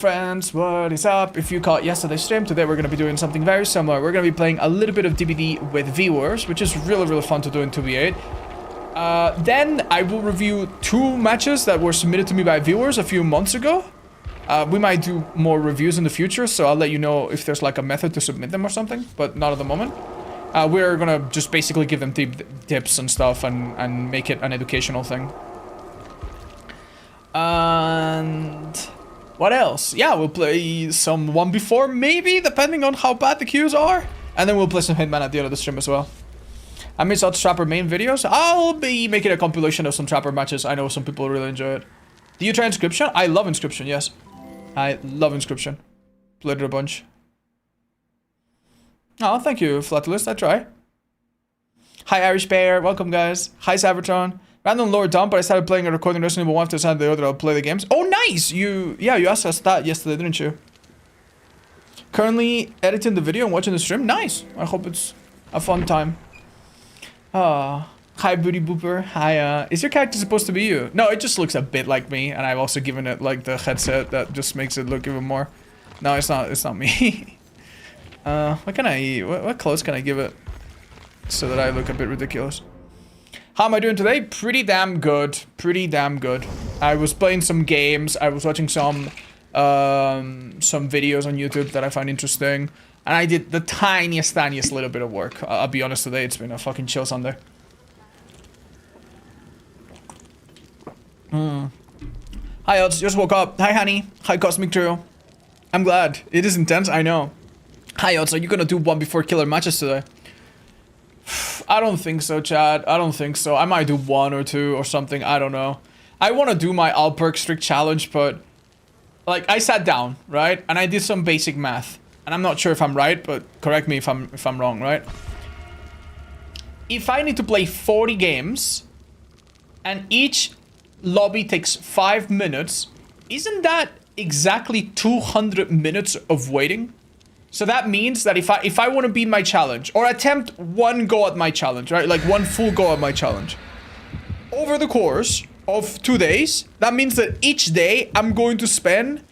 Friends, what is up? If you caught yesterday's stream, today we're going to be doing something very similar. We're going to be playing a little bit of DBD with viewers, which is really fun to do in 2v8. Then I will review 2 matches that were submitted to me by viewers a few months ago. We might do more reviews in the future, so I'll let you know if there's like a method to submit them or something, but not at the moment. We're going to just basically give them tips and stuff and make it an educational thing. And what else? Yeah, we'll play some 1v4 maybe, depending on how bad the queues are. And then we'll play some Hitman at the end of the stream as well. I miss out Trapper main videos. I'll be making a compilation of some Trapper matches. I know some people really enjoy it. Do you try Inscription? I love Inscription, yes. I love Inscription. Played it a bunch. Oh, thank you, Flatulist. I try. Hi, Irish Bear. Welcome, guys. Hi, Cybertron. Random lower dump, but I started playing and recording Resident Evil 1 after decided the other I'll play the games. Oh, nice! You asked us that yesterday, didn't you? Currently editing the video and watching the stream. Nice! I hope it's a fun time. Hi, Booty Booper. Hi, is your character supposed to be you? No, it just looks a bit like me, and I've also given it, like, the headset that just makes it look even more. No, it's not me. What clothes can I give it so that I look a bit ridiculous? How am I doing today? Pretty damn good. Pretty damn good. I was playing some games. I was watching some videos on YouTube that I find interesting. And I did the tiniest little bit of work. I'll be honest today, it's been a fucking chill Sunday. Hi, Odds. Just woke up. Hi, honey. Hi, Cosmic Trio. I'm glad. It is intense, I know. Hi, Odds. Are you gonna do 1v4 killer matches today? I don't think so, Chad. I don't think so. I might do 1 or 2 or something. I don't know. I want to do my Alperk strict challenge, but like I sat down, right? And I did some basic math. And I'm not sure if I'm right, but correct me if I'm wrong, right? If I need to play 40 games and each lobby takes 5 minutes, isn't that exactly 200 minutes of waiting? So that means that if I want to beat my challenge or attempt 1 go at my challenge, right? Like 1 full go at my challenge. Over the course of 2 days, that means that each day I'm going to spend,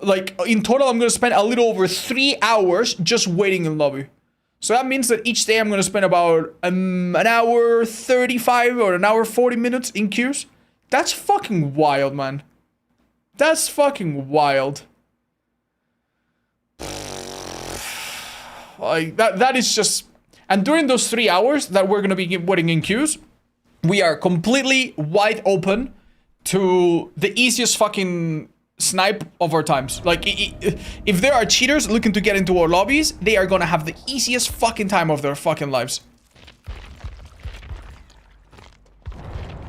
like in total, I'm going to spend a little over 3 hours just waiting in lobby. So that means that each day I'm going to spend about an hour 35 or an hour 40 minutes in queues. That's fucking wild, man. That's fucking wild. Like, that is just... And during those 3 hours that we're gonna be waiting in queues, we are completely wide open to the easiest fucking snipe of our times. Like, if there are cheaters looking to get into our lobbies, they are gonna have the easiest fucking time of their fucking lives.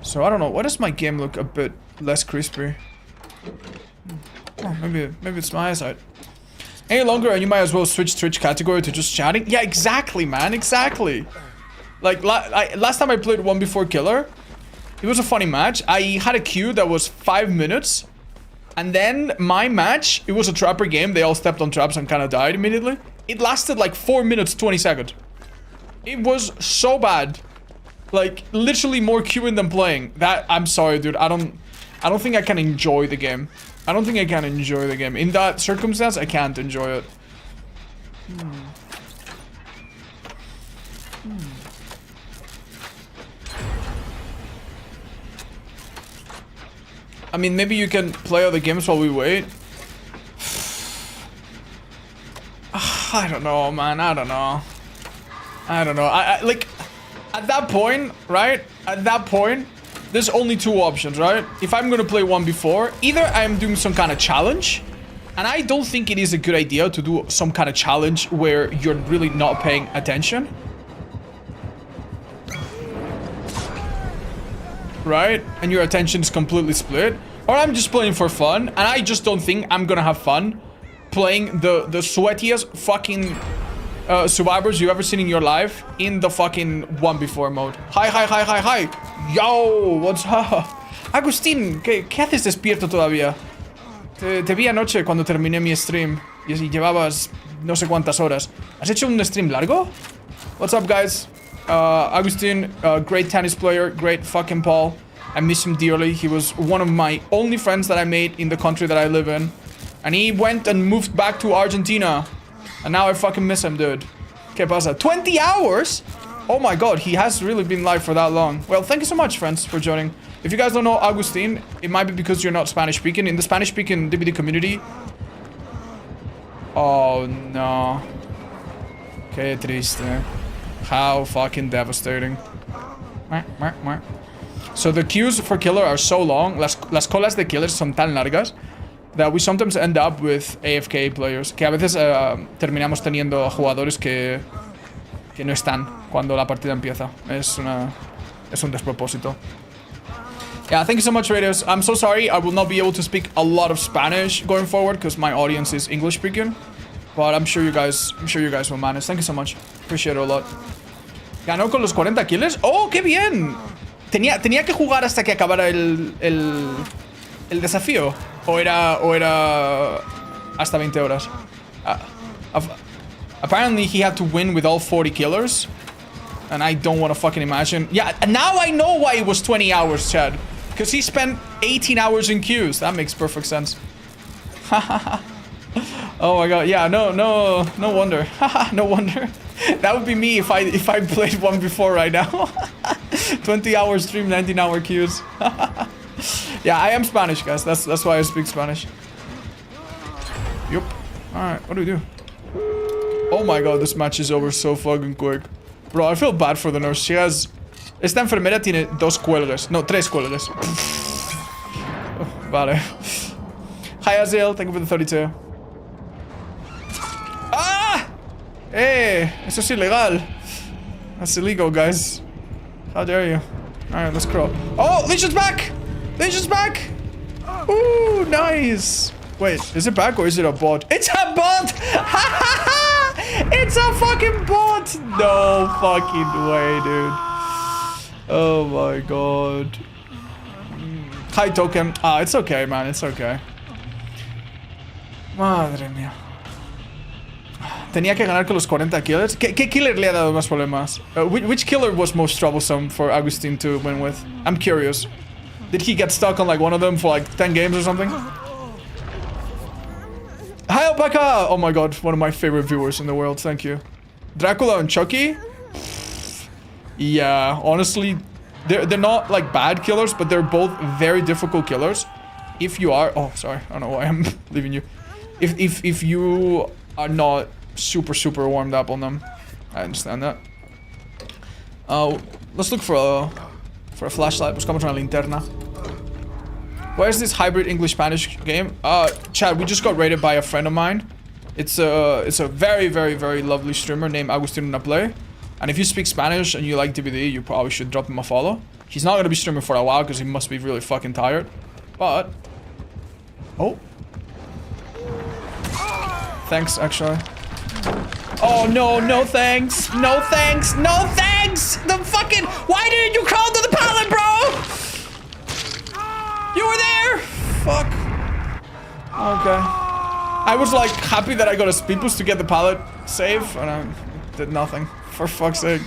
So, I don't know. Why does my game look a bit less crispy? Oh, maybe it's my eyesight. Any longer and you might as well switch Twitch category to just chatting. Yeah, exactly, man. Exactly. Like, last time I played 1v4 Killer, it was a funny match. I had a queue that was 5 minutes. And then my match, it was a trapper game. They all stepped on traps and kind of died immediately. It lasted like 4 minutes, 20 seconds. It was so bad. Like, literally more queuing than playing. That, I'm sorry, dude. I don't think I can enjoy the game. I don't think I can enjoy the game. In that circumstance, I can't enjoy it. I mean, maybe you can play other games while we wait. I don't know, man. I don't know. I like, at that point, right? At that point, there's only 2 options, right? If I'm gonna play 1v4, either I'm doing some kind of challenge, and I don't think it is a good idea to do some kind of challenge where you're really not paying attention. Right? And your attention is completely split. Or I'm just playing for fun, and I just don't think I'm gonna have fun playing the sweatiest fucking survivors you've ever seen in your life in the fucking 1v4 mode. Hi. Yo, what's up? Agustín, ¿qué haces despierto todavía? Te vi anoche cuando terminé mi stream y llevabas no sé cuántas horas. ¿Has hecho un stream largo? What's up, guys? Agustín, great tennis player, great fucking Paul. I miss him dearly. He was one of my only friends that I made in the country that I live in. And he went and moved back to Argentina. And now I fucking miss him, dude. ¿Qué pasa? 20 hours? Oh my god, he has really been live for that long. Well, thank you so much, friends, for joining. If you guys don't know Agustin, it might be because you're not Spanish speaking. In the Spanish speaking DVD community. Oh no. Qué triste. How fucking devastating. So the queues for killer are so long. Las colas de killers son tan largas that we sometimes end up with AFK players. Que a veces terminamos teniendo jugadores que no están cuando la partida empieza. Es un despropósito. Yeah, thank you so much, Radios. I'm so sorry I will not be able to speak a lot of Spanish going forward because my audience is English speaking. But I'm sure you guys will manage. Thank you so much. Appreciate it a lot. Ganó con los 40 kills. ¡Oh, qué bien! Tenía que jugar hasta que acabara el desafío. O era hasta 20 horas. Apparently he had to win with all 40 killers. And I don't want to fucking imagine. Yeah, now I know why it was 20 hours, Chad. Because he spent 18 hours in queues. That makes perfect sense. Oh my god, yeah, no wonder. No wonder. That would be me if I played one before right now. 20-hour stream, 19-hour queues. Yeah, I am Spanish, guys. That's why I speak Spanish. Yup. Alright, what do we do? Oh my god, this match is over so fucking quick. Bro, I feel bad for the nurse. She has... Esta enfermera tiene 2 cuelgues. No, 3 cuelgues. Oh, vale. Hi, Aziel. Thank you for the 32. ¡Ah! Eso es ilegal. That's illegal, guys. How dare you? Alright, let's crawl. Oh, Legion's back! Legion's back! Ooh, nice. Wait, is it back or is it a bot? It's a bot! It's a fucking bot! No fucking way, dude. Oh my god. Hi, Token. Ah, it's okay, man. It's okay. Madre mía. Tenía que ganar con los 40 killers. ¿Qué killer le ha dado más problemas? Which killer was most troublesome for Agustin to win with? I'm curious. Did he get stuck on like one of them for like 10 games or something? Hi, Alpaca! Oh my god, one of my favorite viewers in the world. Thank you. Dracula and Chucky? Yeah, honestly, they're not like bad killers, but they're both very difficult killers. If you are... Oh, sorry. I don't know why I'm leaving you. If you are not super warmed up on them. I understand that. Let's look for a flashlight. Buscamos una linterna. Where is this hybrid English-Spanish game? Chad, we just got raided by a friend of mine. It's a very lovely streamer named Agustin Naplay. And if you speak Spanish and you like DVD, you probably should drop him a follow. He's not gonna be streaming for a while because he must be really fucking tired. But... Oh. Thanks, actually. Oh, no thanks. No thanks. No thanks! The fucking... Why didn't you crawl to the pallet, bro? You were there! Fuck. Okay. I was like happy that I got a speed boost to get the pallet safe, and I did nothing. For fuck's sake.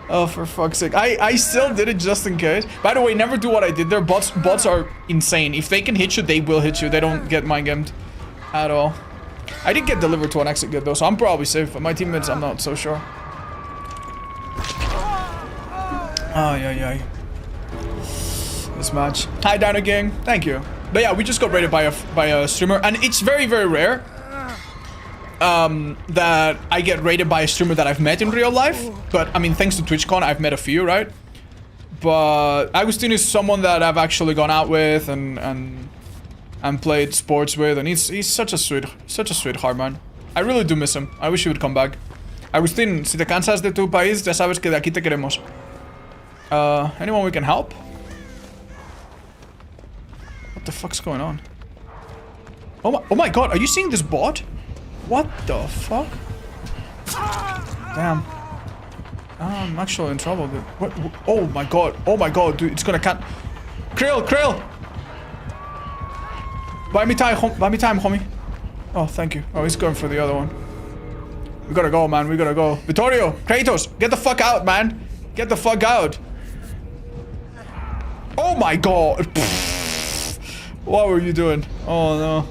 Oh, for fuck's sake. I still did it just in case. By the way, never do what I did there. Bots are insane. If they can hit you, they will hit you. They don't get mind-gamed at all. I did get delivered to an exit gate though, so I'm probably safe, but my teammates, I'm not so sure. Oh, yeah. This match. Hi, Dino Gang. Thank you. But yeah, we just got raided by a streamer, and it's very rare that I get raided by a streamer that I've met in real life. But I mean, thanks to TwitchCon, I've met a few, right? But Agustin is someone that I've actually gone out with and played sports with, and he's such a sweetheart, man. I really do miss him. I wish he would come back. Agustin, si te cansas de tu país, ya sabes que de aquí te queremos. Anyone we can help? What the fuck's going on? Oh my god, are you seeing this bot? What the fuck? Damn. I'm actually in trouble, dude. What? Oh my god, dude, it's gonna cut. Krill! Buy me time, homie. Oh, thank you. Oh, he's going for the other one. We gotta go, man. We gotta go. Vittorio, Kratos, get the fuck out, man. Get the fuck out. Oh my god. What were you doing? Oh no.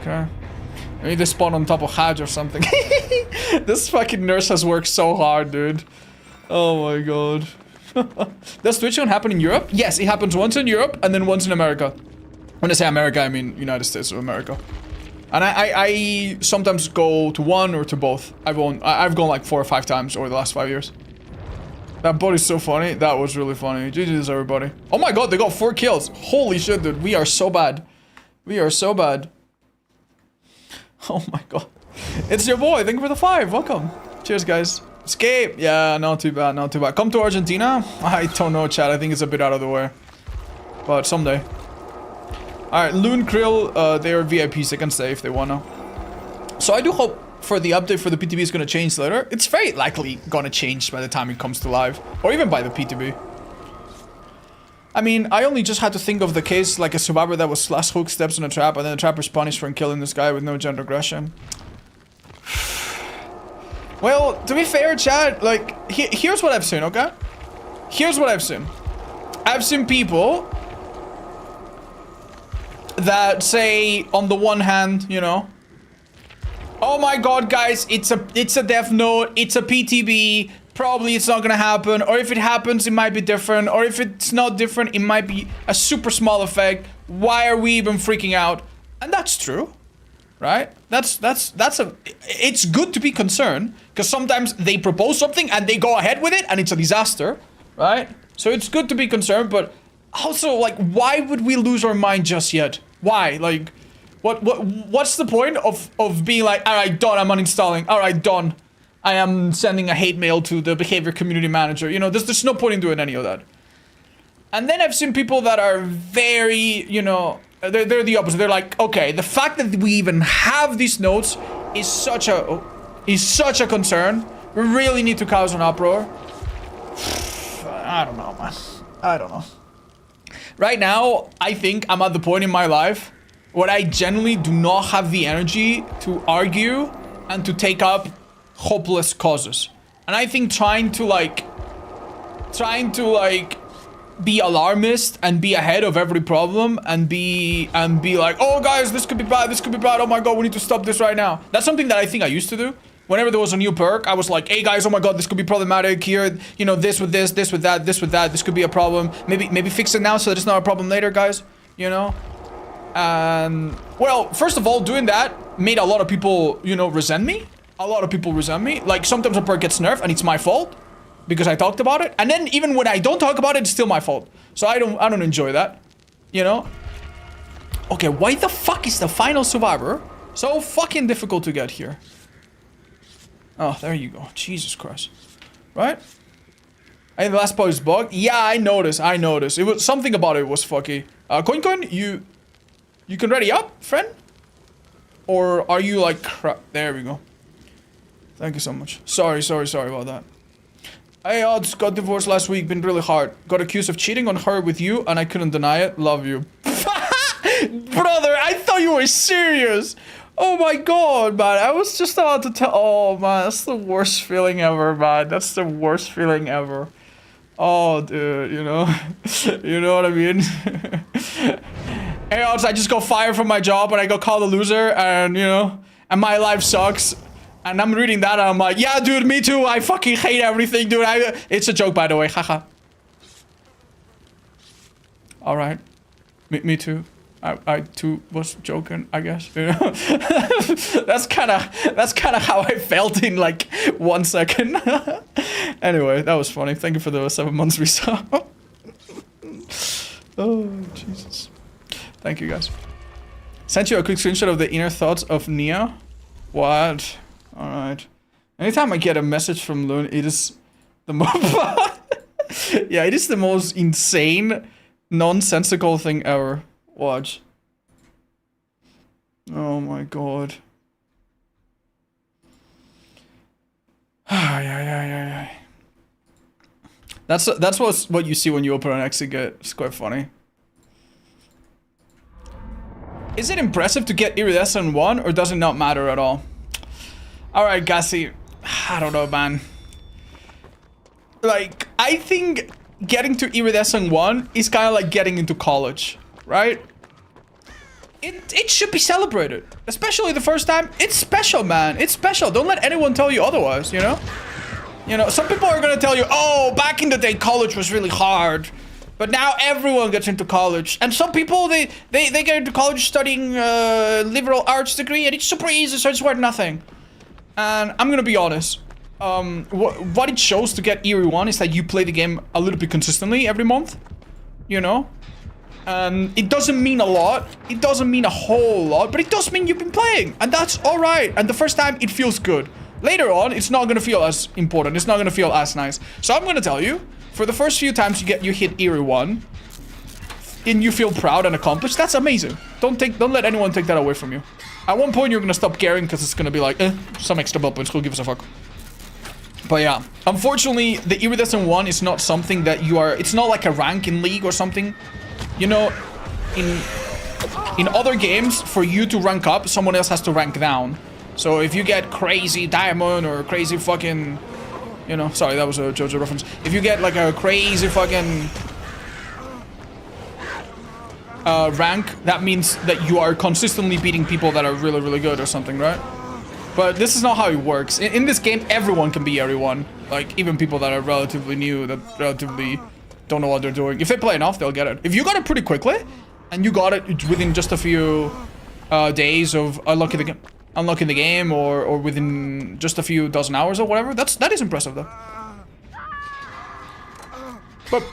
Okay. Maybe they spawn on top of Hajj or something. This fucking nurse has worked so hard, dude. Oh my god. Does TwitchCon happen in Europe? Yes, it happens once in Europe and then once in America. When I say America, I mean United States of America. And I sometimes go to one or to both. I've gone like 4 or 5 times over the last 5 years. That bot is so funny. That was really funny. GG's everybody. Oh my god, they got 4 kills. Holy shit, dude. We are so bad. We are so bad. Oh my god. It's your boy. Thank you for the 5. Welcome. Cheers, guys. Escape. Yeah, not too bad. Not too bad. Come to Argentina? I don't know, chat. I think it's a bit out of the way. But someday. Alright, Loon Krill, they are VIPs. They can stay if they wanna. So I do hope for the update for the PTB is gonna change later. It's very likely gonna change by the time it comes to live. Or even by the PTB. I mean, I only just had to think of the case like a survivor that was slash hook, steps in a trap, and then the trapper's punished for killing this guy with no gender aggression. Well, to be fair, chat, like, here's what I've seen, okay? Here's what I've seen. I've seen people that say, on the one hand, you know, oh my god, guys, it's a death note, it's a PTB, probably it's not gonna happen, or if it happens, it might be different, or if it's not different, it might be a super small effect. Why are we even freaking out? And that's true, right? It's good to be concerned, because sometimes they propose something and they go ahead with it and it's a disaster, right? So it's good to be concerned, but also, like, why would we lose our mind just yet? Why? Like, what's the point of being like, alright, done, I'm uninstalling, alright, done. I am sending a hate mail to the behavior community manager. You know, there's no point in doing any of that. And then I've seen people that are very, you know, they're the opposite. They're like, okay, the fact that we even have these notes is such a concern. We really need to cause an uproar. I don't know, man. I don't know. Right now, I think I'm at the point in my life where I genuinely do not have the energy to argue and to take up hopeless causes. And I think trying to be alarmist and be ahead of every problem and be like, oh guys, this could be bad, oh my god, we need to stop this right now. That's something that I think I used to do. Whenever there was a new perk, I was like, hey guys, oh my god, this could be problematic here, you know, this with this with that, this could be a problem. Maybe fix it now so that it's not a problem later, guys, you know? And well, first of all, doing that made a lot of people, you know, resent me. A lot of people resent me. Like, sometimes a perk gets nerfed and it's my fault because I talked about it. And then even when I don't talk about it, it's still my fault. So I don't enjoy that, you know? Okay, why the fuck is the final survivor so fucking difficult to get here? Oh, there you go. Jesus Christ. Right? I think the last part is bugged. Yeah, I noticed. It was something about it was fucky. Coin, you can ready up, friend? Or are you like crap? There we go. Thank you so much. Sorry about that. Hey, Odds, got divorced last week. Been really hard. Got accused of cheating on her with you, and I couldn't deny it. Love you. Brother, I thought you were serious. Oh my god, man. I was just about to tell. Oh, man. That's the worst feeling ever, man. That's the worst feeling ever. Oh, dude, you know? You know what I mean? Hey, Odds, I just got fired from my job, and I got called a loser, and, you know, and my life sucks. And I'm reading that and I'm like, yeah, dude, me too. I fucking hate everything, dude. It's a joke, by the way. Haha. All right. Me too. I too was joking, I guess. You know? That's kind of how I felt in like 1 second. Anyway, that was funny. Thank you for the 7 months resub. Oh, Jesus. Thank you, guys. Sent you a quick screenshot of the inner thoughts of Nia. What? Alright. Anytime I get a message from Loon, it is the most... yeah, it is the most insane, nonsensical thing ever. Watch. Oh my god. Yeah. That's what you see when you open an exit gate. It's quite funny. Is it impressive to get Iridescent 1 or does it not matter at all? Alright, Gassi. I don't know, man. Like, I think getting to Iridescent 1 is kind of like getting into college, right? it should be celebrated. Especially the first time. It's special, man. It's special. Don't let anyone tell you otherwise, you know? You know, some people are gonna tell you, oh, back in the day, college was really hard. But now everyone gets into college. And some people, they get into college studying liberal arts degree, and it's super easy, so it's worth nothing. And I'm gonna be honest. What it shows to get Eerie 1 is that you play the game a little bit consistently every month. You know? And it doesn't mean a lot. It doesn't mean a whole lot, but it does mean you've been playing. And that's alright. And the first time, it feels good. Later on, it's not gonna feel as important. It's not gonna feel as nice. So I'm gonna tell you, for the first few times you hit Eerie 1, and you feel proud and accomplished, that's amazing. Don't let anyone take that away from you. At one point, you're gonna stop caring because it's gonna be like, some extra bell points, who gives a fuck? But yeah, unfortunately, the Iridescent 1 is not something that you are... It's not like a rank in League or something. You know, in other games, for you to rank up, someone else has to rank down. So if you get crazy diamond or crazy fucking... You know, sorry, that was a JoJo reference. If you get like a crazy fucking... rank, that means that you are consistently beating people that are really, really good or something, right? But this is not how it works. In this game, everyone can be everyone. Like, even people that are relatively new, that relatively don't know what they're doing. If they play enough, they'll get it. If you got it pretty quickly, and you got it within just a few days of unlocking the game, or within just a few dozen hours or whatever, that is impressive, though. But...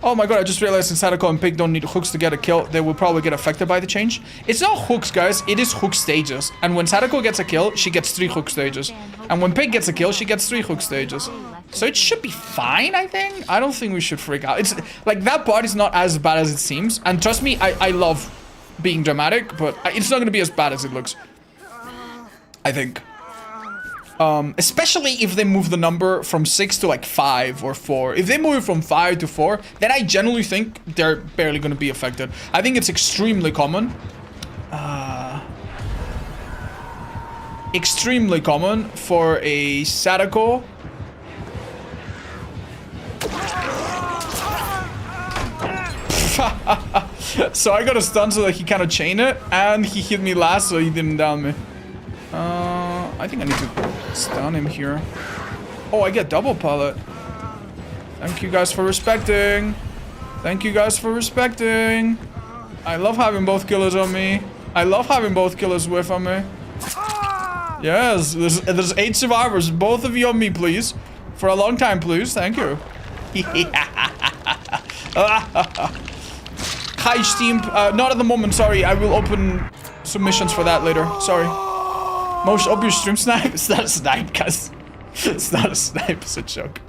Oh my god, I just realized in Sadako and Pig don't need hooks to get a kill. They will probably get affected by the change. It's not hooks, guys. It is hook stages. And when Sadako gets a kill, she gets 3 hook stages. And when Pig gets a kill, she gets 3 hook stages. So it should be fine, I think. I don't think we should freak out. It's like, that part is not as bad as it seems. And trust me, I love being dramatic, but it's not going to be as bad as it looks. I think. Especially if they move the number from 6 to like 5 or 4. If they move it from 5 to 4, then I generally think they're barely going to be affected. I think it's extremely common. Extremely common for a Sadako. So I got a stun so that he kind of chained it, and he hit me last, so he didn't down me. I think I need to stun him here. Oh, I get double pallet. Thank you guys for respecting. Thank you guys for respecting. I love having both killers on me. I love having both killers whiff on me. Yes, there's 8 survivors. Both of you on me, please. For a long time, please. Thank you. Hi, Steam. Not at the moment, sorry. I will open submissions for that later. Sorry. Most obvious stream snipe? It's not a snipe, guys. It's not a snipe, it's a joke.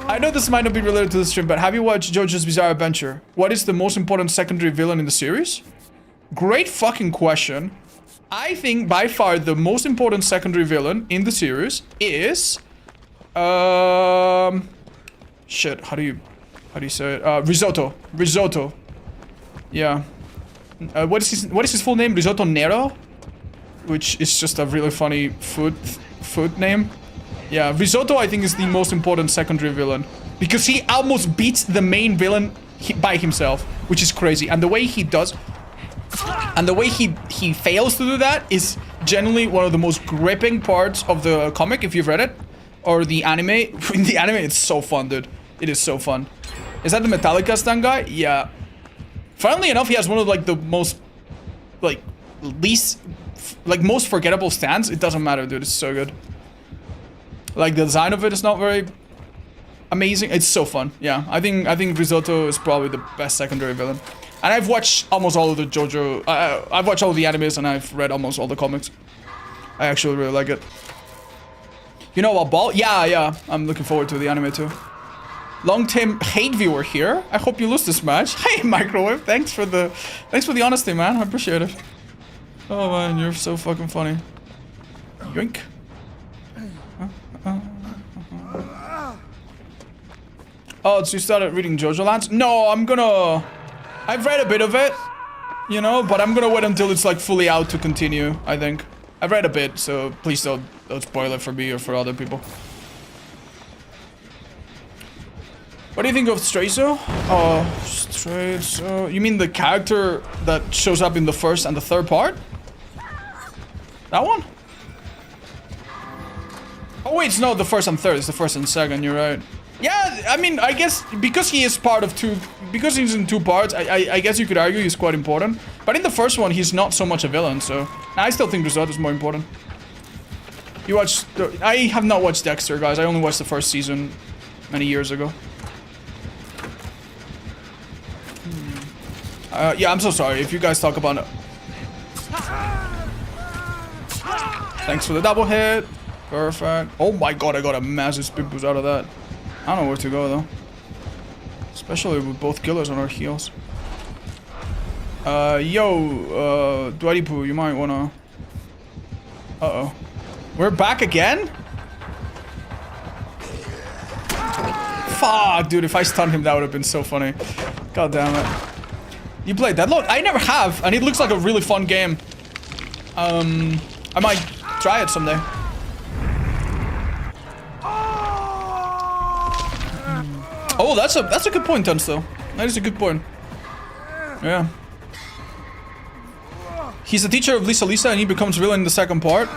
I know this might not be related to the stream, but have you watched JoJo's Bizarre Adventure? What is the most important secondary villain in the series? Great fucking question. I think by far the most important secondary villain in the series is... Shit, how do you say it? Risotto. Risotto. Yeah. What is his full name? Risotto Nero? Which is just a really funny food name. Yeah, Risotto I think is the most important secondary villain. Because he almost beats the main villain by himself. Which is crazy. And the way he does... And the way he fails to do that is generally one of the most gripping parts of the comic, if you've read it. Or the anime. In the anime, it's so fun, dude. It is so fun. Is that the Metallica stun guy? Yeah. Funnily enough, he has one of like the most... Like, least... Like, most forgettable stands. It doesn't matter, dude. It's so good. Like, the design of it is not very amazing. It's so fun. Yeah, I think Risotto is probably the best secondary villain. And I've watched almost all of the JoJo... I've watched all of the animes and I've read almost all the comics. I actually really like it. You know what, Ball? Yeah. I'm looking forward to the anime too. Long-time hate viewer here. I hope you lose this match. Hey, Microwave. Thanks for the honesty, man. I appreciate it. Oh man, you're so fucking funny. Yoink. Oh, so you started reading JoJo Lands? No, I've read a bit of it, you know, but I'm gonna wait until it's like fully out to continue, I think. I've read a bit, so please don't spoil it for me or for other people. What do you think of Straizo? Straizo. You mean the character that shows up in the first and the third part? That one? Oh wait, no, the first and third. It's the first and second, you're right. Yeah, I mean, I guess because he is part of two, because he's in two parts, I guess you could argue he's quite important. But in the first one, he's not so much a villain, so I still think Result is more important. You watched, I have not watched Dexter, guys. I only watched the first season many years ago. Yeah, I'm so sorry if you guys talk about it. Thanks for the double hit. Perfect. Oh my god, I got a massive speed boost out of that. I don't know where to go though. Especially with both killers on our heels. Dwadipu, you might wanna... Uh-oh. We're back again? Fuck, dude, if I stunned him, that would have been so funny. God damn it. You played Deadlock? I never have, and it looks like a really fun game. I might try it someday. Oh, that's a good point, Tuns, though. That is a good point. Yeah. He's the teacher of Lisa Lisa, and he becomes villain in the second part,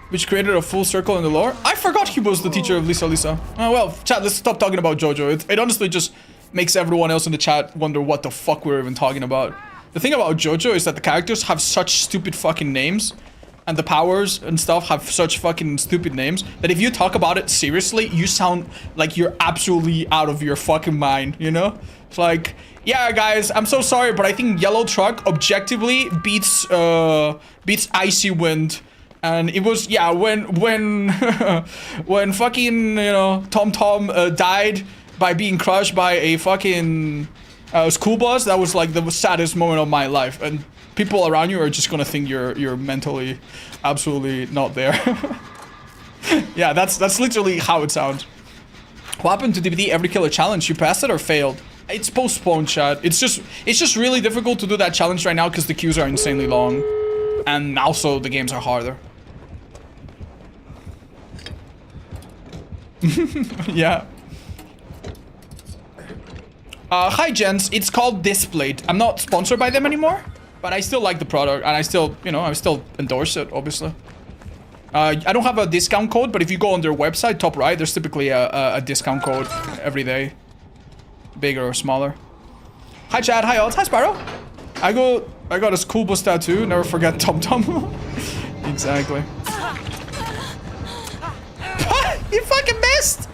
which created a full circle in the lore. I forgot he was the teacher of Lisa Lisa. Oh, well, chat, let's stop talking about JoJo. It honestly just makes everyone else in the chat wonder what the fuck we're even talking about. The thing about JoJo is that the characters have such stupid fucking names, and the powers and stuff have such fucking stupid names, that if you talk about it seriously, you sound like you're absolutely out of your fucking mind, you know? It's like, yeah, guys, I'm so sorry, but I think Yellow Truck objectively beats Icy Wind. And it was, yeah, when when fucking, you know, Tom died by being crushed by a fucking school bus, that was like the saddest moment of my life. And people around you are just gonna think you're mentally absolutely not there. Yeah, that's literally how it sounds. What happened to DBD Every Killer Challenge? You passed it or failed? It's postponed, chat. It's just really difficult to do that challenge right now because the queues are insanely long. And also the games are harder. Yeah. Hi gents, it's called Displayed. I'm not sponsored by them anymore, but I still like the product and I still, you know, I still endorse it, obviously. I don't have a discount code, but if you go on their website, top right, there's typically a discount code every day. Bigger or smaller. Hi chat, hi odds, hi Sparrow. I got a school bus tattoo, never forget Tom Tom. Exactly. You fucking missed!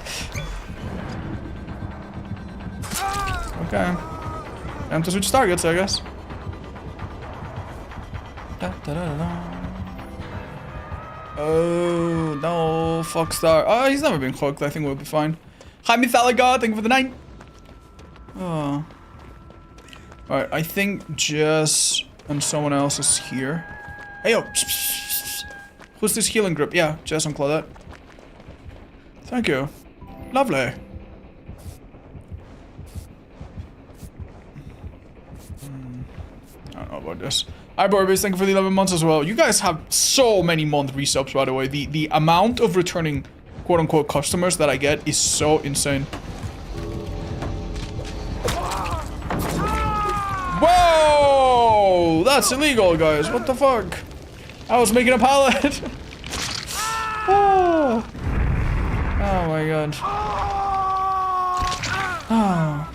Okay. Time to switch targets, I guess. Oh, no. Fuck star. Oh, he's never been hooked. I think we'll be fine. Hi, Mythalica. Thank you for the 9. Oh. Alright, I think Jess and someone else is here. Hey, yo. Who's this healing group? Yeah, Jess and Claudette. Thank you. Lovely. I don't know about this. Hi, Barbies. Thank you for the 11 months as well. You guys have so many month resubs, by the way. The amount of returning quote-unquote customers that I get is so insane. Whoa! That's illegal, guys. What the fuck? I was making a pallet. Oh. Oh my god. Oh.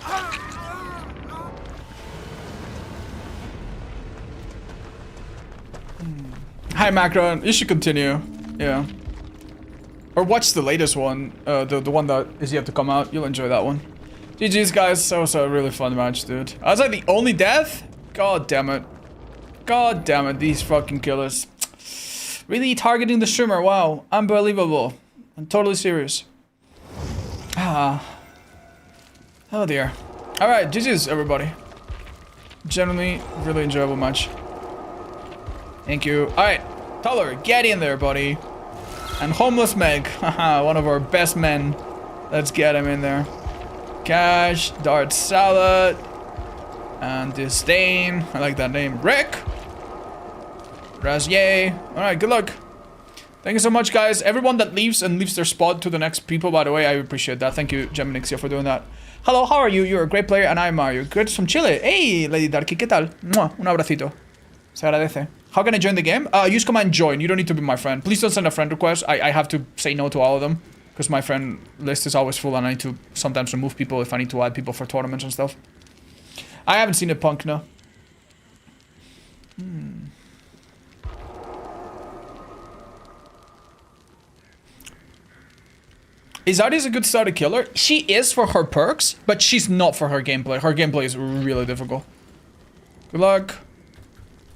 Hi Macron, you should continue. Yeah. Or watch the latest one. The one that is yet to come out. You'll enjoy that one. GG's guys, that was a really fun match, dude. I was like the only death? God damn it. God damn it, these fucking killers. Really targeting the streamer, wow. Unbelievable. I'm totally serious. Ah. Oh dear. Alright, GG's everybody. Generally, really enjoyable match. Thank you. Alright, Toller, get in there, buddy. And Homeless Meg, haha, one of our best men. Let's get him in there. Cash, Dart Salad, and Disdain. I like that name. Rick. Razier. Alright, good luck. Thank you so much, guys. Everyone that leaves and leaves their spot to the next people, by the way, I appreciate that. Thank you, Geminixia, for doing that. Hello, how are you? You're a great player and I'm Mario. Good from Chile. Hey, Lady Darky, ¿qué tal? Mua, un abracito. Se agradece. How can I join the game? Use command join. You don't need to be my friend. Please don't send a friend request. I have to say no to all of them. Because my friend list is always full and I need to sometimes remove people if I need to add people for tournaments and stuff. I haven't seen a punk, no. Is Arias a good starter killer? She is for her perks, but she's not for her gameplay. Her gameplay is really difficult. Good luck.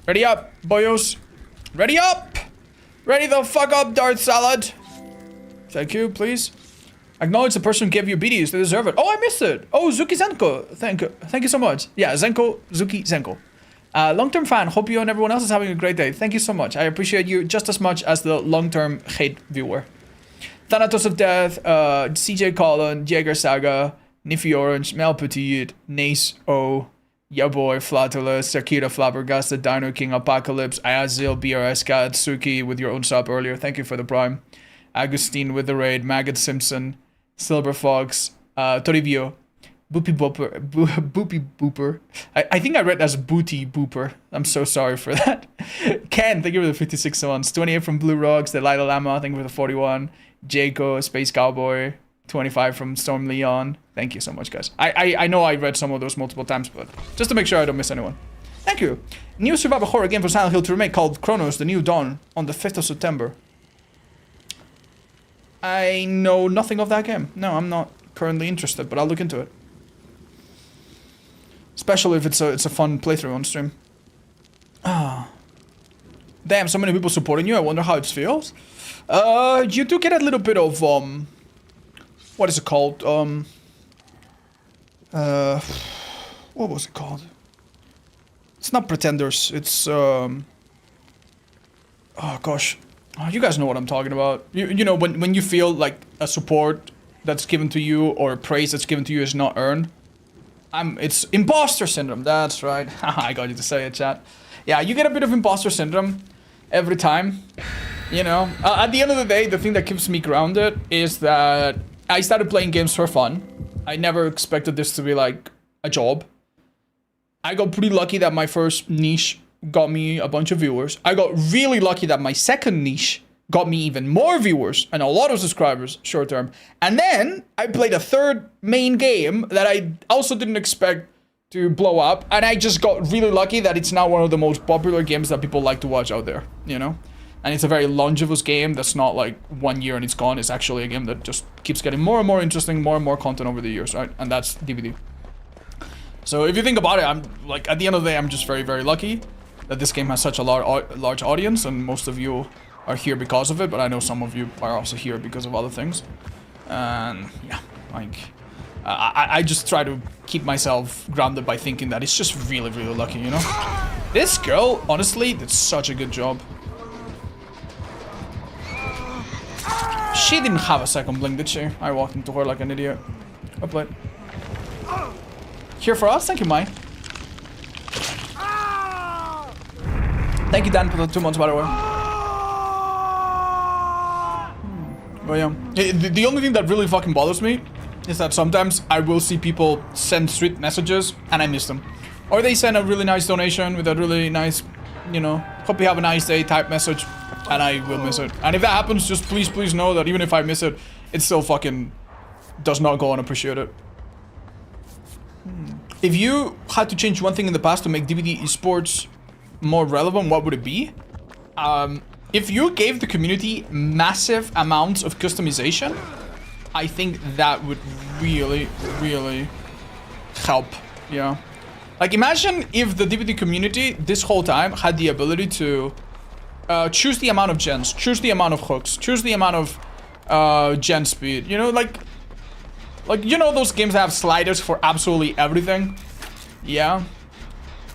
Ready up, boyos. Ready up! Ready the fuck up, Dart Salad. Thank you, please. Acknowledge the person who gave you BDs. They deserve it. Oh, I missed it. Oh, Zuki Zenko. Thank you. Thank you so much. Yeah, Zenko, Zuki, Zenko. Long-term fan. Hope you and everyone else is having a great day. Thank you so much. I appreciate you just as much as the long-term hate viewer. Thanatos of Death, CJ Collin, Jaeger Saga, Niffy Orange, Mel Petit, Nace O, Ya Boy, Flatulus, Sakira Flabbergasted, Dino King, Apocalypse, Ayazil, BRS Cat, Suki with your own sub earlier. Thank you for the prime. Agustine with the raid, Maggot Simpson, Silver Fox, Toribio, Boopy Booper. I think I read as Booty Booper. I'm so sorry for that. Ken, thank you for the 56 months. 28 from Blue Rocks, Delilah Lama, thank you for the 41. Jaco, Space Cowboy, 25 from Storm Leon. Thank you so much, guys. I know I read some of those multiple times, but just to make sure I don't miss anyone. Thank you. New survival horror game for Silent Hill to remake called Chronos: The New Dawn on the 5th of September. I know nothing of that game. No, I'm not currently interested, but I'll look into it. Especially if it's a fun playthrough on stream. Ah. Damn, so many people supporting you. I wonder how it feels. You do get a little bit of, what is it called? What was it called? It's not Pretenders. It's, oh gosh. Oh, you guys know what I'm talking about. You know, when you feel like a support that's given to you or praise that's given to you is not earned. It's imposter syndrome. That's right. I got you to say it, chat. Yeah, you get a bit of imposter syndrome every time. You know, at the end of the day, the thing that keeps me grounded is that I started playing games for fun. I never expected this to be like a job. I got pretty lucky that my first niche got me a bunch of viewers. I got really lucky that my second niche got me even more viewers and a lot of subscribers short term. And then I played a third main game that I also didn't expect to blow up. And I just got really lucky that it's now one of the most popular games that people like to watch out there, you know? And it's a very longevous game that's not like 1 year and it's gone. It's actually a game that just keeps getting more and more interesting, more and more content over the years, right? And that's DVD. So if you think about it, I'm like, at the end of the day, I'm just very, very lucky that this game has such a large audience, and most of you are here because of it, but I know some of you are also here because of other things. And yeah, like, I just try to keep myself grounded by thinking that it's just really, really lucky, you know? This girl, honestly, did such a good job. She didn't have a second blink, did she? I walked into her like an idiot. I played. Here for us? Thank you, Mai. Thank you, Dan, for the 2 months, by the way. But yeah. The only thing that really fucking bothers me is that sometimes I will see people send sweet messages and I miss them. Or they send a really nice donation with a really nice, you know, hope you have a nice day type message. And I will miss it. And if that happens, just please know that even if I miss it, it still fucking does not go unappreciated. If you had to change one thing in the past to make DVD esports more relevant, what would it be? If you gave the community massive amounts of customization, I think that would really, really help. Yeah. Like, imagine if the DVD community this whole time had the ability to choose the amount of gens, choose the amount of hooks, choose the amount of gen speed. You know, like you know those games that have sliders for absolutely everything? Yeah.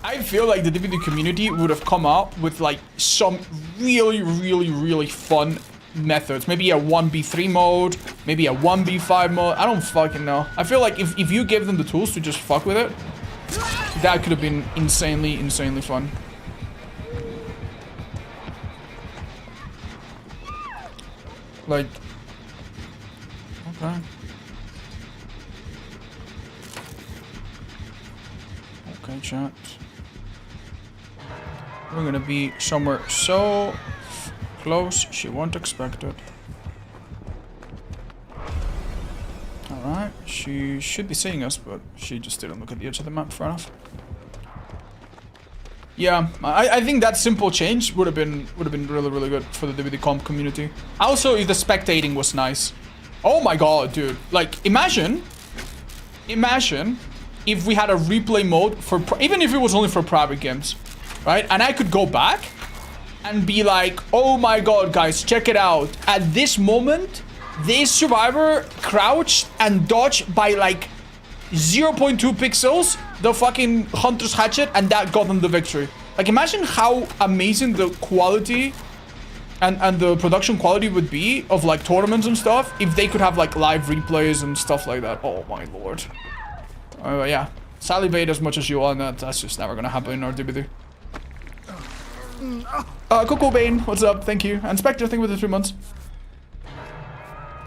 I feel like the DVD community would have come up with like some really, really, really fun methods. Maybe a 1v3 mode, maybe a 1v5 mode. I don't fucking know. I feel like if you gave them the tools to just fuck with it, that could have been insanely, insanely fun. Like, okay. Okay, chat. We're gonna be somewhere so close she won't expect it. Alright, she should be seeing us, but she just didn't look at the edge of the map far enough. Yeah, I think that simple change would have been really good for the DVD comp community. Also, if the spectating was nice. Oh my god, dude! Like, imagine if we had a replay mode for even if it was only for private games, right? And I could go back and be like, oh my god, guys, check it out! At this moment, this survivor crouched and dodged by like 0.2 pixels the fucking hunter's hatchet, and that got them the victory. Like, imagine how amazing the quality and the production quality would be of like tournaments and stuff if they could have like live replays and stuff like that. Oh my lord. Yeah, salivate as much as you want. That's just never gonna happen in our DVD. Coco Bane, what's up? Thank you. And Spectre, thank you for the 3 months.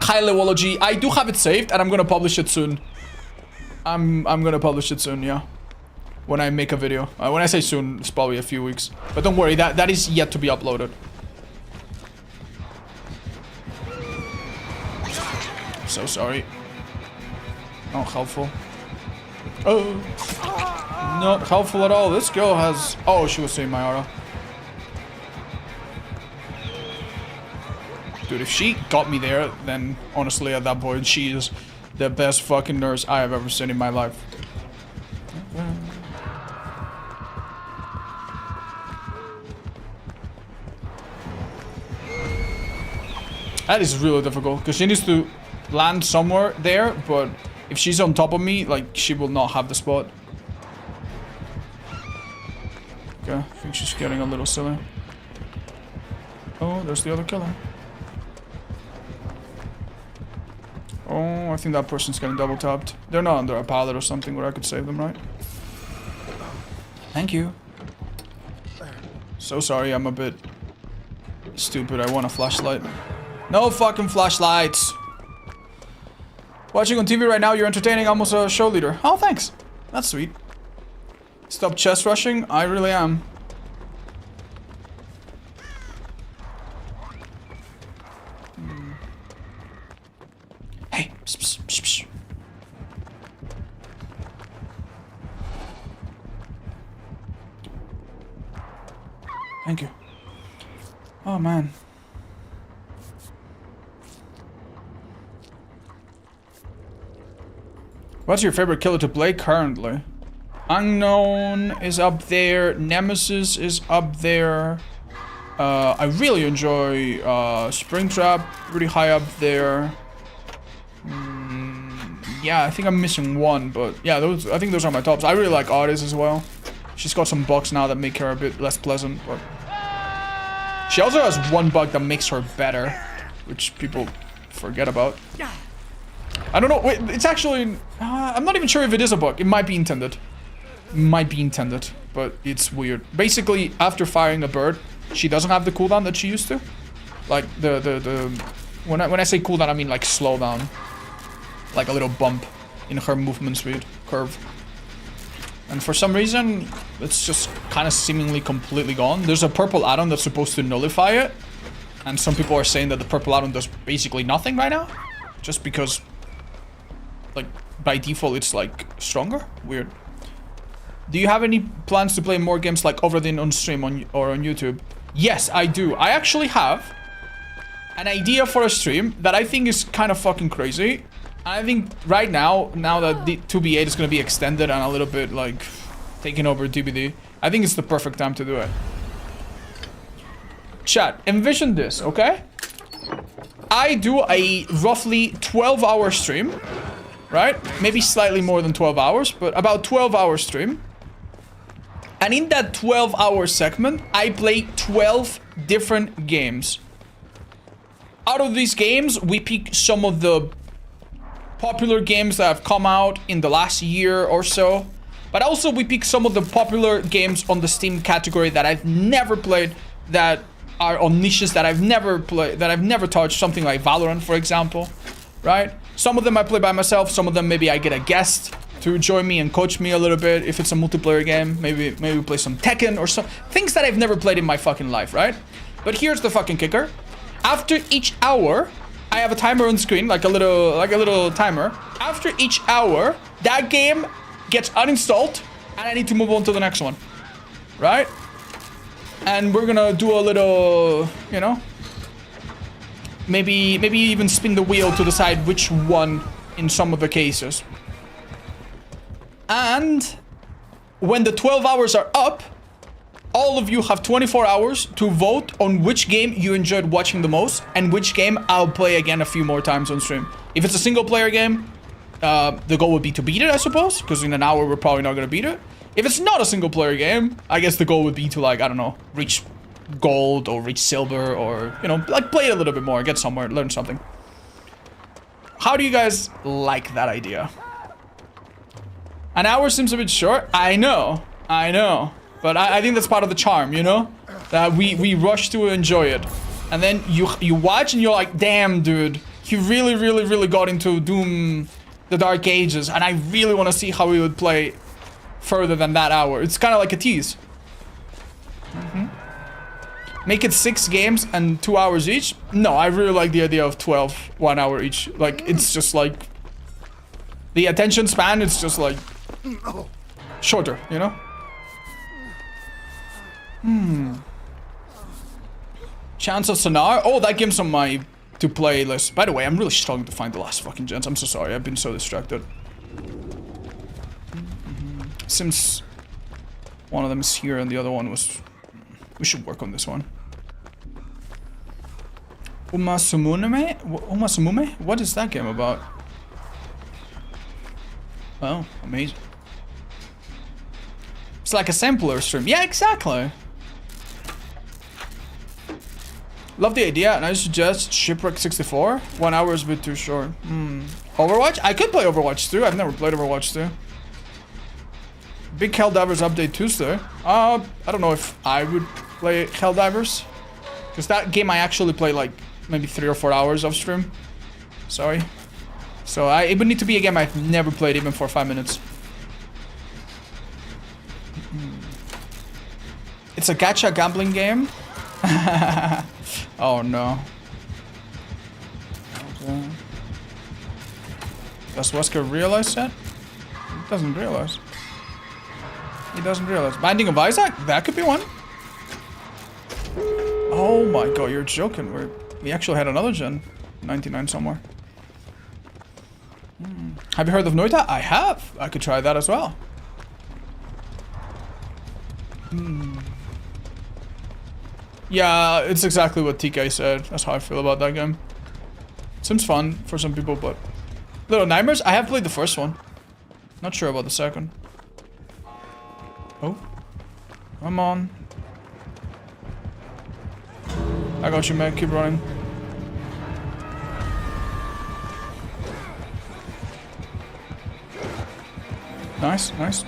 Kylewology, I do have it saved and I'm gonna publish it soon. I'm gonna publish it soon, yeah. When I make a video. When I say soon, it's probably a few weeks. But don't worry, that is yet to be uploaded. So sorry. Not helpful. Oh. Not helpful at all. This girl has... Oh, she was saying my aura. Dude, if she got me there, then honestly at that point, she is the best fucking nurse I have ever seen in my life. That is really difficult, because she needs to land somewhere there, but if she's on top of me, like, she will not have the spot. Okay, I think she's getting a little silly. Oh, there's the other killer. Oh, I think that person's getting double tapped. They're not under a pallet or something where I could save them, right? Thank you. So sorry, I'm a bit stupid. I want a flashlight. No fucking flashlights. Watching on TV right now, you're entertaining, almost a show leader. Oh, thanks. That's sweet. Stop chest rushing? I really am. Hey. Psh, psh, psh, psh. Thank you. Oh, man. What's your favorite killer to play currently? Unknown is up there. Nemesis is up there. I really enjoy Springtrap. Really high up there. Yeah, I think I'm missing one, but yeah, I think those are my tops. I really like Otis as well. She's got some bugs now that make her a bit less pleasant, but she also has one bug that makes her better, which people forget about. I don't know. Wait, it's actually... I'm not even sure if it is a bug. It might be intended. But it's weird. Basically, after firing a bird, she doesn't have the cooldown that she used to. Like, when I say cooldown, I mean, like, slowdown. Like a little bump in her movement speed curve. And for some reason, it's just kind of seemingly completely gone. There's a purple add-on that's supposed to nullify it. And some people are saying that the purple add-on does basically nothing right now. Just because... like, by default, it's, like, stronger? Weird. Do you have any plans to play more games like Overdin on stream or on YouTube? Yes, I do. I actually have an idea for a stream that I think is kind of fucking crazy. I think right now that the 2B8 is going to be extended and a little bit, like, taking over DBD, I think it's the perfect time to do it. Chat, envision this, okay? I do a roughly 12-hour stream. Right? Maybe slightly more than 12 hours, but about 12-hour stream. And in that 12-hour segment, I play 12 different games. Out of these games, we pick some of the popular games that have come out in the last year or so. But also we pick some of the popular games on the Steam category that I've never played, that are on niches that I've never played, that I've never touched, something like Valorant, for example. Right? Some of them I play by myself, some of them maybe I get a guest to join me and coach me a little bit. If it's a multiplayer game, maybe play some Tekken or some things that I've never played in my fucking life, right? But here's the fucking kicker. After each hour, I have a timer on screen, like a little timer. After each hour, that game gets uninstalled, and I need to move on to the next one, right? And we're gonna do a little, you know, maybe even spin the wheel to decide which one in some of the cases. And when the 12 hours are up, all of you have 24 hours to vote on which game you enjoyed watching the most and which game I'll play again a few more times on stream. If it's a single player game, the goal would be to beat it, I suppose, because in an hour we're probably not gonna beat it. If it's not a single player game, I guess the goal would be to, like, I don't know, reach gold or reach silver, or, you know, like, play it a little bit more, get somewhere, learn something. How do you guys like that idea? An hour seems a bit short. I know. But I think that's part of the charm, you know? That we rush to enjoy it. And then you watch and you're like, damn, dude. He really got into Doom the Dark Ages, and I really want to see how he would play further than that hour. It's kind of like a tease. Make it 6 games and 2 hours each? No, I really like the idea of 12, 1 hour each. Like, it's just like... the attention span, it's just like... shorter, you know? Chance of Sonar? Oh, that game's on my to-play list. By the way, I'm really struggling to find the last fucking gens. I'm so sorry, I've been so distracted. Since one of them is here and the other one was... we should work on this one. Umasumume? What is that game about? Oh, amazing. It's like a sampler stream. Yeah, exactly. Love the idea, and I suggest Shipwreck 64. 1 hour is a bit too short. Overwatch? I could play Overwatch 2. I've never played Overwatch 2. Big Helldivers update Tuesday. I don't know if I would play Helldivers. Because that game I actually play like maybe 3 or 4 hours off stream. Sorry. So it would need to be a game I've never played even for 5 minutes. It's a gacha gambling game. Oh no. Okay. Does Wesker realize that? He doesn't realize. He doesn't realize. Binding of Isaac? That could be one. Oh my god, you're joking. We actually had another gen. 99 somewhere. Have you heard of Noita? I have. I could try that as well. Yeah, it's exactly what TK said. That's how I feel about that game. Seems fun for some people, but... Little Nightmares? I have played the first one. Not sure about the second. Oh. Come on. I got you, man. Keep running. Nice, nice.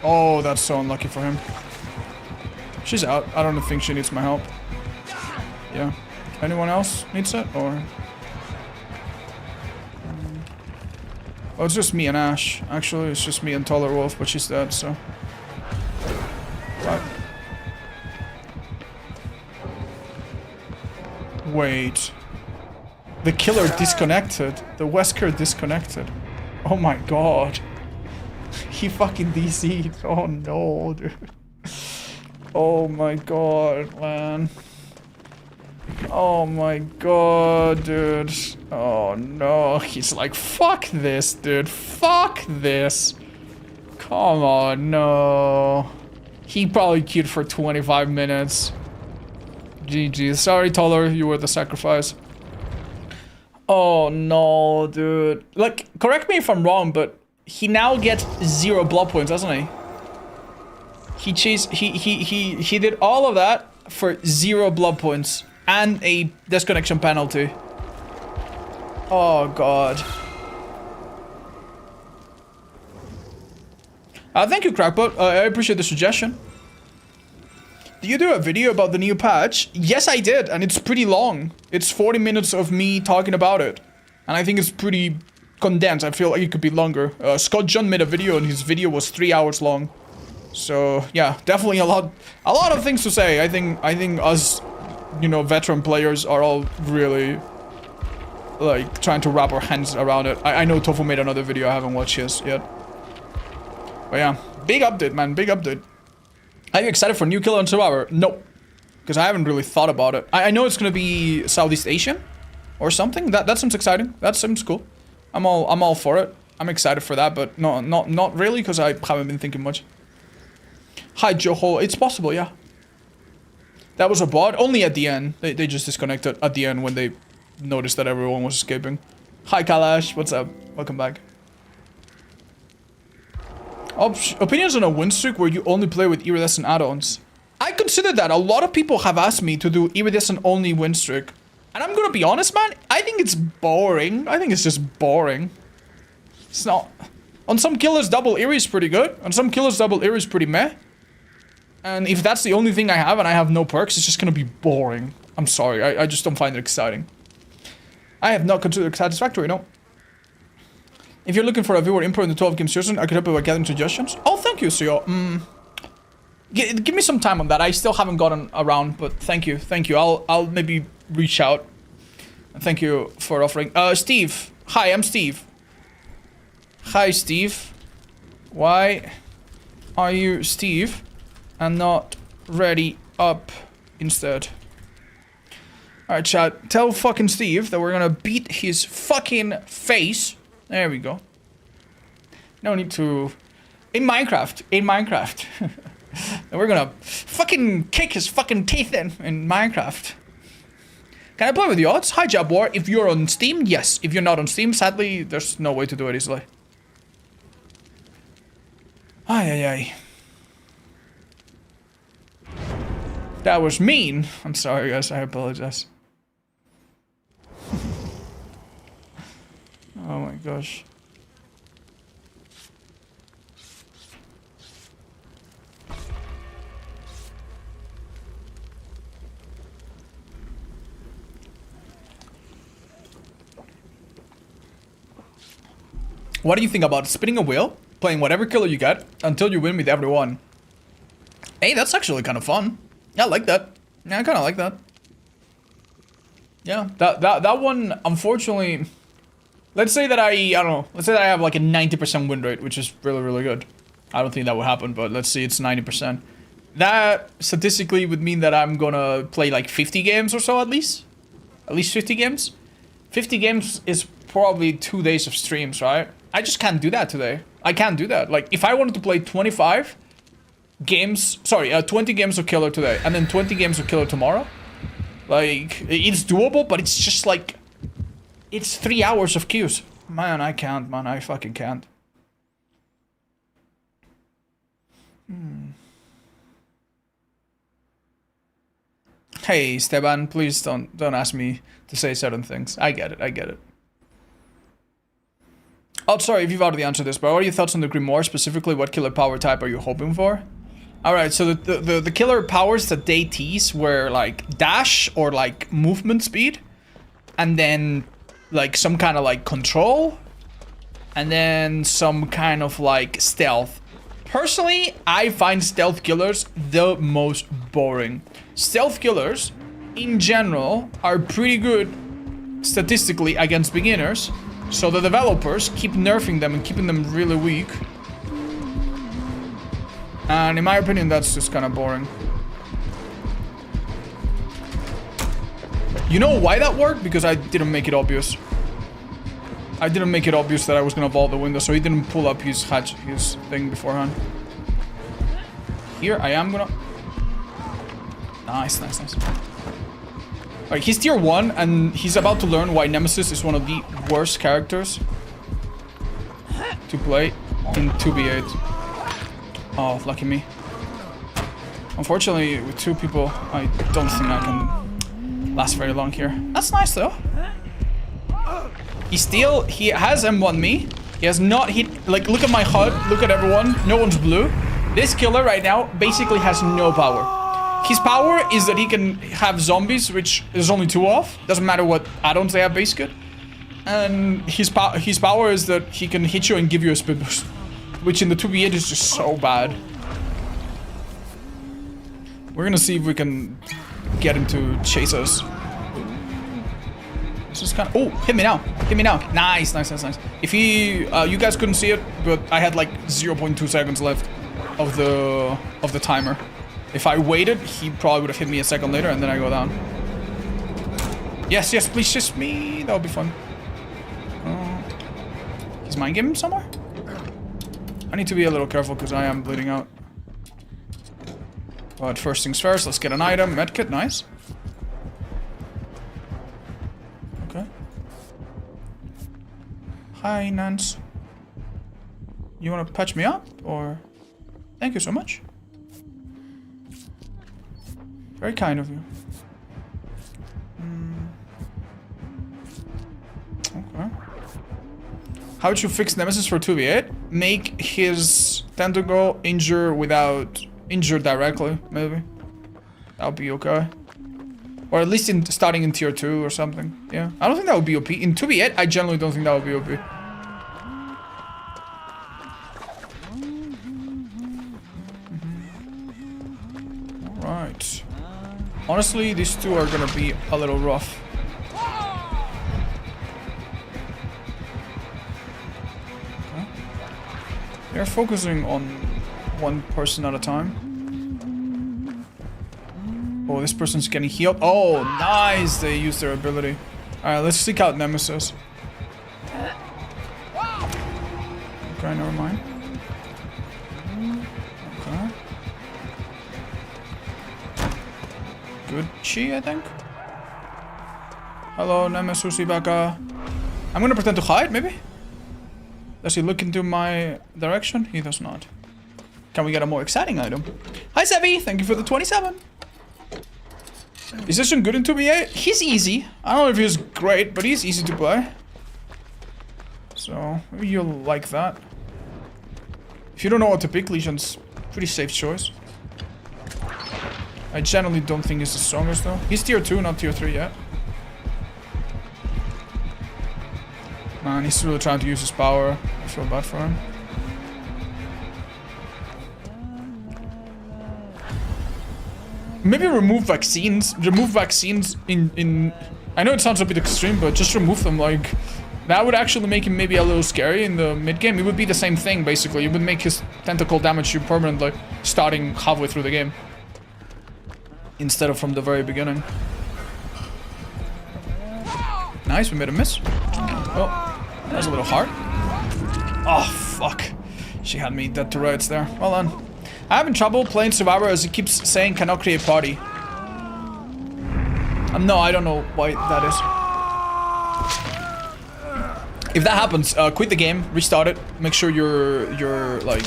Oh, that's so unlucky for him. She's out. I don't think she needs my help. Yeah. Anyone else needs it, or? Oh, it's just me and Ash. Actually, it's just me and Taller Wolf, but she's dead, so. But... wait. The killer disconnected. The Wesker disconnected. Oh my god. He fucking DC'd. Oh no, dude. Oh my god, man. Oh my god, dude. Oh no. He's like, fuck this, dude. Fuck this. Come on, no. He probably queued for 25 minutes. GG. Sorry, Taller, you were the sacrifice. Oh no, dude. Like, correct me if I'm wrong, but he now gets 0 blood points, doesn't he? He did all of that for 0 blood points and a disconnection penalty. Oh god. Thank you, Crackpot. I appreciate the suggestion. Did you do a video about the new patch? Yes, I did, and it's pretty long. It's 40 minutes of me talking about it. And I think it's pretty condensed. I feel like it could be longer. Scott John made a video and his video was 3 hours long. So yeah, definitely a lot of things to say. I think us, you know, veteran players are all really like trying to wrap our hands around it. I know Tofu made another video. I haven't watched his yet. But yeah, big update, man. Big update. Are you excited for new killer on Survivor? No, because I haven't really thought about it. I know it's gonna be Southeast Asian or something. That seems exciting. That seems cool. I'm all for it. I'm excited for that, but not really, because I haven't been thinking much. Hi, Joho. It's possible, yeah. That was a bot. Only at the end. They just disconnected at the end when they noticed that everyone was escaping. Hi, Kalash. What's up? Welcome back. Opinions on a win streak where you only play with iridescent add-ons. I consider that. A lot of people have asked me to do iridescent only win streak. And I'm gonna be honest, man. I think it's boring. I think it's just boring. It's not... On some killers, double Eerie is pretty good. On some killers, double Eerie is pretty meh. And if that's the only thing I have and I have no perks, it's just gonna be boring. I'm sorry, I just don't find it exciting. I have not considered it satisfactory, no. If you're looking for a viewer input in the 12 games season, I could help you by gathering suggestions. Oh, thank you, Sio. Give me some time on that. I still haven't gotten around, but thank you. Thank you. I'll maybe reach out. Thank you for offering. Steve. Hi, I'm Steve. Hi, Steve. Why are you Steve and not ready up instead? Alright, chat. Tell fucking Steve that we're gonna beat his fucking face. There we go. No need to... In Minecraft. And we're gonna fucking kick his fucking teeth in Minecraft. Can I play with the odds? Hi, Jabwar. If you're on Steam, yes. If you're not on Steam, sadly, there's no way to do it easily. Ay. That was mean. I'm sorry, guys. I apologize. Oh my gosh. What do you think about spinning a wheel, playing whatever killer you get, until you win with everyone? Hey, that's actually kind of fun. Yeah, I like that. Yeah, I kind of like that. Yeah, that one, unfortunately... Let's say that I don't know, let's say that I have like a 90% win rate, which is really, really good. I don't think that would happen, but let's say it's 90%. That statistically would mean that I'm gonna play like 50 games or so at least. At least 50 games. 50 games is probably 2 days of streams, right? I just can't do that today. I can't do that. Like, if I wanted to play 25 games, sorry, 20 games of Killer today, and then 20 games of Killer tomorrow, like, it's doable, but it's just like, it's 3 hours of queues. Man, I can't, man. I fucking can't. Hey, Esteban, please don't ask me to say certain things. I get it. Oh, sorry if you've already answered this, but what are your thoughts on the Grimoire? Specifically, what killer power type are you hoping for? Alright, so the killer powers that they tease were like dash or like movement speed, and then like some kind of like control, and then some kind of like stealth. Personally, I find stealth killers the most boring. Stealth killers, in general, are pretty good statistically against beginners, so the developers keep nerfing them and keeping them really weak. And in my opinion, that's just kind of boring. You know why that worked? Because I didn't make it obvious. I didn't make it obvious that I was gonna vault the window, so he didn't pull up his hatch, his thing beforehand. Here, I am gonna... Nice. Alright, he's tier 1, and he's about to learn why Nemesis is one of the worst characters to play in 2v8. Oh, lucky me. Unfortunately, with 2 people, I don't think I can last very long here. That's nice, though. He has M1 me. He has not hit... Like, look at my HUD. Look at everyone. No one's blue. This killer right now basically has no power. His power is that he can have zombies, which is only 2 off. Doesn't matter what add-ons they have base good. And his power is that he can hit you and give you a speed boost, which in the 2v8 is just so bad. We're gonna see if we can get him to chase us. This is kind of... Oh, hit me now. Hit me now. Nice, nice, nice, nice. If he... you guys couldn't see it, but I had like 0.2 seconds left of the timer. If I waited, he probably would have hit me a second later and then I go down. Yes, yes, please just me. That would be fun. He's mind gaming somewhere? I need to be a little careful because I am bleeding out. But first things first, let's get an item. Medkit, nice. Okay. Hi, Nance. You want to patch me up, or? Thank you so much. Very kind of you. Okay. How would you fix Nemesis for 2v8? Make his tentacle injure without injure directly, maybe. That would be okay. Or at least starting in tier 2 or something. Yeah. I don't think that would be OP. In 2v8, I generally don't think that would be OP. Alright. Honestly, these two are gonna be a little rough. Okay. They're focusing on one person at a time. Oh, this person's getting healed. Oh, nice! They used their ability. Alright, let's seek out Nemesis. Okay, never mind. Okay. Good chi, I think. Hello, Nemesis Ibaka. I'm gonna pretend to hide, maybe? Does he look into my direction? He does not. Can we get a more exciting item? Hi, Sevi! Thank you for the 27. Is this one good in 2v8? He's easy. I don't know if he's great, but he's easy to play. So, maybe you'll like that. If you don't know what to pick, Legion's pretty safe choice. I generally don't think he's the strongest though. He's tier 2, not tier 3 yet. Man, he's really trying to use his power. I feel bad for him. Maybe remove vaccines. Remove vaccines in... I know it sounds a bit extreme, but just remove them, like... That would actually make him maybe a little scary in the mid-game. It would be the same thing, basically. It would make his tentacle damage you permanently, starting halfway through the game. Instead of from the very beginning. Nice, we made a miss. Oh, that was a little hard. Oh, fuck. She had me dead to rights there. Well done. I'm having trouble playing Survivor as it keeps saying cannot create party. No, I don't know why that is. If that happens, quit the game, restart it, make sure you're like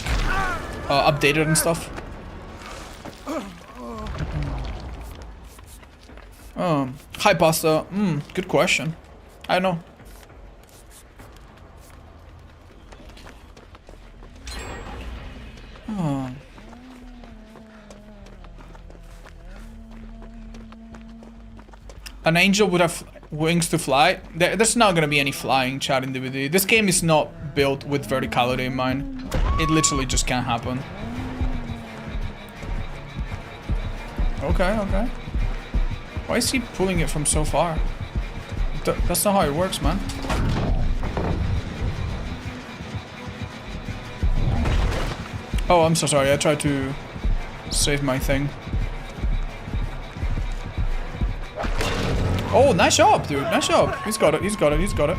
updated and stuff. Hi pasta. Good question. I don't know. An angel would have wings to fly. There's not gonna be any flying, chat, in DVD. This game is not built with verticality in mind. It literally just can't happen. Okay, okay. Why is he pulling it from so far? That's not how it works, man. Oh, I'm so sorry. I tried to save my thing. Oh, nice job, dude. Nice job. He's got it. He's got it. He's got it.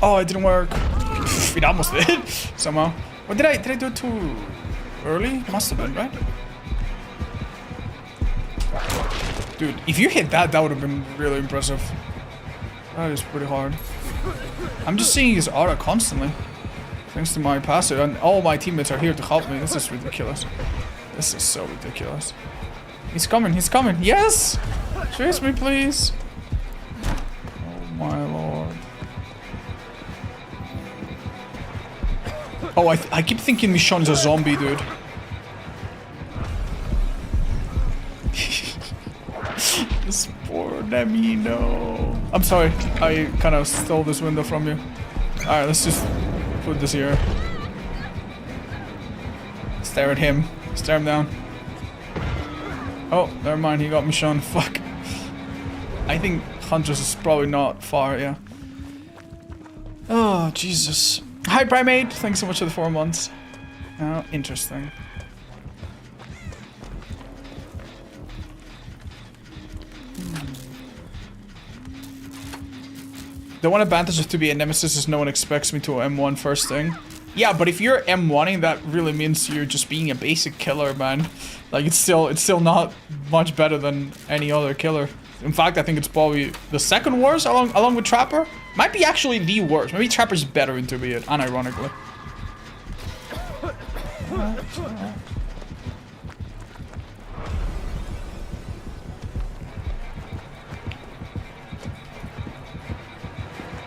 Oh, it didn't work. It almost did. Somehow. What did I do it too early? Must have been, right? Dude, if you hit that, that would have been really impressive. That is pretty hard. I'm just seeing his aura constantly. Thanks to my passive, and all my teammates are here to help me. This is ridiculous. This is so ridiculous. He's coming, he's coming. Yes! Chase me, please. Oh my lord. Oh, I keep thinking Michonne is a zombie, dude. This Let me know. I'm sorry, I kind of stole this window from you. Alright, let's just put this here. Stare at him. Stare him down. Oh, never mind, he got me, Sean. Fuck. I think Huntress is probably not far, yeah. Oh, Jesus. Hi, Primate. Thanks so much for the 4 months. Oh, interesting. The one advantage of to be a nemesis is no one expects me to M1 first thing. Yeah, but if you're M1ing, that really means you're just being a basic killer, man. Like, it's still not much better than any other killer. In fact, I think it's probably the second worst along with Trapper. Might be actually the worst. Maybe Trapper's better into be it, unironically.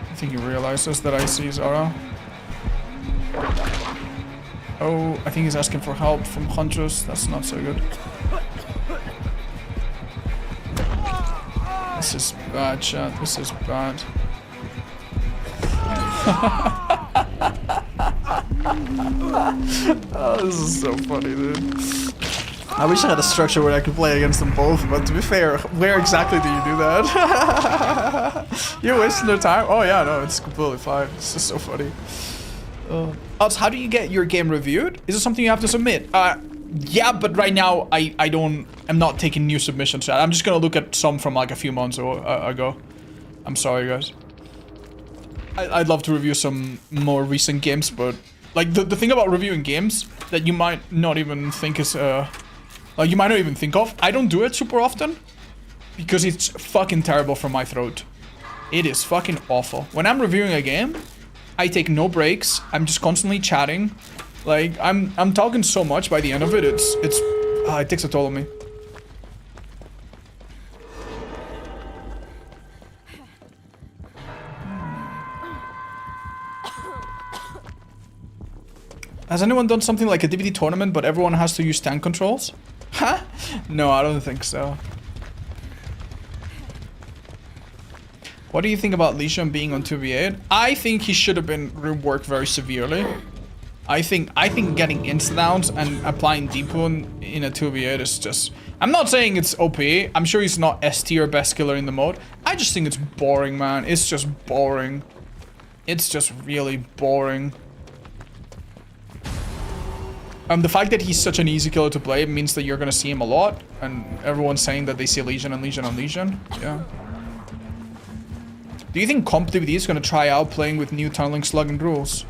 I think he realizes that I see Zara. Oh, I think he's asking for help from Huntress. That's not so good. This is bad, chat. This is bad. Oh, this is so funny, dude. I wish I had a structure where I could play against them both, but to be fair, where exactly do you do that? You're wasting their time? Oh yeah, no, it's completely fine. It's just so funny. Also, how do you get your game reviewed? Is it something you have to submit? Yeah, but right now, I'm not taking new submissions. I'm just gonna look at some from like a few months ago. I'm sorry, guys. I'd love to review some more recent games, but like the thing about reviewing games that you might not even think is like you might not even think of. I don't do it super often because it's fucking terrible for my throat. It is fucking awful. When I'm reviewing a game, I take no breaks. I'm just constantly chatting. Like I'm talking so much by the end of it. It takes a toll on me. Has anyone done something like a DBD tournament, but everyone has to use tank controls? Huh? No, I don't think so. What do you think about Legion being on 2v8? I think he should have been reworked very severely. I think getting insta-downs and applying Deepwound in a 2v8 is just... I'm not saying it's OP. I'm sure he's not S tier best killer in the mode. I just think it's boring, man. It's just boring. It's just really boring. The fact that he's such an easy killer to play means that you're gonna see him a lot, and everyone's saying that they see Legion and Legion and Legion. Yeah. Do you think Comp DVD is gonna try out playing with new tunneling slugging rules?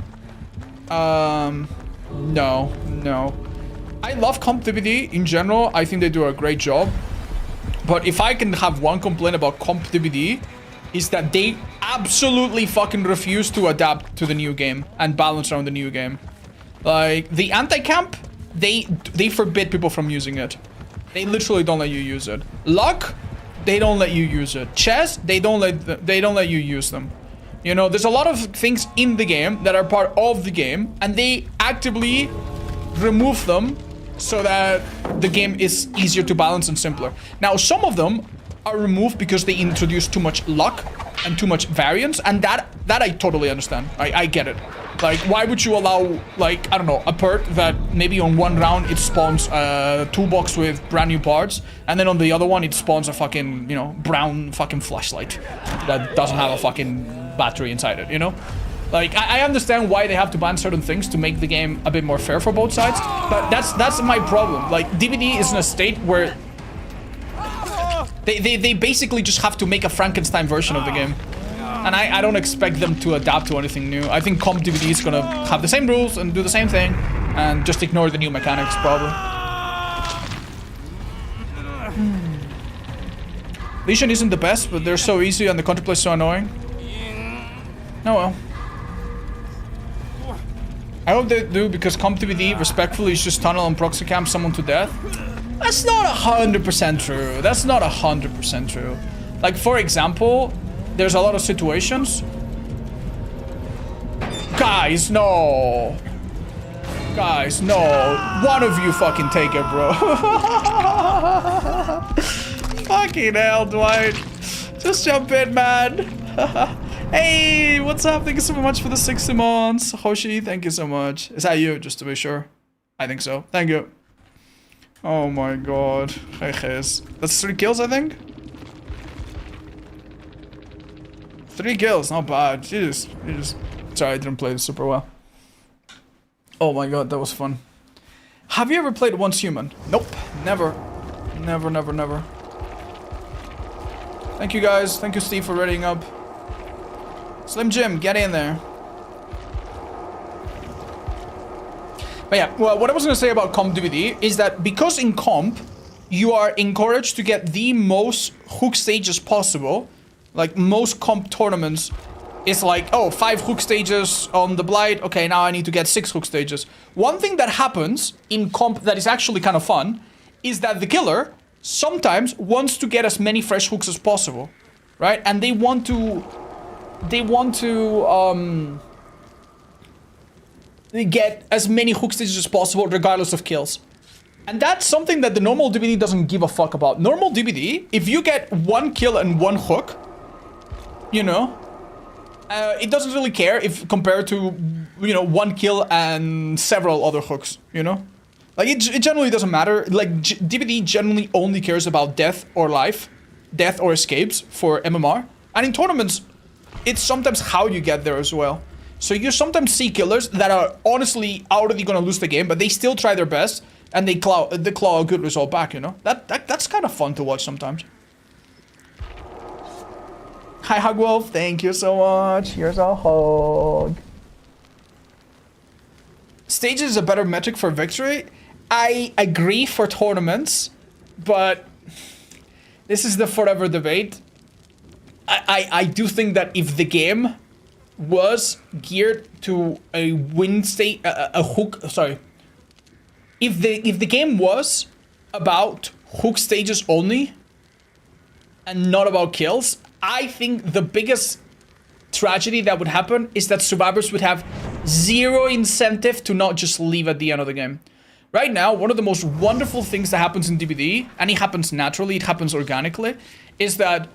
No. I love Comp DVD in general. I think they do a great job. But if I can have one complaint about Comp DVD, is that they absolutely fucking refuse to adapt to the new game and balance around the new game. Like, the anti-camp, they forbid people from using it. They literally don't let you use it. Luck, they don't let you use it. Chess, they don't let you use them. You know, there's a lot of things in the game that are part of the game, and they actively remove them so that the game is easier to balance and simpler. Now, some of them are removed because they introduce too much luck and too much variance, and that I totally understand. I get it. Like, why would you allow, like, I don't know, a perk that maybe on one round it spawns a toolbox with brand new parts, and then on the other one it spawns a fucking, you know, brown fucking flashlight that doesn't have a fucking battery inside it, you know? Like, I understand why they have to ban certain things to make the game a bit more fair for both sides, but that's my problem. Like, DVD is in a state where they basically just have to make a Frankenstein version of the game. And I don't expect them to adapt to anything new. I think Comp DVD is gonna have the same rules and do the same thing, and just ignore the new mechanics, probably. Legion isn't the best, but they're so easy and the counterplay is so annoying. Oh well. I hope they do, because Comp DVD, respectfully, is just tunnel and proxy camp someone to death. That's not 100% true. That's not 100% true. Like, for example, there's a lot of situations. Guys, no. Guys, no. One of you fucking take it, bro. Fucking hell, Dwight. Just jump in, man. Hey, what's up? Thank you so much for the 60 months. Hoshi, thank you so much. Is that you, just to be sure? I think so. Thank you. Oh my god. Hey, guys. That's 3 kills, I think? 3 kills, not bad. Jesus. Sorry, I didn't play this super well. Oh my god, that was fun. Have you ever played Once Human? Nope, never. Never. Thank you guys. Thank you, Steve, for readying up. Slim Jim, get in there. But yeah, well, what I was going to say about comp DVD is that because in comp, you are encouraged to get the most hook stages possible. Like, most comp tournaments is like, oh, 5 hook stages on the Blight. Okay, now I need to get 6 hook stages. One thing that happens in comp that is actually kind of fun is that the killer sometimes wants to get as many fresh hooks as possible, right? And they want to get as many hook stages as possible regardless of kills. And that's something that the normal DBD doesn't give a fuck about. Normal DBD, if you get 1 kill and 1 hook, you know, it doesn't really care if compared to, you know, 1 kill and several other hooks, you know? Like, it generally doesn't matter. Like, DBD generally only cares about death or life, death or escapes for MMR. And in tournaments, it's sometimes how you get there as well. So you sometimes see killers that are honestly already gonna lose the game, but they still try their best, and they claw a good result back, you know? That's kind of fun to watch sometimes. Hi, Hugwolf. Thank you so much. Here's a hug. Stages is a better metric for victory. I agree for tournaments, but this is the forever debate. I do think that if the game was geared to a win state, a hook, sorry. If the game was about hook stages only and not about kills, I think the biggest tragedy that would happen is that survivors would have 0 incentive to not just leave at the end of the game. Right now, one of the most wonderful things that happens in DBD, and it happens naturally, it happens organically, is that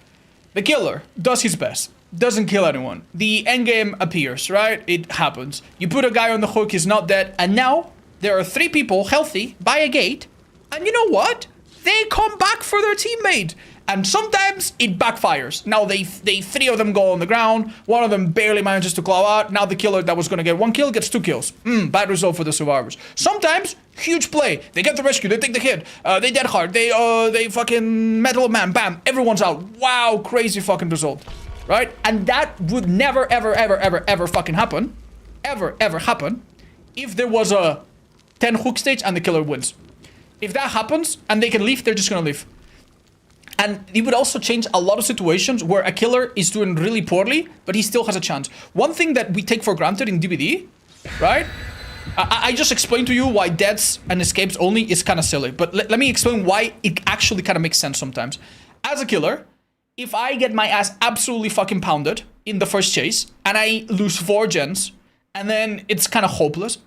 the killer does his best, doesn't kill anyone. The endgame appears, right? It happens. You put a guy on the hook, he's not dead, and now there are 3 people healthy by a gate, and you know what? They come back for their teammate. And sometimes it backfires. Now they 3 of them go on the ground. 1 of them barely manages to claw out. Now the killer that was gonna get 1 kill gets 2 kills. Bad result for the survivors. Sometimes huge play. They get the rescue. They take the hit. They dead hard. They fucking metal man. Bam. Everyone's out. Wow, crazy fucking result, right? And that would never ever fucking happen, ever happen, if there was a 10 hook stage and the killer wins. If that happens and they can leave, they're just gonna leave. And it would also change a lot of situations where a killer is doing really poorly, but he still has a chance. One thing that we take for granted in DBD, right? I just explained to you why deaths and escapes only is kind of silly. But let me explain why it actually kind of makes sense sometimes. As a killer, if I get my ass absolutely fucking pounded in the first chase, and I lose 4 gens, and then it's kind of hopeless.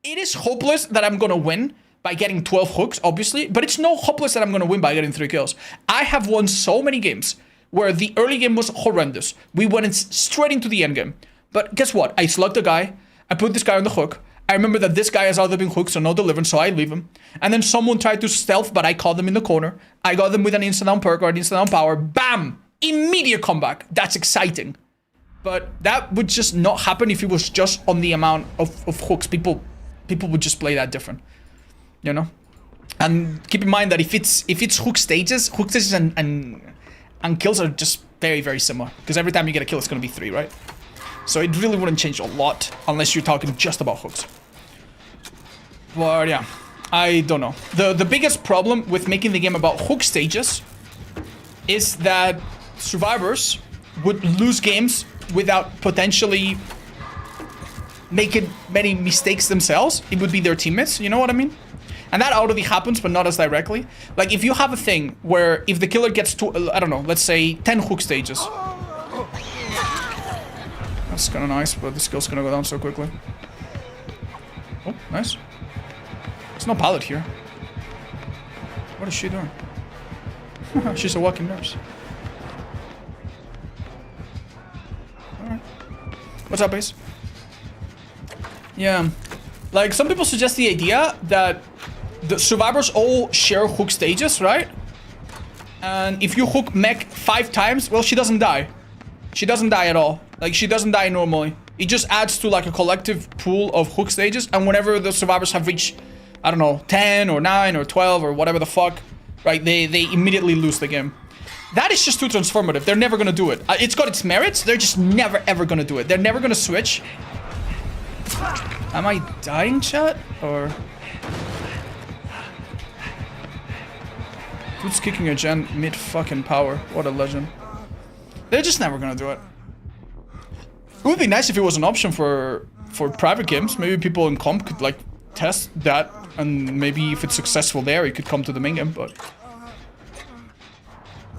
It is hopeless that I'm gonna win by getting 12 hooks, obviously, but it's no hopeless that I'm gonna win by getting 3 kills. I have won so many games where the early game was horrendous. We went straight into the end game. But guess what? I slugged a guy, I put this guy on the hook, I remember that this guy has either been hooked, so no deliverance, so I leave him. And then someone tried to stealth, but I caught them in the corner. I got them with an instant down perk or an instant down power. Bam! Immediate comeback. That's exciting. But that would just not happen if it was just on the amount of hooks. People would just play that different. You know, and keep in mind that if it's hook stages and kills are just very similar, because every time you get a kill it's gonna be 3, right? So it really wouldn't change a lot unless you're talking just about hooks. But yeah, I don't know. The biggest problem with making the game about hook stages is that survivors would lose games without potentially making many mistakes themselves. It would be their teammates, you know what I mean? And that already happens, but not as directly. Like, if you have a thing where if the killer gets to, I don't know, let's say 10 hook stages. That's kind of nice, but the skill's gonna go down so quickly. Oh, nice. There's no pallet here. What is she doing? She's a walking nurse. What's up, Ace? Yeah. Like, some people suggest the idea that the survivors all share hook stages, right? And if you hook mech 5 times, well, she doesn't die. She doesn't die at all. Like, she doesn't die normally. It just adds to, like, a collective pool of hook stages. And whenever the survivors have reached, I don't know, 10 or 9 or 12 or whatever the fuck, right, they immediately lose the game. That is just too transformative. They're never gonna do it. It's got its merits. They're just never, ever gonna do it. They're never gonna switch. Am I dying, chat? Or... Dude's kicking a gen mid-fucking power. What a legend. They're just never gonna do it. It would be nice if it was an option for private games. Maybe people in comp could, like, test that. And maybe if it's successful there, it could come to the main game, but...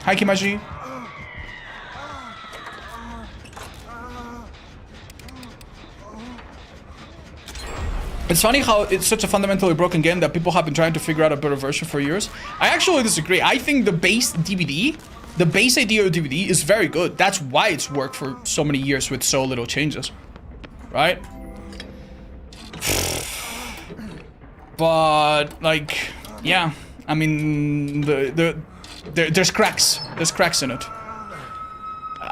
Hi, Kimaji. It's funny how it's such a fundamentally broken game that people have been trying to figure out a better version for years. I actually disagree. I think the base DVD, the base idea of DVD is very good. That's why it's worked for so many years with so little changes. Right? But, like, yeah. I mean, there's cracks. There's cracks in it.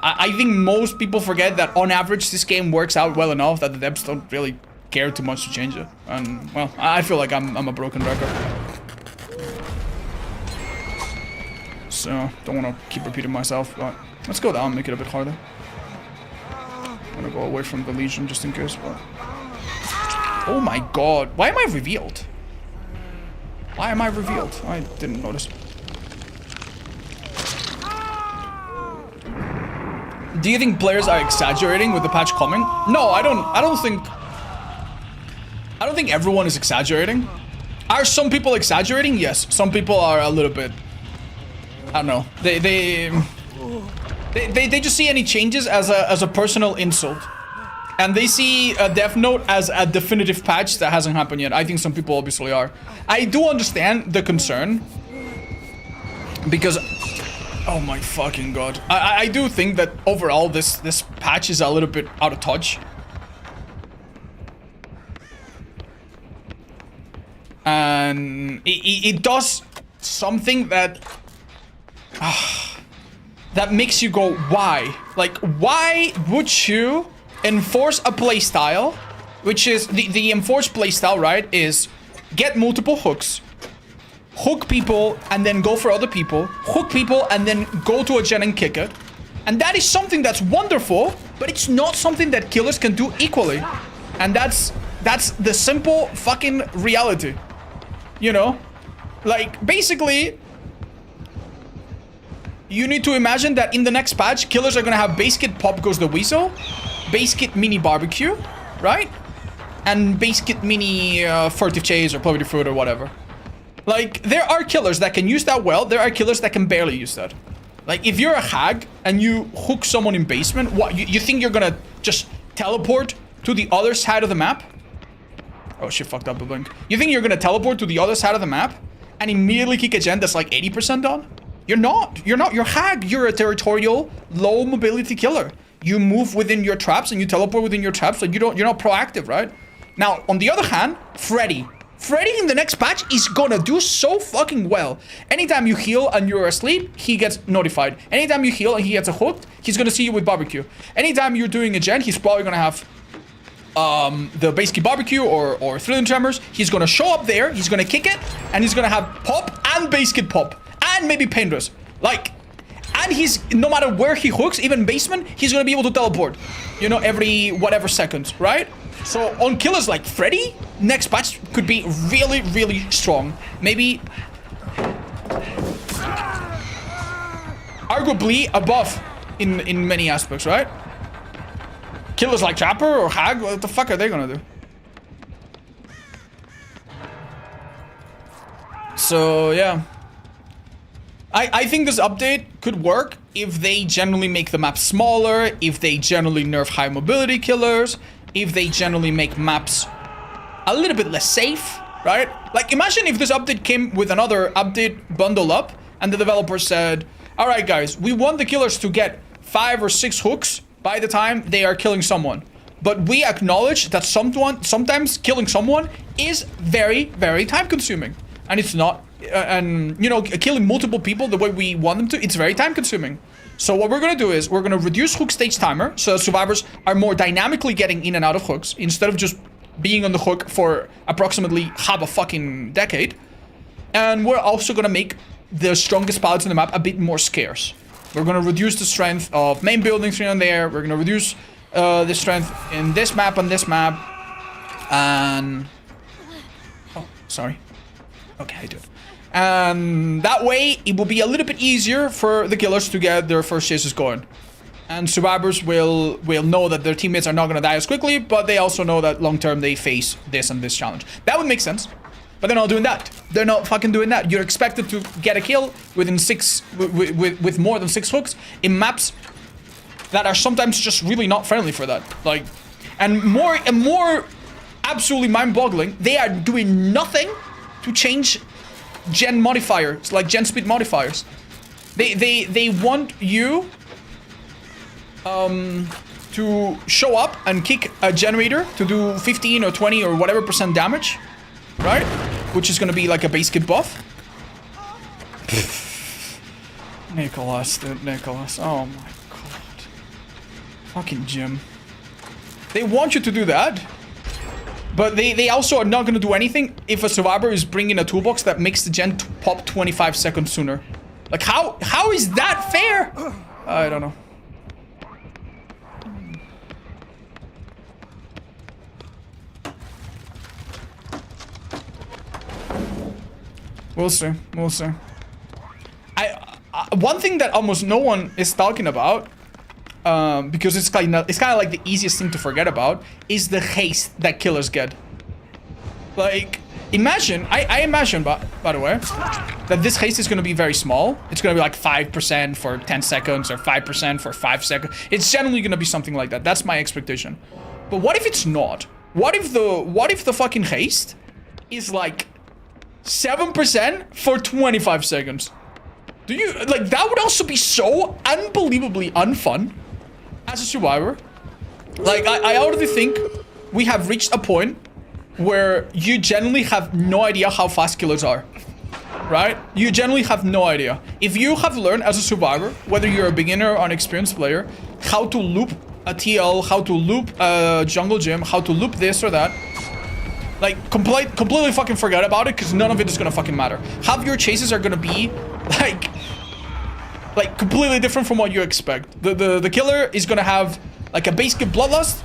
I think most people forget that on average this game works out well enough that the devs don't really care too much to change it. And, well, I feel like I'm a broken record. So, don't want to keep repeating myself, but let's go down, make it a bit harder. I'm gonna go away from the Legion just in case, but... Oh my god, why am I revealed? Why am I revealed? I didn't notice. Do you think players are exaggerating with the patch coming? No, I don't think everyone is exaggerating. Are some people exaggerating? Yes. Some people are a little bit... I don't know. They just see any changes as a personal insult. And they see a Death Note as a definitive patch that hasn't happened yet. I think some people obviously are. I do understand the concern. Because... Oh my fucking god. I do think that overall this patch is a little bit out of touch. And it does something that... that makes you go, why? Like, why would you enforce a playstyle, which is... The enforced playstyle, right, is get multiple hooks, hook people, and then go for other people, hook people, and then go to a gen and kick it. And that is something that's wonderful, but it's not something that killers can do equally. And that's the simple fucking reality. You know? Like, basically, you need to imagine that in the next patch, killers are gonna have base kit pop goes the weasel, base kit mini barbecue, right? And base kit mini furtive chase or plummeted food or whatever. Like, there are killers that can use that well, there are killers that can barely use that. Like, if you're a hag and you hook someone in basement, what, you think you're gonna just teleport to the other side of the map? Oh, shit, fucked up a blink. You think you're gonna teleport to the other side of the map and immediately kick a gen that's like 80% done? You're not. You're not. You're hag. You're a territorial, low mobility killer. You move within your traps and you teleport within your traps, so you're not proactive, right? Now, on the other hand, Freddy in the next patch is gonna do so fucking well. Anytime you heal and you're asleep, he gets notified. Anytime you heal and he gets a hook, he's gonna see you with barbecue. Anytime you're doing a gen, he's probably gonna have the base key barbecue or thrilling tremors. He's gonna show up there, he's gonna kick it, and he's gonna have pop and base kit pop. And maybe painless. Like, and he's, no matter where he hooks, even basement, he's gonna be able to teleport. You know, every whatever seconds, right? So on killers like Freddy, next patch could be really, really strong. Maybe arguably above in many aspects, right? Killers like Trapper or Hag, what the fuck are they gonna do? So yeah, I think this update could work if they generally make the map smaller, if they generally nerf high mobility killers, if they generally make maps a little bit less safe, right? Like, imagine if this update came with another update bundle up and the developer said, all right, guys, we want the killers to get 5 or 6 hooks by the time they are killing someone. But we acknowledge that sometimes killing someone is very, very time consuming. And it's not, and you know, killing multiple people the way we want them to, it's very time consuming. So what we're gonna do is we're gonna reduce hook stage timer so survivors are more dynamically getting in and out of hooks instead of just being on the hook for approximately half a fucking decade. And we're also gonna make the strongest pilots in the map a bit more scarce. We're gonna reduce the strength of main buildings here and there. We're gonna reduce the strength in this map and this map. And... oh, sorry. Okay, I do it. And that way, it will be a little bit easier for the killers to get their first chases going. And survivors will know that their teammates are not going to die as quickly, but they also know that long-term they face this and this challenge. That would make sense. But they're not doing that. They're not fucking doing that. You're expected to get a kill within with more than 6 hooks in maps that are sometimes just really not friendly for that. Like, and more absolutely mind-boggling, they are doing nothing to change gen modifiers, like gen speed modifiers. They want you to show up and kick a generator to do 15 or 20 or whatever % damage, right? Which is gonna be like a base kit buff. Nicholas, dude, Nicholas. Oh my god. Fucking Jim. They want you to do that. But they also are not going to do anything if a survivor is bringing a toolbox that makes the gen pop 25 seconds sooner. Like, how is that fair? I don't know. We'll see. We'll see. One thing that almost no one is talking about, because it's kind of like the easiest thing to forget about, is the haste that killers get. Like, imagine, I imagine, by the way, that this haste is going to be very small. It's going to be like 5% for 10 seconds or 5% for 5 seconds. It's generally going to be something like that. That's my expectation. But what if it's not? What if the fucking haste is like 7% for 25 seconds? Do you, like, that would also be so unbelievably unfun as a survivor. Like, I already think we have reached a point where you generally have no idea how fast killers are. Right? You generally have no idea. If you have learned as a survivor, whether you're a beginner or an experienced player, how to loop a TL, how to loop a jungle gym, how to loop this or that, like, completely fucking forget about it, because none of it is gonna fucking matter. Half your chases are gonna be, like completely different from what you expect. The killer is gonna have, like, a basic bloodlust.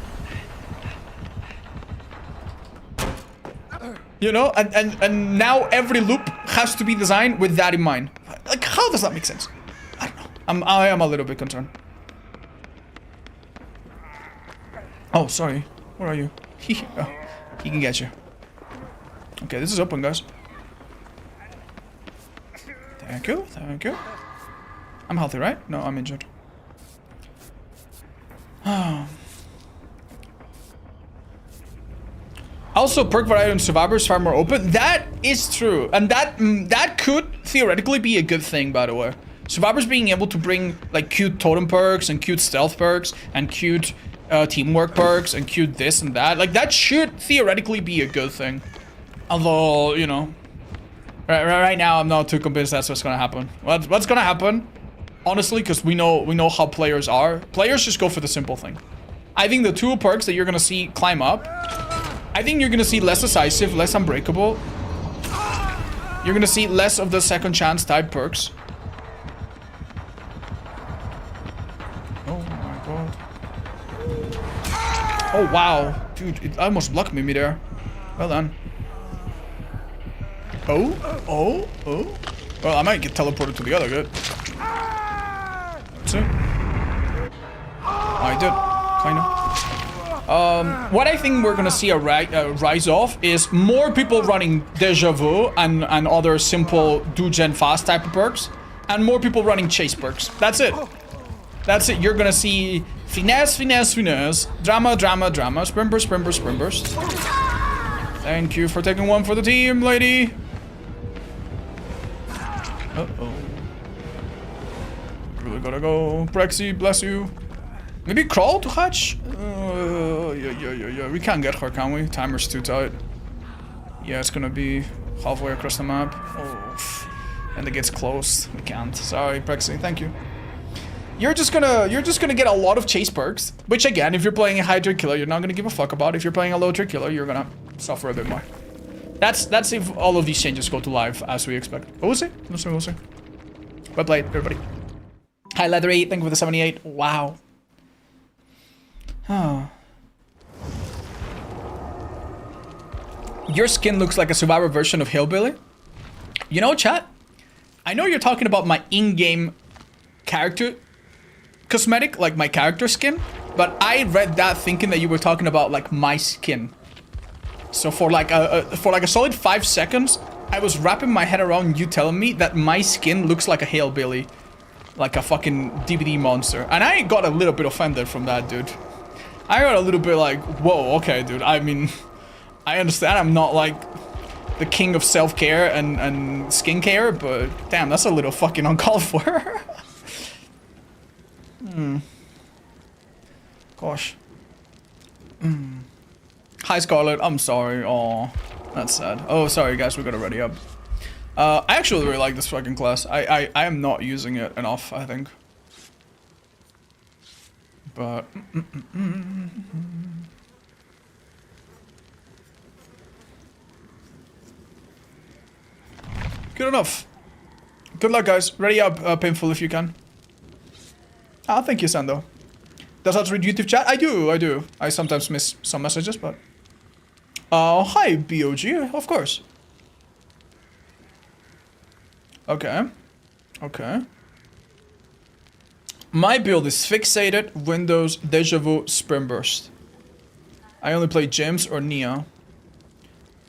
You know? And now every loop has to be designed with that in mind. Like, how does that make sense? I don't know. I am a little bit concerned. Oh, sorry. Where are you? Oh, he can get you. Okay, this is open, guys. Thank you, thank you. I'm healthy, right? No, I'm injured. Also, perk variety on survivors far more open. That is true, and that could theoretically be a good thing, by the way. Survivors being able to bring, like, cute totem perks and cute stealth perks and cute teamwork perks and cute this and that. Like, that should theoretically be a good thing. Although, you know, right now I'm not too convinced that's what's gonna happen. What's gonna happen, honestly, because we know how players are. Players just go for the simple thing. I think the two perks that you're gonna see climb up, I think you're gonna see less decisive, less unbreakable. You're gonna see less of the second chance type perks. Oh my god. Oh wow, dude, it almost blocked me there. Well done. Oh. Well, I might get teleported to the other good. That's it. I did, kinda. What I think we're gonna see a rise of is more people running Deja Vu and other simple do gen fast type of perks, and more people running chase perks. That's it. That's it. You're gonna see finesse, drama, sprimbers. Thank you for taking one for the team, lady. Uh-oh. Really gotta go. Brexy, bless you. Maybe crawl to hatch? yeah. We can't get her, can we? Timer's too tight. Yeah, it's gonna be halfway across the map. Oh, and it gets close. We can't. Sorry, Prexy. Thank you. You're just gonna get a lot of chase perks, which again, if you're playing a high tier killer, you're not gonna give a fuck about. If you're playing a low tier killer, you're gonna suffer a bit more. That's if all of these changes go to live as we expect. But we'll see. We'll see. Well played, everybody. Hi, Leathery. Thank you for the 78. Wow. Oh. Your skin looks like a Survivor version of Hillbilly. You know, chat? I know you're talking about my in-game character cosmetic, like my character skin, but I read that thinking that you were talking about like my skin. So for like a solid 5 seconds, I was wrapping my head around you telling me that my skin looks like a Hillbilly, like a fucking DVD monster, and I got a little bit offended from that, dude. I got a little bit like, whoa, okay, dude. I mean, I understand I'm not like the king of self-care and skincare, but damn, that's a little fucking uncalled for. Gosh. Hi, Scarlet. I'm sorry. Oh, that's sad. Oh, sorry, guys. We gotta ready up. I actually really like this fucking class. I am not using it enough, I think. But... Good enough. Good luck, guys. Ready up, Painful, if you can. Ah, thank you, Sando. Does that read YouTube chat? I do. I sometimes miss some messages, but... hi, BOG, of course. Okay. My build is Fixated, Windows, Deja Vu, Spring Burst. I only play James or Nia.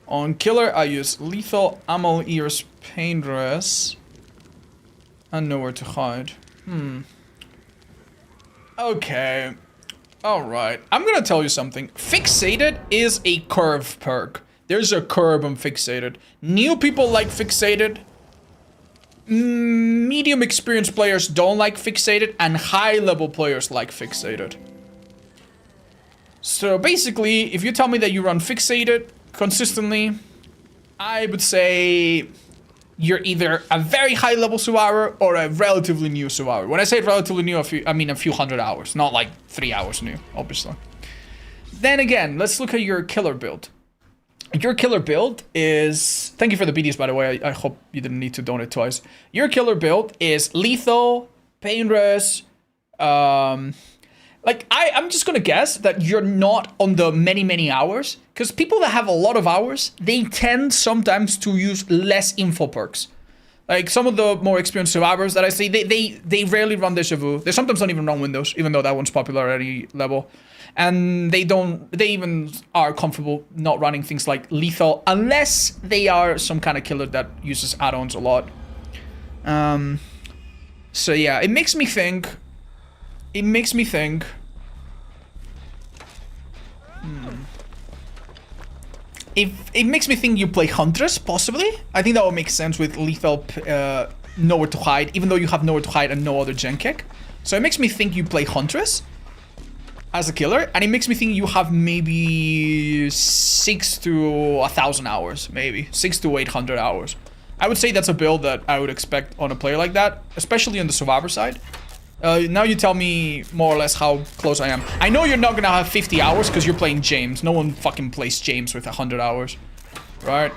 On Killer, I use Lethal, Ammo Ears, Painless, and Nowhere to Hide. Okay. Alright. I'm gonna tell you something. Fixated is a curve perk. There's a curve on Fixated. New people like Fixated. Medium experienced players don't like Fixated, and high level players like Fixated. So basically, if you tell me that you run Fixated consistently, I would say you're either a very high level survivor or a relatively new survivor. When I say relatively new, I mean a few hundred hours, not like 3 hours new, obviously. Then again, let's look at your killer build. Your killer build is... Thank you for the BDs, by the way. I hope you didn't need to donate twice. Your killer build is Lethal, Painless, like, I'm just gonna guess that you're not on the many hours, because people that have a lot of hours, they tend sometimes to use less info perks. Like, some of the more experienced survivors that I see, they rarely run Deja Vu. They sometimes don't even run Windows, even though that one's popular at any level. And they even are comfortable not running things like Lethal, unless they are some kind of killer that uses add-ons a lot. So yeah, it makes me think... It makes me think you play Huntress, possibly. I think that would make sense with Lethal, Nowhere to Hide, even though you have Nowhere to Hide and no other gen kick. So it makes me think you play Huntress as a killer, and it makes me think you have maybe 6 to 1,000 hours, maybe 6 to 800 hours. I would say that's a build that I would expect on a player like that, especially on the survivor side. Now you tell me more or less how close I am. I know you're not gonna have 50 hours because you're playing James. No one fucking plays James with 100 hours, right?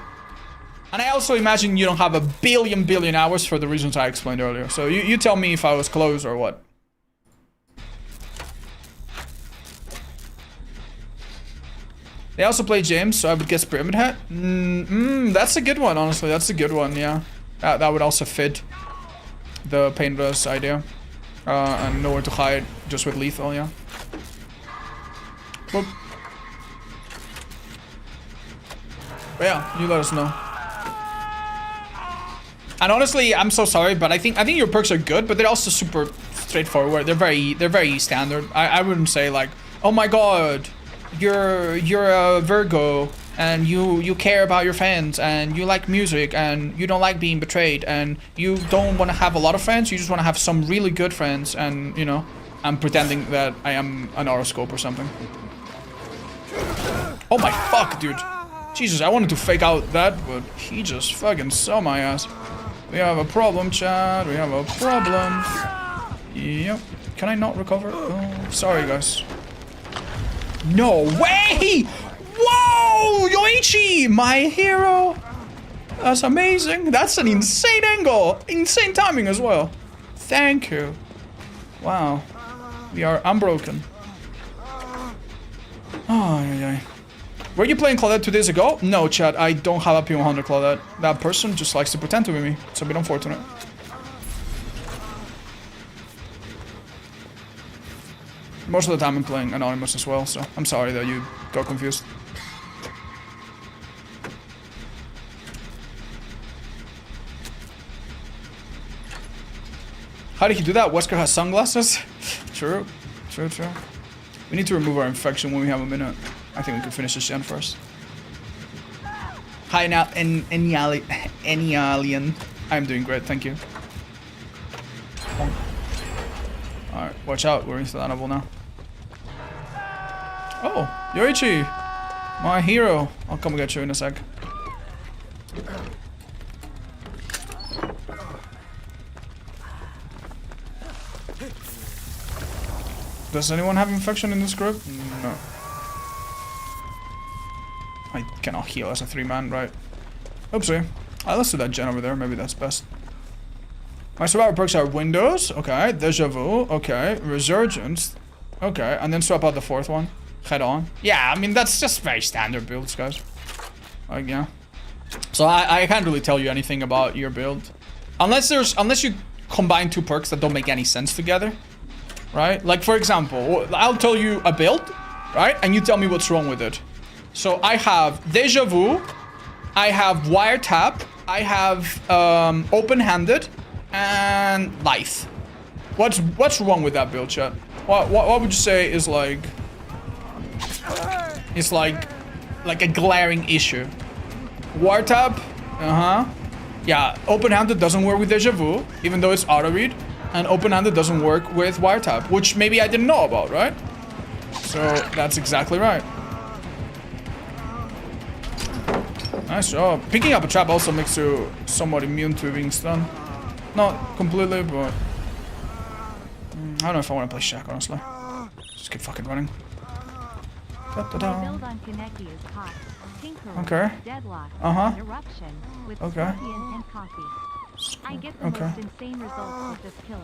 And I also imagine you don't have a billion hours for the reasons I explained earlier. So you tell me if I was close or what. They also play James, so I would guess Pyramid Head. That's a good one, honestly. That's a good one, yeah. That would also fit the Painless idea. And Nowhere to Hide just with Lethal, yeah. Boop. But yeah, you let us know. And honestly, I'm so sorry, but I think your perks are good, but they're also super straightforward. They're very standard. I wouldn't say like, oh my god, you're a Virgo and you care about your fans and you like music and you don't like being betrayed and you don't want to have a lot of friends, you just want to have some really good friends, and you know, I'm pretending that I am an horoscope or something. Oh my fuck, dude. Jesus, I wanted to fake out that, but he just fucking saw my ass. We have a problem, Chad. We have a problem. Yep. Can I not recover? Oh, sorry, guys. No way! Whoa! Yoichi! My hero! That's amazing. That's an insane angle. Insane timing as well. Thank you. Wow. We are unbroken. Oh, yeah, yeah. Were you playing Claudette 2 days ago? No, Chad, I don't have a P100 Claudette. That person just likes to pretend to be me. It's a bit unfortunate. Most of the time I'm playing Anonymous as well, so I'm sorry that you got confused. How did he do that? Wesker has sunglasses? True. True, true. We need to remove our infection when we have a minute. I think we can finish this gen first. Hi, now, any alien. I'm doing great, thank you. Alright, watch out, we're inflammable now. Oh, Yoichi! My hero. I'll come get you in a sec. Does anyone have infection in this group? No. I cannot heal as a 3-man, right? Oopsie. Let's do that gen over there, maybe that's best. My survivor perks are Windows, okay, Deja Vu, okay, Resurgence, okay, and then swap out the 4th one. Head on. Yeah, I mean, that's just very standard builds, guys. Like, yeah. So I can't really tell you anything about your build. Unless you combine 2 perks that don't make any sense together. Right? Like, for example, I'll tell you a build, right? And you tell me what's wrong with it. So I have Deja Vu, I have Wiretap, I have Open-Handed, and Lithe. What's wrong with that build, chat? What would you say is like... It's like a glaring issue. Wiretap, yeah, Open-Handed doesn't work with Deja Vu, even though it's auto-read. And Open-Handed doesn't work with Wiretap, which maybe I didn't know about, right? So that's exactly right. Nice job. Picking up a trap also makes you somewhat immune to being stunned. Not completely, but... I don't know if I want to play Shaq, honestly. Just keep fucking running. Da-da-da. Okay. Okay. I get the most insane results with this killer.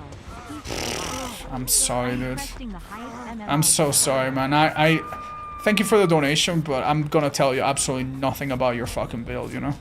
I'm sorry, dude. I'm so sorry, man. I thank you for the donation, but I'm gonna tell you absolutely nothing about your fucking build, you know?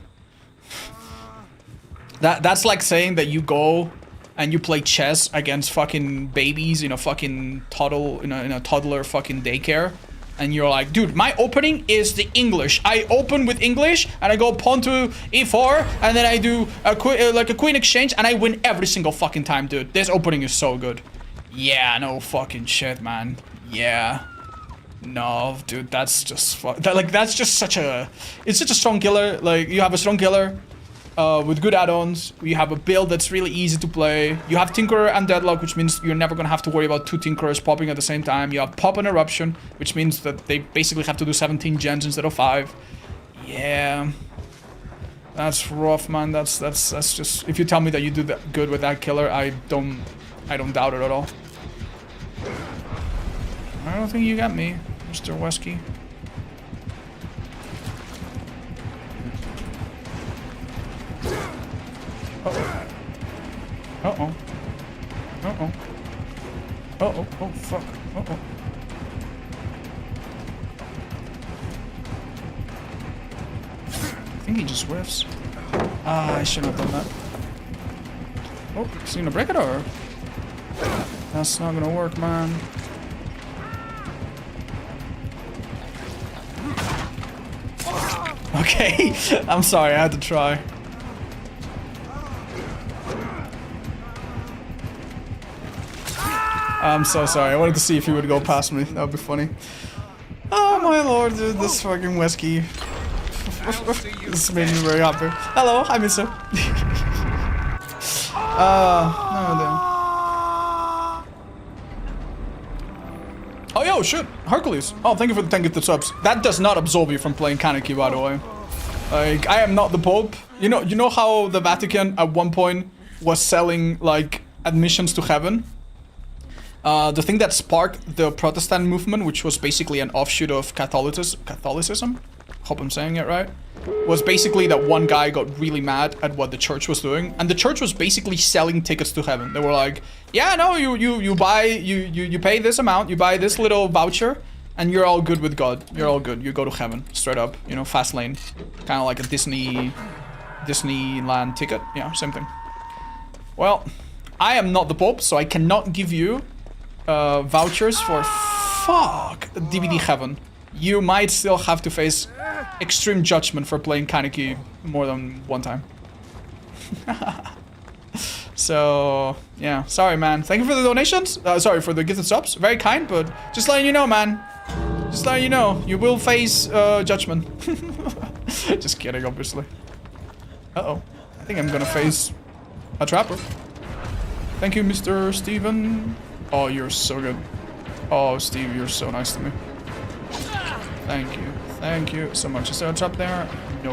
That's like saying that you go and you play chess against fucking babies in a fucking in a toddler fucking daycare. And you're like, dude, my opening is the English. I open with English, and I go pawn to e4, and then I do a queen exchange, and I win every single fucking time, dude. This opening is so good. Yeah, no fucking shit, man. Yeah. No, dude, that's just that's just such a... It's such a strong killer. Like, you have a strong killer with good add-ons. You have a build that's really easy to play. You have Tinkerer and Deadlock, which means you're never gonna have to worry about 2 Tinkerers popping at the same time. You have Pop and Eruption, which means that they basically have to do 17 gens instead of 5. Yeah. That's rough, man. That's just... If you tell me that you do that good with that killer, I don't doubt it at all. I don't think you got me, Mr. Wesky. Uh-oh. Uh-oh. Uh-oh. Uh-oh. Oh, fuck. Uh-oh. I think he just whiffs. Ah, I shouldn't have done that. Oh, is he gonna break it or? That's not gonna work, man. Okay, I'm sorry, I had to try. I'm so sorry. I wanted to see if he would go past me. That would be funny. Oh my lord, dude, this fucking whiskey. This made me very happy. Hello, I miss you. No, Oh, yo, shit. Hercules. Oh, thank you for the 10 gifted subs. That does not absolve you from playing Kaneki, by the way. Like, I am not the Pope. You know how the Vatican at one point was selling, like, admissions to heaven? The thing that sparked the Protestant movement, which was basically an offshoot of Catholicism? Hope I'm saying it right. Was basically that one guy got really mad at what the church was doing, and the church was basically selling tickets to heaven. They were like, yeah, no, you pay this amount, you buy this little voucher, and you're all good with God. You're all good. You go to heaven straight up. You know, fast lane, kind of like a Disneyland ticket. Yeah, same thing. Well, I am not the Pope, so I cannot give you vouchers for DVD heaven. You might still have to face extreme judgment for playing Kaneki more than one time. So, yeah. Sorry, man. Thank you for the donations. Sorry, for the gifted subs. Very kind, but just letting you know, man. Just letting you know. You will face judgment. Just kidding, obviously. Uh-oh. I think I'm gonna face a trapper. Thank you, Mr. Steven. Oh, you're so good. Oh, Steve, you're so nice to me. Thank you. Thank you so much. Is there a trap there? No.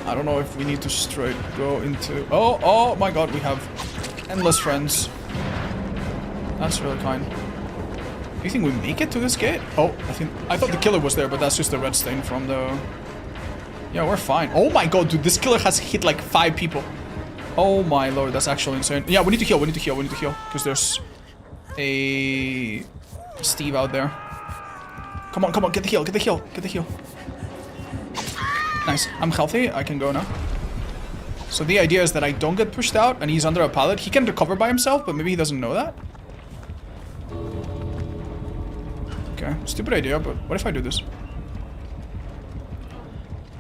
I don't know if we need to straight go into... Oh my god, we have endless friends. That's really kind. Do you think we make it to this gate? Oh, I thought the killer was there, but that's just the red stain from the... Yeah, we're fine. Oh my god, dude, this killer has hit like 5 people. Oh my lord, that's actually insane. Yeah, we need to heal, because there's a Steve out there. Come on, get the heal. Nice, I'm healthy, I can go now. So the idea is that I don't get pushed out and he's under a pallet. He can recover by himself, but maybe he doesn't know that. Okay, stupid idea, but what if I do this?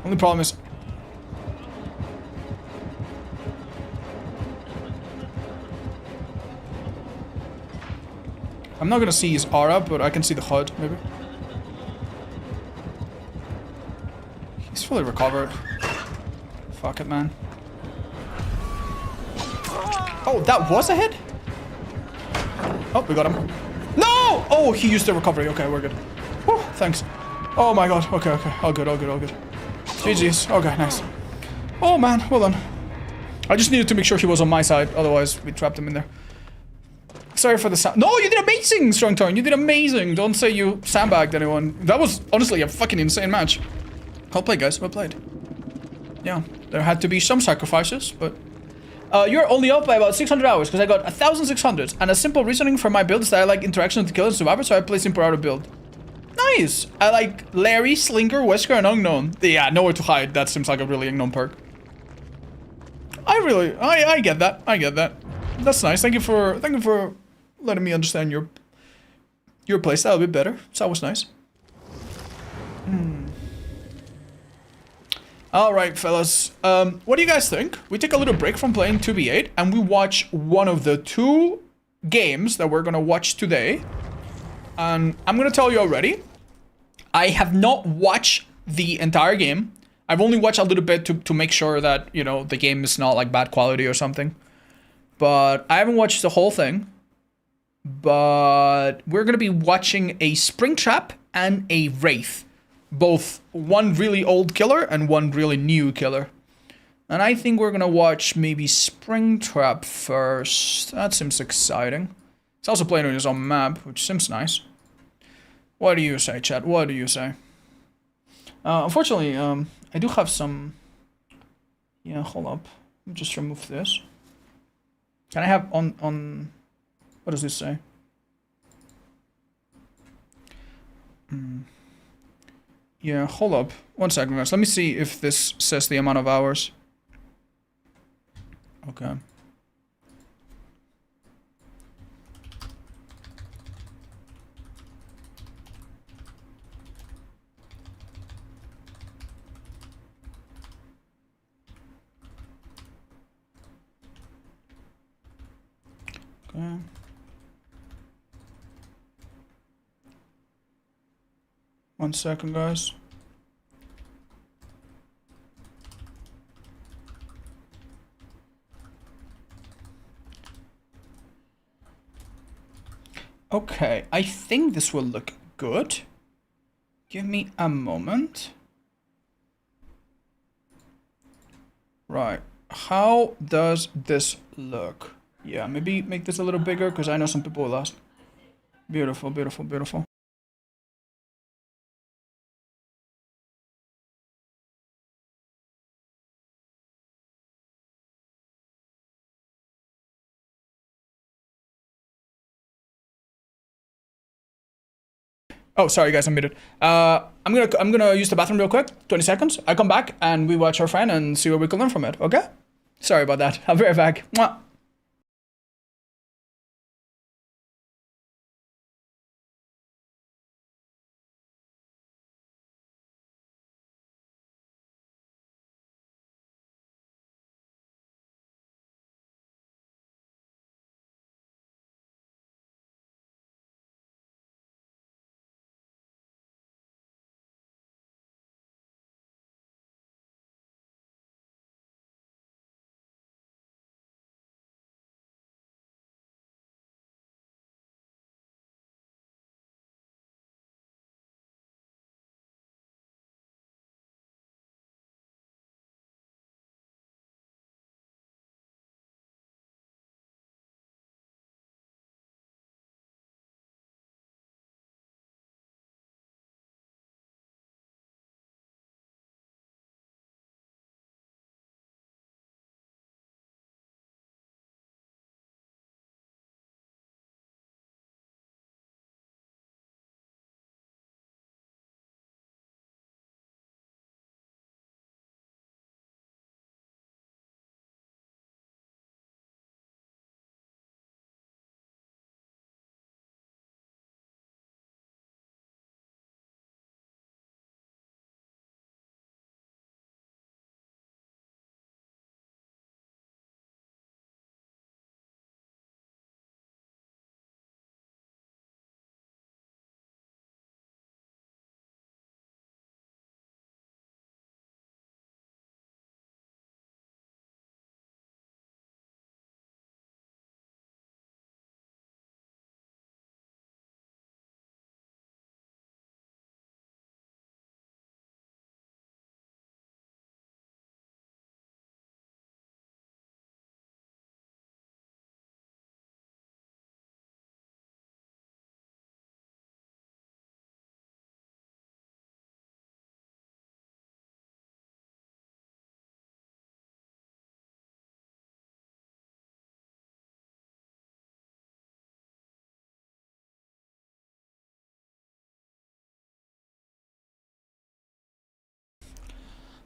Only problem is... I'm not gonna see his aura, but I can see the HUD, maybe. He's fully recovered. Fuck it, man. Oh, that was a hit? Oh, we got him. No! Oh, he used the recovery. Okay, we're good. Whew, thanks. Oh my god. Okay. All good. GG's. Okay, nice. Oh man, well done. I just needed to make sure he was on my side, otherwise we trapped him in there. Sorry for the sound. No, you did amazing, Strong Turn. You did amazing. Don't say you sandbagged anyone. That was honestly a fucking insane match. Well played, guys. Well played. Yeah, there had to be some sacrifices, but... you're only up by about 600 hours, because I got 1,600. And a simple reasoning for my build is that I like interaction with the killer and survivor, so I play simple outer build. Nice! I like Larry, Slinker, Wesker, and Unknown. Yeah, nowhere to hide. That seems like a really unknown perk. I get that. That's nice. Thank you for letting me understand your playstyle a bit better. It's always nice. Alright, fellas. What do you guys think? We take a little break from playing 2v8 and we watch one of the 2 games that we're gonna watch today. And I'm gonna tell you already, I have not watched the entire game. I've only watched a little bit to make sure that, you know, the game is not like bad quality or something. But I haven't watched the whole thing. But we're gonna be watching a Springtrap and a Wraith. Both one really old killer and one really new killer. And I think we're gonna watch maybe Springtrap first. That seems exciting. He's also playing on his own map, which seems nice. What do you say, chat? What do you say? Unfortunately, I do have some... Yeah, hold up. Let me just remove this. Can I have on... What does this say? Yeah, hold up. 1 second, guys. Let me see if this says the amount of hours. Okay. Okay. 1 second, guys. Okay, I think this will look good. Give me a moment. Right, how does this look? Yeah, maybe make this a little bigger because I know some people will ask. Beautiful, beautiful, beautiful. Oh, sorry guys, I'm muted. I'm gonna use the bathroom real quick, 20 seconds. I come back and we watch our friend and see what we can learn from it, okay? Sorry about that. I'll be right back. Mwah.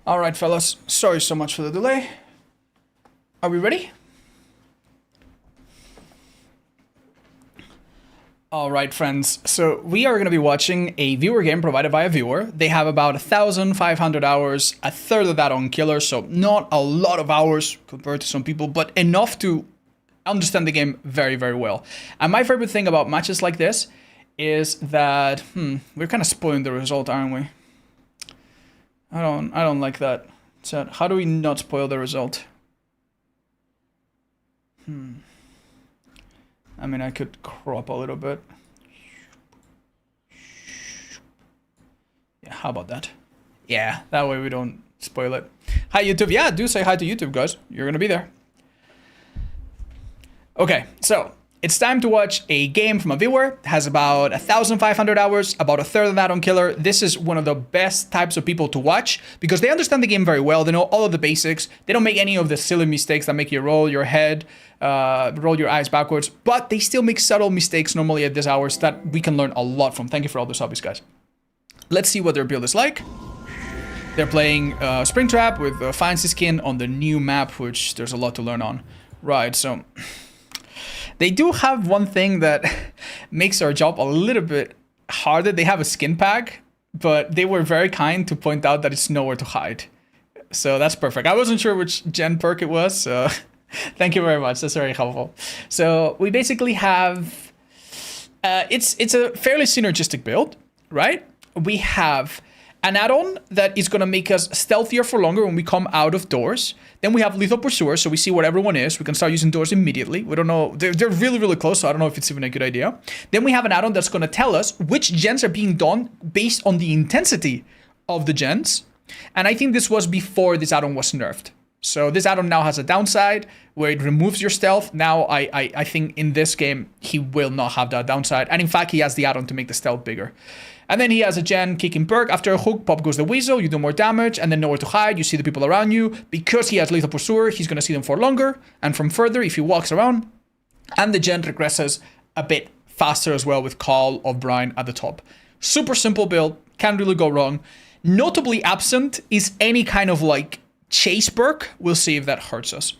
All right, fellas. Sorry so much for the delay. Are we ready? All right, friends. So we are going to be watching a viewer game provided by a viewer. They have about 1,500 hours, a third of that on Killer, so not a lot of hours compared to some people, but enough to understand the game very, very well. And my favorite thing about matches like this is that we're kind of spoiling the result, aren't we? I don't like that. So how do we not spoil the result? I mean, I could crop a little bit. Yeah, how about that? Yeah, that way we don't spoil it. Hi, YouTube. Yeah, do say hi to YouTube, guys. You're gonna be there. Okay, so it's time to watch a game from a viewer. It has about 1,500 hours, about a third of that on Killer. This is one of the best types of people to watch because they understand the game very well. They know all of the basics. They don't make any of the silly mistakes that make you roll your head, roll your eyes backwards, but they still make subtle mistakes normally at these hours that we can learn a lot from. Thank you for all those hobbies, guys. Let's see what their build is like. They're playing Springtrap with Fancy Skin on the new map, which there's a lot to learn on. Right, so they do have one thing that makes our job a little bit harder. They have a skin pack, but they were very kind to point out that it's nowhere to hide. So that's perfect. I wasn't sure which gen perk it was, so thank you very much. That's very helpful. So we basically have, it's a fairly synergistic build, right? We have an add-on that is going to make us stealthier for longer when we come out of doors. Then we have Lethal Pursuer, so we see where everyone is. We can start using doors immediately. We don't know. They're really, really close, so I don't know if it's even a good idea. Then we have an add-on that's going to tell us which gens are being done based on the intensity of the gens. And I think this was before this add-on was nerfed. So this add-on now has a downside where it removes your stealth. Now I think in this game, he will not have that downside. And in fact, he has the add-on to make the stealth bigger. And then he has a gen kicking perk. After a hook, pop goes the weasel. You do more damage and then nowhere to hide. You see the people around you. Because he has Lethal Pursuer, he's going to see them for longer. And from further, if he walks around. And the gen regresses a bit faster as well with Call of Brine at the top. Super simple build. Can't really go wrong. Notably absent is any kind of like chase perk. We'll see if that hurts us.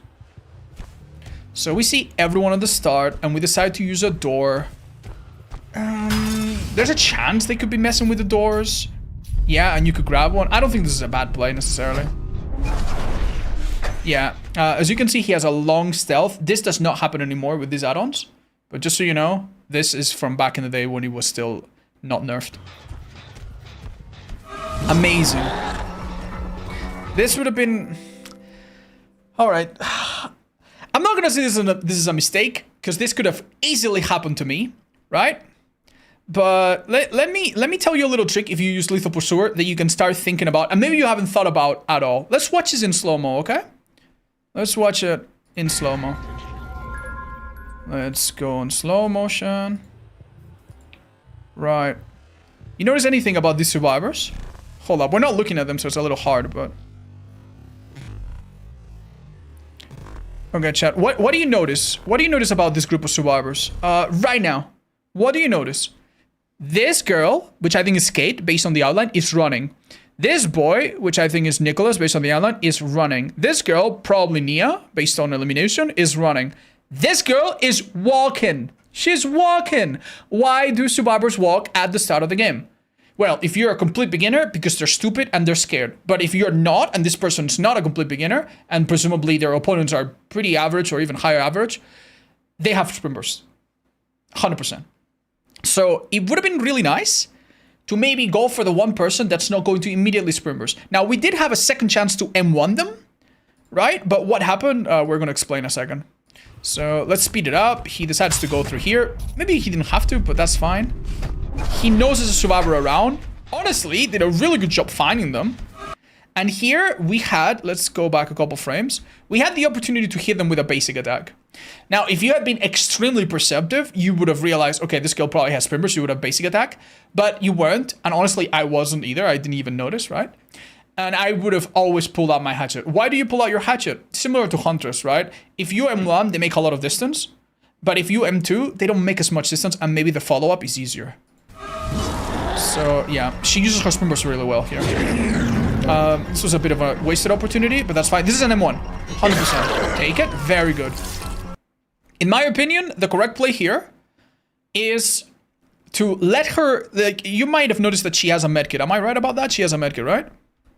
So we see everyone at the start and we decide to use a door. There's a chance they could be messing with the doors. Yeah, and you could grab one. I don't think this is a bad play necessarily. Yeah, as you can see, he has a long stealth. This does not happen anymore with these add-ons. But just so you know, this is from back in the day when he was still not nerfed. Amazing. This would have been... Alright. I'm not gonna say this is a mistake, because this could have easily happened to me, right? But let me tell you a little trick if you use Lethal Pursuer that you can start thinking about, and maybe you haven't thought about at all. Let's watch this in slow-mo, okay? Let's watch it in slow-mo. Let's go in slow motion. Right. You notice anything about these survivors? Hold up, we're not looking at them, so it's a little hard, but... Okay, chat. What do you notice? What do you notice about this group of survivors? Right now. What do you notice? This girl, which I think is Kate, based on the outline, is running. This boy, which I think is Nicholas, based on the outline, is running. This girl, probably Nia, based on elimination, is running. This girl is walking. She's walking. Why do survivors walk at the start of the game? Well, if you're a complete beginner, because they're stupid and they're scared. But if you're not, and this person's not a complete beginner, and presumably their opponents are pretty average or even higher average, they have sprint bursts. 100%. So it would have been really nice to maybe go for the one person that's not going to immediately sprint burst. Now, we did have a second chance to M1 them, right? But what happened, we're going to explain in a second. So let's speed it up. He decides to go through here. Maybe he didn't have to, but that's fine. He knows there's a survivor around. Honestly, did a really good job finding them. And here we had, let's go back a couple frames. We had the opportunity to hit them with a basic attack. Now, if you had been extremely perceptive, you would have realized, okay, this girl probably has sprint burst, you would have basic attack. But you weren't. And honestly, I wasn't either. I didn't even notice, right? And I would have always pulled out my hatchet. Why do you pull out your hatchet? Similar to hunters, right? If you M1, they make a lot of distance. But if you M2, they don't make as much distance, and maybe the follow-up is easier. So, yeah, she uses her sprint burst really well here. This was a bit of a wasted opportunity, but that's fine. This is an M1. 100%. Take it. Very good. In my opinion, the correct play here is to let her... Like, you might have noticed that she has a medkit. Am I right about that? She has a medkit, right?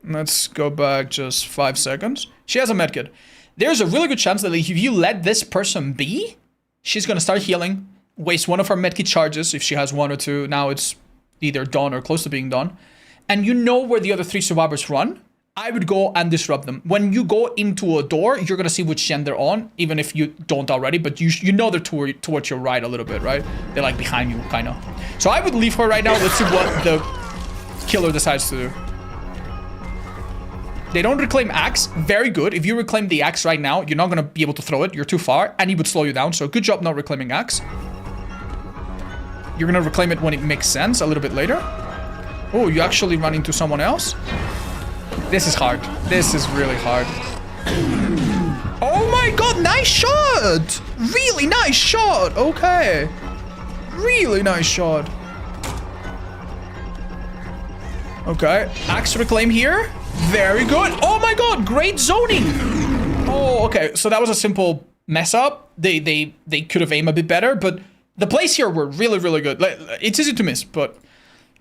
Let's go back just 5 seconds. She has a medkit. There's a really good chance that if you let this person be, she's going to start healing, waste one of her medkit charges if she has 1 or 2. Now it's either done or close to being done. And you know where the other 3 survivors run. I would go and disrupt them. When you go into a door, you're going to see which gen they're on, even if you don't already, but you know they're towards your right a little bit, right? They're like behind you, kind of. So I would leave her right now. Let's see what the killer decides to do. They don't reclaim axe. Very good. If you reclaim the axe right now, you're not going to be able to throw it. You're too far, and he would slow you down. So good job not reclaiming axe. You're going to reclaim it when it makes sense a little bit later. Oh, you actually run into someone else? This is hard. This is really hard. Oh my god, nice shot! Really nice shot! Okay. Really nice shot. Okay, axe reclaim here. Very good. Oh my god, great zoning! Oh, okay, so that was a simple mess up. They could have aimed a bit better, but the plays here were really, really good. It's easy to miss, but...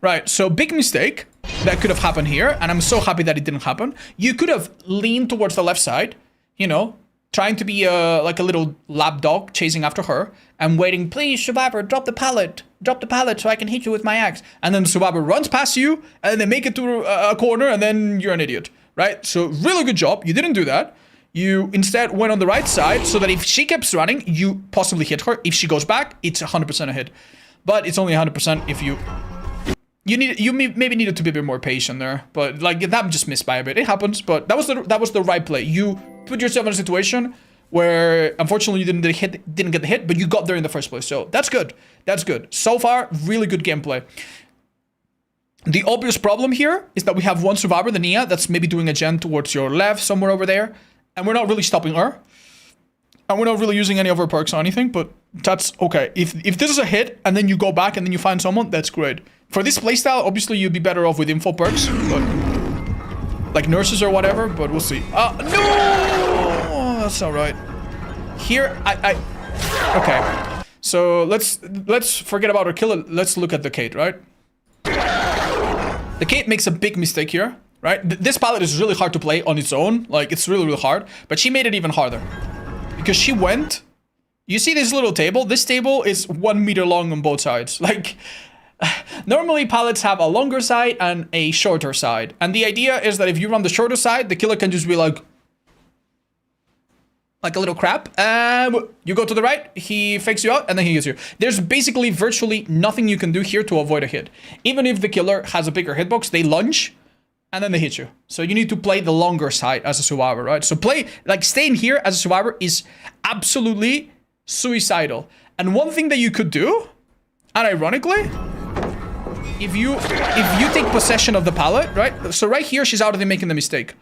Right, so big mistake that could have happened here, and I'm so happy that it didn't happen. You could have leaned towards the left side, you know, trying to be like a little lap dog chasing after her and waiting, please, survivor, drop the pallet so I can hit you with my axe. And then the survivor runs past you and they make it to a corner and then you're an idiot, right? So really good job. You didn't do that. You instead went on the right side so that if she keeps running, you possibly hit her. If she goes back, it's 100% a hit. But it's only 100% if you maybe needed to be a bit more patient there. But like that just missed by a bit. It happens, but that was the right play. You put yourself in a situation where unfortunately you didn't get the hit, but you got there in the first place. So that's good. That's good. So far, really good gameplay. The obvious problem here is that we have one survivor, the Nia, that's maybe doing a gen towards your left, somewhere over there. And we're not really stopping her. And we're not really using any of her perks or anything, but that's okay. If this is a hit, and then you go back and then you find someone, that's great. For this playstyle, obviously you'd be better off with info perks, but like nurses or whatever, but we'll see. No! That's not right. Here, okay. So let's forget about our killer. Let's look at the Kate, right? The Kate makes a big mistake here. Right? This palette is really hard to play on its own. Like, it's really, really hard. But she made it even harder. Because she went... You see this little table? This table is 1 meter long on both sides. Like, normally palettes have a longer side and a shorter side. And the idea is that if you run the shorter side, the killer can just be like a little crap. You go to the right, he fakes you out, and then he hits you. There's basically virtually nothing you can do here to avoid a hit. Even if the killer has a bigger hitbox, they lunge. And then they hit you. So you need to play the longer side as a survivor, right? So staying here as a survivor is absolutely suicidal. And one thing that you could do, and ironically, if you take possession of the pallet, right? So right here, she's already making the mistake.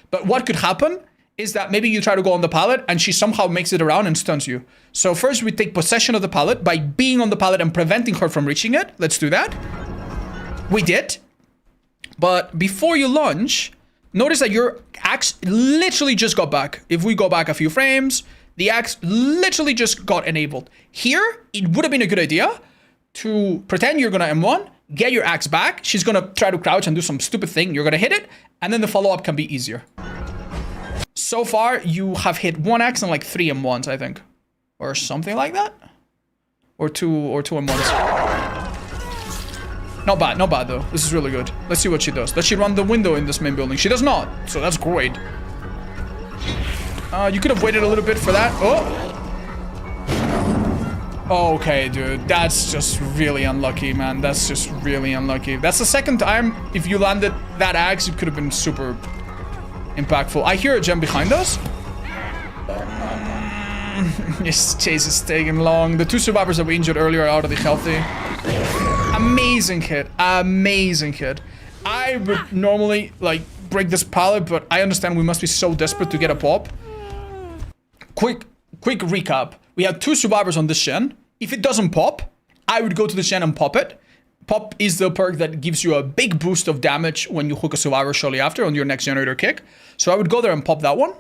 But what could happen is that maybe you try to go on the pallet and she somehow makes it around and stuns you. So first we take possession of the pallet by being on the pallet and preventing her from reaching it. Let's do that. We did. But before you lunge, notice that your axe literally just got back. If we go back a few frames, the axe literally just got enabled. Here, it would have been a good idea to pretend you're going to M1, get your axe back. She's going to try to crouch and do some stupid thing. You're going to hit it, and then the follow-up can be easier. So far, you have hit one axe and like 3 M1s, I think. Or something like that. Or two M1s. Not bad though. This is really good. Let's see what she does. Does she run the window in this main building? She does not, so that's great. You could have waited a little bit for that. Oh. Okay, dude. That's just really unlucky, man. That's just really unlucky. That's the second time if you landed that axe, it could have been super impactful. I hear a gem behind us. This chase is taking long. The 2 survivors that we injured earlier are already healthy. Amazing hit. Amazing hit. I would normally, like, break this pallet, but I understand we must be so desperate to get a pop. Quick recap. We have 2 survivors on this Shen. If it doesn't pop, I would go to the Shen and pop it. Pop is the perk that gives you a big boost of damage when you hook a survivor shortly after on your next generator kick. So I would go there and pop that one.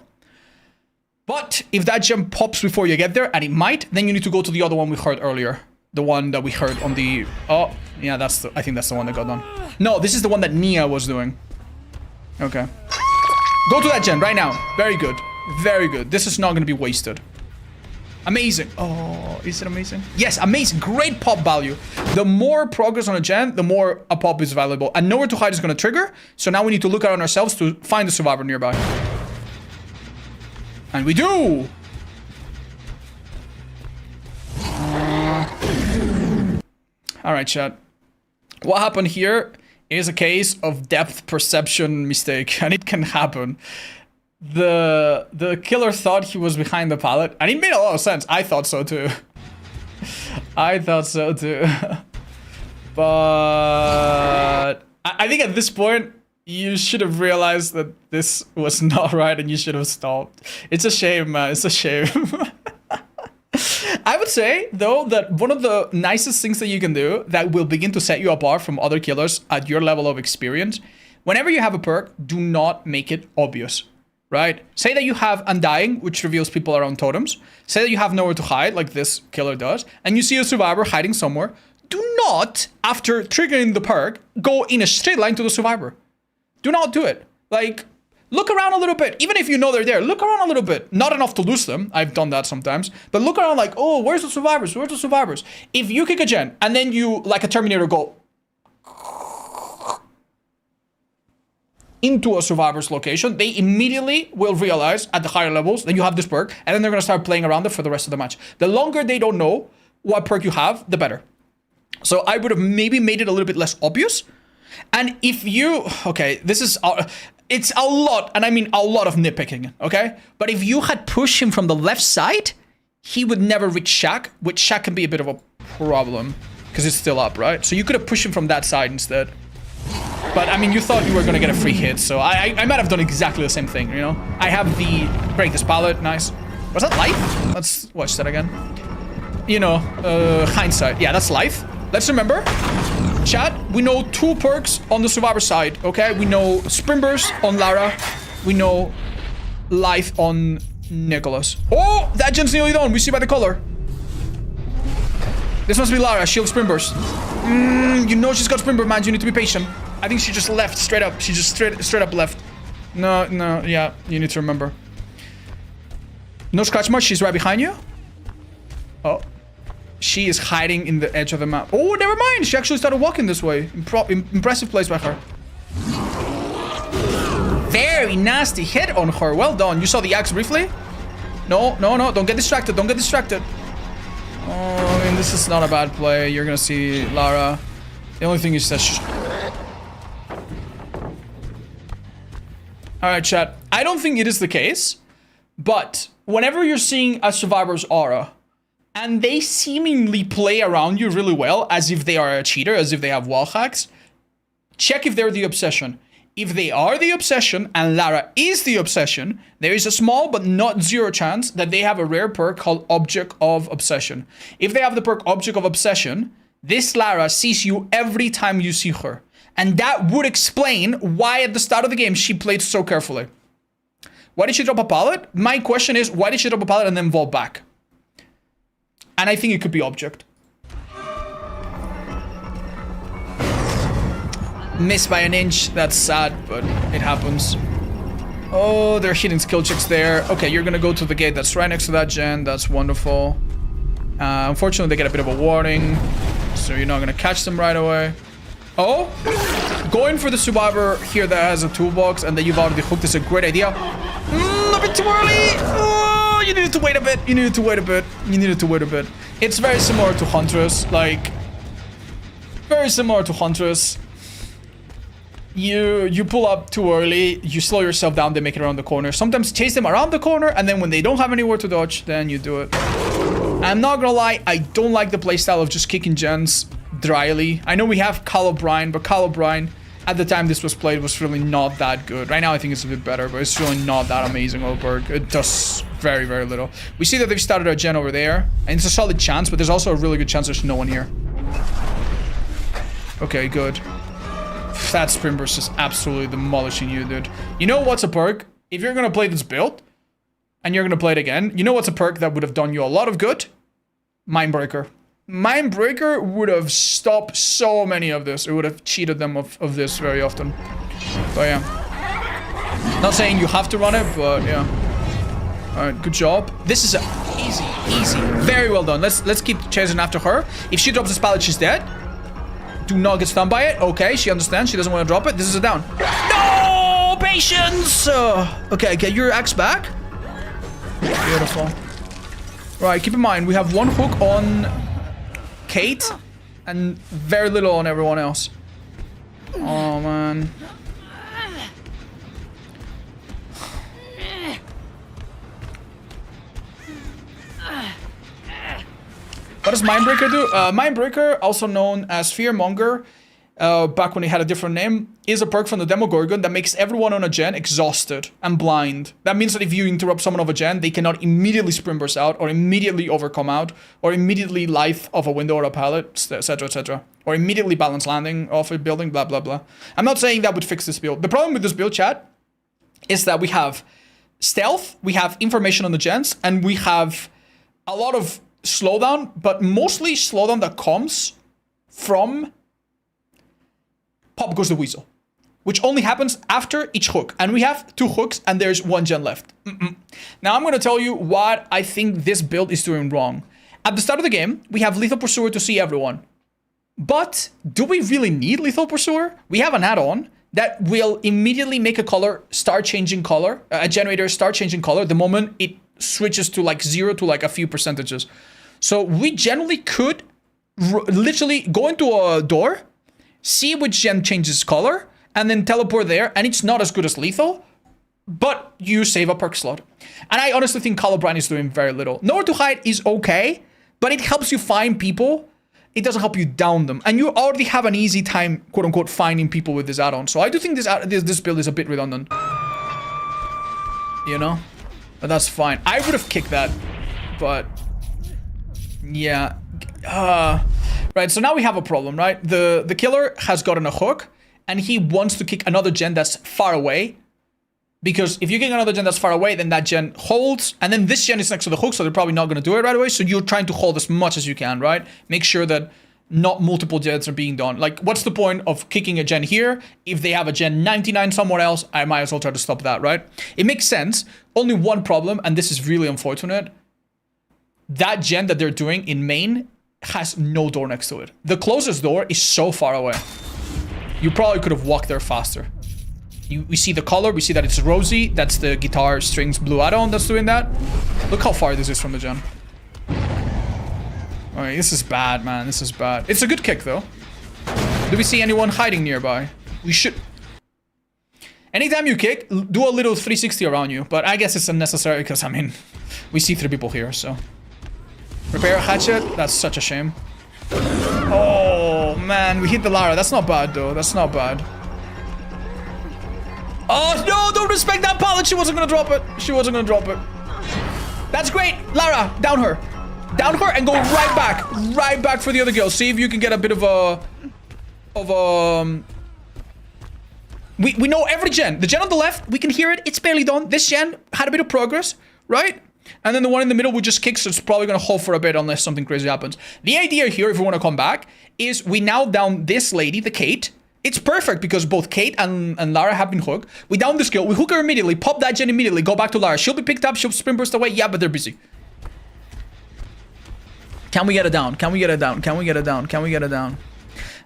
But if that gem pops before you get there, and it might, then you need to go to the other one we heard earlier. The one that we heard on the... Oh, yeah, I think that's the one that got done. No, this is the one that Nia was doing. Okay. Go to that gen right now. Very good. Very good. This is not going to be wasted. Amazing. Oh, is it amazing? Yes, amazing. Great pop value. The more progress on a gen, the more a pop is valuable. And nowhere to hide is going to trigger. So now we need to look around ourselves to find the survivor nearby. And we do! Alright, chat. What happened here is a case of depth perception mistake, and it can happen. The killer thought he was behind the pallet, and it made a lot of sense. I thought so too. I thought so too. But I think at this point, you should have realized that this was not right and you should have stopped. It's a shame, man. It's a shame. I would say, though, that one of the nicest things that you can do that will begin to set you apart from other killers at your level of experience, whenever you have a perk, do not make it obvious, right? Say that you have Undying, which reveals people around totems. Say that you have Nowhere to Hide, like this killer does, and you see a survivor hiding somewhere. Do not, after triggering the perk, go in a straight line to the survivor. Do not do it. Like, Look around a little bit. Even if you know they're there, look around a little bit. Not enough to lose them. I've done that sometimes. But look around like, oh, where's the survivors? Where's the survivors? If you kick a gen and then you, like a Terminator, go into a survivor's location, they immediately will realize at the higher levels that you have this perk, and then they're going to start playing around it for the rest of the match. The longer they don't know what perk you have, the better. So I would have maybe made it a little bit less obvious. And if you, okay, this is, it's a lot, and I mean a lot of nitpicking, okay? But if you had pushed him from the left side, he would never reach Shaq, which Shaq can be a bit of a problem because it's still up, right? So you could have pushed him from that side instead. But I mean, you thought you were gonna get a free hit, so I might have done exactly the same thing, you know? I have the break this pallet, nice. Was that life? Let's watch that again. You know, hindsight. Yeah, that's life. Let's remember, chat, we know 2 perks on the survivor side, okay? We know Sprint Burst on Lara. We know Life on Nicholas. Oh, that gen's nearly done. We see by the color. This must be Lara. Shield Sprint Burst. You know she's got Sprint Burst, man. You need to be patient. I think she just left straight up. She just straight up left. No, yeah, you need to remember. No scratch mark. She's right behind you. Oh. She is hiding in the edge of the map. Oh, never mind. She actually started walking this way. Impressive place by her. Very nasty hit on her. Well done. You saw the axe briefly? No. Don't get distracted. Don't get distracted. Oh, I mean, this is not a bad play. You're going to see Lara. The only thing is that... Alright, chat. I don't think it is the case. But whenever you're seeing a survivor's aura... and they seemingly play around you really well, as if they are a cheater, as if they have wall hacks, check if they're the obsession. If they are the obsession, and Lara is the obsession, there is a small but not zero chance that they have a rare perk called Object of Obsession. If they have the perk Object of Obsession, this Lara sees you every time you see her. And that would explain why at the start of the game she played so carefully. Why did she drop a pallet? My question is, why did she drop a pallet and then vault back? And I think it could be Object. Missed by an inch. That's sad, but it happens. Oh, they're hitting skill checks there. Okay, you're gonna go to the gate that's right next to that gen. That's wonderful. Unfortunately, they get a bit of a warning. So you're not gonna catch them right away. Oh! Going for the survivor here that has a toolbox and that you've already hooked is a great idea. A bit too early! Oh, you needed to wait a bit. You needed to wait a bit. You needed to wait a bit. It's very similar to Huntress. Like, very similar to Huntress. You pull up too early, you slow yourself down, they make it around the corner. Sometimes chase them around the corner, and then when they don't have anywhere to dodge, then you do it. I'm not gonna lie, I don't like the playstyle of just kicking gens dryly. I know we have Call O'Brien, but Call O'Brien, at the time this was played, was really not that good. Right now I think it's a bit better, but it's really not that amazing of a perk. It does very, very little. We see that they've started a gen over there, and it's a solid chance, but there's also a really good chance there's no one here. Okay, good. That Sprint Burst is absolutely demolishing you, dude. You know what's a perk? If you're gonna play this build, and you're gonna play it again, you know what's a perk that would have done you a lot of good? Mindbreaker. Mindbreaker would have stopped so many of this. It would have cheated them of this very often. But yeah. Not saying you have to run it, but yeah. Alright, good job. This is easy. Very well done. Let's keep chasing after her. If she drops this pallet, she's dead. Do not get stunned by it. Okay, she understands. She doesn't want to drop it. This is a down. No! Patience! Okay, get your axe back. Beautiful. Right, keep in mind, we have one hook on Kate and very little on everyone else. Oh, man. What does Mindbreaker do? Mindbreaker, also known as Fearmonger, back when it had a different name, is a perk from the Demogorgon that makes everyone on a gen exhausted and blind. That means that if you interrupt someone of a gen, they cannot immediately sprint burst out, or immediately overcome out, or immediately life off a window or a pallet, etc, etc. Or immediately balance landing off a building, blah, blah, blah. I'm not saying that would fix this build. The problem with this build, chat, is that we have stealth, we have information on the gens, and we have a lot of slowdown, but mostly slowdown that comes from Pop Goes the Weasel. which only happens after each hook. And we have 2 hooks and there's 1 gen left. Now I'm going to tell you what I think this build is doing wrong. At the start of the game, we have Lethal Pursuer to see everyone. But do we really need Lethal Pursuer? We have an add-on that will immediately make a color start changing color, a generator start changing color the moment it switches to like 0 to like a few percentages. So we generally could literally go into a door, see which gen changes color, and then teleport there, and it's not as good as Lethal, but you save a perk slot. And I honestly think Colorblind is doing very little. Nowhere to Hide is okay, but it helps you find people. It doesn't help you down them. And you already have an easy time, quote unquote, finding people with this add-on. So I do think this build is a bit redundant. You know? But that's fine. I would have kicked that, but yeah. Right, so now we have a problem, right? The killer has gotten a hook, and he wants to kick another gen that's far away. Because if you kick another gen that's far away, then that gen holds, and then this gen is next to the hook, so they're probably not going to do it right away. So you're trying to hold as much as you can, right? Make sure that not multiple gens are being done. Like, what's the point of kicking a gen here? If they have a gen 99 somewhere else, I might as well try to stop that, right? It makes sense. Only one problem, and this is really unfortunate. That gen that they're doing in main has no door next to it. The closest door is so far away. You probably could have walked there faster. We see the color, we see that it's rosy. That's the guitar strings blue add-on that's doing that. Look how far this is from the gen. Alright, this is bad, man. This is bad. It's a good kick, though. Do we see anyone hiding nearby? We should... Anytime you kick, do a little 360 around you. But I guess it's unnecessary because, I mean, we see 3 people here, so... Repair a hatchet? That's such a shame. Oh, man. We hit the Lara. That's not bad, though. That's not bad. Oh, no, don't respect that pallet. She wasn't going to drop it. She wasn't going to drop it. That's great. Lara, down her. Down her and go right back. Right back for the other girl. See if you can get a bit of a... We know every gen. The gen on the left, we can hear it. It's barely done. This gen had a bit of progress, right? And then the one in the middle we just kick, so it's probably going to hold for a bit unless something crazy happens. The idea here, if we want to come back, is we now down this lady, the Kate. It's perfect because both Kate and Lara have been hooked. We down this girl, we hook her immediately, pop that gen immediately, go back to Lara. She'll be picked up, she'll sprint burst away. Yeah, but they're busy. Can we get it down? Can we get it down? Can we get it down? Can we get it down?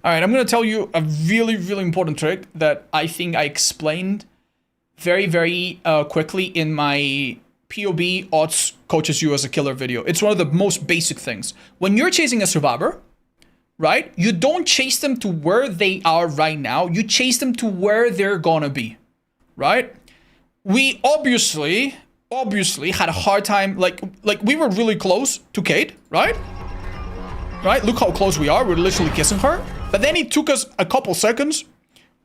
All right, I'm going to tell you a really, really important trick that I think I explained very, very quickly in my POB odds coaches you as a killer video. It's one of the most basic things. When you're chasing a survivor, right? You don't chase them to where they are right now. You chase them to where they're gonna be, right? We obviously had a hard time. Like we were really close to Kate, right? Right? Look how close we are. We're literally kissing her. But then it took us a couple seconds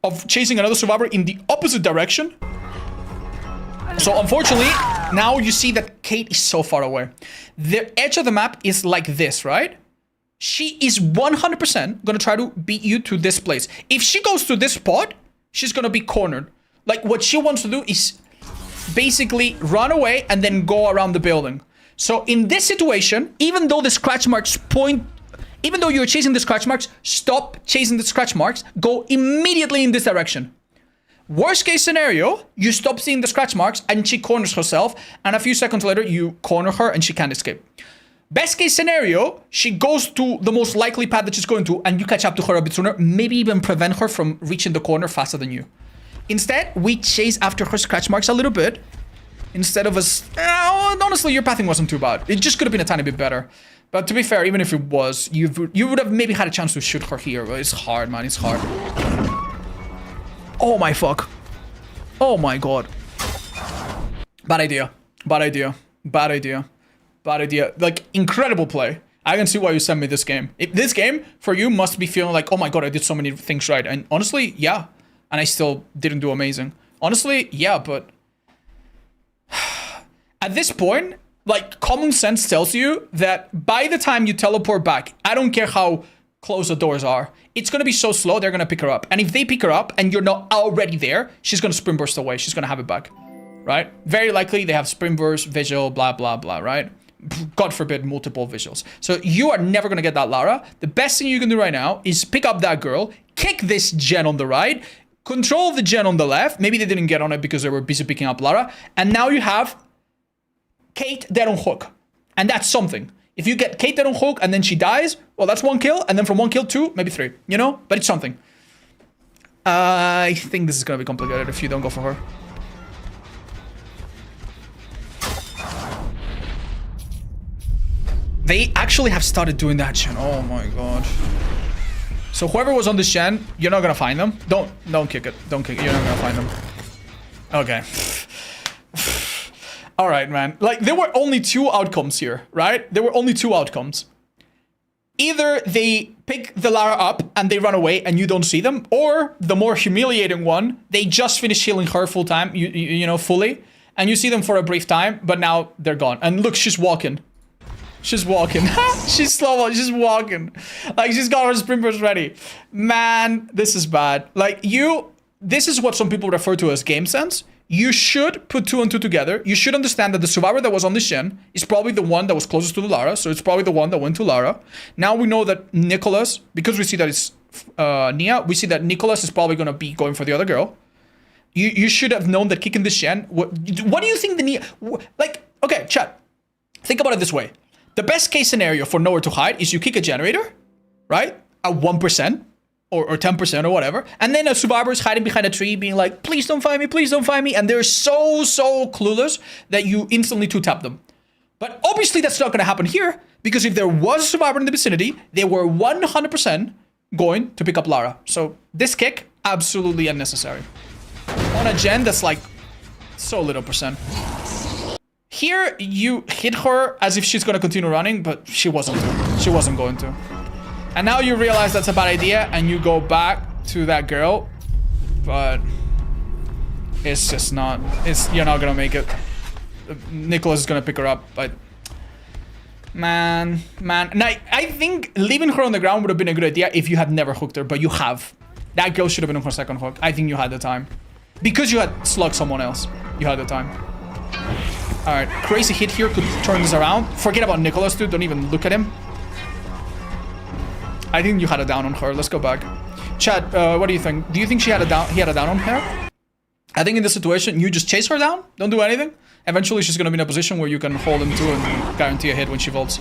of chasing another survivor in the opposite direction. So unfortunately, now you see that Kate is so far away. The edge of the map is like this, right? She is 100% gonna try to beat you to this place. If she goes to this spot, she's gonna be cornered. Like, what she wants to do is basically run away and then go around the building. So in this situation, even though the scratch marks point... Even though you're chasing the scratch marks, stop chasing the scratch marks. Go immediately in this direction. Worst case scenario, you stop seeing the scratch marks and she corners herself. And a few seconds later, you corner her and she can't escape. Best case scenario, she goes to the most likely path that she's going to and you catch up to her a bit sooner, maybe even prevent her from reaching the corner faster than you. Instead, we chase after her scratch marks a little bit instead of us... honestly, your pathing wasn't too bad. It just could have been a tiny bit better. But to be fair, even if it was, you would have maybe had a chance to shoot her here. But it's hard, man. It's hard. Oh my fuck. Oh my god. Bad idea. Bad idea. Bad idea. Bad idea. Like, incredible play. I can see why you sent me this game. This game, for you, must be feeling like, oh my god, I did so many things right. And honestly, yeah. And I still didn't do amazing. Honestly, yeah, but... At this point, like, common sense tells you that by the time you teleport back, I don't care how close the doors are, it's going to be so slow, they're going to pick her up. And if they pick her up and you're not already there, she's going to sprint burst away. She's going to have it back, right? Very likely they have sprint burst, visual, blah, blah, blah, right? God forbid, multiple visuals. So you are never going to get that Lara. The best thing you can do right now is pick up that girl, kick this gen on the right, control the gen on the left. Maybe they didn't get on it because they were busy picking up Lara. And now you have Kate dead on hook. And that's something. If you get Kate dead on hook and then she dies, well, that's 1 kill. And then from 1 kill, 2, maybe 3. You know? But it's something. I think this is going to be complicated if you don't go for her. They actually have started doing that, Shen. Oh my god. So whoever was on this Shen, you're not gonna find them. Don't kick it. Don't kick it. You're not gonna find them. Okay. Alright, man. Like, there were only 2 outcomes here, right? There were only 2 outcomes. Either they pick the Lara up and they run away and you don't see them, or the more humiliating one, they just finish healing her full time, you know, fully, and you see them for a brief time, but now they're gone. And look, she's walking. She's walking. She's slow. She's walking. Like, she's got her sprint burst ready. Man, this is bad. Like, this is what some people refer to as game sense. You should put 2 and 2 together. You should understand that the survivor that was on the Shen is probably the one that was closest to the Lara. So it's probably the one that went to Lara. Now we know that Nicholas, because we see that it's Nia, we see that Nicholas is probably going to be going for the other girl. You should have known that kicking the Shen. What do you think the Nia... Like, okay, chat. Think about it this way. The best case scenario for nowhere to hide is you kick a generator, right? At 1% or 10% or whatever. And then a survivor is hiding behind a tree being like, please don't find me, please don't find me. And they're so clueless that you instantly 2-tap them. But obviously that's not going to happen here, because if there was a survivor in the vicinity, they were 100% going to pick up Lara. So this kick, absolutely unnecessary. On a gen that's like so little percent. Here, you hit her as if she's going to continue running, but she wasn't. She wasn't going to. And now you realize that's a bad idea, and you go back to that girl, but it's just not. You're not going to make it. Nicholas is going to pick her up, but... Man. And I think leaving her on the ground would have been a good idea if you had never hooked her, but you have. That girl should have been on her second hook. I think you had the time. Because you had slugged someone else. You had the time. Alright, crazy hit here could turn this around. Forget about Nicholas, dude. Don't even look at him. I think you had a down on her. Let's go back. Chad, what do you think? Do you think he had a down on her? I think in this situation, you just chase her down. Don't do anything. Eventually, she's going to be in a position where you can hold him too and guarantee a hit when she vaults.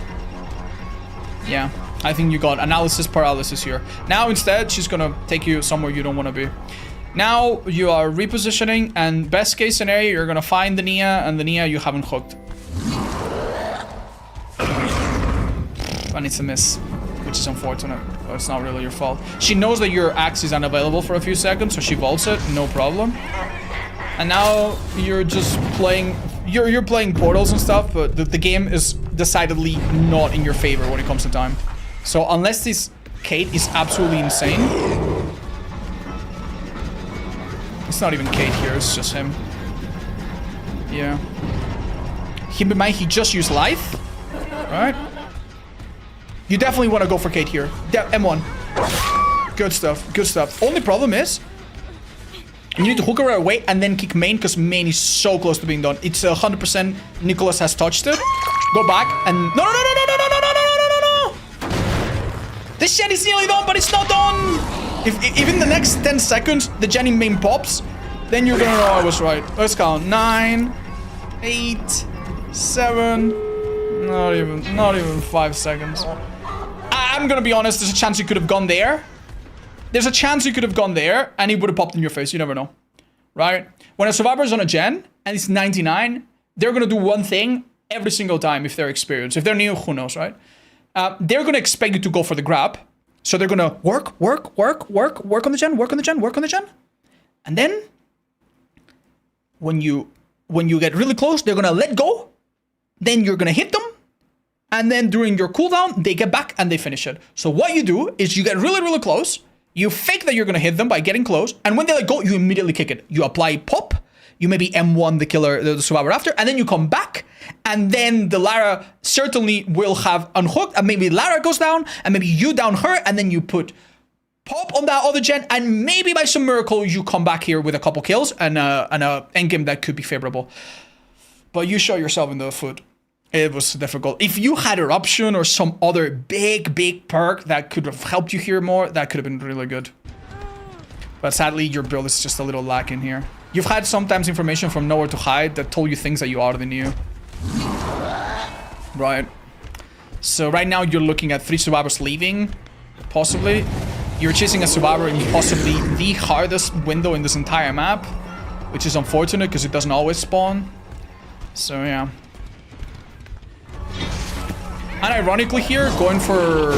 Yeah, I think you got analysis paralysis here. Now, instead, she's going to take you somewhere you don't want to be. Now you are repositioning, and best case scenario, you're gonna find the Nia, and the Nia you haven't hooked. And it's a miss, which is unfortunate, but it's not really your fault. She knows that your axe is unavailable for a few seconds, so she vaults it, no problem. And now you're just playing, you're playing portals and stuff, but the game is decidedly not in your favor when it comes to time. So unless this Kate is absolutely insane. It's not even Kate here, it's just him. Yeah. Keep in mind, he just used life. Right? You definitely want to go for Kate here. M1. Good stuff, good stuff. Only problem is, you need to hook her away and then kick main, because main is so close to being done. It's 100% Nicholas has touched it. Go back and... No! This Shen is nearly done, but it's not done! If in the next 10 seconds the Jenny main pops, then you're gonna know I was right. Let's count. 9, 8, 7, not even 5 seconds. I'm gonna be honest, there's a chance you could have gone there. There's a chance you could have gone there and he would have popped in your face. You never know. Right? When a survivor is on a gen and it's 99, they're gonna do one thing every single time if they're experienced. If they're new, who knows, right? They're gonna expect you to go for the grab. So they're gonna work on the gen. And then when you get really close, they're gonna let go. Then you're gonna hit them. And then during your cooldown, they get back and they finish it. So what you do is you get really close. You fake that you're gonna hit them by getting close. And when they let go, you immediately kick it. You apply pop. You maybe M1 the killer, the survivor after, and then you come back, and then the Lara certainly will have unhooked, and maybe Lara goes down, and maybe you down her, and then you put pop on that other gen, and maybe by some miracle you come back here with a couple kills and a endgame that could be favorable. But you shot yourself in the foot. It was difficult. If you had eruption or some other big perk that could have helped you here more, that could have been really good. But sadly, your build is just a little lacking here. You've had sometimes information from Nowhere to Hide that told you things that you already knew. Right. So right now you're looking at 3 survivors leaving, possibly. You're chasing a survivor in possibly the hardest window in this entire map, which is unfortunate because it doesn't always spawn. So yeah. And ironically here, going for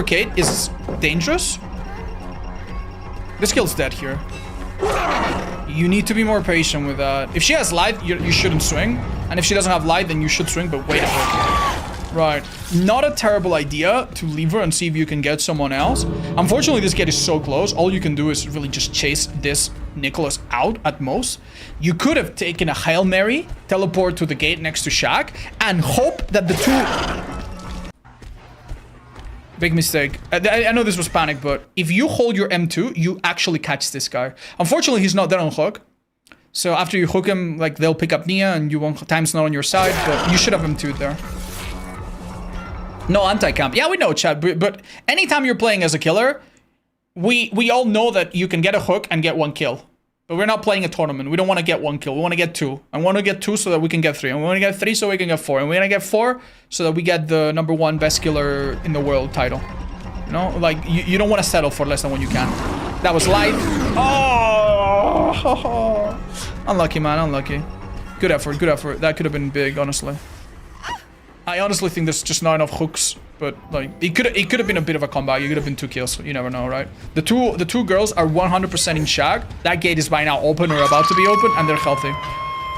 Kate is dangerous. This kill's dead here. You need to be more patient with that. If she has light, you shouldn't swing. And if she doesn't have light, then you should swing, but wait a second. Right. Not a terrible idea to leave her and see if you can get someone else. Unfortunately, this gate is so close. All you can do is really just chase this Nicholas out at most. You could have taken a Hail Mary, teleport to the gate next to Shaq, and hope that the two... Big mistake. I know this was panic, but if you hold your M2, you actually catch this guy. Unfortunately, he's not there on hook. So after you hook him, like, they'll pick up Nia and you won't... Time's not on your side, but you should have M2'd there. No anti-camp. Yeah, we know, Chad, but anytime you're playing as a killer, we all know that you can get a hook and get 1 kill. But we're not playing a tournament. We don't want to get 1 kill. We want to get 2. I want to get 2 so that we can get 3. And we want to get 3 so we can get 4. And we want to get 4 so that we get the #1 best killer in the world title. You know? Like, you don't want to settle for less than what you can. That was light. Oh! Unlucky, man. Unlucky. Good effort. Good effort. That could have been big, honestly. I honestly think there's just not enough hooks, but like it could have been a bit of a comeback. You could have been 2 kills. You never know, right? The two girls are 100% in Shag. That gate is by now open or about to be open, and they're healthy.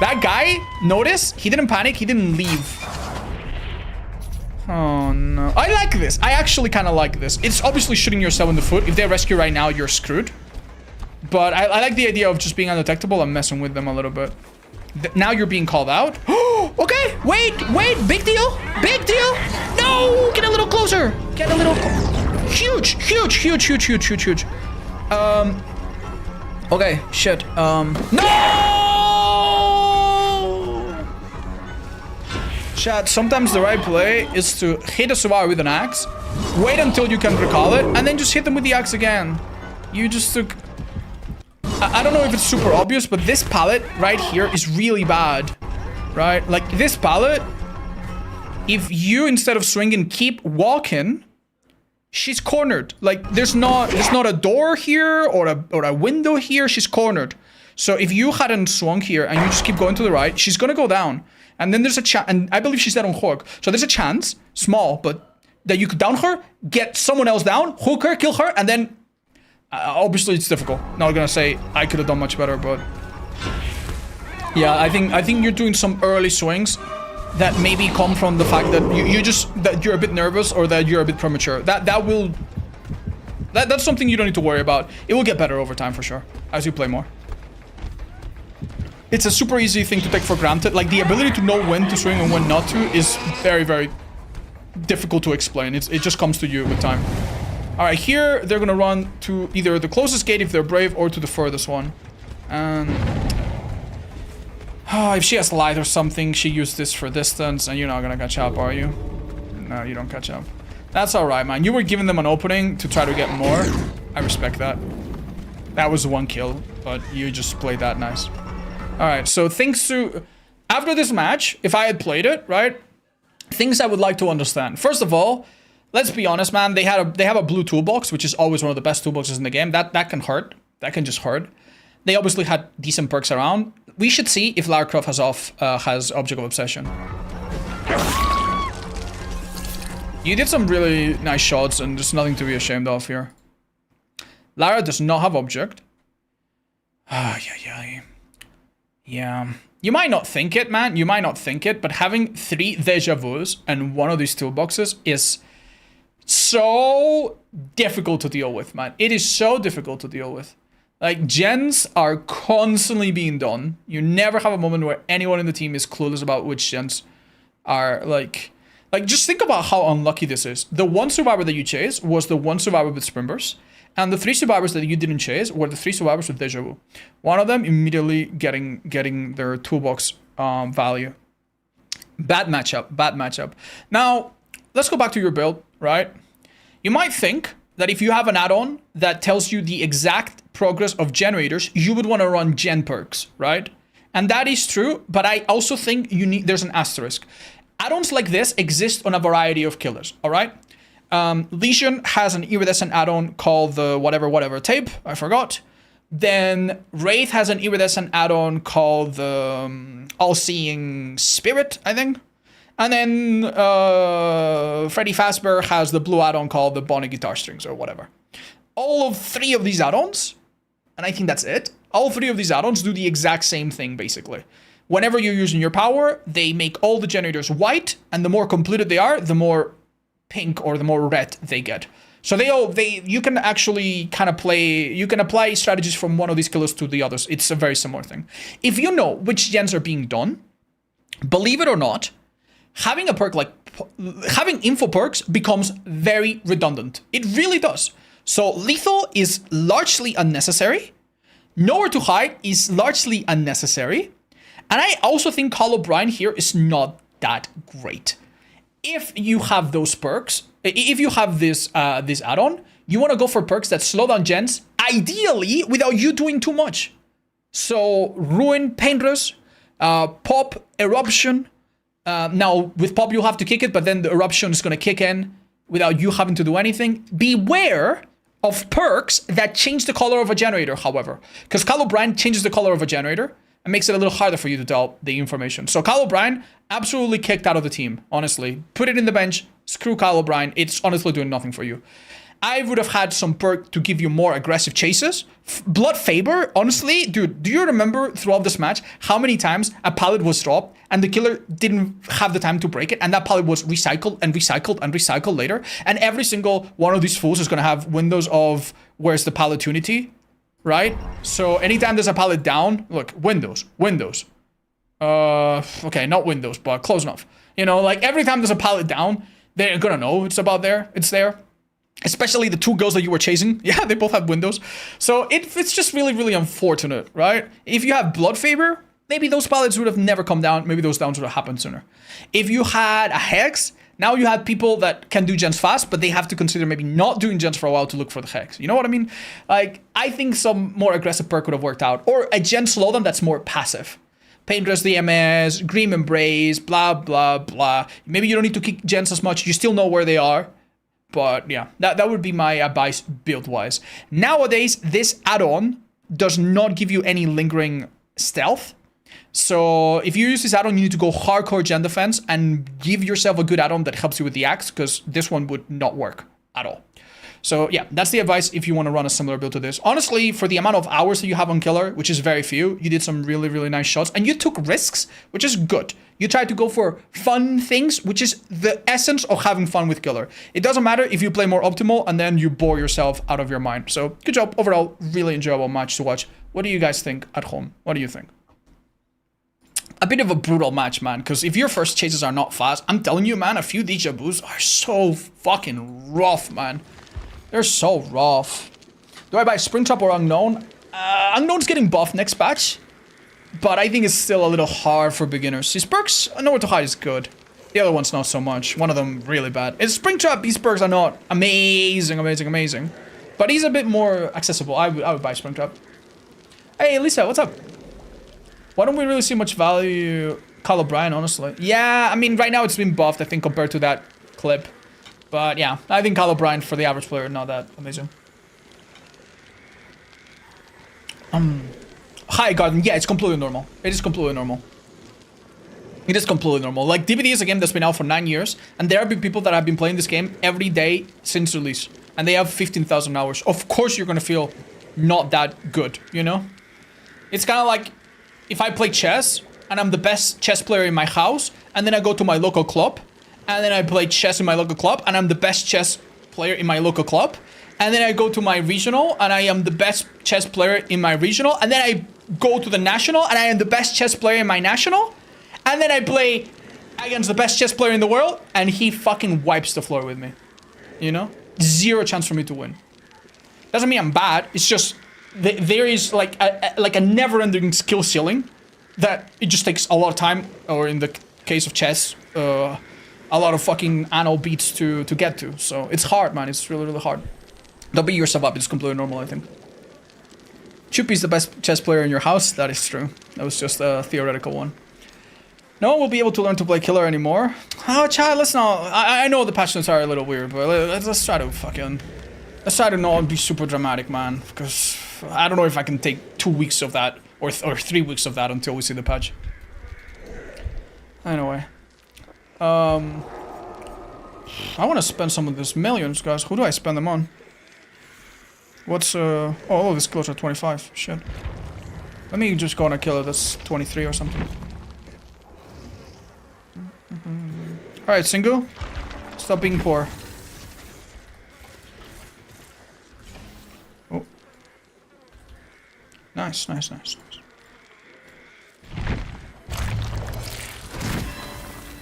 That guy, notice he didn't panic. He didn't leave. Oh no! I like this. I actually kind of like this. It's obviously shooting yourself in the foot. If they rescue right now, you're screwed. But I like the idea of just being undetectable and messing with them a little bit. Now you're being called out. Okay, wait, big deal, big deal. No, get a little closer. Get a little huge. Okay, shit. No. Chat. Sometimes the right play is to hit a survivor with an axe, wait until you can recall it, and then just hit them with the axe again. You just took. I don't know if it's super obvious, but this pallet right here is really bad, right? Like this pallet, if you instead of swinging keep walking, she's cornered. Like there's not a door here or a window here. She's cornered. So if you hadn't swung here and you just keep going to the right, she's gonna go down. And then there's a chance, and I believe she's dead on hook. So there's a chance, small, but that you could down her, get someone else down, hook her, kill her, and then. Obviously, it's difficult. Not gonna say I could have done much better, but yeah, I think you're doing some early swings that maybe come from the fact that you're a bit nervous or that you're a bit premature. That's something you don't need to worry about. It will get better over time for sure as you play more. It's a super easy thing to take for granted. Like the ability to know when to swing and when not to is very, very difficult to explain. It just comes to you with time. All right, here they're gonna run to either the closest gate if they're brave or to the furthest one. And if she has light or something, she used this for distance, and you're not gonna catch up, are you? No, you don't catch up. That's all right, man. You were giving them an opening to try to get more. I respect that. That was 1 kill, but you just played that nice. All right, so things to after this match, if I had played it, right? Things I would like to understand. First of all. Let's be honest, man. They have a blue toolbox, which is always one of the best toolboxes in the game. That can hurt. That can just hurt. They obviously had decent perks around. We should see if Lara Croft has Object of Obsession. You did some really nice shots, and there's nothing to be ashamed of here. Lara does not have Object. Yeah. You might not think it, man. You might not think it, but having 3 deja vus and one of these toolboxes is so difficult to deal with, man. It is so difficult to deal with. Like, gens are constantly being done. You never have a moment where anyone in the team is clueless about which gens are, like just think about how unlucky this is. The 1 survivor that you chased was the 1 survivor with sprint burst, and the 3 survivors that you didn't chase were the 3 survivors with deja vu. One of them immediately getting their toolbox value. Bad matchup. Now, let's go back to your build, right? You might think that if you have an add-on that tells you the exact progress of generators, you would want to run gen perks, right? And that is true, but I also think there's an asterisk. Add-ons like this exist on a variety of killers, all right? Legion has an iridescent add-on called the whatever tape, I forgot. Then Wraith has an iridescent add-on called the all-seeing spirit, I think. And then Freddy Fazbear has the blue add-on called the Bonnie Guitar Strings or whatever. All of 3 of these add-ons, and I think that's it, all 3 of these add-ons do the exact same thing, basically. Whenever you're using your power, they make all the generators white, and the more completed they are, the more pink or the more red they get. So you can actually kind of apply strategies from one of these killers to the others. It's a very similar thing. If you know which gens are being done, believe it or not, having a perk having info perks becomes very redundant. It really does. So lethal is largely unnecessary. Nowhere to hide is largely unnecessary. And I also think Call O'Brien here is not that great. If you have those perks, if you have this add-on, you want to go for perks that slow down gens, ideally without you doing too much. So Ruin, Paintless, Pop, Eruption. Now with Pop you'll have to kick it, but then the Eruption is going to kick in without you having to do anything. Beware of perks that change the color of a generator, however. Because Call O'Brien changes the color of a generator and makes it a little harder for you to tell the information. So Kyle O'Brien, absolutely kicked out of the team, honestly. Put it in the bench, screw Kyle O'Brien, it's honestly doing nothing for you. I would have had some perk to give you more aggressive chases. Blood Faber, honestly, dude, do you remember throughout this match how many times a pallet was dropped and the killer didn't have the time to break it and that pallet was recycled and recycled and recycled later? And every single one of these fools is going to have windows of where's the palletunity, right? So anytime there's a pallet down, look, windows. Okay, not windows, but close enough. You know, like every time there's a pallet down, they're going to know it's there. Especially the 2 girls that you were chasing. Yeah, they both have windows. So it's just really, really unfortunate, right? If you have Blood Faber, maybe those pallets would have never come down. Maybe those downs would have happened sooner. If you had a Hex, now you have people that can do gens fast, but they have to consider maybe not doing gens for a while to look for the Hex. You know what I mean? Like, I think some more aggressive perk would have worked out. Or a gen slowdown that's more passive. Paintless DMS, Grim Embrace, blah, blah, blah. Maybe you don't need to kick gens as much. You still know where they are. But yeah, that would be my advice build-wise. Nowadays, this add-on does not give you any lingering stealth. So if you use this add-on, you need to go hardcore gen defense and give yourself a good add-on that helps you with the axe, because this one would not work at all. So yeah, that's the advice if you want to run a similar build to this. Honestly, for the amount of hours that you have on Killer, which is very few, you did some really, really nice shots. And you took risks, which is good. You tried to go for fun things, which is the essence of having fun with Killer. It doesn't matter if you play more optimal and then you bore yourself out of your mind. So good job. Overall, really enjoyable match to watch. What do you guys think at home? What do you think? A bit of a brutal match, man, because if your first chases are not fast, I'm telling you, man, a few deja vus are so fucking rough, man. They're so rough. Do I buy Springtrap or Unknown? Unknown's getting buffed next patch, but I think it's still a little hard for beginners. His perks, Nowhere to Hide is good. The other one's not so much. One of them really bad. It's Springtrap, these perks are not amazing. But he's a bit more accessible. I would buy Springtrap. Hey, Lisa, what's up? Why don't we really see much value Kyle O'Brien, honestly? Yeah, I mean, right now it's been buffed, I think, compared to that clip. But yeah, I think Kyle O'Brien for the average player, not that amazing. Hi, Garden. Yeah, it's completely normal. It is completely normal. It is completely normal. Like, DBD is a game that's been out for 9 years, and there have been people that have been playing this game every day since release, and they have 15,000 hours. Of course, you're gonna feel not that good, you know? It's kind of like if I play chess, and I'm the best chess player in my house, and then I go to my local club, and then I play chess in my local club, and I'm the best chess player in my local club. And then I go to my regional, and I am the best chess player in my regional. And then I go to the national, and I am the best chess player in my national. And then I play against the best chess player in the world, and he fucking wipes the floor with me. You know? Zero chance for me to win. Doesn't mean I'm bad. It's just there is like a never-ending skill ceiling that it just takes a lot of time, or in the case of chess, a lot of fucking anal beats to get to. So it's hard, man. It's really, really hard. Don't beat yourself up, it's completely normal, I think. Chuppy's the best chess player in your house, that is true. That was just a theoretical one. No one will be able to learn to play killer anymore. Oh, Chad, let's not... I know the patch notes are a little weird, but let's try to fucking... Let's try to not be super dramatic, man. Because I don't know if I can take 2 weeks of that, or 3 weeks of that until we see the patch. Anyway. I want to spend some of these millions, guys. Who do I spend them on? What's, oh, all of this close at 25. Shit. Let me just go on a killer that's 23 or something. Alright, Single. Stop being poor. Oh. Nice, nice, nice, nice.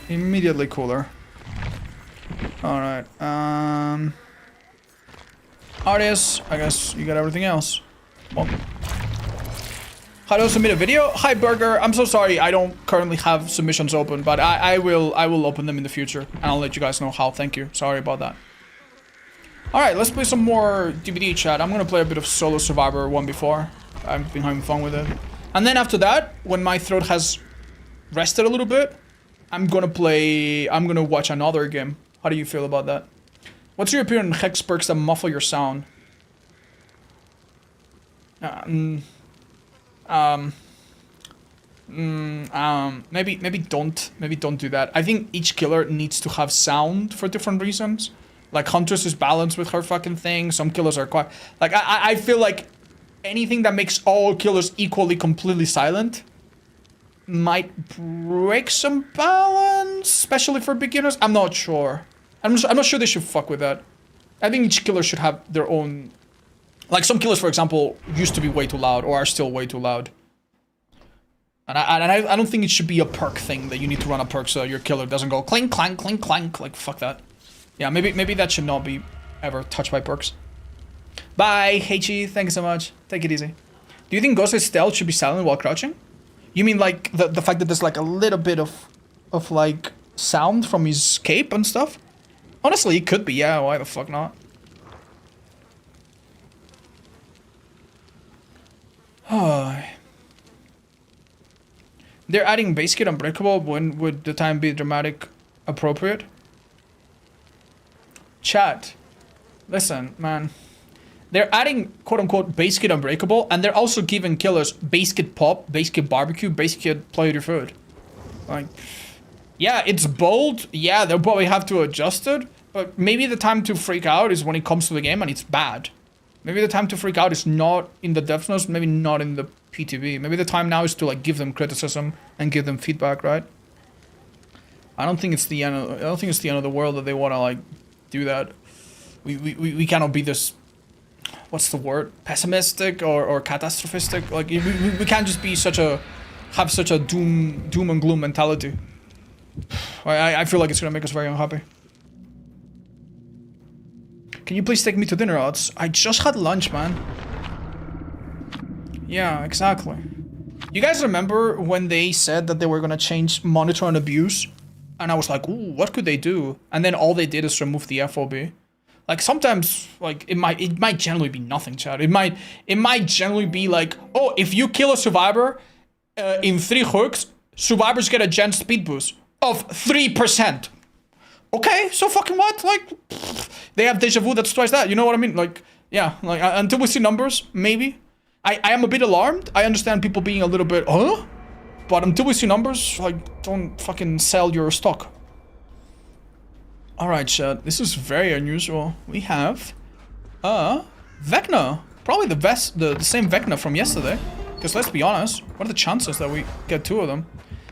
Immediately cooler. Alright, Artists, I guess you got everything else. Well. How to submit a video? Hi Burger, I'm so sorry I don't currently have submissions open, but I will open them in the future and I'll let you guys know how. Thank you. Sorry about that. Alright, let's play some more DVD chat. I'm gonna play a bit of Solo Survivor 1 before. I've been having fun with it. And then after that, when my throat has rested a little bit, I'm gonna watch another game. How do you feel about that? What's your opinion on hex perks that muffle your sound? Maybe don't do that. I think each killer needs to have sound for different reasons. Like Huntress is balanced with her fucking thing. Some killers are quite like I feel like anything that makes all killers equally completely silent might break some balance, especially for beginners. I'm not sure. I'm not sure they should fuck with that. I think each killer should have their own... Like some killers, for example, used to be way too loud or are still way too loud. And I don't think it should be a perk thing that you need to run a perk so your killer doesn't go clink, clank, clink, clank. Like, fuck that. Yeah, maybe that should not be ever touched by perks. Bye, Heichi. Thank you so much. Take it easy. Do you think Ghost's stealth should be silent while crouching? You mean like the fact that there's like a little bit of like sound from his cape and stuff? Honestly, it could be, yeah, why the fuck not? Oh. They're adding base kit unbreakable. When would the time be dramatic appropriate? Chat. Listen, man. They're adding quote-unquote base kit unbreakable, and they're also giving killers base kit pop, base kit barbecue, base kit play with your food. Like, yeah, it's bold. Yeah, they'll probably have to adjust it, but maybe the time to freak out is when it comes to the game and it's bad. Maybe the time to freak out is not in the depth notes, maybe not in the PTV. Maybe the time now is to like give them criticism and give them feedback, right? I don't think it's the end of the world that they want to like do that. We cannot be this, what's the word? Pessimistic or catastrophistic. Like we can't just be have such a doom and gloom mentality. I feel like it's gonna make us very unhappy. Can you please take me to dinner, Odds? I just had lunch, man. Yeah, exactly. You guys remember when they said that they were gonna change monitor and abuse? And I was like, ooh, what could they do? And then all they did is remove the FOB. Like sometimes, like it might generally be nothing, Chad. It might generally be like, oh, if you kill a survivor in 3 hooks, survivors get a gen speed boost of 3%. Okay, so fucking what? Like, they have deja vu that's twice that. You know what I mean? Like, yeah, like until we see numbers, maybe. I am a bit alarmed. I understand people being a little bit, huh? But until we see numbers, like, don't fucking sell your stock. Alright, chat. This is very unusual. We have Vecna. Probably the same Vecna from yesterday. Because let's be honest, what are the chances that we get 2 of them?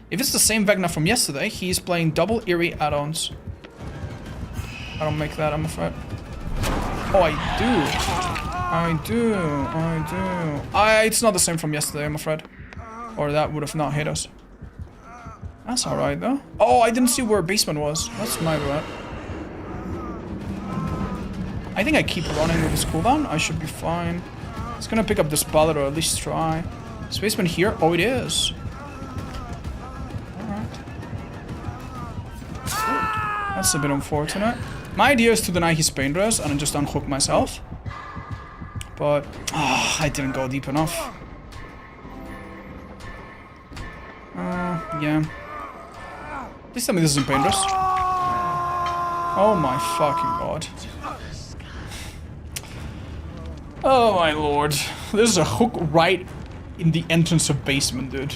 If it's the same Vecna from yesterday, he's playing double Eerie add-ons. I don't make that, I'm afraid. Oh, I do. It's not the same from yesterday, I'm afraid. Or that would have not hit us. That's alright, though. Oh, I didn't see where basement was. That's my bad. I think I keep running with this cooldown. I should be fine. It's gonna pick up this pallet, or at least try. Is basement here? Oh, it is. Alright. That's a bit unfortunate. My idea is to deny his pain dress and just unhook myself. But I didn't go deep enough. Yeah. Please tell me this isn't painless. Oh my fucking god. Oh my lord. There's a hook right in the entrance of basement, dude.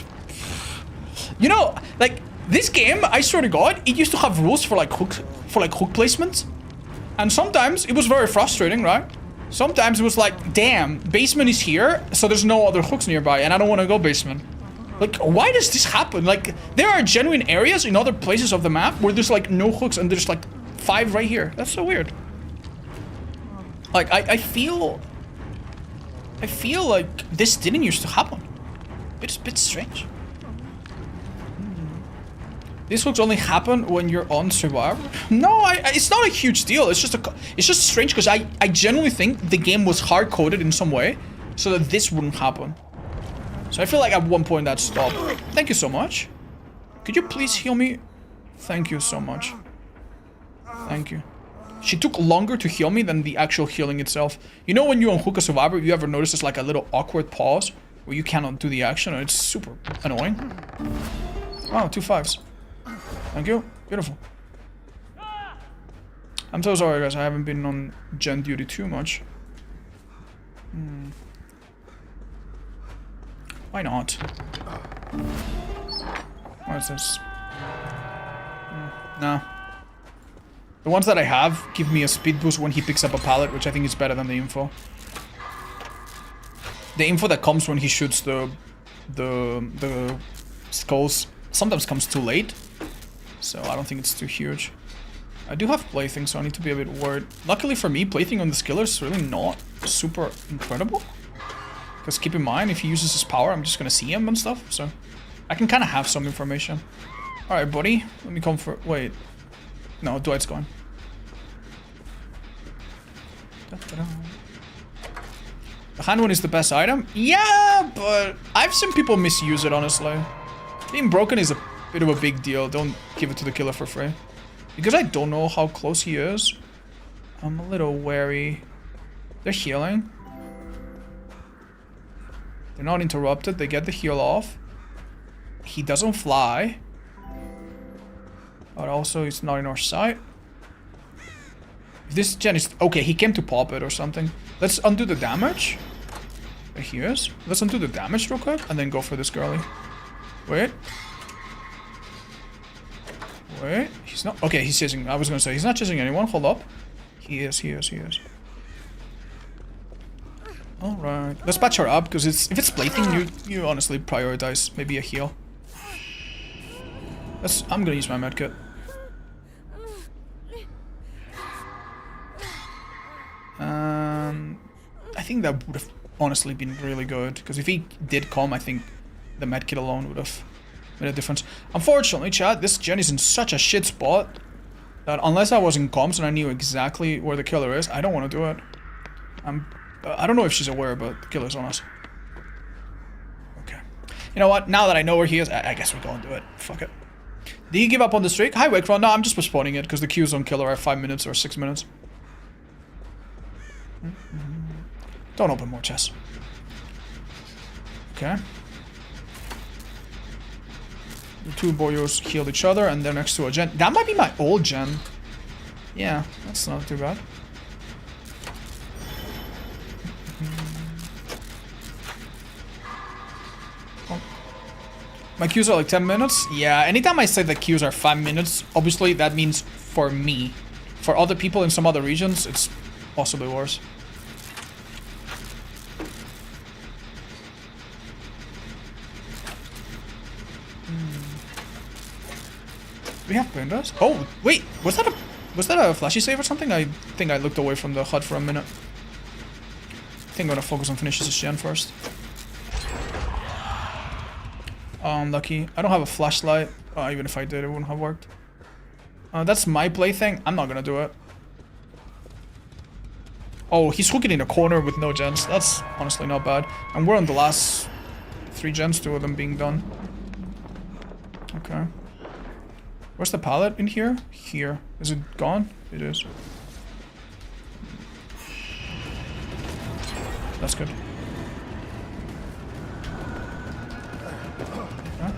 You know, like, this game, I swear to god, it used to have rules for like hook placements. And sometimes it was very frustrating, right? Sometimes it was like, damn, basement is here, so there's no other hooks nearby, and I don't want to go basement. Like, why does this happen? Like, there are genuine areas in other places of the map where there's like no hooks and there's like 5 right here. That's so weird. Like, I feel like this didn't used to happen. It's a bit strange. These hooks only happen when you're on Survivor? No, it's not a huge deal. It's just strange because I genuinely think the game was hard-coded in some way so that this wouldn't happen. So I feel like at one point that stopped. Thank you so much. Could you please heal me? Thank you so much. Thank you. She took longer to heal me than the actual healing itself. You know when you unhook a Survivor, you ever notice there's like a little awkward pause where you cannot do the action and it's super annoying? Wow, 2 5s. Thank you. Beautiful. I'm so sorry, guys. I haven't been on gen duty too much. Why not? What is this? No. The ones that I have give me a speed boost when he picks up a pallet, which I think is better than the info. The info that comes when he shoots the skulls sometimes comes too late. So I don't think it's too huge. I do have plaything, so I need to be a bit worried. Luckily for me, plaything on the skiller is really not super incredible. Because keep in mind, if he uses his power, I'm just gonna see him and stuff. So I can kind of have some information. Alright, buddy. Let me come for... Wait. No, Dwight's gone. The hand one is the best item? Yeah, but I've seen people misuse it, honestly. Being broken is a bit of a big deal. Don't give it to the killer for free. Because I don't know how close he is, I'm a little wary. They're healing. They're not interrupted. They get the heal off. He doesn't fly. But also, it's not in our sight. If this gen is... Okay, he came to pop it or something. Let's undo the damage. There he is. Let's undo the damage real quick and then go for this girlie. Wait. Wait. He's not... Okay, he's chasing... I was gonna say, he's not chasing anyone. Hold up. He is. Alright. Let's patch her up, because if it's plating, you honestly prioritize maybe a heal. I'm gonna use my medkit. I think that would have honestly been really good, because if he did come, I think the medkit alone would have made a difference. Unfortunately, chat, this gen is in such a shit spot that unless I was in comms and I knew exactly where the killer is, I don't want to do it. I don't know if she's aware, but the killer's on us. Okay. You know what? Now that I know where he is, I guess we'll go and do it. Fuck it. Did he give up on the streak? Hi, Wakefront. No, I'm just postponing it because the queues on killer are 5 minutes or 6 minutes. Don't open more chests. Okay. The two boyos healed each other and they're next to a gen. That might be my old gen. Yeah, that's not too bad. Oh. My queues are like 10 minutes? Yeah, anytime I say the queues are 5 minutes, obviously that means for me. For other people in some other regions, it's possibly worse. We have pandas? Oh, wait, was that a flashy save or something? I think I looked away from the HUD for a minute. I think I'm gonna focus on finishing this gen first. Lucky. I don't have a flashlight. Even if I did, it wouldn't have worked. That's my plaything. I'm not gonna do it. Oh, he's hooking in a corner with no gens. That's honestly not bad. And we're on the last 3 gens, 2 of them being done. Okay. Where's the pallet in here? Here. Is it gone? It is. That's good. Okay.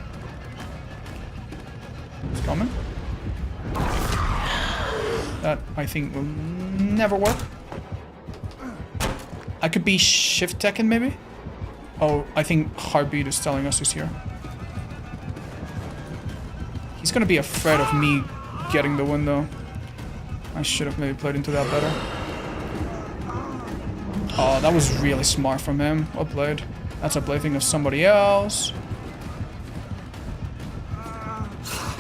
It's coming. That, I think, will never work. I could be shift teching, maybe? Oh, I think Heartbeat is telling us he's here. He's gonna be afraid of me getting the window. I should have maybe played into that better. Oh, that was really smart from him. Well played. That's a plaything of somebody else.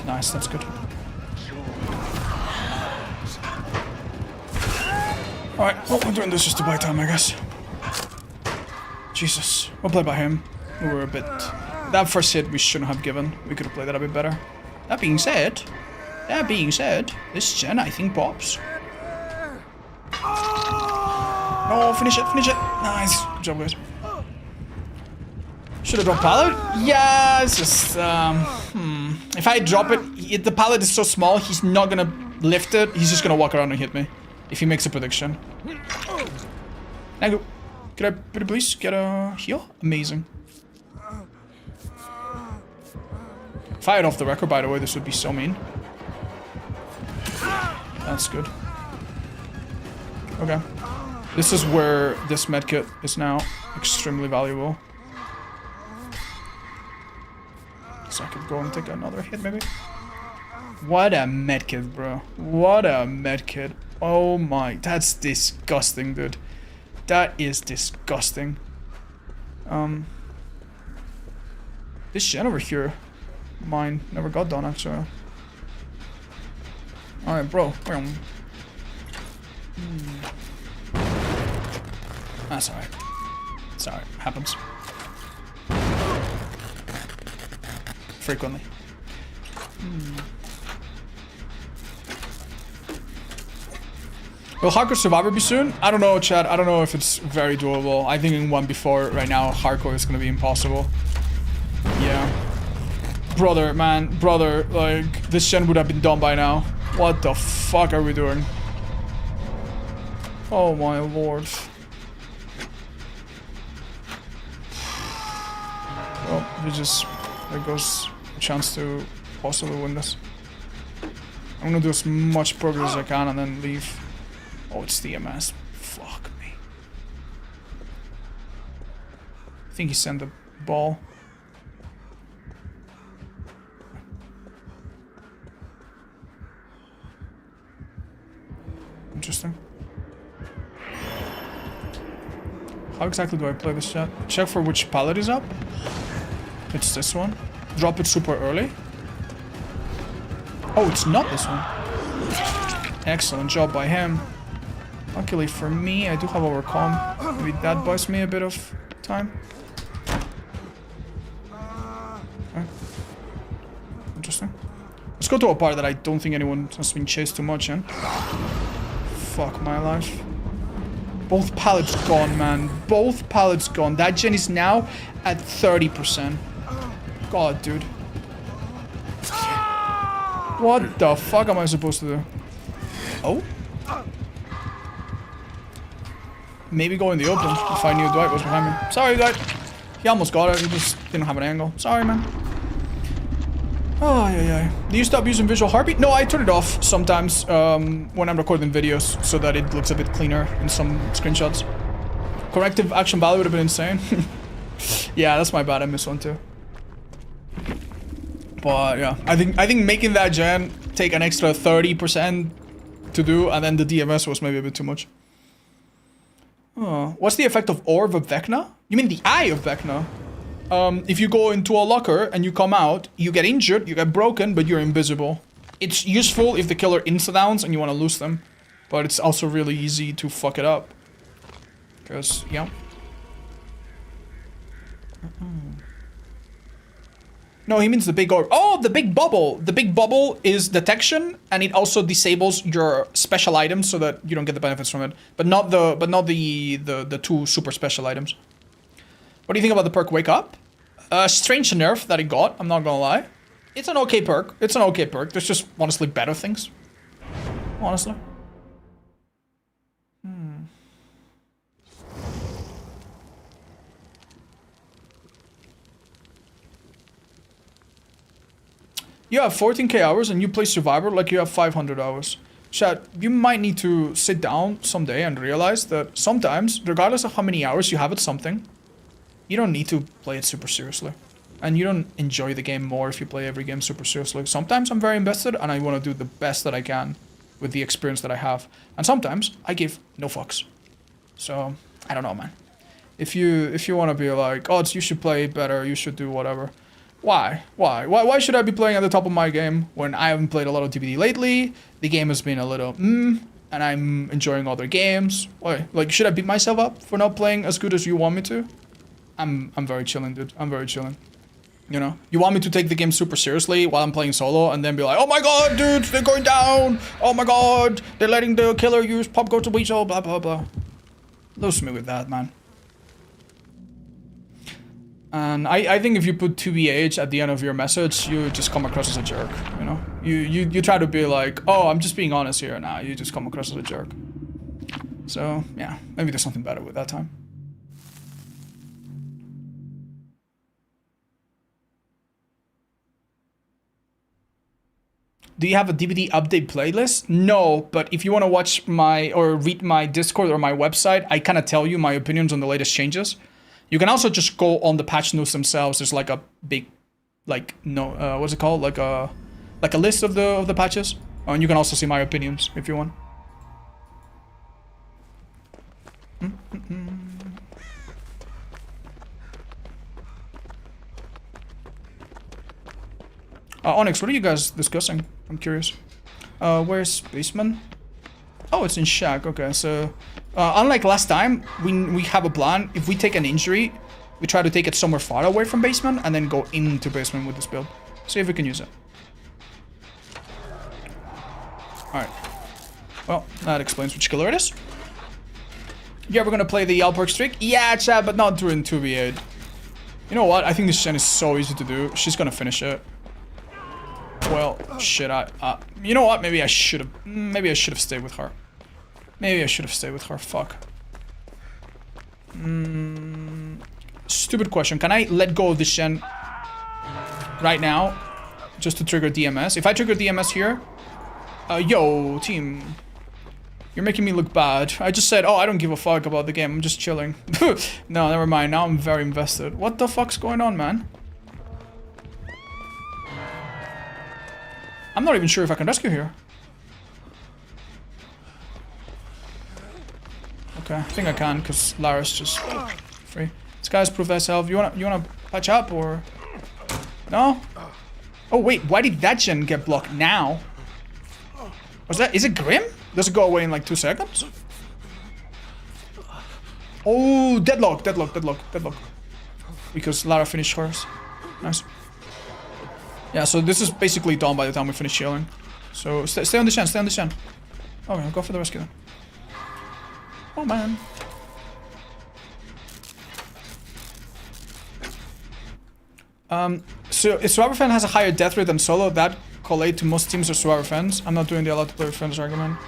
Nice, that's good. Alright, well, we're doing this just to buy time, I guess. Jesus. Well played by him. We were a bit... That first hit we shouldn't have given. We could have played that a bit better. That being said, this gen I think pops. No, finish it, finish it. Nice. Good job, guys. Should have dropped pallet? Yeah, it's just, If I drop it, the pallet is so small, he's not gonna lift it. He's just gonna walk around and hit me. If he makes a prediction. Thank you. Could I please get a heal? Amazing. If I had off the record, by the way, this would be so mean. That's good. Okay. This is where this medkit is now extremely valuable. So I could go and take another hit, maybe. What a medkit, bro. What a medkit. Oh my, that's disgusting, dude. That is disgusting. This gen over here, mine never got done actually. Alright, bro. That's alright. It's alright. Happens. Frequently. Will Hardcore Survivor be soon? I don't know, chat. I don't know if it's very doable. I think in 1v4 right now, Hardcore is gonna be impossible. Yeah. Brother, man. Brother, like, this gen would have been done by now. What the fuck are we doing? Oh my lord. Well, there goes a chance to possibly win this. I'm gonna do as much progress as I can and then leave. Oh, it's DMS. Fuck me. I think he sent the ball. Interesting. How exactly do I play this chat? Check for which pallet is up. It's this one. Drop it super early. Oh, it's not this one. Excellent job by him. Luckily for me, I do have overcome. Maybe that buys me a bit of time. Okay. Interesting. Let's go to a part that I don't think anyone has been chased too much in. Fuck my life. Both pallets gone, man. Both pallets gone. That gen is now at 30%. God, dude. What the fuck am I supposed to do? Oh? Maybe go in the open if I knew Dwight was behind me. Sorry, Dwight. He almost got it. He just didn't have an angle. Sorry, man. Oh, yeah. Do you stop using visual heartbeat? No, I turn it off sometimes when I'm recording videos so that it looks a bit cleaner in some screenshots. Corrective action value would have been insane. Yeah, that's my bad. I missed one too. But yeah, I think making that gen take an extra 30% to do, and then the DMS was maybe a bit too much. Oh, what's the effect of Orb of Vecna? You mean the Eye of Vecna? If you go into a locker and you come out, you get injured, you get broken, but you're invisible. It's useful if the killer insta-downs and you want to lose them. But it's also really easy to fuck it up. Because, yeah. No, he means the big orb. Oh, the big bubble. The big bubble is detection, and it also disables your special items so that you don't get the benefits from it. But not the two super special items. What do you think about the perk Wake Up? Strange nerf that it got, I'm not gonna lie. It's an okay perk. It's an okay perk. There's just honestly better things. Honestly. you have 14k hours and you play Survivor like you have 500 hours. Chat, you might need to sit down someday and realize that sometimes, regardless of how many hours you have at something, you don't need to play it super seriously. And you don't enjoy the game more if you play every game super seriously. Sometimes I'm very invested and I want to do the best that I can with the experience that I have. And sometimes I give no fucks. So, I don't know, man. If you want to be like, oh, you should play better, you should do whatever. Why? Why should I be playing at the top of my game when I haven't played a lot of DBD lately? The game has been a little and I'm enjoying other games. Why? Like, should I beat myself up for not playing as good as you want me to? I'm very chilling, dude. I'm very chilling. You know? You want me to take the game super seriously while I'm playing solo and then be like, oh my god, dude, they're going down. Oh my god, they're letting the killer use pop go to weasel, blah blah blah. Lose me with that, man. And I think if you put 2BH at the end of your message, you just come across as a jerk, you know? You try to be like, oh, I'm just being honest here. Nah, you just come across as a jerk. So, yeah, maybe there's something better with that time. Do you have a DVD update playlist? No, but if you want to watch my, or read my Discord or my website, I kind of tell you my opinions on the latest changes. You can also just go on the patch notes themselves. There's like a big, like, no, what's it called? Like a list of the patches. And you can also see my opinions if you want. Onyx, what are you guys discussing? I'm curious. Where's Basement? Oh, it's in Shack. Okay, so unlike last time, we have a plan. If we take an injury, we try to take it somewhere far away from Basement and then go into Basement with this build. See if we can use it. Alright. Well, that explains which killer it is. Yeah, we're gonna play the Alperk streak? Yeah, chat, but not during 2v8. You know what? I think this gen is so easy to do. She's gonna finish it. Well, shit, you know what? Maybe I should have stayed with her. Maybe I should have stayed with her. Fuck. Stupid question. Can I let go of this gen right now just to trigger DMS? If I trigger DMS here, yo, team, you're making me look bad. I just said, oh, I don't give a fuck about the game. I'm just chilling. No, never mind. Now I'm very invested. What the fuck's going on, man? I'm not even sure if I can rescue here. Okay, I think I can because Lara's just free. This guy's proof thyself. You wanna patch up or no? Oh wait, why did that gen get blocked now? Is it Grim? Does it go away in like 2 seconds? Oh, deadlock. Because Lara finished hers. Nice. Yeah, so this is basically done by the time we finish healing. So stay on the shen, Okay, I'll go for the rescue then. Oh man. So if Survivor fan has a higher death rate than solo, that collate to most teams are Survivor fans. I'm not doing the allowed to play with friends argument.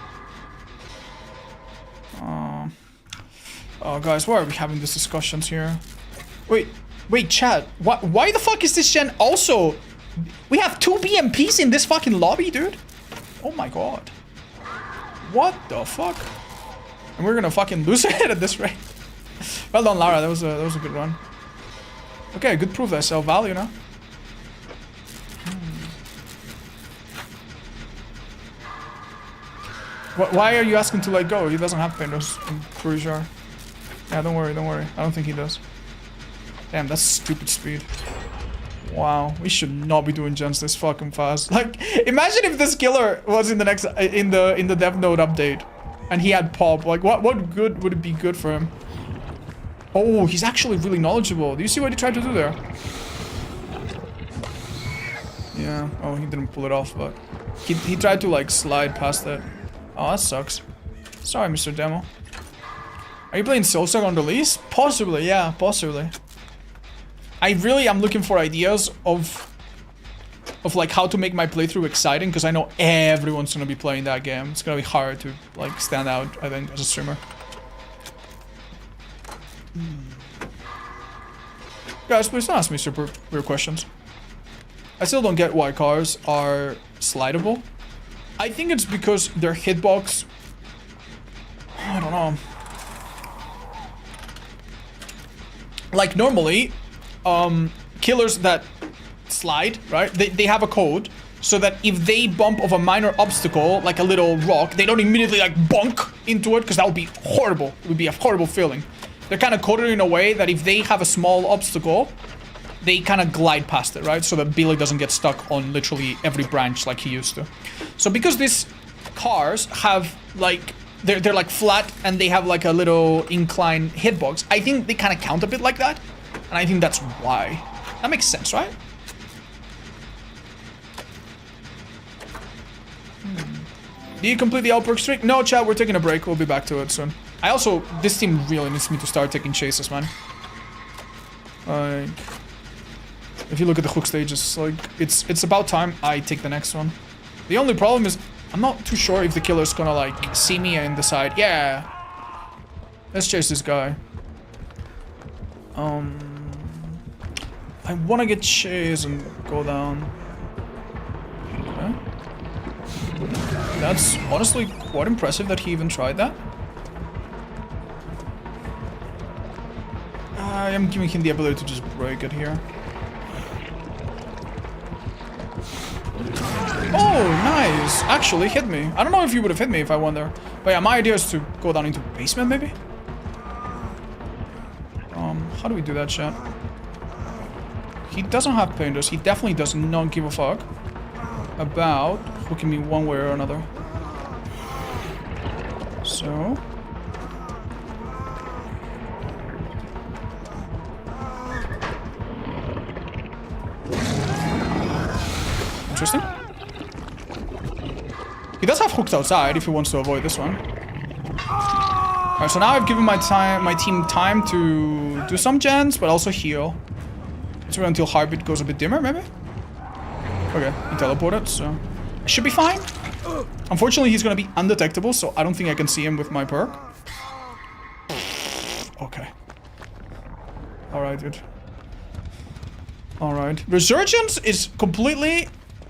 Oh guys, why are we having these discussions here? Wait, chat. Why the fuck is this gen also? We have 2 BMPs in this fucking lobby, dude. Oh my god. What the fuck? And we're gonna fucking lose it at this rate. Well done, Lara. That was a good run. Okay, good proof there. Sell value now. Why are you asking to let go? He doesn't have Pendos, I'm pretty sure. Yeah, don't worry. I don't think he does. Damn, that's stupid speed. Wow, we should not be doing gens this fucking fast. Like, imagine if this killer was in the next in the dev node update, and he had pop. Like, what good would it be good for him? Oh, he's actually really knowledgeable. Do you see what he tried to do there? Yeah. Oh, he didn't pull it off, but he tried to like slide past it. Oh, that sucks. Sorry, Mr. Demo. Are you playing Soulsong on release? Possibly, yeah, possibly. I really am looking for ideas of like how to make my playthrough exciting, because I know everyone's gonna be playing that game. It's gonna be hard to like stand out, I think, as a streamer. Guys, please don't ask me super weird questions. I still don't get why cars are slidable. I think it's because their hitbox... I don't know. Like normally, killers that slide, right? They have a code so that if they bump off a minor obstacle, like a little rock, they don't immediately like bonk into it, because that would be horrible. It would be a horrible feeling. They're kind of coded in a way that if they have a small obstacle, they kind of glide past it, right? So that Billy doesn't get stuck on literally every branch like he used to. So because these cars have like, they're like flat and they have like a little incline hitbox, I think they kind of count a bit like that. And I think that's why. That makes sense, right? Do you complete the outbreak streak? No, chat, we're taking a break. We'll be back to it soon. I also, this team really needs me to start taking chases, man. Like, if you look at the hook stages, like, it's about time I take the next one. The only problem is, I'm not too sure if the killer's gonna, like, see me and decide, yeah, let's chase this guy. I wanna get chased and go down. Okay. That's honestly quite impressive that he even tried that. I am giving him the ability to just break it here. Oh, nice! Actually hit me. I don't know if you would have hit me if I won there. But yeah, my idea is to go down into basement, maybe? How do we do that, chat? He doesn't have painters. He definitely does not give a fuck about hooking me one way or another. So... interesting. He does have hooks outside if he wants to avoid this one. Alright, so now I've given my team time to do some gens, but also heal. Let's wait until heartbeat goes a bit dimmer, maybe? Okay, he teleported, so... I should be fine. Unfortunately, he's gonna be undetectable, so I don't think I can see him with my perk. Okay. Alright, dude. Alright. Resurgence is completely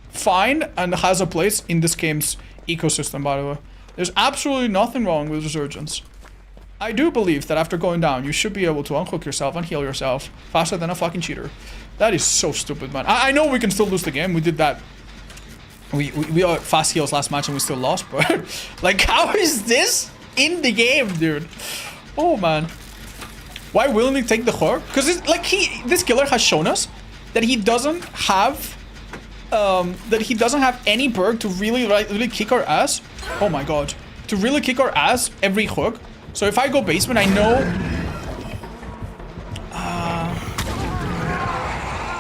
fine and has a place in this game's ecosystem, by the way. There's absolutely nothing wrong with Resurgence. I do believe that after going down, you should be able to unhook yourself and heal yourself faster than a fucking cheater. That is so stupid, man. I know we can still lose the game. We did that. We are fast heals last match and we still lost, but like, how is this in the game, dude? Oh, man. Why wouldn't he take the hook? Because like this killer has shown us that he doesn't have any perk to really kick our ass. Oh my god. To really kick our ass every hook. So if I go basement, I know...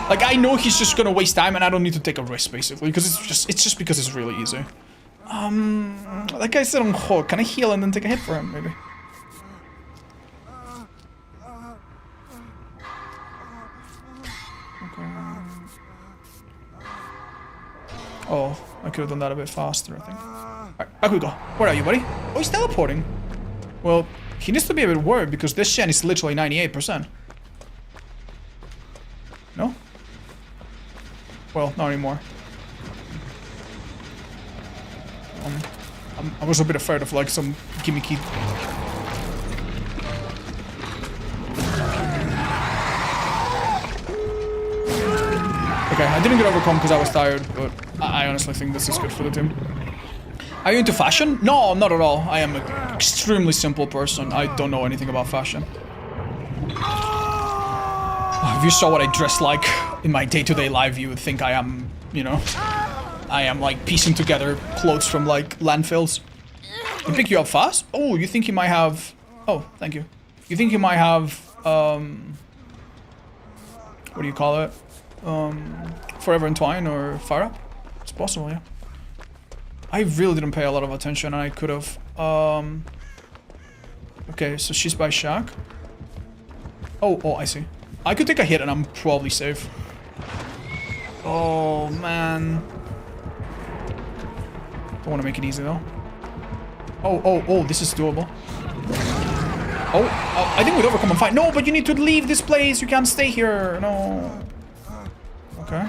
like, I know he's just gonna waste time and I don't need to take a risk, basically. Because it's just because it's really easy. Like I said on hook, can I heal and then take a hit for him, maybe? Oh, I could have done that a bit faster, I think. Alright, back we go. Where are you, buddy? Oh, he's teleporting. Well, he needs to be a bit worried because this gen is literally 98%. No? Well, not anymore. I was a bit afraid of like some gimmicky... Okay, I didn't get overcome because I was tired, but I honestly think this is good for the team. Are you into fashion? No, not at all. I am an extremely simple person. I don't know anything about fashion. If you saw what I dress like in my day-to-day life, you would think I am, you know, I am like piecing together clothes from like landfills. He pick you up fast? Oh, you think he might have... Oh, thank you. You think he might have, what do you call it? Forever Entwine or Fire Up? It's possible, yeah. I really didn't pay a lot of attention and I could have. Okay, so she's by Shack. Oh, I see. I could take a hit and I'm probably safe. Oh, man. Don't want to make it easy, though. Oh, this is doable. Oh, I think we'd overcome and fight. No, but you need to leave this place. You can't stay here. No. Okay.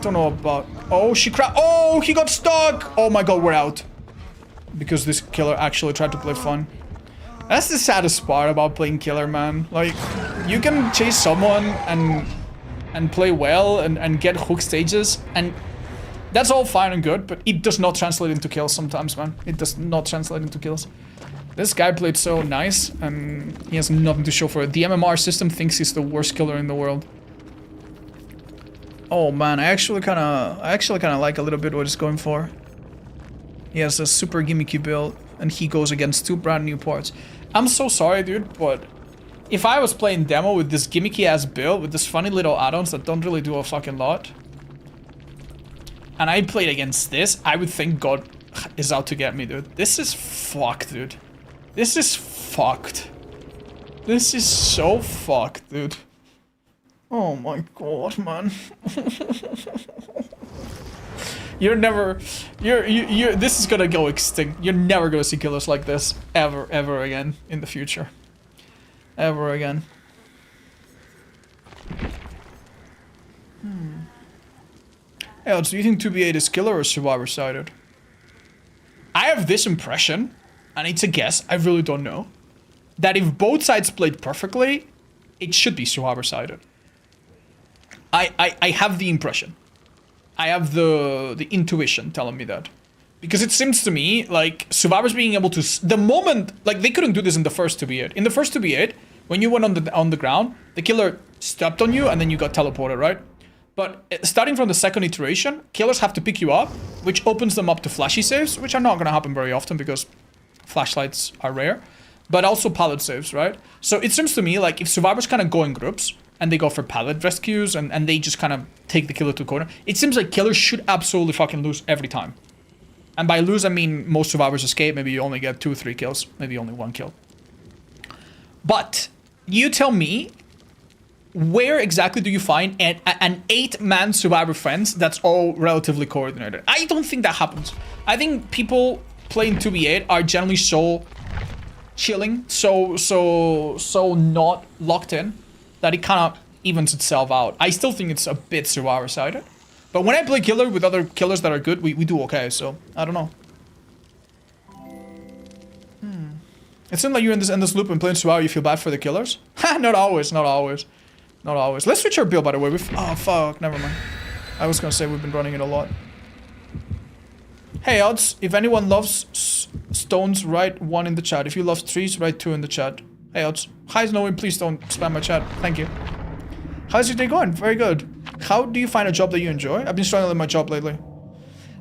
Don't know about... Oh, oh, he got stuck! Oh my god, we're out. Because this killer actually tried to play fun. That's the saddest part about playing killer, man. Like, you can chase someone and play well and get hook stages, and that's all fine and good, but it does not translate into kills sometimes, man. It does not translate into kills. This guy played so nice, and he has nothing to show for it. The MMR system thinks he's the worst killer in the world. Oh man, I actually kind of like a little bit what he's going for. He has a super gimmicky build, and he goes against 2 brand new parts. I'm so sorry, dude, but if I was playing demo with this gimmicky ass build, with this funny little add-ons that don't really do a fucking lot, and I played against this, I would think God is out to get me, dude. This is fucked, dude. This is fucked. This is so fucked, dude. Oh my god, man. This is gonna go extinct. You're never gonna see killers like this ever again in the future. Ever again. Hey, do you think 2v8 is killer or survivor sided? I have this impression, and it's a guess, I really don't know, that if both sides played perfectly, it should be survivor sided. I have the impression. I have the intuition telling me that. Because it seems to me like survivors being able to... The moment... Like, they couldn't do this in the first 2v8. In the first 2v8, when you went on the ground, the killer stepped on you and then you got teleported, right? But starting from the second iteration, killers have to pick you up, which opens them up to flashy saves, which are not going to happen very often because flashlights are rare. But also pallet saves, right? So it seems to me like if survivors kind of go in groups, and they go for pallet rescues, and they just kind of take the killer to a corner, it seems like killers should absolutely fucking lose every time. And by lose, I mean most survivors escape. Maybe you only get 2 or 3 kills. Maybe only 1 kill. But you tell me, where exactly do you find an 8-man survivor friends that's all relatively coordinated? I don't think that happens. I think people playing 2v8 are generally so chilling, so not locked in, that it kind of evens itself out. I still think it's a bit survivor-sided. But when I play killer with other killers that are good, we do okay, so I don't know. It seems like you're in this endless loop and playing survivor, you feel bad for the killers? Ha, not always, not always. Not always. Let's switch our build, by the way. Oh, fuck, never mind. I was gonna say we've been running it a lot. Hey, odds, if anyone loves stones, write 1 in the chat. If you love trees, write 2 in the chat. Hey, odds. Hi, Snowy, please don't spam my chat. Thank you. How's your day going? Very good. How do you find a job that you enjoy? I've been struggling with my job lately.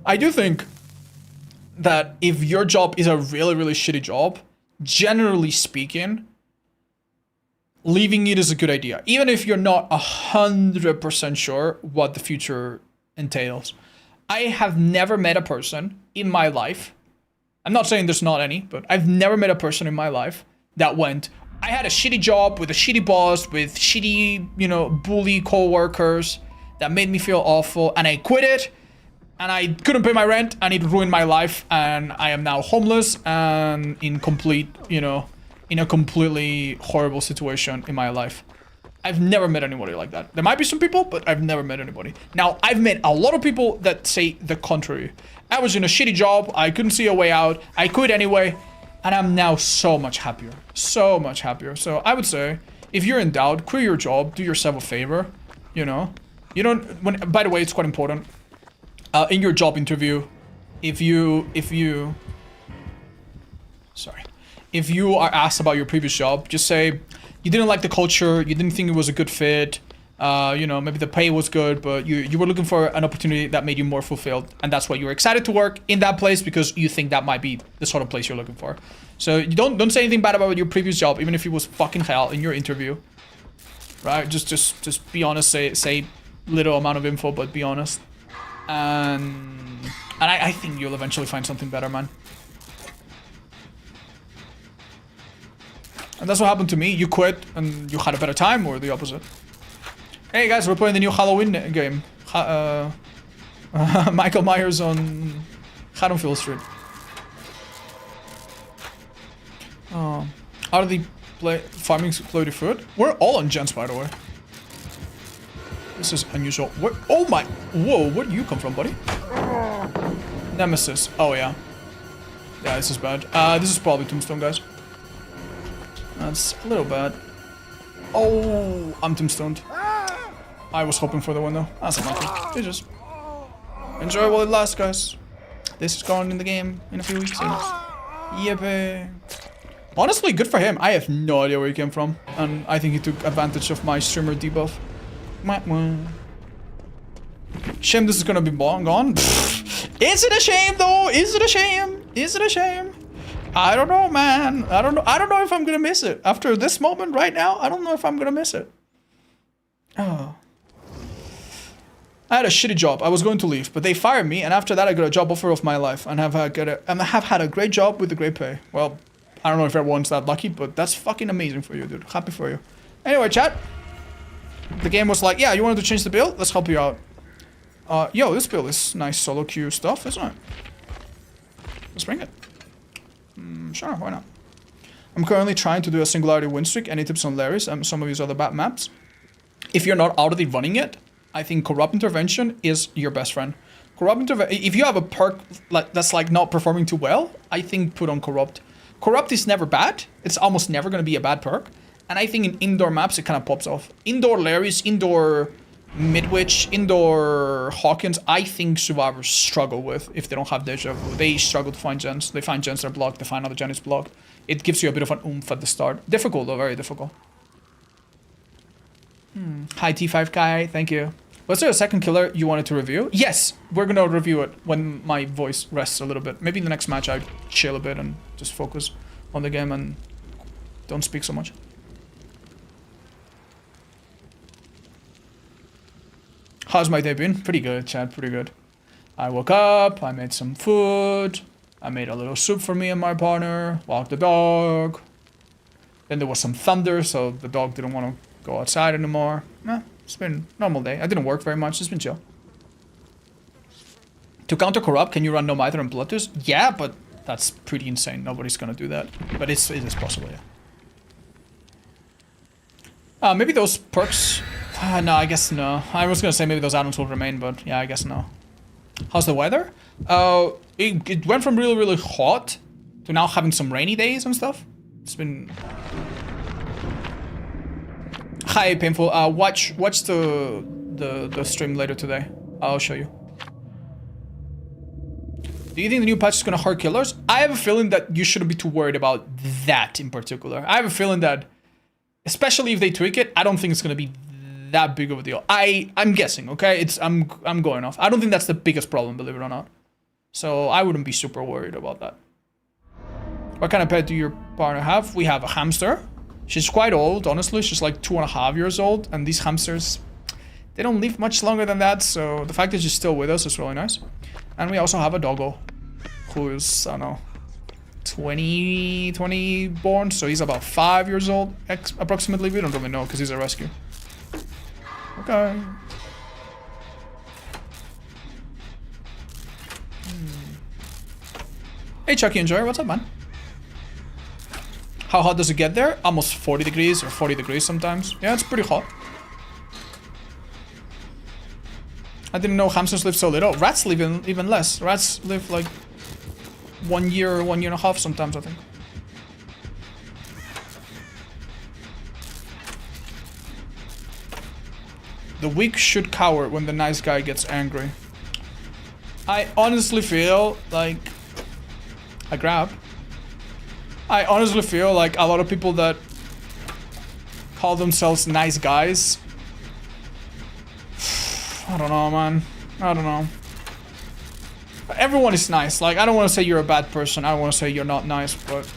I do think that if your job is a really, really shitty job, generally speaking, leaving it is a good idea. Even if you're not 100% sure what the future entails. I have never met a person in my life, I'm not saying there's not any, but I've never met a person in my life that went, I had a shitty job with a shitty boss, with shitty, you know, bully co-workers that made me feel awful, and I quit it, and I couldn't pay my rent, and it ruined my life, and I am now homeless and in complete, you know, in a completely horrible situation in my life. I've never met anybody like that. There might be some people, but I've never met anybody. Now, I've met a lot of people that say the contrary. I was in a shitty job, I couldn't see a way out, I quit anyway, and I'm now so much happier. So much happier. So I would say, if you're in doubt, quit your job, do yourself a favor, you know? You don't, by the way, it's quite important. In your job interview, if you are asked about your previous job, just say, you didn't like the culture, you didn't think it was a good fit, you know, maybe the pay was good, but you were looking for an opportunity that made you more fulfilled, and that's why you were excited to work in that place because you think that might be the sort of place you're looking for. So you don't say anything bad about your previous job, even if it was fucking hell in your interview, right? Just be honest. Say little amount of info, but be honest, and I think you'll eventually find something better, man. And that's what happened to me. You quit and you had a better time, or the opposite. Hey guys, we're playing the new Halloween game. Michael Myers on Haddonfield Street. Are they farming exploded food? We're all on gens, by the way. This is unusual. What? Oh my! Whoa! Where do you come from, buddy? Nemesis. Oh yeah. Yeah, this is bad. This is probably Tombstone, guys. That's a little bad. Oh, I'm tombstoned. I was hoping for the win though. That's unlucky. Jesus. Enjoy while it lasts, guys. This is gone in the game in a few weeks. Yippee. Honestly, good for him. I have no idea where he came from. And I think he took advantage of my streamer debuff. Shame this is gonna be gone. Is it a shame though? Is it a shame? Is it a shame? I don't know, man. I don't know if I'm gonna miss it. After this moment right now, I don't know if I'm gonna miss it. Oh. I had a shitty job. I was going to leave, but they fired me, and after that I got a job offer of my life and have had a great job with a great pay. Well, I don't know if everyone's that lucky, but that's fucking amazing for you, dude. Happy for you. Anyway, chat. The game was like, yeah, you wanted to change the build? Let's help you out. Yo, this build is nice solo queue stuff, isn't it? Let's bring it. Sure, why not? I'm currently trying to do a Singularity win streak. Any tips on Larry's and some of these other bad maps? If you're not already running it, I think Corrupt Intervention is your best friend. Corrupt Intervention, if you have a perk that's like not performing too well, I think put on Corrupt. Corrupt is never bad. It's almost never going to be a bad perk. And I think in indoor maps, it kind of pops off. Indoor Larry's, indoor Midwich, indoor Hawkins, I think survivors struggle with if they don't have deja vu. They struggle to find gens. They find gens that are blocked. They find other gens blocked. It gives you a bit of an oomph at the start. Difficult though, very difficult. Hi T5 guy, thank you. Was there a second killer you wanted to review? Yes, we're gonna review it when my voice rests a little bit. Maybe in the next match I chill a bit and just focus on the game and don't speak so much. How's my day been? Pretty good, Chad, pretty good. I woke up, I made some food, I made a little soup for me and my partner, walked the dog. Then there was some thunder, so the dog didn't want to go outside anymore. It's been a normal day. I didn't work very much, it's been chill. To counter Corrupt, can you run No Mither and Bloodthirst? Yeah, but that's pretty insane. Nobody's gonna do that. But it is possible, yeah. Maybe those perks... no, I guess no. I was gonna say maybe those add-ons will remain, but yeah, I guess no. How's the weather? It went from really, really hot to now having some rainy days and stuff. It's been... Hi, Painful. Watch the stream later today. I'll show you. Do you think the new patch is gonna hurt killers? I have a feeling that you shouldn't be too worried about that in particular. I have a feeling that, especially if they tweak it, I don't think it's gonna be that big of a deal. I'm guessing, okay? I'm going off. I don't think that's the biggest problem, believe it or not. So I wouldn't be super worried about that. What kind of pet do your partner have? We have a hamster. She's quite old, honestly. She's like 2.5 years old, and these hamsters, they don't live much longer than that, so the fact that she's still with us is really nice. And we also have a doggo, who is, I don't know, 20 born, so he's about 5 years old, approximately. We don't really know, because he's a rescue. Okay. Hey Chucky and Joy, what's up, man? How hot does it get there? Almost 40 degrees or 40 degrees sometimes. Yeah, it's pretty hot. I didn't know hamsters live so little. Rats live even less. Rats live like 1 year or 1.5 years sometimes, I think. The weak should cower when the nice guy gets angry. I honestly feel like... I honestly feel like a lot of people that call themselves nice guys... I don't know, man. I don't know. Everyone is nice. Like, I don't want to say you're a bad person. I don't want to say you're not nice, but...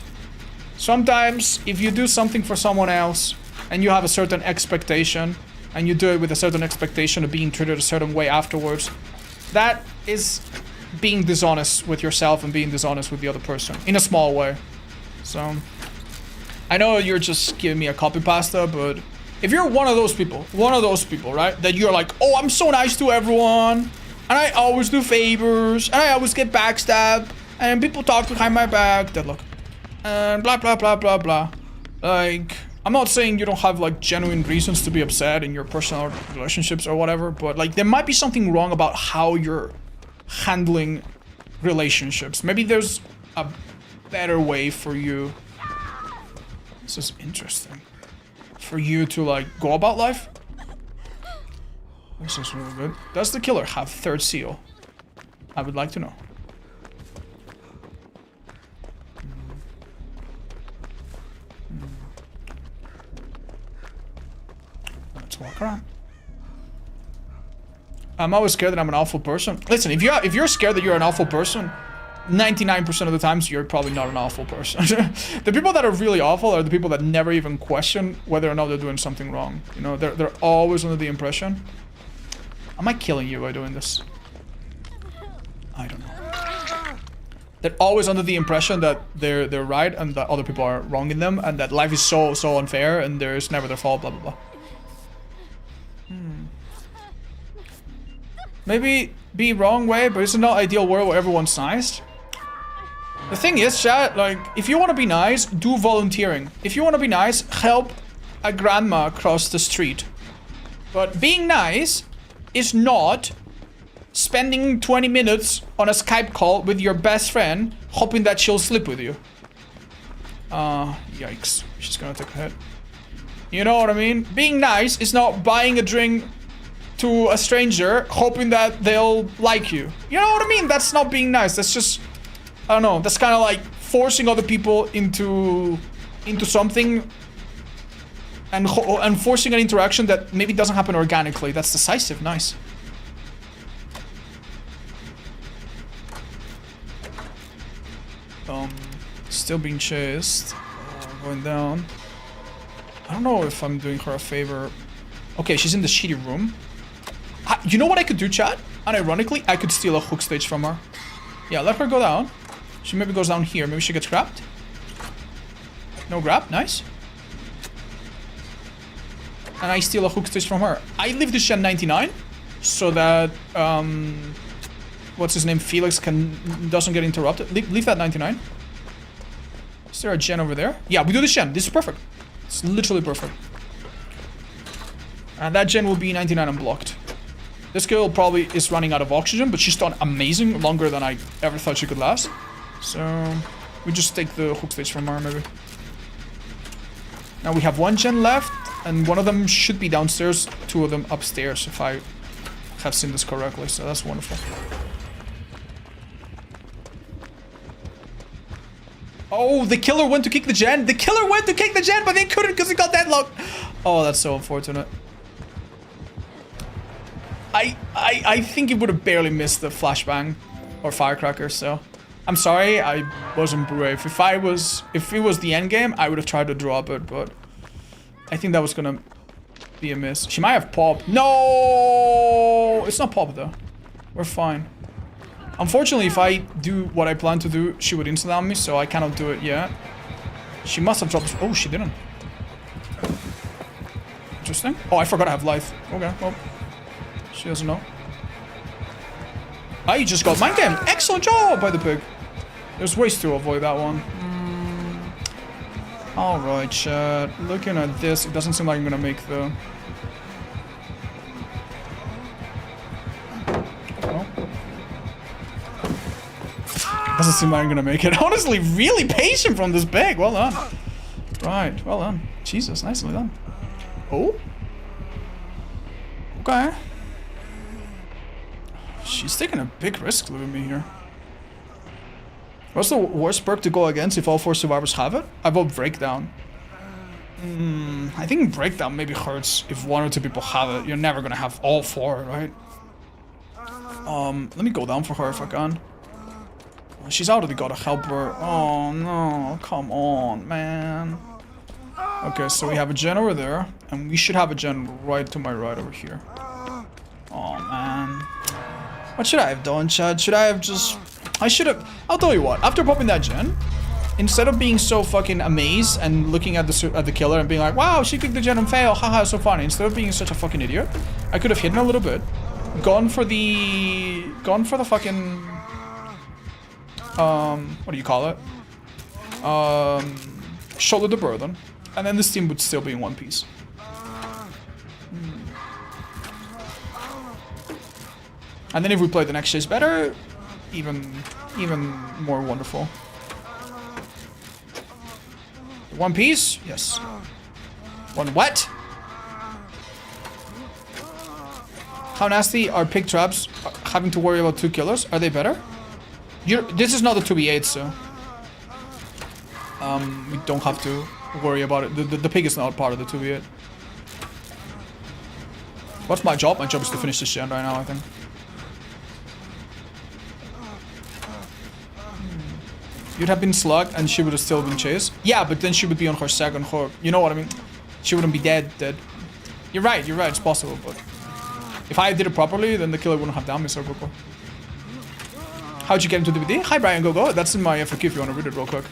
Sometimes, if you do something for someone else, and you have a certain expectation, and you do it with a certain expectation of being treated a certain way afterwards, that is being dishonest with yourself and being dishonest with the other person, in a small way. So, I know you're just giving me a copy pasta, but if you're one of those people, right, that you're like, oh, I'm so nice to everyone, and I always do favors, and I always get backstabbed, and people talk behind my back, deadlock, and blah, blah, blah, blah, blah. Like, I'm not saying you don't have like genuine reasons to be upset in your personal relationships or whatever, but like there might be something wrong about how you're handling relationships. Maybe there's a better way for you. This is interesting. For you to like go about life. This is really good. Does the killer have third seal? I would like to know. Let's walk around. I'm always scared that I'm an awful person. Listen, if you're scared that you're an awful person, 99% of the times you're probably not an awful person. The people that are really awful are the people that never even question whether or not they're doing something wrong. You know, they're always under the impression. Am I killing you by doing this? I don't know. They're always under the impression that they're right and that other people are wronging them and that life is so unfair and there's never their fault, blah blah blah. Maybe be wrong way, but it's not ideal world where everyone's nice. The thing is, chat, like, if you want to be nice, do volunteering. If you want to be nice, help a grandma cross the street. But being nice is not spending 20 minutes on a Skype call with your best friend, hoping that she'll sleep with you. Yikes. She's gonna take a hit. You know what I mean? Being nice is not buying a drink to a stranger, hoping that they'll like you. You know what I mean? That's not being nice. That's just, I don't know. That's kind of like forcing other people into something and forcing an interaction that maybe doesn't happen organically. That's decisive. Nice. Still being chased. Going down. I don't know if I'm doing her a favor. Okay, she's in the shitty room. You know what I could do, chat? Unironically, I could steal a hook stage from her. Yeah, let her go down. She maybe goes down here. Maybe she gets grabbed. No grab. Nice. And I steal a hook stage from her. I leave the Shen 99 so that what's his name, Felix doesn't get interrupted. Leave that 99. Is there a gen over there? Yeah, we do the Shen. This is perfect. It's literally perfect. And that gen will be 99 unblocked. This girl probably is running out of oxygen, but she's done amazing, longer than I ever thought she could last. So we just take the hook stage from her, maybe. Now we have one gen left, and one of them should be downstairs, two of them upstairs, if I have seen this correctly. So that's wonderful. Oh, the killer went to kick the gen. The killer went to kick the gen, but they couldn't because he got deadlocked. Oh, that's so unfortunate. I think he would have barely missed the flashbang or firecracker, so I'm sorry I wasn't brave. If it was the end game, I would have tried to drop it, but I think that was gonna be a miss. She might have popped. No, it's not pop though. We're fine. Unfortunately, if I do what I plan to do, she would insta down me, so I cannot do it yet. She must have dropped. Oh, she didn't. Interesting. Oh, I forgot I have life. Okay, well. She doesn't know. I just got mind game. Excellent job by the pig. There's ways to avoid that one. Alright, chat. Looking at this, it doesn't seem like I'm gonna make the... Oh. Doesn't seem like I'm gonna make it. Honestly, really patient from this pig. Well done. Right, well done. Jesus, nicely done. Oh? Okay. She's taking a big risk leaving me here. What's the worst perk to go against if all 4 survivors have it? I vote Breakdown. I think Breakdown maybe hurts if 1 or 2 people have it. You're never gonna have all 4, right? Let me go down for her if I can. She's already gotta help her. Oh no, come on, man. Okay, so we have a gen over there, and we should have a gen right to my right over here. Oh man. What should I have done, Chad? Should I have just... I should have... I'll tell you what. After popping that gen, instead of being so fucking amazed and looking at the killer and being like, wow, she kicked the gen and failed, haha, so funny. Instead of being such a fucking idiot, I could have hidden a little bit, gone for the fucking... what do you call it? Shoulder the burden. And then this team would still be in one piece. And then if we play the next chase better, even more wonderful. One piece? Yes. One what? How nasty are pig traps having to worry about 2 killers? Are they better? This is not a 2v8, so... we don't have to worry about it. The pig is not part of the 2v8. What's my job? My job is to finish this gen right now, I think. You'd have been slugged and she would have still been chased. Yeah, but then she would be on her second hook. You know what I mean? She wouldn't be dead. You're right, it's possible, but... If I did it properly, then the killer wouldn't have downed me so quickly. How'd you get into DVD? Hi, Brian, go. That's in my FAQ if you want to read it real quick.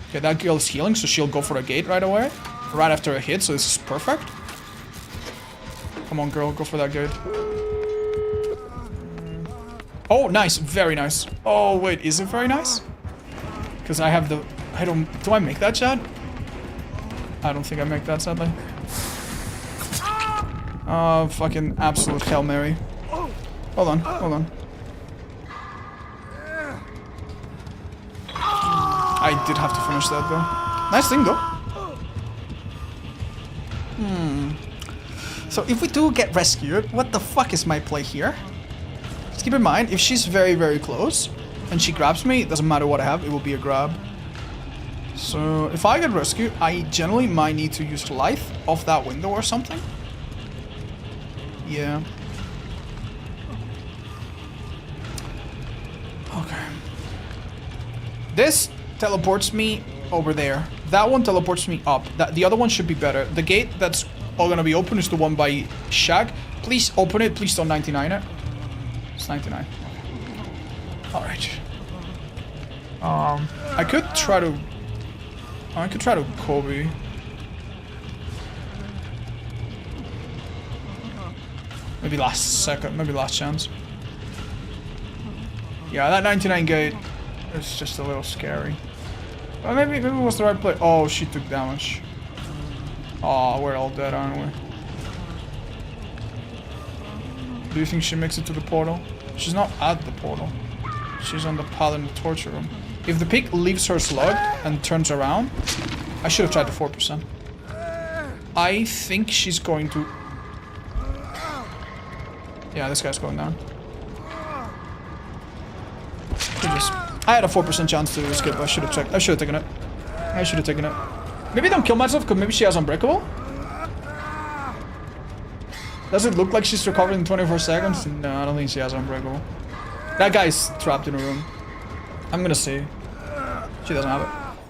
Okay, that girl is healing, so she'll go for a gate right away. Right after a hit, so this is perfect. Come on, girl, go for that gate. Oh, nice. Very nice. Oh, wait, is it very nice? Because I have the... Do I make that shot? I don't think I make that, sadly. Oh, fucking absolute Hail Mary. Hold on. I did have to finish that, though. Nice thing, though. So if we do get rescued, what the fuck is my play here? Just keep in mind, if she's very, very close, and she grabs me, it doesn't matter what I have, it will be a grab. So if I get rescued, I generally might need to use Lithe off that window or something. Yeah. Okay. This teleports me over there. That one teleports me up. The other one should be better. The gate that's all gonna be open is the one by Shag. Please open it. Please don't 99 it. It's 99. Alright. I could try to Kobe. Maybe last second, maybe last chance. Yeah, that 99 gate is just a little scary. But maybe it was the right play. Oh, she took damage. Oh, we're all dead, aren't we? Do you think she makes it to the portal? She's not at the portal. She's on the pallet in the torture room. If the pig leaves her slug and turns around, I should have tried the 4%. I think she's going to... Yeah, this guy's going down. I had a 4% chance to escape. I should have checked. I should have taken it. Maybe don't kill myself because maybe she has Unbreakable. Does it look like she's recovering in 24 seconds? No, I don't think she has Unbreakable. That guy's trapped in a room. I'm gonna see. She doesn't have it.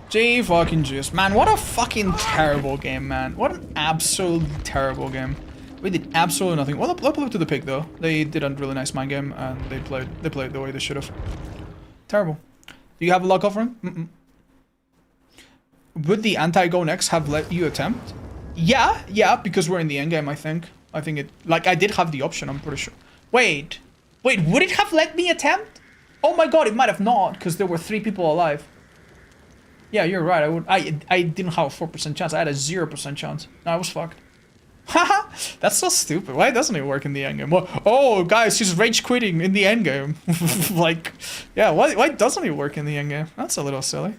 Gee fucking juice. Man, what a fucking terrible game, man. What an absolutely terrible game. We did absolutely nothing. Well, up to the pig though. They did a really nice mind game and they played the way they should have. Terrible. Do you have a lock off room? Would the anti-go next have let you attempt? Yeah, because we're in the end game, I think. I think it... Like, I did have the option, I'm pretty sure. Wait, would it have let me attempt? Oh my god, it might have not, because there were 3 people alive. Yeah, you're right, I didn't have a 4% chance, I had a 0% chance. No, I was fucked. Haha, that's so stupid. Why doesn't it work in the endgame? Well, oh, guys, she's rage quitting in the endgame. Like, yeah, why doesn't it work in the endgame? That's a little silly.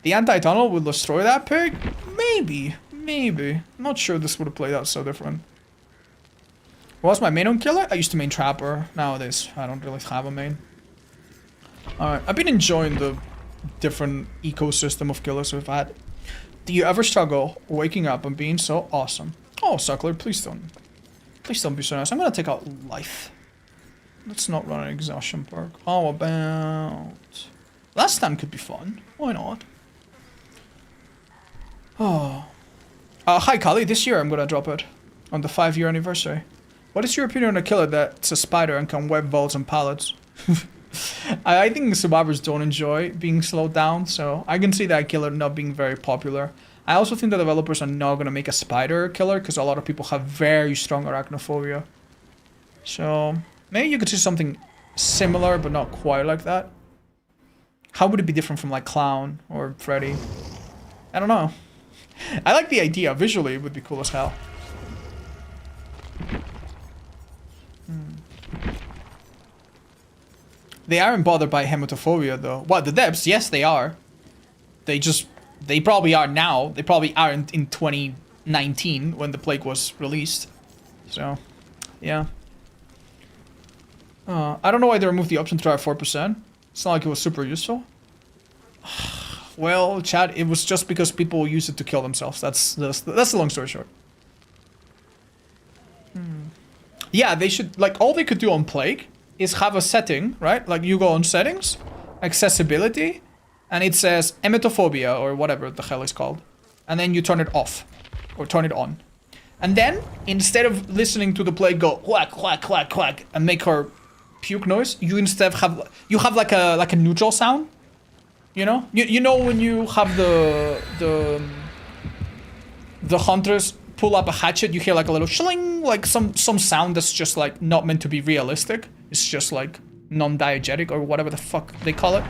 The anti-tunnel will destroy that pig? Maybe. I'm not sure this would have played out so different. What was my main on killer? I used to main trapper. Nowadays, I don't really have a main. Alright, I've been enjoying the different ecosystem of killers we've had. Do you ever struggle waking up and being so awesome? Oh, Suckler, please don't be so nice. I'm gonna take out life. Let's not run an exhaustion perk. How about... Last time could be fun. Why not? Oh. Hi, Kali. This year I'm gonna drop it. On the 5-year anniversary. What is your opinion on a killer that's a spider and can web vaults and pallets? I think survivors don't enjoy being slowed down, so I can see that killer not being very popular. I also think the developers are not going to make a spider killer because a lot of people have very strong arachnophobia. So maybe you could see something similar but not quite like that. How would it be different from like Clown or Freddy? I don't know. I like the idea. Visually, it would be cool as hell. They aren't bothered by hematophobia, though. What, the devs? Yes, they are. They probably are now. They probably aren't in 2019 when the plague was released. So, yeah. I don't know why they removed the option to try 4%. It's not like it was super useful. Well, chat, it was just because people use it to kill themselves. That's the long story short. Yeah, they should, like, all they could do on Plague is have a setting, right? Like, you go on settings, accessibility, and it says emetophobia, or whatever the hell it's called. And then you turn it off, or turn it on. And then, instead of listening to the Plague go quack, quack, quack, quack, and make her puke noise, you instead have, like a neutral sound. You know? You know when you have the hunters pull up a hatchet, you hear like a little shling, like some sound that's just like not meant to be realistic. It's just like non-diegetic or whatever the fuck they call it.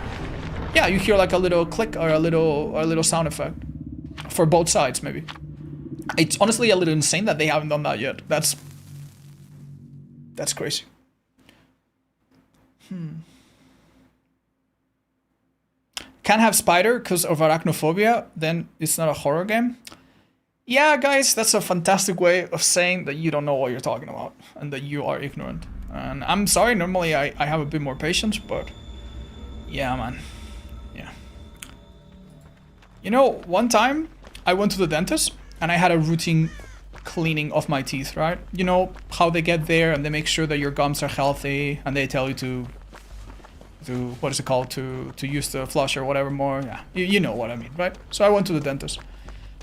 Yeah, you hear like a little click or a little sound effect. For both sides, maybe. It's honestly a little insane that they haven't done that yet. That's crazy. Can't have spider because of arachnophobia, then it's not a horror game. Yeah, guys, that's a fantastic way of saying that you don't know what you're talking about and that you are ignorant. And I'm sorry, normally I have a bit more patience, but yeah, man. Yeah. You know, one time I went to the dentist and I had a routine cleaning of my teeth, right? You know how they get there and they make sure that your gums are healthy and they tell you to what is it called, to use the flush or whatever more. Yeah, you know what I mean, right? So I went to the dentist.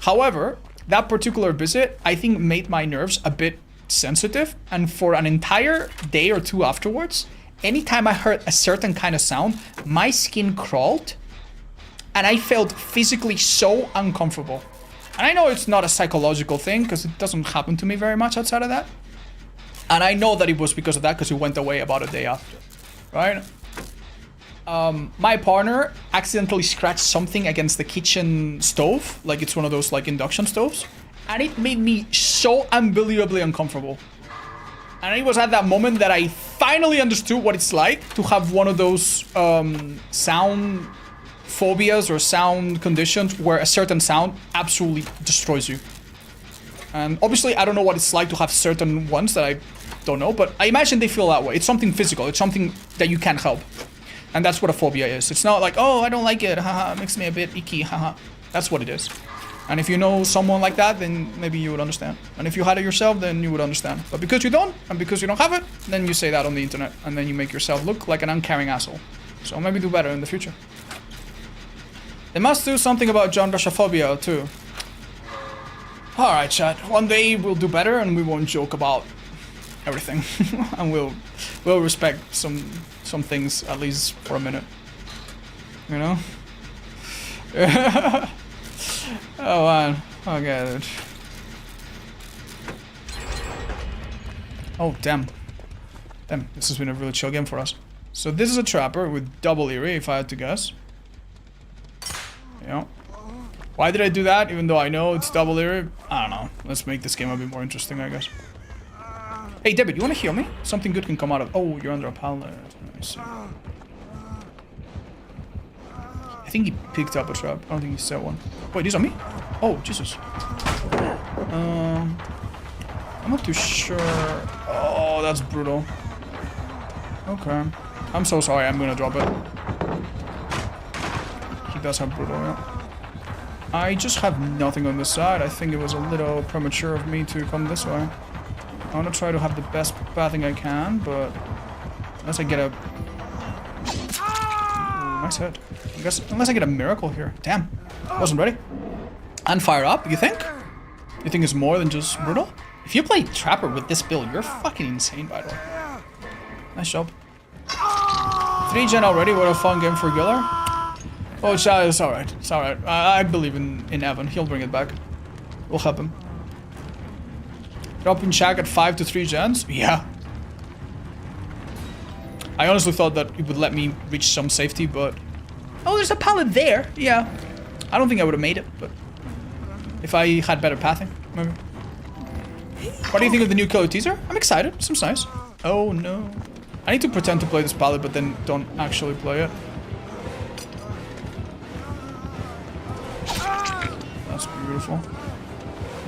However, that particular visit, I think, made my nerves a bit sensitive, and for an entire day or two afterwards, anytime I heard a certain kind of sound, my skin crawled and I felt physically so uncomfortable. And I know it's not a psychological thing because it doesn't happen to me very much outside of that. And I know that it was because of that, because it went away about a day after, right? My partner accidentally scratched something against the kitchen stove, like it's one of those like induction stoves, and it made me so unbelievably uncomfortable. And it was at that moment that I finally understood what it's like to have one of those sound phobias or sound conditions where a certain sound absolutely destroys you. And obviously I don't know what it's like to have certain ones that I don't know, but I imagine they feel that way. It's something physical. It's something that you can't help. And that's what a phobia is. It's not like, oh, I don't like it, haha, it makes me a bit icky, haha. That's what it is. And if you know someone like that, then maybe you would understand. And if you had it yourself, then you would understand. But because you don't, and because you don't have it, then you say that on the internet. And then you make yourself look like an uncaring asshole. So maybe do better in the future. They must do something about genrephobia too. Alright, chat. One day we'll do better and we won't joke about everything. And we'll respect some things, at least for a minute. You know? Oh man, I get it. Oh damn. Damn, this has been a really chill game for us. So this is a trapper with double Eerie, if I had to guess. Yeah. Why did I do that, even though I know it's double Eerie? I don't know. Let's make this game a bit more interesting, I guess. Hey, David, you wanna heal me? Something good can come out of... Oh, you're under a pallet. Let me see. I think he picked up a trap. I don't think he set one. Wait, he's on me? Oh, Jesus. I'm not too sure. Oh, that's brutal. Okay. I'm so sorry. I'm gonna drop it. He does have brutal, yeah. I just have nothing on this side. I think it was a little premature of me to come this way. I want to try to have the best pathing I can, but unless I get a... Ooh, nice hit. I guess unless I get a miracle here. Damn. Wasn't ready. And fire up, you think? You think it's more than just brutal? If you play Trapper with this build, you're fucking insane, by the way. Nice job. 3-gen already, what a fun game for Giller. Oh, it's alright. It's alright. I believe in Evan. He'll bring it back. We'll help him. Dropping Shaq at 5 to 3 gens? Yeah. I honestly thought that it would let me reach some safety, but... Oh, there's a pallet there! Yeah. I don't think I would have made it, but... If I had better pathing, maybe. What do you think of the new killer teaser? I'm excited. Seems nice. Oh no. I need to pretend to play this palette, but then don't actually play it. That's beautiful.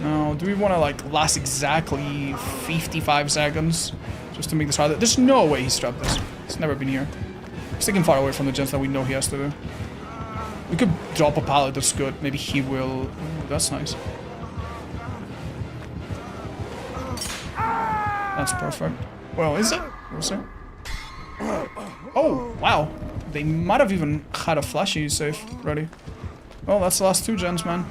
Now, do we want to like last exactly 55 seconds just to make this harder? There's no way he's trapped this. He's never been here. He's taking far away from the gens that we know he has to do. We could drop a pallet that's good. Maybe he will. Ooh, that's nice. That's perfect. Well, is it? We'll see. Oh, wow. They might have even had a flashy safe ready. Oh, that's the last 2 gens, man.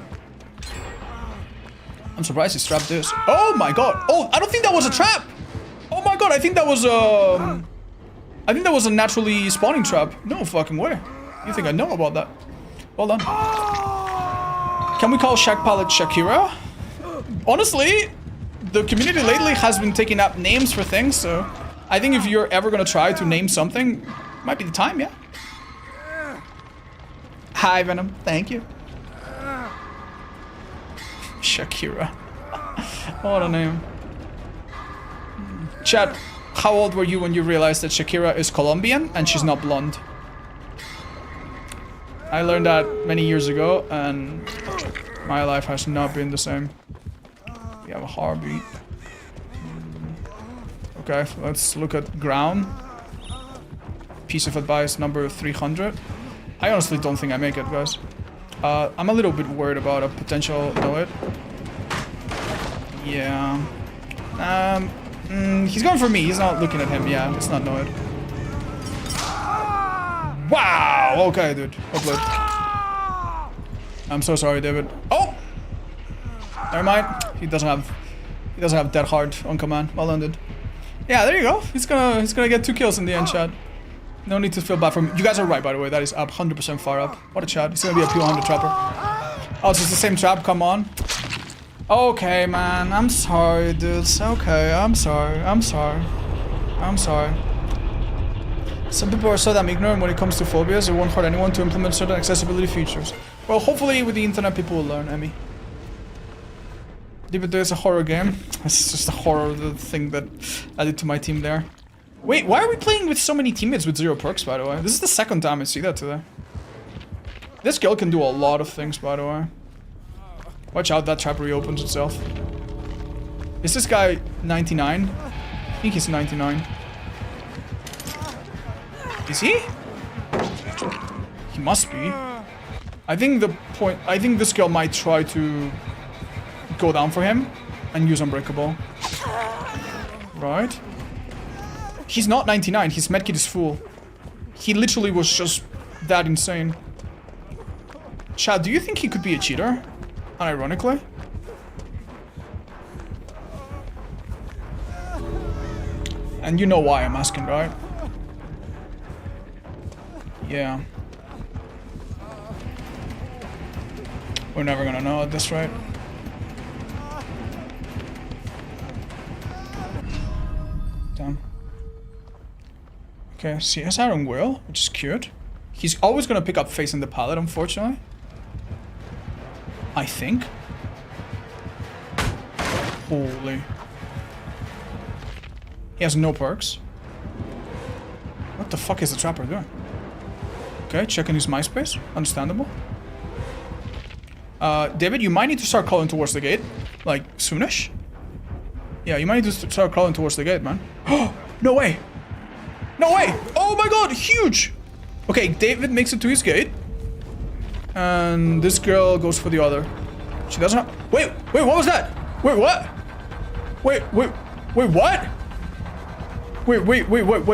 I'm surprised he strapped this. Oh my god. Oh, I don't think that was a trap. Oh my god, I think that was I think that was a naturally spawning trap. No fucking way. You think I know about that? Well done. Can we call Shaq Palette Shakira? Honestly, the community lately has been taking up names for things, so I think if you're ever gonna try to name something, might be the time, yeah? Hi, Venom. Thank you. Shakira. What a name. Chat, how old were you when you realized that Shakira is Colombian and she's not blonde? I learned that many years ago and my life has not been the same. We have a heartbeat. Okay, let's look at ground. Piece of advice number 300. I honestly don't think I make it, guys. I'm a little bit worried about a potential no-hit. Yeah. He's going for me. He's not looking at him. Yeah, it's not no-hit. Wow! Okay, dude. Oh, I'm so sorry, David. Oh! Never mind. He doesn't have dead hard on command. Well done, dude. Yeah, there you go. He's gonna get 2 kills in the end, chat. No need to feel bad for him. You guys are right, by the way. That is up 100% far up. What a chat. He's gonna be a P100 trapper. Oh, so it's the same trap. Come on. Okay, man. I'm sorry, dudes. Okay, I'm sorry. I'm sorry. I'm sorry. Some people are so damn ignorant when it comes to phobias. It won't hurt anyone to implement certain accessibility features. Well, hopefully with the internet, people will learn, Emmy. Even though it's a horror game, it's just a horror thing that I did to my team there. Wait, why are we playing with so many teammates with 0 perks, by the way? This is the second time I see that today. This girl can do a lot of things, by the way. Watch out, that trap reopens itself. Is this guy 99? I think he's 99. Is he? He must be. I think this girl might try to go down for him and use Unbreakable. Right? He's not 99, his medkit is full. He literally was just that insane. Chad, do you think he could be a cheater? Unironically? And you know why I'm asking, right? Yeah. We're never gonna know at this rate. Damn. Okay, CSR on Will, which is cute. He's always gonna pick up face in the palette, unfortunately. I think. Holy. He has no perks. What the fuck is the trapper doing? Okay, checking his MySpace. Understandable. David, you might need to start crawling towards the gate. Like, soonish? Yeah, you might need to start crawling towards the gate, man. Oh, no way! No way! Oh my god, huge! Okay, David makes it to his gate. And this girl goes for the other. She doesn't have... Wait, what was that? Wait, what? Wait, what? Wait,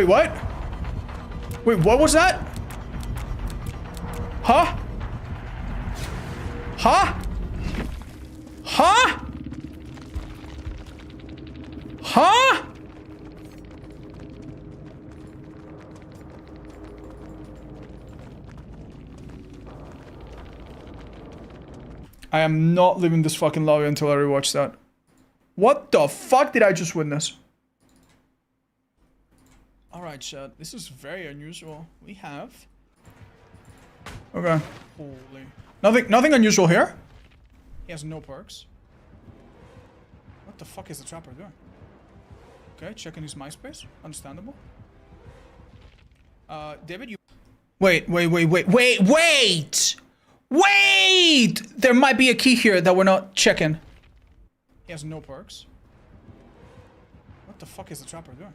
what? Wait, what was that? Huh? Huh? Huh? Huh? I am not leaving this fucking lobby until I rewatch that. What the fuck did I just witness? Alright, chat. This is very unusual. We have... Okay. Holy... Nothing unusual here? He has no perks. What the fuck is the trapper doing? Okay, checking his MySpace. Understandable. David, you... Wait! There might be a key here that we're not checking. He has no perks. What the fuck is the trapper doing?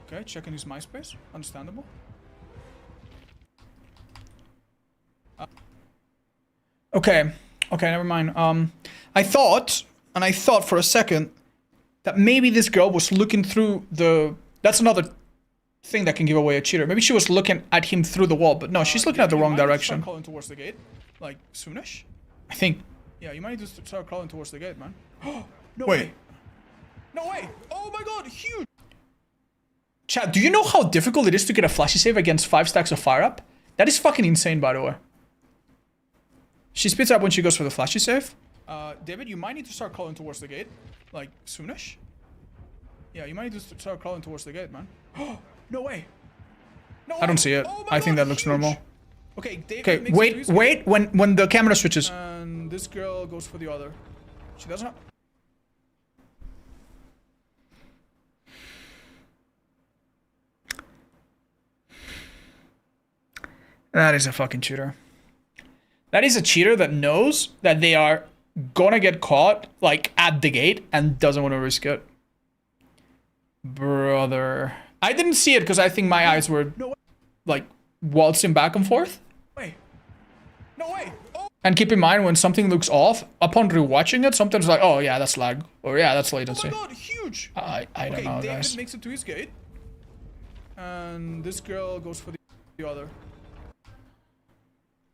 Okay, checking his MySpace. Understandable. Okay, never mind. I thought for a second that maybe this girl was looking through the... That's another thing that can give away a cheater. Maybe she was looking at him through the wall, but no, she's looking at the wrong direction. Crawling towards the gate, like soonish. I think. Yeah, you might need to start crawling towards the gate, man. No way. No way. Oh my god, huge. Chat, do you know how difficult it is to get a flashy save against 5 stacks of fire up? That is fucking insane, by the way. She speeds up when she goes for the flashy save. David, you might need to start crawling towards the gate, like soonish. Yeah, you might need to start crawling towards the gate, man. No way. No way. I don't see it. Oh I think that looks normal. Okay, David wait when the camera switches. And this girl goes for the other. She doesn't. That is a fucking cheater. That is a cheater that knows that they are gonna get caught, like, at the gate and doesn't want to risk it. Brother. I didn't see it because I think my eyes were, like, waltzing back and forth. No way. Oh. And keep in mind, when something looks off, upon rewatching it, sometimes like, oh yeah, that's lag. Or yeah, that's latency. Oh my god, huge. I don't know, David guys. Makes it to his gate. And this girl goes for the other.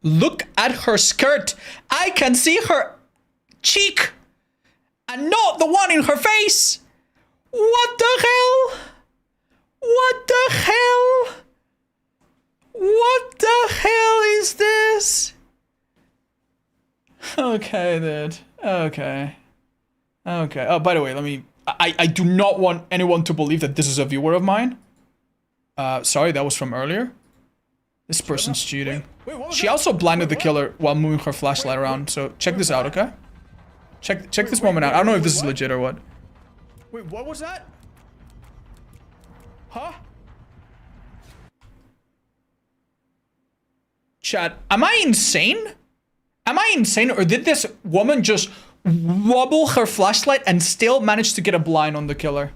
Look at her skirt. I can see her cheek. And not the one in her face. What the hell? What the hell? What the hell is this? Okay, dude. Okay. Oh, by the way, I do not want anyone to believe that this is a viewer of mine. Sorry, that was from earlier. This person's cheating. She also blinded the killer while moving her flashlight around, so check this out, okay? Check this moment out. I don't know if this is legit or what. Wait, what was that? Huh? Chat, am I insane? Am I insane, or did this woman just wobble her flashlight and still manage to get a blind on the killer?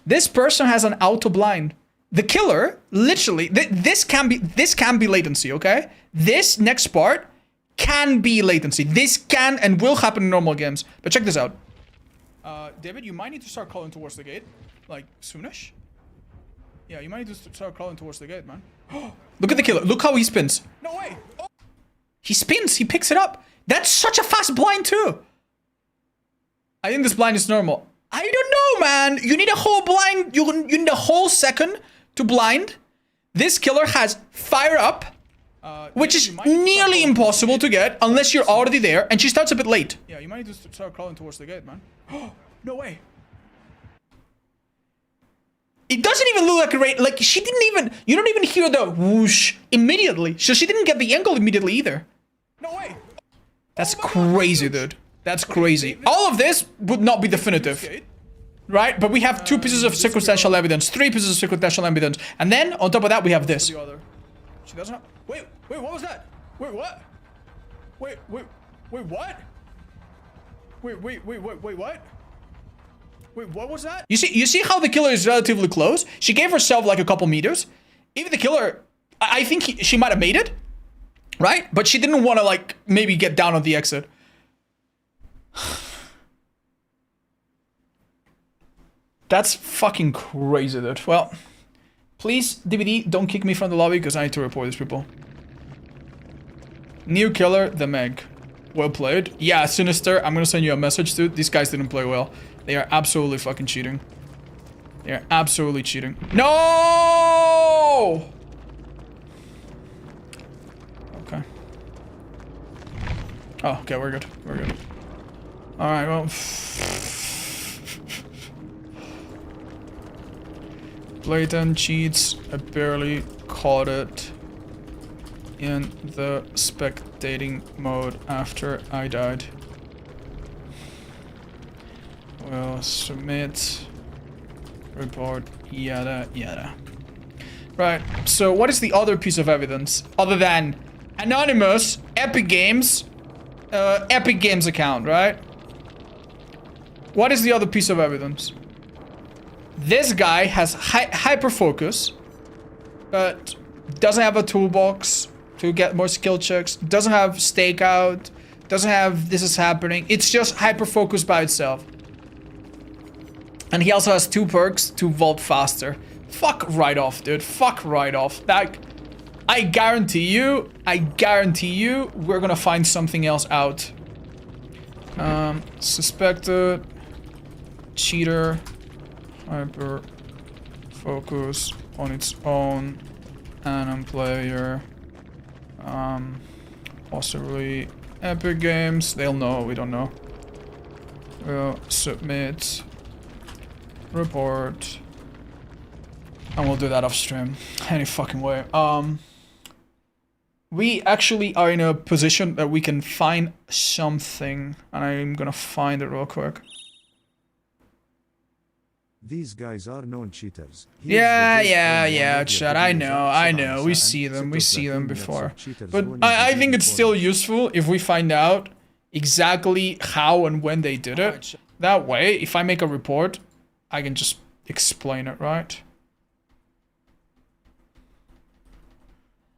This person has an auto blind. The killer, literally, this can be latency, okay? This next part can be latency. This can and will happen in normal games. But check this out. David, you might need to start crawling towards the gate, like soonish. Yeah, you might need to start crawling towards the gate, man. Look at the killer. Look how he spins. No way. Oh. He spins. He picks it up. That's such a fast blind too. I think this blind is normal. I don't know, man. You need a whole blind. You need a whole second to blind. This killer has fire up, which is nearly impossible to get unless you're already there, and she starts a bit late. Yeah, you might need to start crawling towards the gate, man. No way. It doesn't even look like a rate. Like, she didn't even... You don't even hear the whoosh immediately. So she didn't get the angle immediately either. No way. That's crazy, dude. That's crazy. All of this would not be definitive. Right? But we have 2 pieces of circumstantial evidence, 3 pieces of circumstantial evidence. And then, on top of that, we have this. She doesn't have... Wait, what was that? Wait, what? Wait, what? Wait, what? Wait, what was that? You see how the killer is relatively close? She gave herself like a couple meters. Even the killer, I think she might have made it, right? But she didn't want to like maybe get down on the exit. That's fucking crazy, dude. Well, please, DVD, don't kick me from the lobby because I need to report these people. New killer, the Meg. Well played. Yeah, Sinister, I'm gonna send you a message, dude. These guys didn't play well. They are absolutely fucking cheating. They are absolutely cheating. No! Okay. Oh, okay, we're good. We're good. Alright, well. Blatant cheats. I barely caught it. in the spectating mode after I died. Will submit report yada yada. Right, so what is the other piece of evidence other than anonymous Epic Games account, right? What is the other piece of evidence? This guy has hyper focus, but doesn't have a toolbox to get more skill checks, doesn't have stakeout, doesn't have this is happening. It's just hyper focus by itself. And he also has 2 perks to vault faster. Fuck right off, dude. Fuck right off. That, I guarantee you, we're gonna find something else out. Suspected cheater, hyper focus on its own, and player. Possibly Epic Games. They'll know. We don't know. We'll submit report. And we'll do that off stream. Any fucking way. We actually are in a position that we can find something. And I'm gonna find it real quick. These guys are known cheaters. Yeah, chat. I know. We see them before. But I think it's still useful if we find out exactly how and when they did it. That way, if I make a report, I can just explain it, right?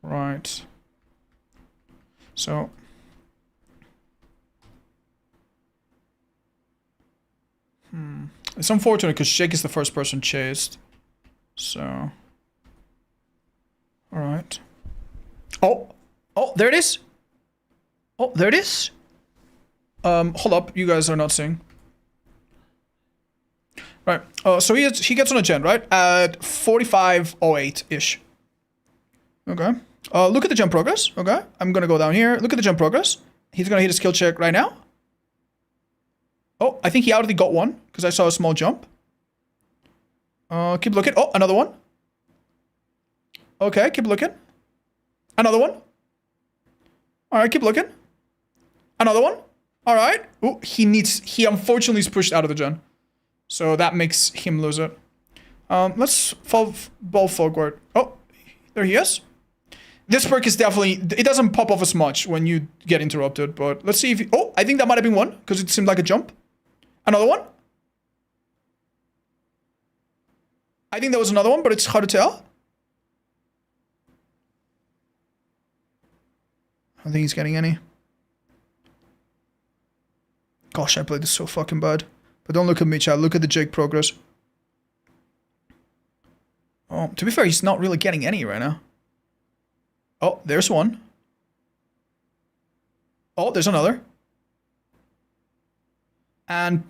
Right. So. It's unfortunate because Shake is the first person chased. So. Alright. Oh, there it is. Oh, there it is. Hold up. You guys are not seeing. Right. So he gets on a gen, right? At 45:08-ish. Okay. Look at the jump progress. Okay. I'm gonna go down here. Look at the jump progress. He's gonna hit a skill check right now. Oh, I think he already got one because I saw a small jump. Keep looking. Oh, another one. Okay, keep looking. Another one. All right, keep looking. Another one. All right. Oh, he unfortunately is pushed out of the gen. So that makes him lose it. Let's fall forward. Oh, there he is. This perk is definitely, it doesn't pop off as much when you get interrupted, but let's see if, oh, I think that might have been one because it seemed like a jump. Another one. I think there was another one, but it's hard to tell. I don't think he's getting any. Gosh, I played this so fucking bad. But don't look at me, chat. Look at the Jake progress. Oh, to be fair, he's not really getting any right now. Oh, there's one. Oh, there's another. And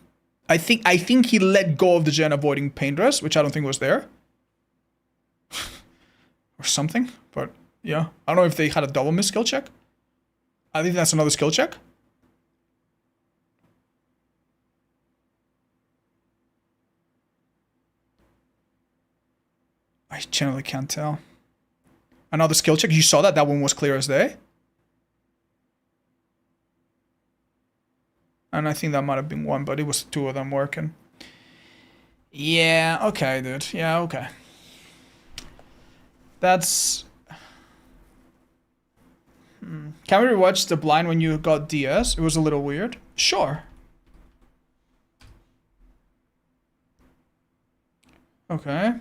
I think he let go of the gen avoiding pain dress, which I don't think was there. Or something. But yeah, I don't know if they had a double miss skill check. I think that's another skill check. I generally can't tell. Another skill check. You saw that? That one was clear as day. And I think that might have been one, but it was 2 of them working. Yeah, okay, dude. Yeah, okay. That's... Can we rewatch the blind when you got DS? It was a little weird. Sure. Okay.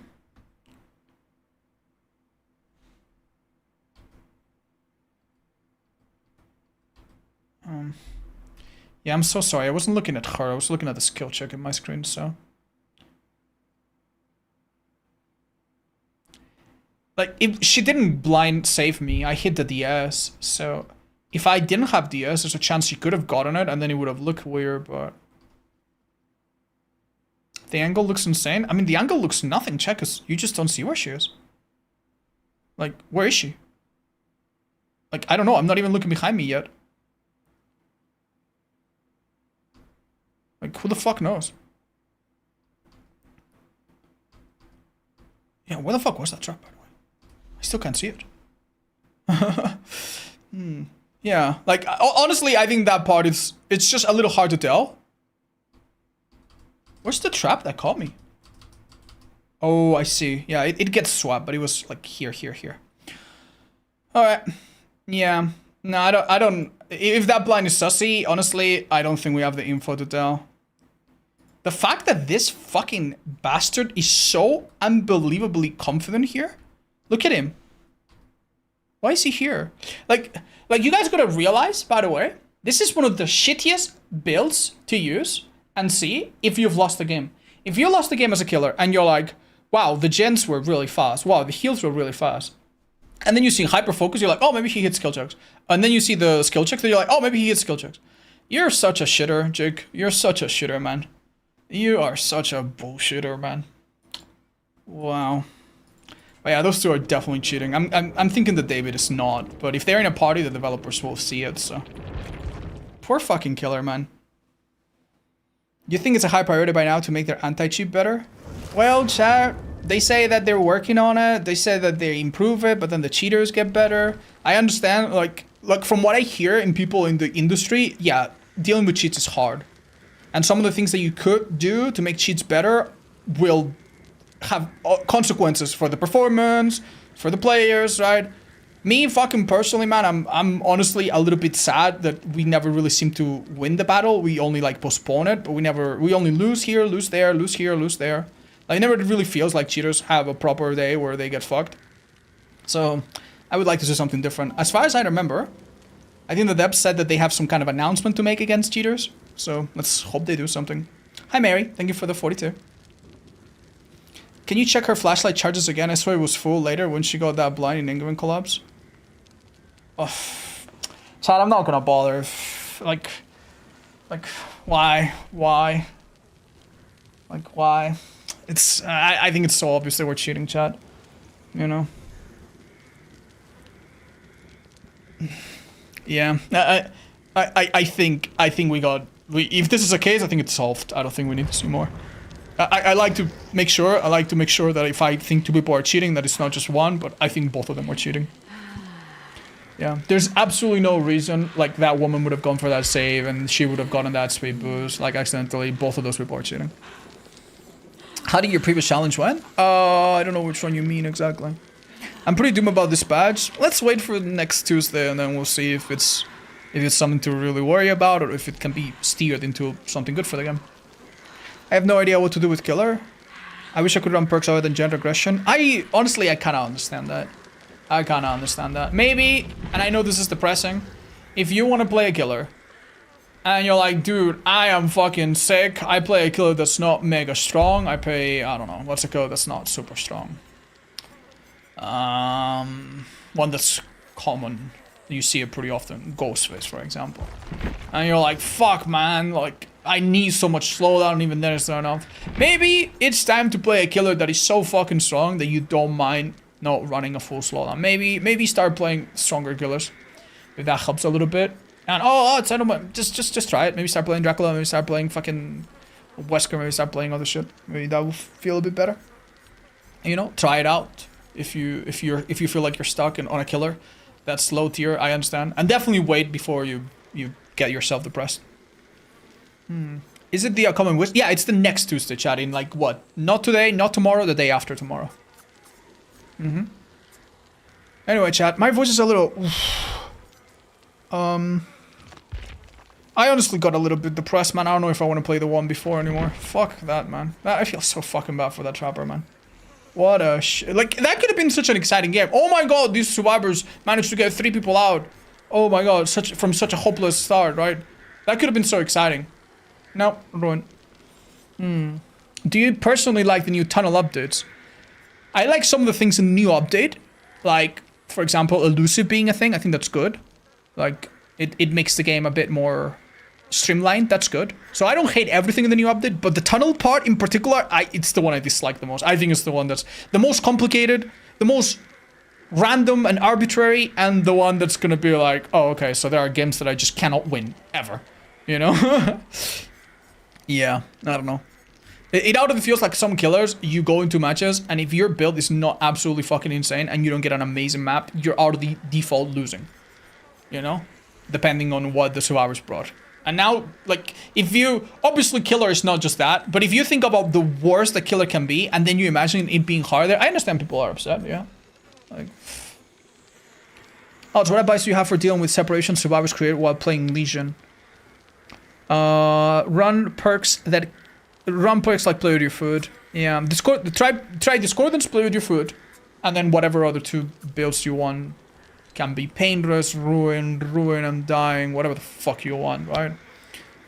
Yeah, I'm so sorry. I wasn't looking at her. I was looking at the skill check in my screen, so. Like, if she didn't blind save me, I hit the DS, so if I didn't have DS, there's a chance she could have gotten it, and then it would have looked weird, but... The angle looks insane. I mean, the angle looks nothing, check, because you just don't see where she is. Like, where is she? Like, I don't know, I'm not even looking behind me yet. Like, who the fuck knows? Yeah, where the fuck was that truck, by the way? I still can't see it. Yeah, like honestly, I think that part is it's just a little hard to tell. Where's the trap that caught me? Oh, I see. Yeah, it gets swapped, but it was like here. All right. Yeah. No, I don't. If that blind is sussy, honestly, I don't think we have the info to tell. The fact that this fucking bastard is so unbelievably confident here. Look at him. Why is he here? Like you guys gotta realize, by the way, this is one of the shittiest builds to use and see if you've lost the game. If you lost the game as a killer and you're like, wow, the gens were really fast. Wow, the heals were really fast. And then you see hyper focus, you're like, oh, maybe he hits skill checks. And then you see the skill checks, and you're like, oh, maybe he hits skill checks. You're such a shitter, Jake. You're such a shitter, man. You are such a bullshitter, man. Wow. But yeah, those two are definitely cheating. I'm thinking that David is not, but if they're in a party, the developers will see it, so. Poor fucking killer, man. You think it's a high priority by now to make their anti-cheat better? Well, chat, they say that they're working on it. They say that they improve it, but then the cheaters get better. I understand, like from what I hear in people in the industry, yeah, dealing with cheats is hard. And some of the things that you could do to make cheats better will have consequences for the performance, for the players, right? Me fucking personally, man, I'm honestly a little bit sad that we never really seem to win the battle. We only like postpone it, but we only lose here, lose there, lose here, lose there. Like, it never really feels like cheaters have a proper day where they get fucked. So I would like to see something different. As far as I remember, I think the devs said that they have some kind of announcement to make against cheaters. So let's hope they do something. Hi, Mary. Thank you for the 42. Can you check her flashlight charges again? I swear it was full later when she got that blind in England collapse. Oh, Chad, I'm not gonna bother. Like, why? Like, why? It's, I think it's so obvious that we're cheating, Chad. You know? Yeah, I think we got, if this is the case, I think it's solved. I don't think we need to see more. I like to make sure that if I think two people are cheating, that it's not just one, but I think both of them were cheating. Yeah, there's absolutely no reason, like, that woman would have gone for that save and she would have gotten that speed boost, like, accidentally. Both of those people are cheating. How did your previous challenge went? I don't know which one you mean exactly. I'm pretty doomed about this badge. Let's wait for next Tuesday and then we'll see if it's something to really worry about or if it can be steered into something good for the game. I have no idea what to do with killer. I wish I could run perks other than gender aggression. Honestly, I kind of understand that. Maybe, and I know this is depressing, if you want to play a killer and you're like, dude, I am fucking sick. I play a killer that's not mega strong. I play, I don't know, what's a killer that's not super strong? One that's common. You see it pretty often. Ghostface, for example. And you're like, fuck, man, like, I need so much slowdown, even then it's not enough. Maybe it's time to play a killer that is so fucking strong that you don't mind not running a full slowdown. Maybe start playing stronger killers. If that helps a little bit. And it's, I don't know, just try it. Maybe start playing Dracula, maybe start playing fucking Wesker, maybe start playing other shit. Maybe that will feel a bit better. You know, try it out. If you feel like you're stuck on a killer that's low tier, I understand. And definitely wait before you get yourself depressed. Is it the upcoming wish? Yeah, it's the next Tuesday, chat, in like what? Not today, not tomorrow, the day after tomorrow. Anyway, chat, my voice is a little... I honestly got a little bit depressed, man. I don't know if I want to play the one before anymore. Fuck that, man. I feel so fucking bad for that trapper, man. What a like, that could have been such an exciting game. Oh my god, these survivors managed to get 3 people out. Oh my god, from such a hopeless start, right? That could have been so exciting. No, ruined. Do you personally like the new tunnel updates? I like some of the things in the new update. Like, for example, elusive being a thing. I think that's good. Like, it makes the game a bit more streamlined. That's good. So I don't hate everything in the new update, but the tunnel part in particular, it's the one I dislike the most. I think it's the one that's the most complicated, the most random and arbitrary, and the one that's gonna be like, oh, okay, so there are games that I just cannot win, ever. You know? Yeah, I don't know. It already feels like some killers, you go into matches, and if your build is not absolutely fucking insane and you don't get an amazing map, you're already default losing. You know? Depending on what the survivors brought. And now, like, if you... Obviously, killer is not just that, but if you think about the worst a killer can be, and then you imagine it being harder, I understand people are upset, yeah. Like... Oh, what advice do you have for dealing with separation survivors create while playing Legion? Run perks like play with your food. Yeah, try Discordance, play with your food, and then whatever other 2 builds you want. Can be Painless, Ruin, I'm dying, whatever the fuck you want, right?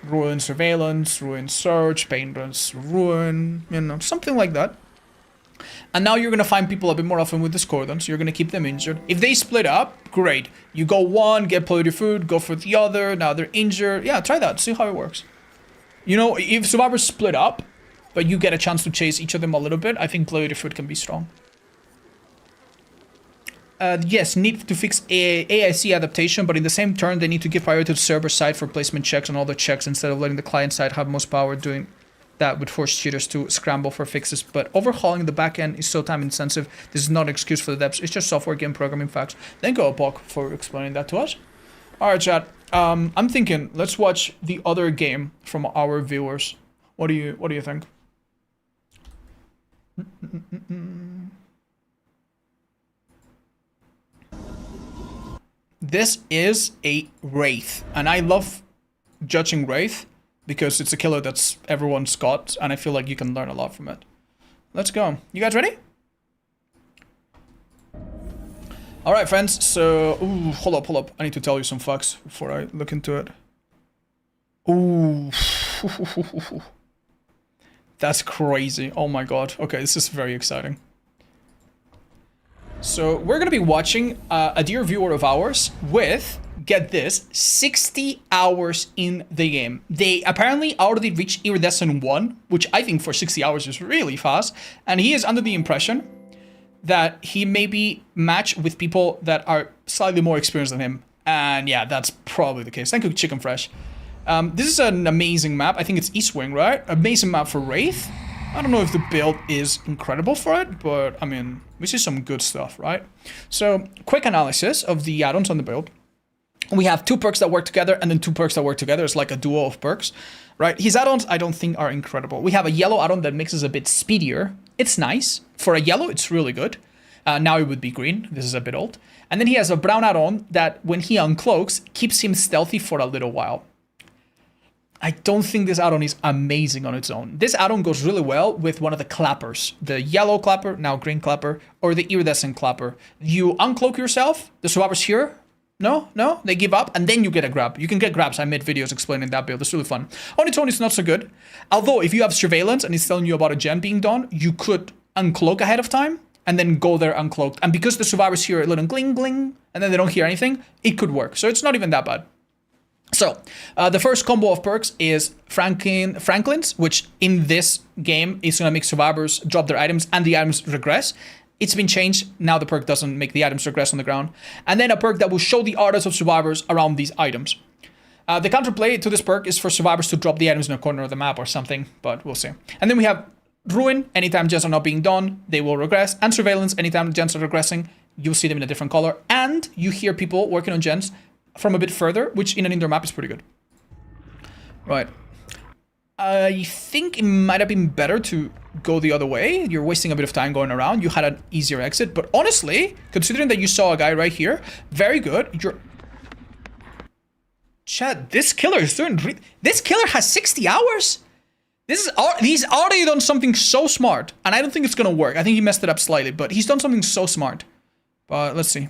Ruin Surveillance, Ruin Search, Painless, Ruin, you know, something like that. And now you're gonna find people a bit more often with Discordance. You're gonna keep them injured. If they split up, great. You go one, get play with your food, go for the other, now they're injured. Yeah, try that, see how it works. You know, if survivors split up, but you get a chance to chase each of them a little bit, I think play with your food can be strong. Yes, need to fix AIC adaptation, but in the same turn, they need to give priority to server side for placement checks and all the checks instead of letting the client side have most power. Doing that would force cheaters to scramble for fixes, but overhauling the backend is so time intensive. This is not an excuse for the devs. It's just software game programming facts. Thank you, Opok, for explaining that to us. All right, chat. I'm thinking let's watch the other game from our viewers. What do you think? This is a Wraith, and I love judging Wraith because it's a killer that's everyone's got, and I feel like you can learn a lot from it. Let's go. You guys ready? All right, friends. So, ooh, hold up. I need to tell you some facts before I look into it. Ooh. That's crazy. Oh my god. Okay, this is very exciting. So we're gonna be watching a dear viewer of ours with, get this, 60 hours in the game. They apparently already reached Iridescent 1, which I think for 60 hours is really fast. And he is under the impression that he may be matched with people that are slightly more experienced than him. And yeah, that's probably the case. Thank you, Chicken Fresh. This is an amazing map. I think it's East Wing, right? Amazing map for Wraith. I don't know if the build is incredible for it, but I mean, we see some good stuff, right? So, quick analysis of the add-ons on the build. We have 2 perks that work together and then 2 perks that work together. It's like a duo of perks, right? His add-ons, I don't think are incredible. We have a yellow add-on that makes us a bit speedier. It's nice. For a yellow, it's really good. Now it would be green. This is a bit old. And then he has a brown add-on that when he uncloaks, keeps him stealthy for a little while. I don't think this add-on is amazing on its own. This add-on goes really well with one of the clappers. The yellow clapper, now green clapper, or the iridescent clapper. You uncloak yourself, the survivors here, no, they give up, and then you get a grab. You can get grabs. I made videos explaining that build. It's really fun. On its own, it's not so good. Although, if you have surveillance and it's telling you about a gen being done, you could uncloak ahead of time and then go there uncloaked. And because the survivors hear a little gling, gling, and then they don't hear anything, it could work. So it's not even that bad. So, the first combo of perks is Franklin's, which in this game is going to make survivors drop their items and the items regress. It's been changed. Now the perk doesn't make the items regress on the ground. And then a perk that will show the areas of survivors around these items. The counterplay to this perk is for survivors to drop the items in a corner of the map or something, but we'll see. And then we have Ruin. Anytime gens are not being done, they will regress. And Surveillance. Anytime gens are regressing, you'll see them in a different color. And you hear people working on gens from a bit further, which in an indoor map is pretty good. Right. I think it might have been better to go the other way. You're wasting a bit of time going around. You had an easier exit, but honestly, considering that you saw a guy right here, very good. Chad, this killer is doing... This killer has 60 hours? He's already done something so smart, and I don't think it's gonna work. I think he messed it up slightly, but he's done something so smart. But let's see.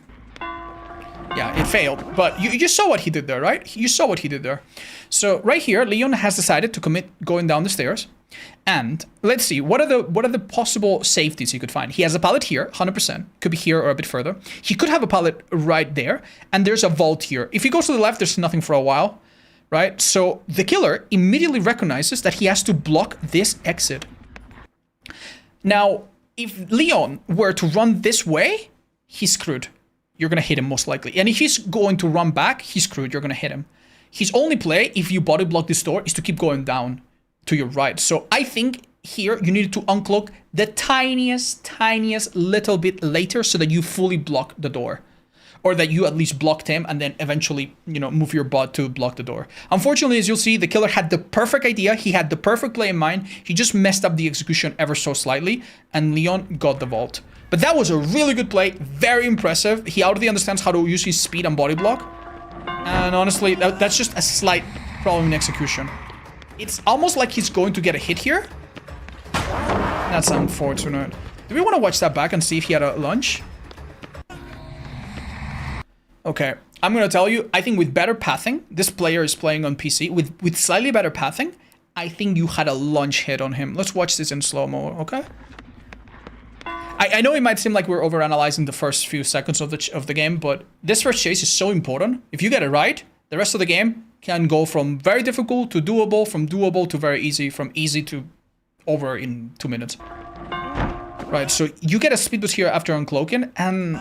Yeah, it failed, but you saw what he did there, right? You saw what he did there. So right here, Leon has decided to commit going down the stairs. And let's see, what are the possible safeties he could find? He has a pallet here, 100%. Could be here or a bit further. He could have a pallet right there, and there's a vault here. If he goes to the left, there's nothing for a while, right? So the killer immediately recognizes that he has to block this exit. Now, if Leon were to run this way, he's screwed. You're going to hit him most likely. And if he's going to run back, he's screwed. You're going to hit him. His only play, if you body block this door, is to keep going down to your right. So I think here, you needed to uncloak the tiniest little bit later so that you fully block the door. Or that you at least blocked him and then eventually, you know, move your bot to block the door. Unfortunately, as you'll see, the killer had the perfect idea. He had the perfect play in mind. He just messed up the execution ever so slightly, and Leon got the vault. But that was a really good play, very impressive. He already understands how to use his speed and body block. And honestly, that's just a slight problem in execution. It's almost like he's going to get a hit here. That's unfortunate. Do we want to watch that back and see if he had a lunge? Okay, I'm gonna tell you, I think with better pathing, this player is playing on PC, with slightly better pathing, I think you had a lunge hit on him. Let's watch this in slow-mo, okay? I know it might seem like we're overanalyzing the first few seconds of the game, but this first chase is so important. If you get it right, the rest of the game can go from very difficult to doable, from doable to very easy, from easy to over in 2 minutes. Right, so you get a speed boost here after uncloaking, and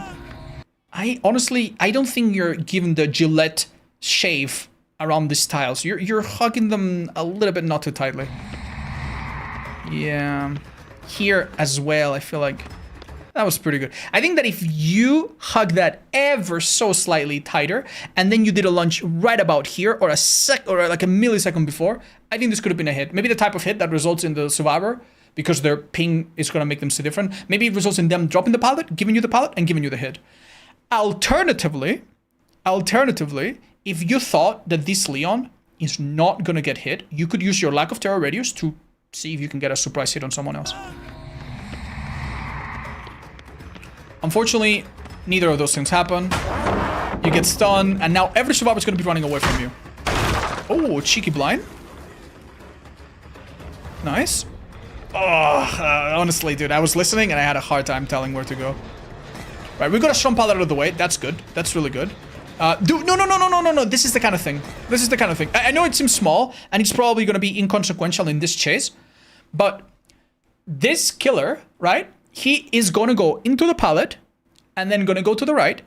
I don't think you're given the Gillette shave around these tiles. You're hugging them a little bit not too tightly. Yeah. Here as well, I feel like that was pretty good. I think that if you hug that ever so slightly tighter, and then you did a lunge right about here, or like a millisecond before, I think this could have been a hit. Maybe the type of hit that results in the survivor, because their ping is going to make them see different. Maybe it results in them dropping the pallet, giving you the pallet, and giving you the hit. Alternatively, if you thought that this Leon is not going to get hit, you could use your lack of terror radius to see if you can get a surprise hit on someone else. Unfortunately, neither of those things happen. You get stunned, and now every survivor is going to be running away from you. Oh, cheeky blind. Nice. Oh, honestly, dude, I was listening and I had a hard time telling where to go. Right, we got a strong pallet out of the way. That's good. That's really good. Dude, no. This is the kind of thing. This is the kind of thing. I know it seems small, and it's probably going to be inconsequential in this chase, but this killer, right? He is going to go into the pallet, and then going to go to the right,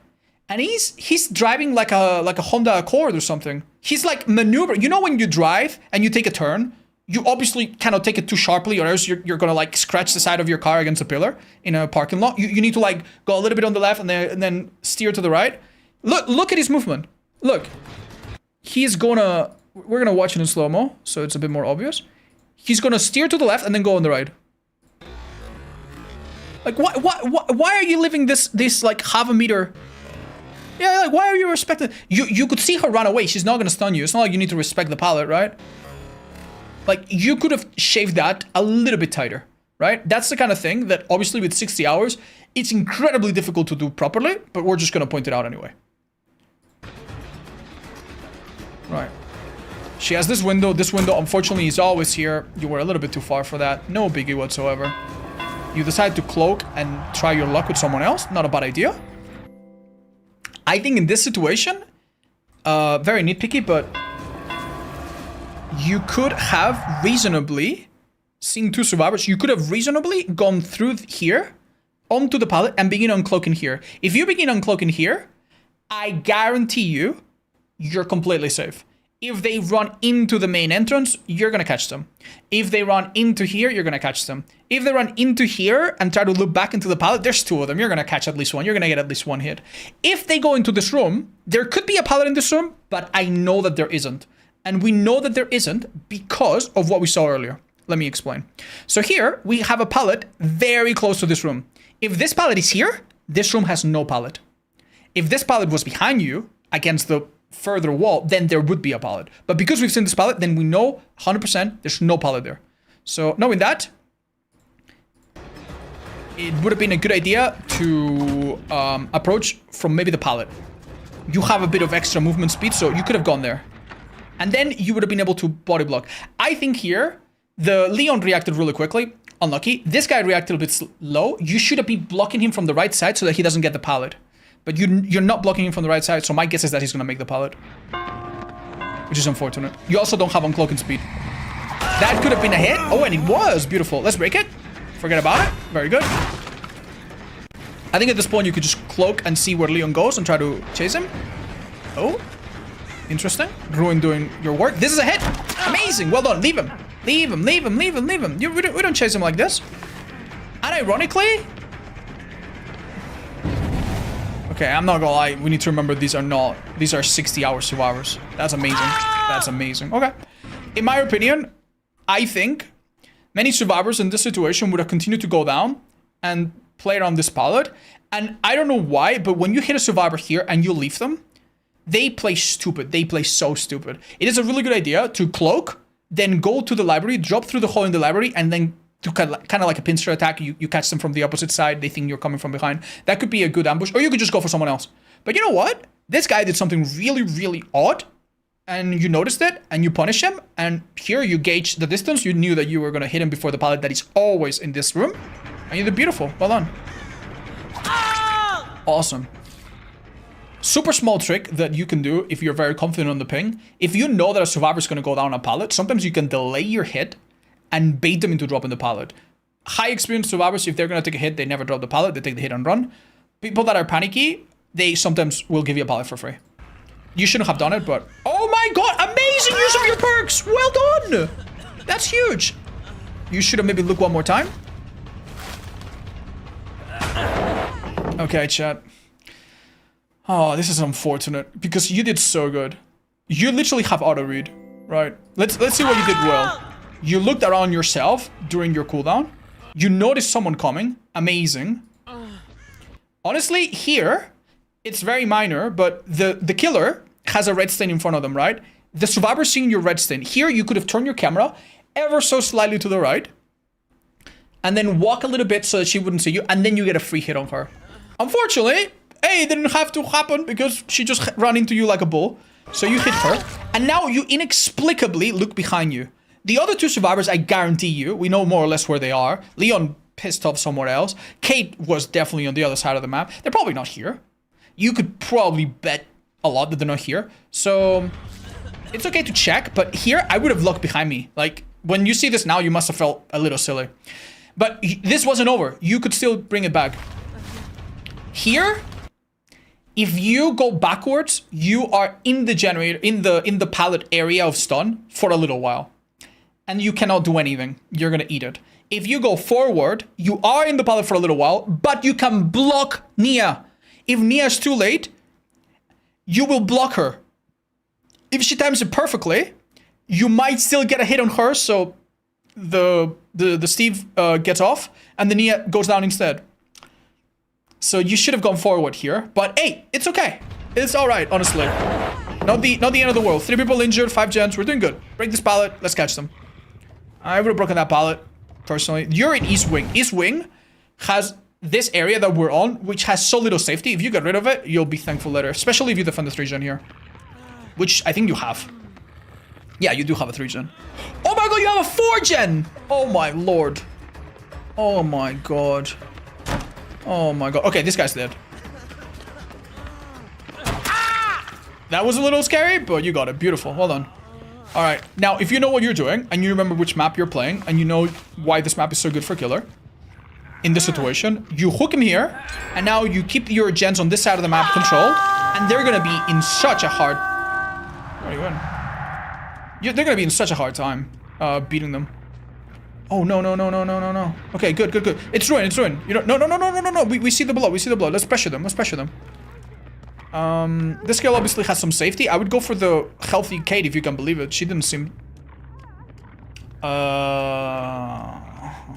and he's driving like a Honda Accord or something. He's like maneuvering. You know when you drive and you take a turn, you obviously cannot take it too sharply, or else you're gonna like scratch the side of your car against a pillar in a parking lot. You need to like go a little bit on the left and then steer to the right. Look at his movement. Look, we're gonna watch it in slow-mo, so it's a bit more obvious. He's gonna steer to the left and then go on the right. Like why are you leaving this like half a meter? Yeah, like why are you respecting? You could see her run away. She's not gonna stun you. It's not like you need to respect the pallet, right? Like, you could have shaved that a little bit tighter, right? That's the kind of thing that, obviously, with 60 hours, it's incredibly difficult to do properly, but we're just going to point it out anyway. Right. She has this window. This window, unfortunately, is always here. You were a little bit too far for that. No biggie whatsoever. You decide to cloak and try your luck with someone else. Not a bad idea. I think in this situation, very nitpicky, but you could have reasonably, seeing two survivors, you could have reasonably gone through here onto the pallet and begin uncloaking here. If you begin uncloaking here, I guarantee you're completely safe. If they run into the main entrance, you're gonna catch them. If they run into here, you're gonna catch them. If they run into here and try to loop back into the pallet, there's two of them. You're gonna catch at least one. You're gonna get at least one hit. If they go into this room, there could be a pallet in this room, but I know that there isn't. And we know that there isn't because of what we saw earlier. Let me explain. So here, we have a pallet very close to this room. If this pallet is here, this room has no pallet. If this pallet was behind you, against the further wall, then there would be a pallet. But because we've seen this pallet, then we know 100% there's no pallet there. So knowing that, it would have been a good idea to approach from maybe the pallet. You have a bit of extra movement speed, so you could have gone there. And then you would have been able to body block. I think here, the Leon reacted really quickly. Unlucky. This guy reacted a bit slow. You should have been blocking him from the right side so that he doesn't get the pallet. But you're not blocking him from the right side, so my guess is that he's going to make the pallet. Which is unfortunate. You also don't have uncloaking speed. That could have been a hit. Oh, and it was. Beautiful. Let's break it. Forget about it. Very good. I think at this point you could just cloak and see where Leon goes and try to chase him. Oh. Interesting. Ruin doing your work. This is a hit. Amazing. Well done. Leave him. Leave him, leave him, leave him, leave him. We don't chase him like this. And ironically... Okay, I'm not gonna lie. We need to remember these are 60-hour survivors. That's amazing. That's amazing. Okay. In my opinion, I think many survivors in this situation would have continued to go down and play around this pallet. And I don't know why, but when you hit a survivor here and you leave them, they play stupid. They play so stupid. It is a really good idea to cloak, then go to the library, drop through the hole in the library, and then to kind of like a pincer attack, you catch them from the opposite side. They think you're coming from behind. That could be a good ambush. Or you could just go for someone else. But you know what? This guy did something really, really odd. And you noticed it, and you punish him. And here you gauge the distance. You knew that you were going to hit him before the pallet that is always in this room. And you did beautiful. Well done. Awesome. Super small trick that you can do if you're very confident on the ping. If you know that a survivor is going to go down a pallet, sometimes you can delay your hit and bait them into dropping the pallet. High experienced survivors, if they're going to take a hit, they never drop the pallet. They take the hit and run. People that are panicky, they sometimes will give you a pallet for free. You shouldn't have done it, but... Oh my god! Amazing use of your perks! Well done! That's huge. You should have maybe looked one more time. Okay, chat. Oh, this is unfortunate because you did so good. You literally have auto read, right? Let's see what you did well. You looked around yourself during your cooldown. You noticed someone coming. Amazing. Honestly, here, it's very minor, but the killer has a red stain in front of them, right? The survivor's seeing your red stain. Here, you could have turned your camera ever so slightly to the right and then walk a little bit so that she wouldn't see you, and then you get a free hit on her. Unfortunately, hey, it didn't have to happen because she just ran into you like a bull. So you hit her, and now you inexplicably look behind you. The other two survivors, I guarantee you, we know more or less where they are. Leon pissed off somewhere else. Kate was definitely on the other side of the map. They're probably not here. You could probably bet a lot that they're not here. So it's okay to check, but here I would have looked behind me. Like, when you see this now, you must have felt a little silly. But this wasn't over. You could still bring it back. Here, if you go backwards, you are in the generator, in the pallet area of stun for a little while. And you cannot do anything. You're gonna eat it. If you go forward, you are in the pallet for a little while, but you can block Nia. If Nia's too late, you will block her. If she times it perfectly, you might still get a hit on her, so the Steve gets off, and the Nia goes down instead. So you should have gone forward here, but hey, it's okay. It's all right, honestly. Not the end of the world. 3 people injured, 5 gens. We're doing good. Break this pallet. Let's catch them. I would have broken that pallet, personally. You're in East Wing. East Wing has this area that we're on, which has so little safety. If you get rid of it, you'll be thankful later. Especially if you defend the 3-gen here. Which I think you have. Yeah, you do have a 3-gen. Oh my god, you have a 4-gen! Oh my lord. Oh my god. Oh my god. Okay, this guy's dead. That was a little scary, but you got it. Beautiful. Well done. Alright, now if you know what you're doing, and you remember which map you're playing, and you know why this map is so good for killer, in this situation, you hook him here, and now you keep your gens on this side of the map controlled, and they're gonna be in such a hard... What are you in? They're gonna be in such a hard time beating them. Oh, no, no, no, no, no, no, no. Okay, good, good, good. It's ruined, it's ruined. You don't... No, no, no, no, no, no, no. We see the blow, we see the blow. Let's pressure them, let's pressure them. This girl obviously has some safety. I would go for the healthy Kate if you can believe it. She didn't seem...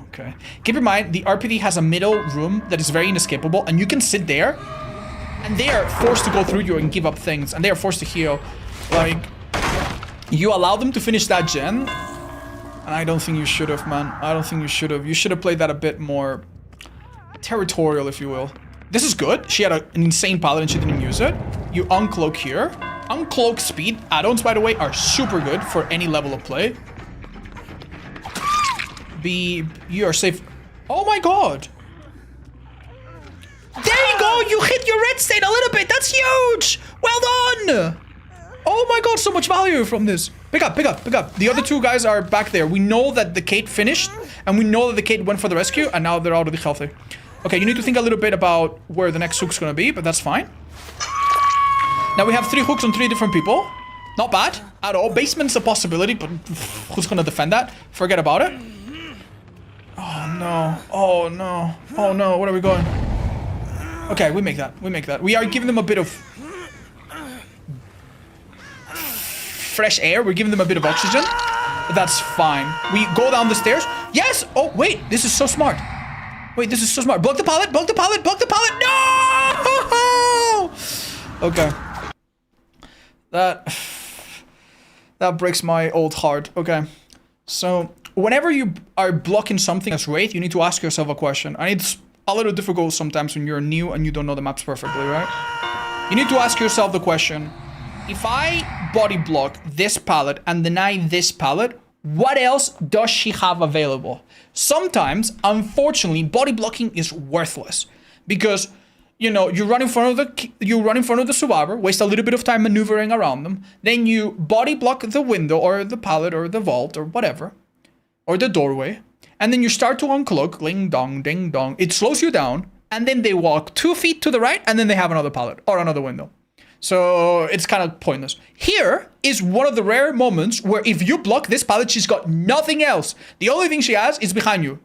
Okay. Keep in mind, the RPD has a middle room that is very inescapable, and you can sit there, and they are forced to go through you and give up things, and they are forced to heal. Like, you allow them to finish that gen, and I don't think you should have, man. I don't think you should have. You should have played that a bit more territorial, if you will. This is good. She had an insane pallet and she didn't use it. You uncloak here. Uncloak speed add-ons, by the way, are super good for any level of play. You are safe. Oh my god. There you go. You hit your red stain a little bit. That's huge. Well done. Oh my god, so much value from this. Pick up, pick up, pick up. The other two guys are back there. We know that the Kate finished, and we know that the Kate went for the rescue, and now they're already healthy. Okay, you need to think a little bit about where the next hook's gonna be, but that's fine. Now we have 3 hooks on 3 different people. Not bad. at all. Basement's a possibility, but who's gonna defend that? Forget about it. Oh no. Oh no. Oh no. Where are we going? Okay, we make that. We make that. We are giving them a bit of fresh air. We're giving them a bit of oxygen. But that's fine. We go down the stairs. Yes! Oh, wait. This is so smart. Wait, this is so smart. Block the pallet. Block the pallet. Block the pallet. No! Okay. That breaks my old heart. Okay. So, whenever you are blocking something as Wraith, you need to ask yourself a question. And it's a little difficult sometimes when you're new and you don't know the maps perfectly, right? You need to ask yourself the question, if I body block this pallet and deny this pallet, what else does she have available? Sometimes, unfortunately, body blocking is worthless because, you know, you run in front of the survivor, waste a little bit of time maneuvering around them, then you body block the window or the pallet or the vault or whatever, or the doorway, and then you start to uncloak, ding dong, ding dong. It slows you down, and then they walk 2 feet to the right, and then they have another pallet or another window. So it's kind of pointless. Here is one of the rare moments where if you block this pallet, she's got nothing else. The only thing she has is behind you,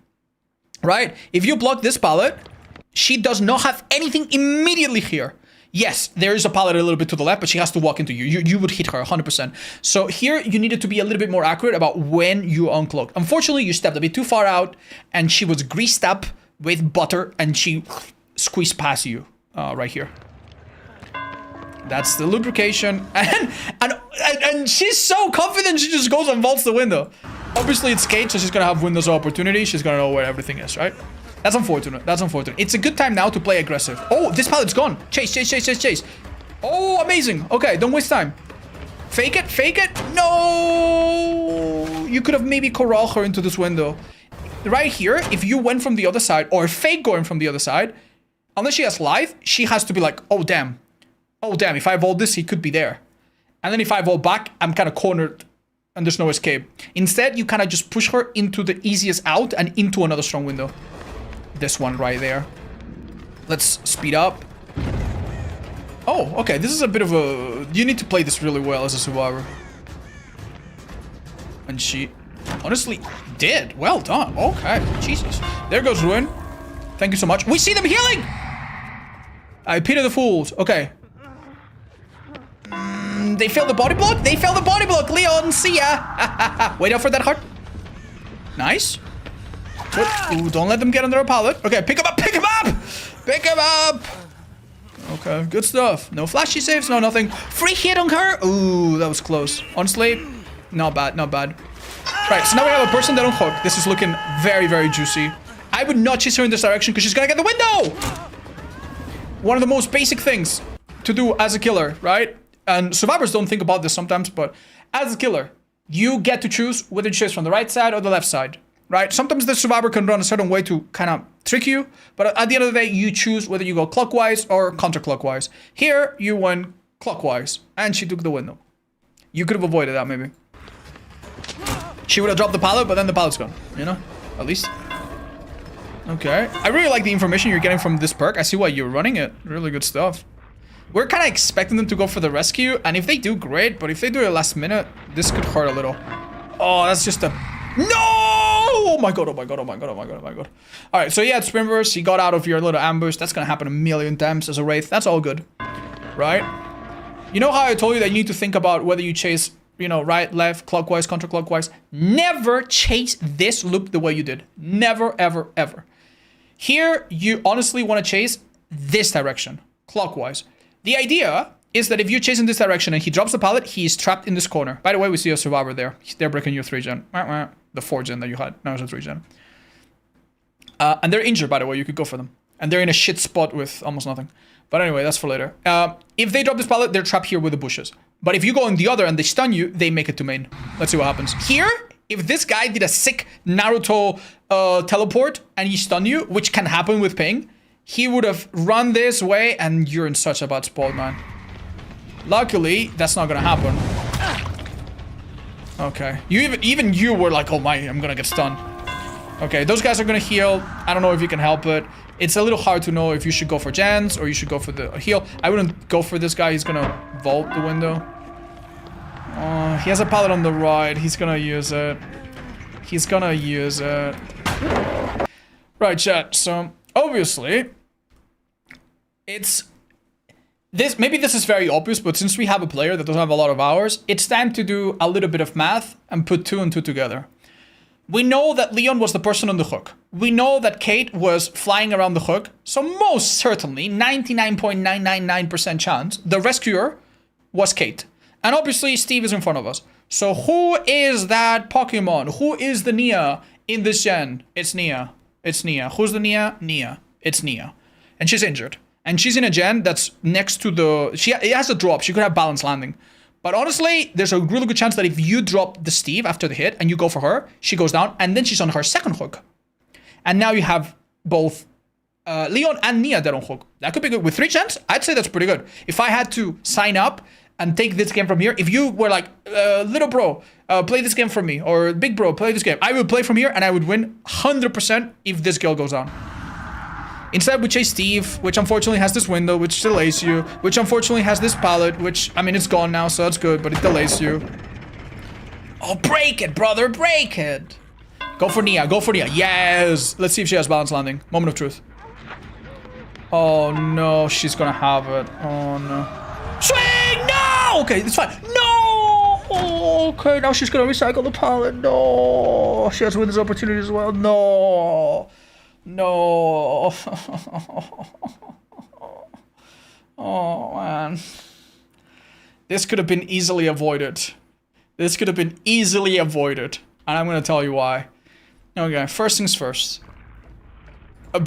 right? If you block this pallet, she does not have anything immediately here. Yes, there is a pallet a little bit to the left, but she has to walk into you. You would hit her 100%. So here you needed to be a little bit more accurate about when you uncloak. Unfortunately, you stepped a bit too far out and she was greased up with butter and she squeezed past you right here. That's the lubrication. And she's so confident she just goes and vaults the window. Obviously it's Kate, so she's gonna have windows of opportunity. She's gonna know where everything is, right? That's unfortunate. That's unfortunate. It's a good time now to play aggressive. Oh, this pallet's gone. Chase, chase, chase, chase, chase. Oh, amazing. Okay, don't waste time. Fake it, fake it. No! You could have maybe corralled her into this window. Right here, if you went from the other side, or fake going from the other side, unless she has life, she has to be like, oh, damn. Oh, damn, if I vault this, he could be there. And then if I vault back, I'm kind of cornered and there's no escape. Instead, you kind of just push her into the easiest out and into another strong window. This one right there. Let's speed up. Oh, okay, this is a bit of a... You need to play this really well as a survivor. And she honestly did. Well done. Okay, Jesus. There goes Ruin. Thank you so much. We see them healing! I pity the fools. Okay. They failed the body block? They failed the body block! Leon, see ya! Wait out for that heart. Nice. Good. Ooh, don't let them get under a pallet. Okay, pick him up, pick him up! Pick him up! Okay, good stuff. No flashy saves, no nothing. Free hit on her! Ooh, that was close. Honestly, not bad, not bad. Right, so now we have a person that on hook. This is looking very, very juicy. I would not chase her in this direction because she's gonna get the window! One of the most basic things to do as a killer, right? And survivors don't think about this sometimes, but as a killer, you get to choose whether you chase from the right side or the left side, right? Sometimes the survivor can run a certain way to kind of trick you, but at the end of the day, you choose whether you go clockwise or counterclockwise. Here, you went clockwise, and she took the window. You could have avoided that, maybe. She would have dropped the pallet, but then the pallet's gone, you know? At least. Okay. I really like the information you're getting from this perk. I see why you're running it. Really good stuff. We're kind of expecting them to go for the rescue, and if they do, great, but if they do it last minute, this could hurt a little. Oh, that's just a... No! Oh my god, oh my god, oh my god, oh my god, oh my god. Alright, so yeah, it's Sprinverse. You got out of your little ambush. That's gonna happen a million times as a Wraith. That's all good. Right? You know how I told you that you need to think about whether you chase, you know, right, left, clockwise, counterclockwise? Never chase this loop the way you did. Never, ever, ever. Here, you honestly want to chase this direction, clockwise. The idea is that if you chase in this direction and he drops the pallet, he is trapped in this corner. By the way, we see a survivor there. They're breaking your 3-gen. The 4-gen that you had. Now it's a 3-gen. And they're injured, by the way. You could go for them. And they're in a shit spot with almost nothing. But anyway, that's for later. If they drop this pallet, they're trapped here with the bushes. But if you go on the other and they stun you, they make it to main. Let's see what happens. Here, if this guy did a sick Naruto teleport and he stunned you, which can happen with ping, he would have run this way and you're in such a bad spot, man. Luckily, that's not gonna happen. Okay. Even you were like, oh my, I'm gonna get stunned. Okay, those guys are gonna heal. I don't know if you can help it. It's a little hard to know if you should go for gens or you should go for the heal. I wouldn't go for this guy. He's gonna vault the window. He has a pallet on the right. He's gonna use it. He's gonna use it. Right, chat. So, obviously, it's... Maybe this is very obvious, but since we have a player that doesn't have a lot of hours, it's time to do a little bit of math and put 2 and 2 together. We know that Leon was the person on the hook. We know that Kate was flying around the hook. So most certainly, 99.999% chance, the rescuer was Kate. And obviously, Steve is in front of us. So who is that Pokemon? Who is the Nia in this gen? It's Nia. It's Nia. Who's the Nia? Nia. It's Nia. And she's injured. And she's in a gen that's next to the... It has a drop. She could have balance landing. But honestly, there's a really good chance that if you drop the Steve after the hit and you go for her, she goes down and then she's on her second hook. And now you have both Leon and Nia dead on hook. That could be good. With 3 gens, I'd say that's pretty good. If I had to sign up and take this game from here, if you were like, little bro, play this game for me, or big bro, play this game, I would play from here and I would win 100% if this girl goes down. Instead, we chase Steve, which unfortunately has this window, which delays you, which unfortunately has this pallet, which, I mean, it's gone now, so that's good, but it delays you. Oh, break it, brother, break it. Go for Nia, go for Nia. Yes! Let's see if she has balance landing. Moment of truth. Oh, no, she's gonna have it. Oh, no. Swing! No! Okay, it's fine. No! Okay, now she's gonna recycle the pallet. No! She has windows opportunity as well. No! No. Oh, man. This could have been easily avoided. This could have been easily avoided. And I'm going to tell you why. Okay, first things first.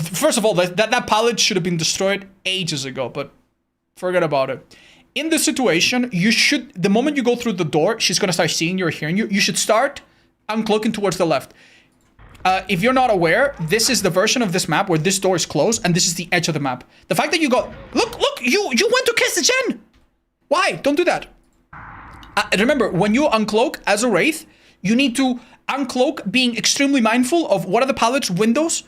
First of all, that pallet should have been destroyed ages ago, but forget about it. In this situation, you should, the moment you go through the door, she's going to start seeing you or hearing you. You should start uncloaking towards the left. If you're not aware, this is the version of this map where this door is closed and this is the edge of the map. The fact that you got... Look, you went to kiss the gen! Why? Don't do that. Remember, when you uncloak as a Wraith, you need to uncloak being extremely mindful of what are the pallets, windows,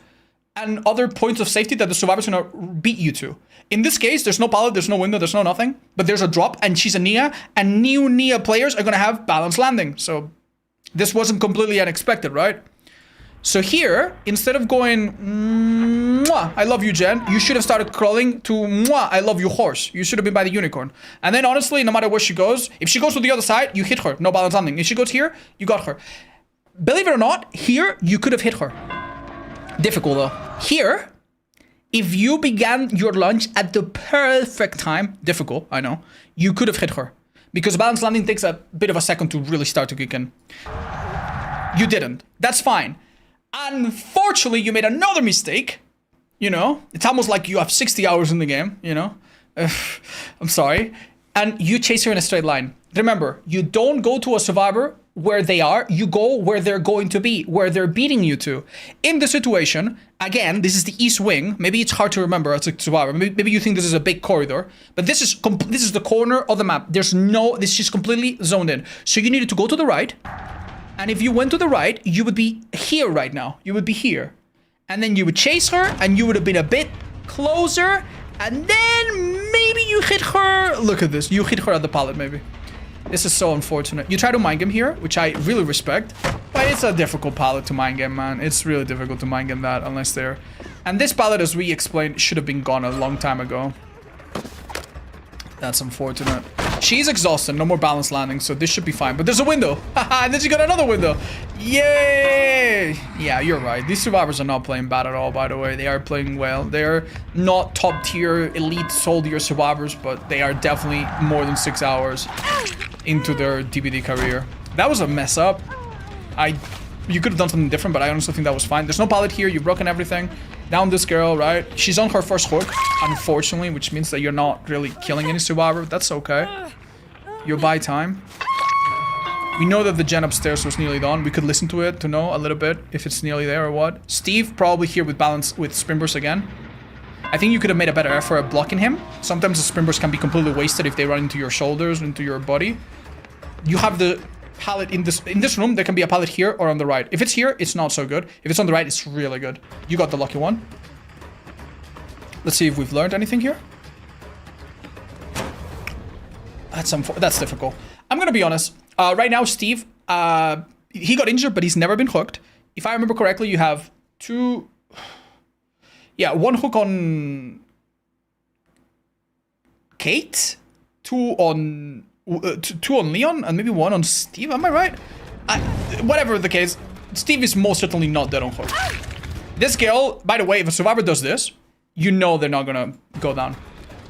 and other points of safety that the survivor's gonna beat you to. In this case, there's no pallet, there's no window, there's no nothing, but there's a drop and she's a Nia, and new Nia players are gonna have balanced landing. So this wasn't completely unexpected, right? So here, instead of going, Mwah, I love you, Jen, you should have started crawling to, Mwah, I love you, horse. You should have been by the unicorn. And then honestly, no matter where she goes, if she goes to the other side, you hit her. No balance landing. If she goes here, you got her. Believe it or not, here, you could have hit her. Difficult though. Here, if you began your lunge at the perfect time, difficult, I know, you could have hit her. Because balance landing takes a bit of a second to really start to kick in. You didn't. That's fine. Unfortunately, you made another mistake. You know, it's almost like you have 60 hours in the game, you know. I'm sorry. And you chase her in a straight line. Remember, you don't go to a survivor where they are. You go where they're going to be, where they're beating you to. In the situation, again, this is the east wing. Maybe it's hard to remember as a survivor. Maybe you think this is a big corridor. But this is the corner of the map. This is completely zoned in. So you needed to go to the right. And if you went to the right, you would be here right now. You would be here. And then you would chase her, and you would have been a bit closer. And then maybe you hit her. Look at this. You hit her at the pallet, maybe. This is so unfortunate. You try to mind game here, which I really respect. But it's a difficult pallet to mind game, man. It's really difficult to mind game that unless they're... And this pallet, as we explained, should have been gone a long time ago. That's unfortunate. She's exhausted, no more balance landing, so this should be fine. But there's a window. Haha, and then she got another window. Yay! Yeah, you're right. These survivors are not playing bad at all, by the way. They are playing well. They're not top tier, elite soldier survivors, but they are definitely more than 6 hours into their DBD career. That was a mess up. You could have done something different, but I honestly think that was fine. There's no pallet here. You've broken everything. Down this girl, right? She's on her first hook, unfortunately, which means that you're not really killing any survivor. That's okay. You buy time. We know that the gen upstairs was nearly done. We could listen to it to know a little bit if it's nearly there or what. Steve probably here with balance with spin burst again. I think you could have made a better effort at blocking him. Sometimes the spin burst can be completely wasted if they run into your shoulders, into your body. You have the pallet in this room. There can be a pallet here or on the right. If it's here, it's not so good. If it's on the right, it's really good. You got the lucky one. Let's see if we've learned anything here. That's difficult. I'm gonna be honest. Right now, Steve, he got injured, but he's never been hooked. If I remember correctly, you have two... Yeah, one hook on... Kate? Two on Leon, and maybe one on Steve, am I right? Whatever the case, Steve is most certainly not dead on hook. This girl, by the way, if a survivor does this, you know they're not gonna go down.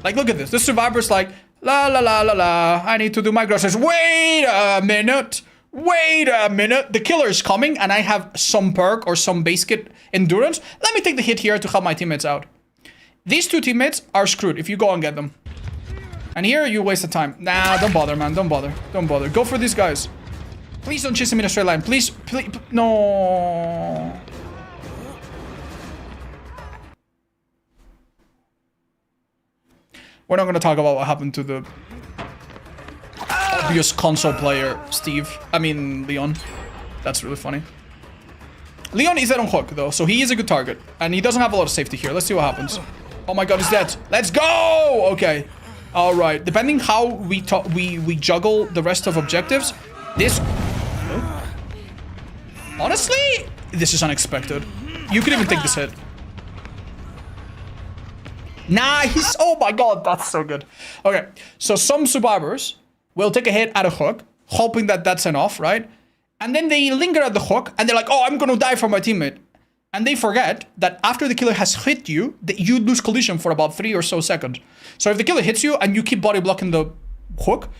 Like, look at this. This survivor's like, la la la la la, I need to do my groceries. Wait a minute. Wait a minute. The killer is coming, and I have some perk or some base kit endurance. Let me take the hit here to help my teammates out. These two teammates are screwed if you go and get them. And here, you waste the time. Nah, don't bother, man. Don't bother. Don't bother. Go for these guys. Please don't chase him in a straight line. Please, please, no. We're not going to talk about what happened to the obvious console player, Steve. I mean, Leon. That's really funny. Leon is dead on hook, though, so he is a good target. And he doesn't have a lot of safety here. Let's see what happens. Oh my god, he's dead. Let's go! Okay. All right. Depending how we juggle the rest of objectives, this... Honestly, this is unexpected. You could even take this hit. Nice! Oh my god, that's so good. Okay, so some survivors will take a hit at a hook, hoping that that's enough, right? And then they linger at the hook, and they're like, oh, I'm gonna die for my teammate. And they forget that after the killer has hit you, that you lose collision for about 3 or so seconds. So if the killer hits you and you keep body blocking the hook,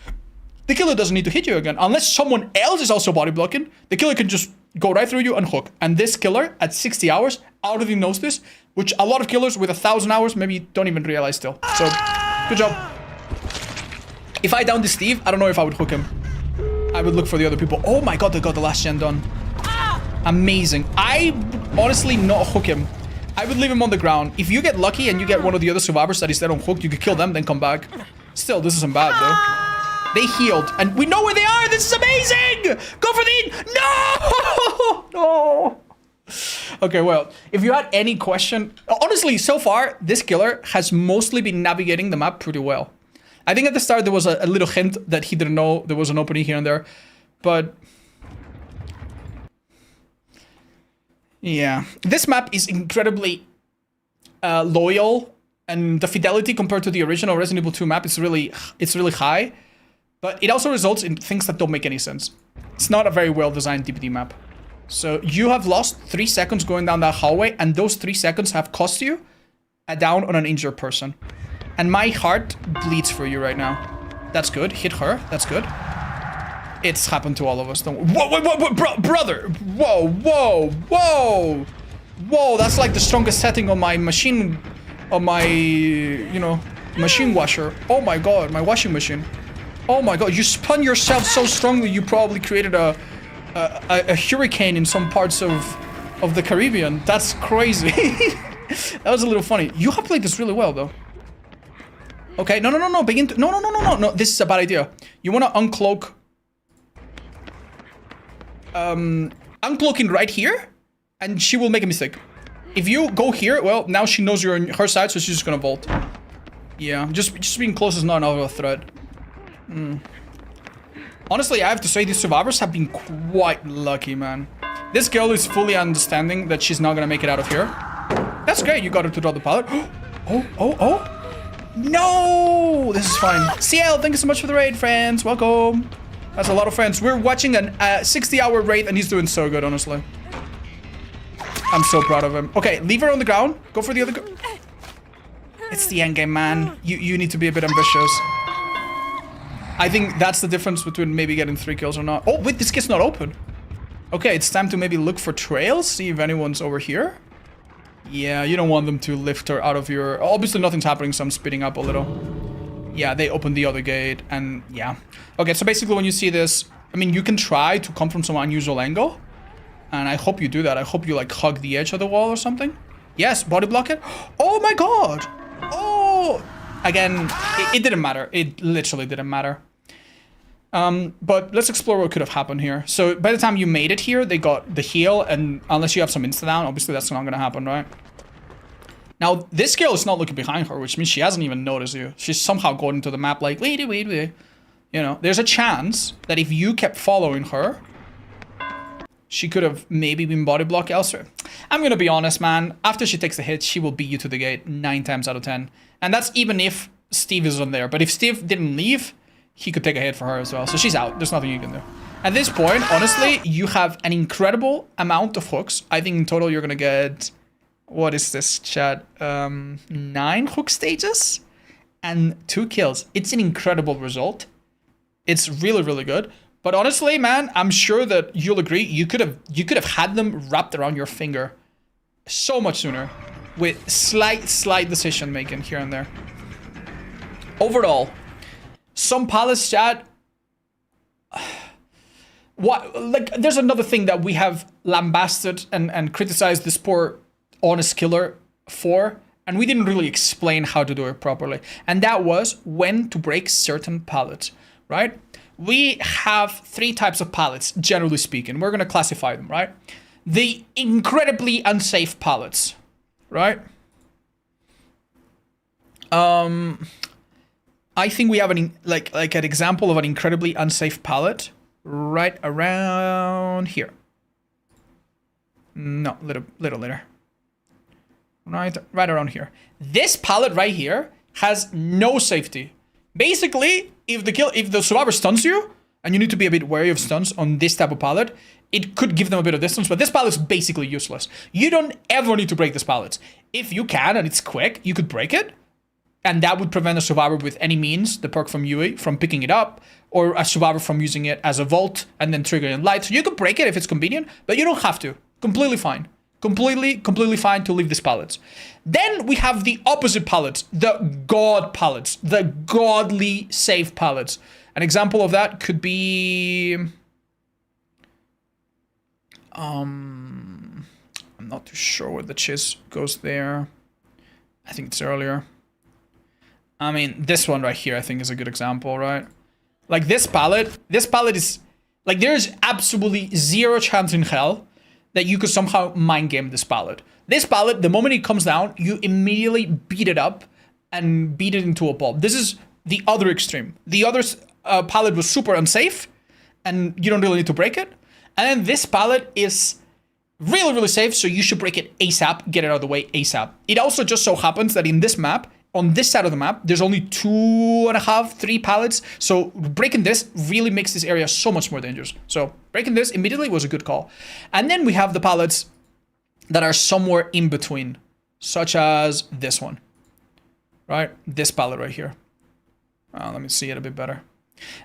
the killer doesn't need to hit you again. Unless someone else is also body blocking, the killer can just go right through you and hook. And this killer, at 60 hours, already knows this, which a lot of killers with 1,000 hours maybe don't even realize still. So, good job. If I downed this Steve, I don't know if I would hook him. I would look for the other people. Oh my god, they got the last gen done. Amazing. I honestly not hook him. I would leave him on the ground. If you get lucky and you get one of the other survivors that is dead on hook, you could kill them, then come back. Still, this isn't bad though. They healed, and we know where they are. This is amazing. Go for the... No! No! Okay, well, if you had any question... Honestly, so far, this killer has mostly been navigating the map pretty well. I think at the start there was a little hint that he didn't know there was an opening here and there. But... yeah. This map is incredibly loyal. And the fidelity compared to the original Resident Evil 2 map is really high. But it also results in things that don't make any sense. It's not a very well-designed DPD map. So you have lost 3 seconds going down that hallway, and those 3 seconds have cost you a down on an injured person. And my heart bleeds for you right now. That's good. Hit her. That's good. It's happened to all of us. Don't... Whoa, brother! Whoa, whoa, whoa! Whoa, that's like the strongest setting on my machine... on my, you know, machine washer. Oh my god, my washing machine. Oh my god, you spun yourself so strongly you probably created a hurricane in some parts of the Caribbean. That's crazy. That was a little funny. You have played this really well though. Okay, no, begin to... No, this is a bad idea. You want to uncloak... uncloaking right here, and she will make a mistake. If you go here, well, now she knows you're on her side, so she's just gonna vault. Yeah, just being close is not enough of a threat. Honestly, I have to say these survivors have been quite lucky, man. This girl is fully understanding that she's not gonna make it out of here. That's great, you got her to draw the pilot. Oh. No! This is fine. CL, thank you so much for the raid, friends. Welcome. That's a lot of friends. We're watching a 60-hour raid, and he's doing so good, honestly. I'm so proud of him. Okay, leave her on the ground. Go for the other... It's the end game, man. You need to be a bit ambitious. I think that's the difference between maybe getting 3 kills or not. Oh, wait, this gate's not open. Okay, it's time to maybe look for trails. See if anyone's over here. Yeah, you don't want them to lift her out of your... Obviously, nothing's happening, so I'm speeding up a little. Yeah, they opened the other gate, and yeah. Okay, so basically when you see this... I mean, you can try to come from some unusual angle. And I hope you do that. I hope you, like, hug the edge of the wall or something. Yes, body block it. Oh, my God. Oh. Again, it didn't matter. It literally didn't matter. But let's explore what could have happened here. So by the time you made it here, they got the heal. And unless you have some insta-down, obviously that's not going to happen, right? Now, this girl is not looking behind her, which means she hasn't even noticed you. She's somehow going into the map like, wait. You know, there's a chance that if you kept following her, she could have maybe been body block elsewhere. I'm gonna be honest, man. After she takes the hit, she will beat you to the gate 9 times out of 10. And that's even if Steve isn't there. But if Steve didn't leave, he could take a hit for her as well. So she's out. There's nothing you can do. At this point, honestly, you have an incredible amount of hooks. I think in total you're gonna get, what is this, chat? 9 hook stages and 2 kills. It's an incredible result. It's really, really good. But honestly, man, I'm sure that you'll agree, you could have had them wrapped around your finger so much sooner with slight decision making here and there. Overall, some palace chat. There's another thing that we have lambasted and criticized this poor honest killer for, and we didn't really explain how to do it properly. And that was when to break certain pallets, right? We have 3 types of pallets, generally speaking. We're going to classify them, right? The incredibly unsafe pallets, right? I think we have an example of an incredibly unsafe pallet right around here. No, little later. Right around here. This pallet right here has no safety. Basically, if the survivor stuns you, and you need to be a bit wary of stuns on this type of pallet, it could give them a bit of distance, but this pallet is basically useless. You don't ever need to break this pallet. If you can, and it's quick, you could break it, and that would prevent a survivor with any means, the perk from Yui, from picking it up, or a survivor from using it as a vault and then triggering light. So you could break it if it's convenient, but you don't have to. Completely fine. Completely fine to leave these pallets. Then we have the opposite pallets, the god pallets, the godly safe pallets. An example of that could be, I'm not too sure where the chiz goes there. I think it's earlier. I mean, this one right here, I think is a good example, right? Like this pallet is, like there's absolutely 0 chance in hell that you could somehow mind game this pallet. This pallet, the moment it comes down, you immediately beat it up and beat it into a pulp. This is the other extreme. The other pallet was super unsafe, and you don't really need to break it. And then this pallet is really, really safe, so you should break it ASAP, get it out of the way ASAP. It also just so happens that in this map, on this side of the map, there's only 2.5, 3 pallets. So breaking this really makes this area so much more dangerous. So breaking this immediately was a good call. And then we have the pallets that are somewhere in between, such as this one, right? This pallet right here. Let me see it a bit better.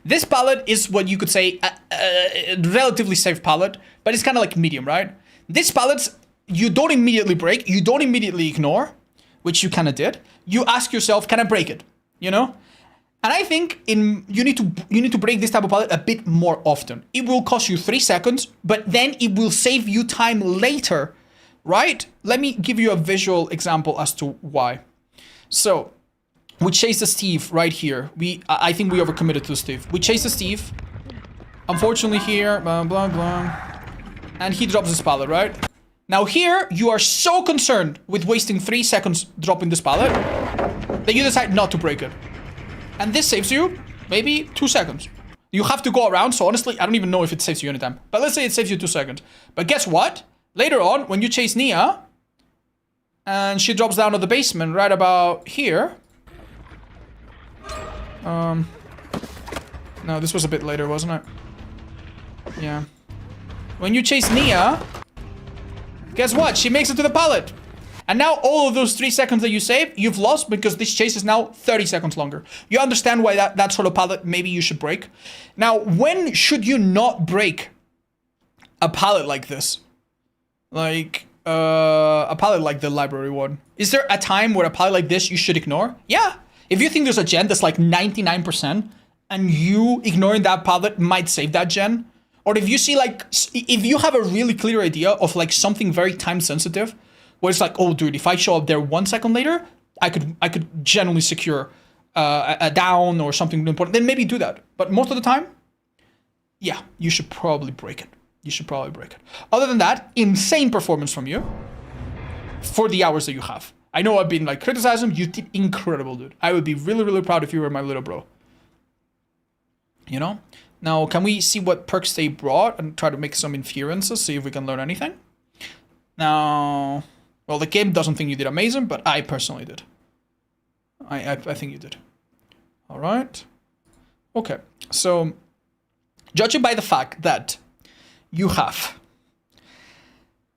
This pallet is what you could say a relatively safe pallet, but it's kind of like medium, right? This pallets, you don't immediately break, you don't immediately ignore, which you kind of did. You ask yourself, can I break it? You know? And I think you need to break this type of pallet a bit more often. It will cost you 3 seconds, but then it will save you time later, right? Let me give you a visual example as to why. So, we chase the Steve right here. I think we overcommitted to Steve. We chase the Steve. Unfortunately here, blah, blah, blah. And he drops his pallet, right? Now here, you are so concerned with wasting 3 seconds dropping this pallet that you decide not to break it. And this saves you maybe 2 seconds. You have to go around, so honestly, I don't even know if it saves you anytime. But let's say it saves you 2 seconds. But guess what? Later on, when you chase Nia, and she drops down to the basement right about here. No, this was a bit later, wasn't it? Yeah. When you chase Nia, guess what? She makes it to the pallet. And now all of those 3 seconds that you saved, you've lost because this chase is now 30 seconds longer. You understand why that sort of pallet maybe you should break? Now, when should you not break a pallet like this? Like, a pallet like the library one. Is there a time where a pallet like this you should ignore? Yeah. If you think there's a gen that's like 99% and you ignoring that pallet might save that gen, or if you see like, if you have a really clear idea of like something very time sensitive, where it's like, oh dude, if I show up there 1 second later, I could generally secure a down or something important, then maybe do that. But most of the time, yeah, you should probably break it. You should probably break it. Other than that, insane performance from you for the hours that you have. I know I've been like criticizing, you did incredible, dude. I would be really, really proud if you were my little bro. You know? Now, can we see what perks they brought and try to make some inferences, see if we can learn anything? Now, well, the game doesn't think you did amazing, but I personally did. I think you did. All right. Okay, so judging by the fact that you have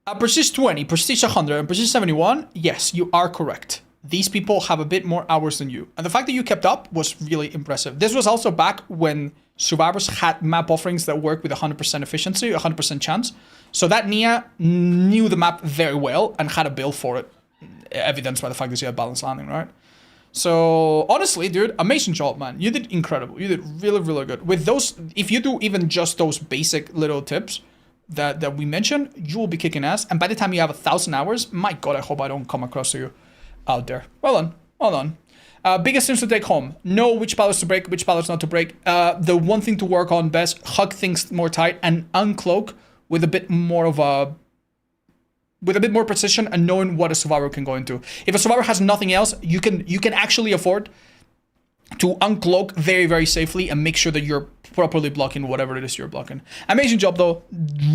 a Prestige 20, Prestige 100, and Prestige 71, yes, you are correct. These people have a bit more hours than you. And the fact that you kept up was really impressive. This was also back when survivors had map offerings that worked with 100% efficiency, 100% chance. So that Nia knew the map very well and had a build for it, evidenced by the fact that she had balanced landing, right? So honestly, dude, amazing job, man. You did incredible. You did really, really good. With those, if you do even just those basic little tips that we mentioned, you will be kicking ass. And by the time you have 1,000 hours, my God, I hope I don't come across you out there. Well done. Well done. Biggest things to take home. Know which pallets to break, which pallets not to break. The one thing to work on best, hug things more tight and uncloak with a bit more of a... with a bit more precision and knowing what a survivor can go into. If a survivor has nothing else, you can actually afford to uncloak very, very safely and make sure that you're properly blocking whatever it is you're blocking. Amazing job, though.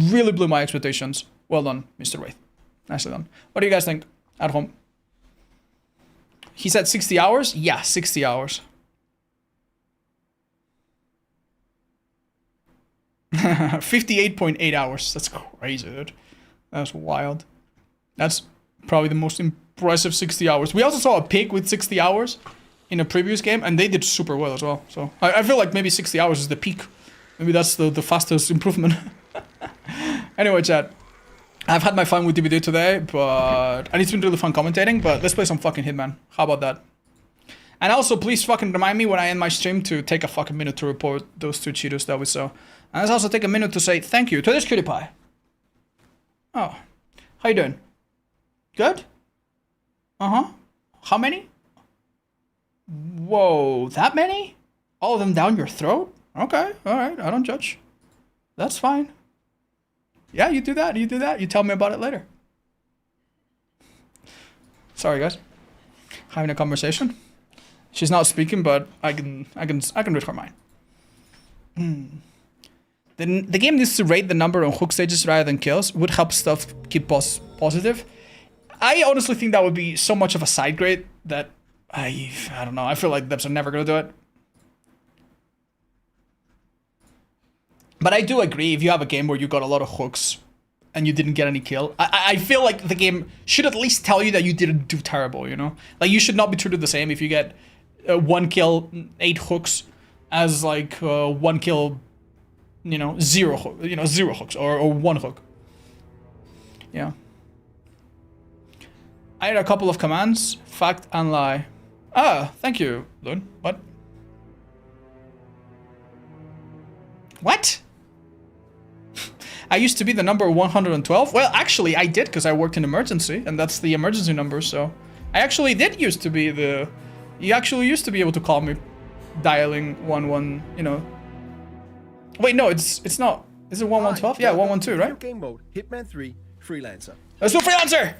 Really blew my expectations. Well done, Mr. Wraith. Nicely done. What do you guys think at home? He said 60 hours? Yeah, 60 hours. 58.8 hours. That's crazy, dude. That's wild. That's probably the most impressive 60 hours. We also saw a pig with 60 hours in a previous game, and they did super well as well. So I feel like maybe 60 hours is the peak. Maybe that's the fastest improvement. Anyway, chat. I've had my fun with DVD today, but... and it's been really fun commentating, but let's play some fucking Hitman. How about that? And also, please fucking remind me when I end my stream to take a fucking minute to report those 2 cheaters that we saw. And let's also take a minute to say thank you to this cutie pie. Oh. How you doing? Good? Uh-huh. How many? Whoa, that many? All of them down your throat? Okay, alright, I don't judge. That's fine. Yeah, you do that, you do that. You tell me about it later. Sorry, guys. Having a conversation. She's not speaking, but I can read her mind. The game needs to rate the number of hook stages rather than kills. Would help stuff keep positive. I honestly think that would be so much of a side grade that I don't know. I feel like devs are never gonna do it. But I do agree, if you have a game where you got a lot of hooks and you didn't get any kill, I feel like the game should at least tell you that you didn't do terrible, you know? Like, you should not be treated the same if you get 1 kill, 8 hooks, as like 1 kill, you know, 0 hooks, or 1 hook. Yeah. I had a couple of commands, fact and lie. Ah, thank you, Loon. What? What? I used to be the number 112? Well, actually, I did, because I worked in emergency, and that's the emergency number, so... I actually did used to be the... You actually used to be able to call me dialing 11, you know... Wait, no, it's not... Is it 1112? Yeah, 112, right? Game mode, Hitman 3, Freelancer. Let's do Freelancer!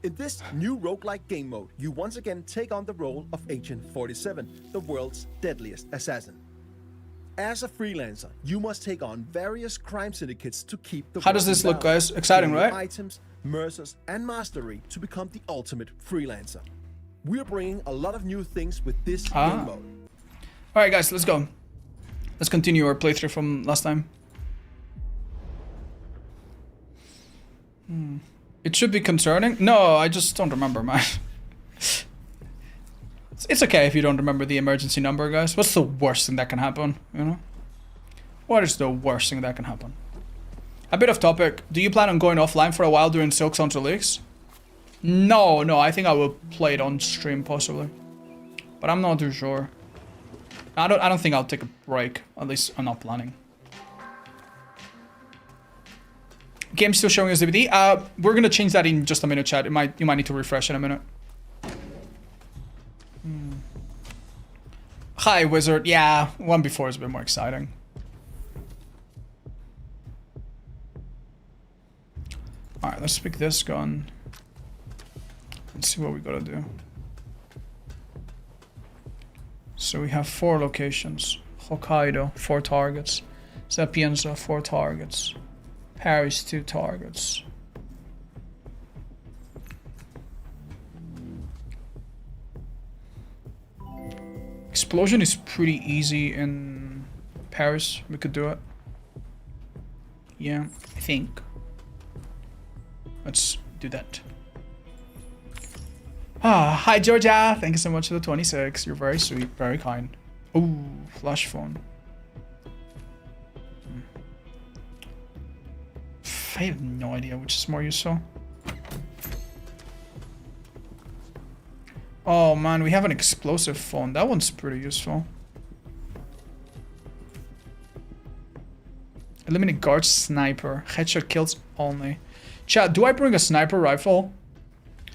In this new roguelike game mode, you once again take on the role of Agent 47, the world's deadliest assassin. As a freelancer, you must take on various crime syndicates to keep the... How does this look, guys? Exciting, right? Items, mercers, and mastery to become the ultimate freelancer. We're bringing a lot of new things with this game mode. Alright, guys, let's go. Let's continue our playthrough from last time. It should be concerning. No, I just don't remember, man. It's okay if you don't remember the emergency number, guys. What's the worst thing that can happen, you know? What is the worst thing that can happen? A bit off topic. Do you plan on going offline for a while during Silk Zone's release? No, I think I will play it on stream, possibly. But I'm not too sure. I don't think I'll take a break. At least I'm not planning. Game still showing us DVD. We're gonna change that in just a minute, chat. You might need to refresh in a minute. Hi, Wizard. Yeah, one before is a bit more exciting. Alright, let's pick this gun. Let's see what we gotta do. So we have 4 locations. Hokkaido, 4 targets. Sapienza, 4 targets. Paris, 2 targets. Explosion is pretty easy in Paris. We could do it. Yeah, I think. Let's do that. Ah, hi Georgia. Thank you so much for the 26. You're very sweet, very kind. Ooh, flash phone. I have no idea which is more useful. Oh man, we have an explosive phone. That one's pretty useful. Eliminate guard sniper. Headshot kills only. Chat, do I bring a sniper rifle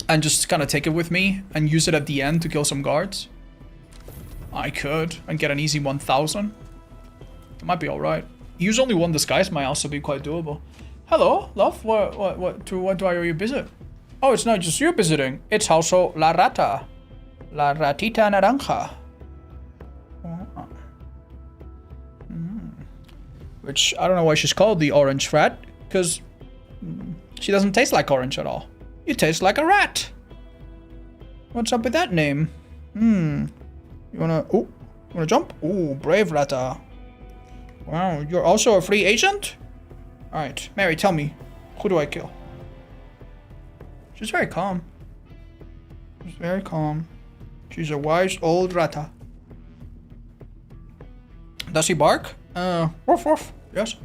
and just kind of take it with me and use it at the end to kill some guards? I could and get an easy 1000. That might be alright. Use only one disguise might also be quite doable. Hello, love. What do I owe you a visit? Oh, it's not just you visiting. It's also La Rata. La Ratita Naranja. Which, I don't know why she's called the orange rat, because she doesn't taste like orange at all. You taste like a rat. What's up with that name? You wanna jump? Ooh, brave Rata. Wow, you're also a free agent? Alright, Mary, tell me, who do I kill? She's very calm. She's very calm. She's a wise old Rata. Does he bark? Woof woof. Yes.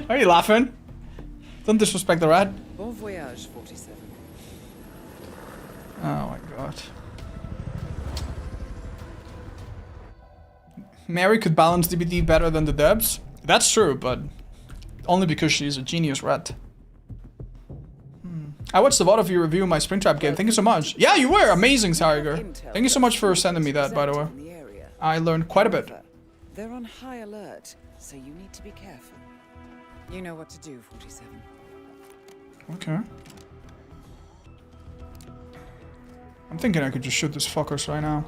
Are you laughing? Don't disrespect the rat. Bon voyage, 47. Oh my god. Mary could balance DBD better than the devs. That's true, but only because she's a genius rat. I watched a lot of you review my Springtrap game. Thank you so much. Yeah, you were amazing, Tiger. Thank you so much for sending me that, by the way. I learned quite a bit. They're on high alert, so you need to be careful. You know what to do, 47. Okay. I'm thinking I could just shoot this fuckers right now.